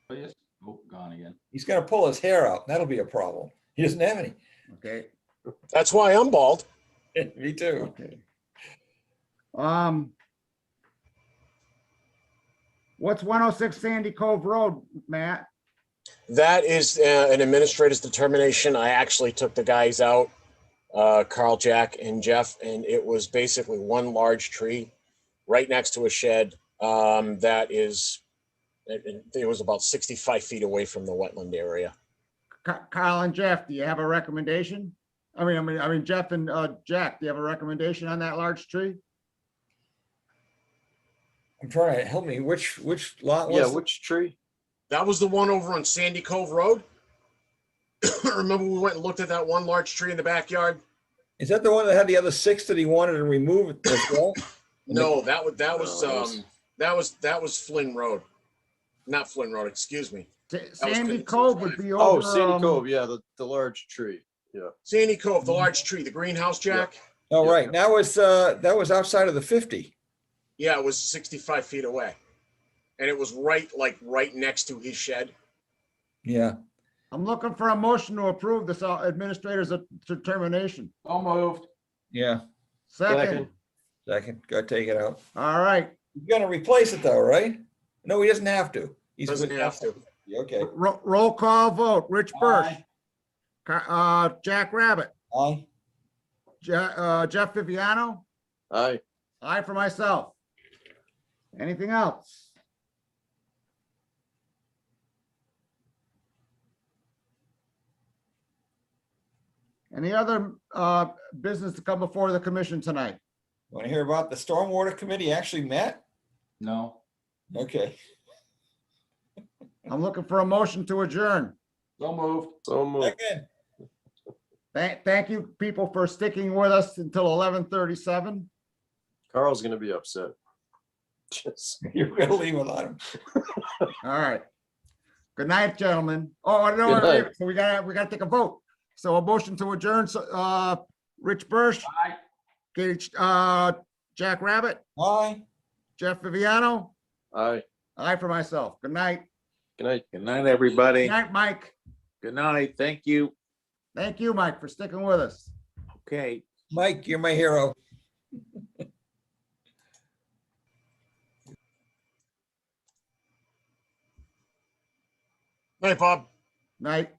Oh, yes. Oh, gone again. He's gonna pull his hair out. That'll be a problem. He doesn't have any. okay, That's why I'm bald. Me too. okay. What's 106 Sandy Cove Road, Matt? That is an administrator's determination. I actually took the guys out, Carl, Jack, and Jeff, and it was basically one large tree right next to a shed that is, it was about 65 feet away from the wetland area. Kyle and Jeff, do you have a recommendation? I mean, Jeff and Jack, do you have a recommendation on that large tree? I'm trying to help me. Which lot was Yeah, it? which tree? That was the one over on Sandy Cove Road. Remember we went and looked at that one large tree in the backyard? Is that the one that had the other 6 that he wanted to remove as well? No, that was Flynn Road. Not Flynn Road, excuse me. Sandy Cove would be over. Oh, Sandy Cove, yeah, the large tree. Yeah. Sandy Cove, the large tree, the greenhouse, Jack? Oh, right. That was outside of the 50. Yeah, it was 65 feet away. And it was right next to his shed. Yeah. I'm looking for a motion to approve this administrator's determination. So moved. Yeah. Second. Go take it out. All right. He's gonna replace it though, right? No, he doesn't have to. Doesn't have to. Okay. Roll call vote. Rich Birch. Aye. Jack Rabbit. Aye. Jeff Viviano. Aye. Aye for myself. Anything else? Any other business to come before the commission tonight? Want to hear about the Stormwater Committee actually met? No. Okay. I'm looking for a motion to adjourn. So moved. So moved. Second. Thank you, people, for sticking with us until 11:37. Carl's gonna be upset. Just. You're gonna leave without him. All right. Good night, gentlemen. Oh, no, Good night. so we gotta take a vote. So a motion to adjourn, so, Rich Birch, Aye. Gage, Jack Rabbit, Aye. Jeff Viviano, Aye. aye for myself. Good night. Good night. Good night, everybody. Good night, Mike. Good night. Thank you. Thank you, Mike, for sticking with us. Okay. Mike, you're my hero. Night, Bob. Night.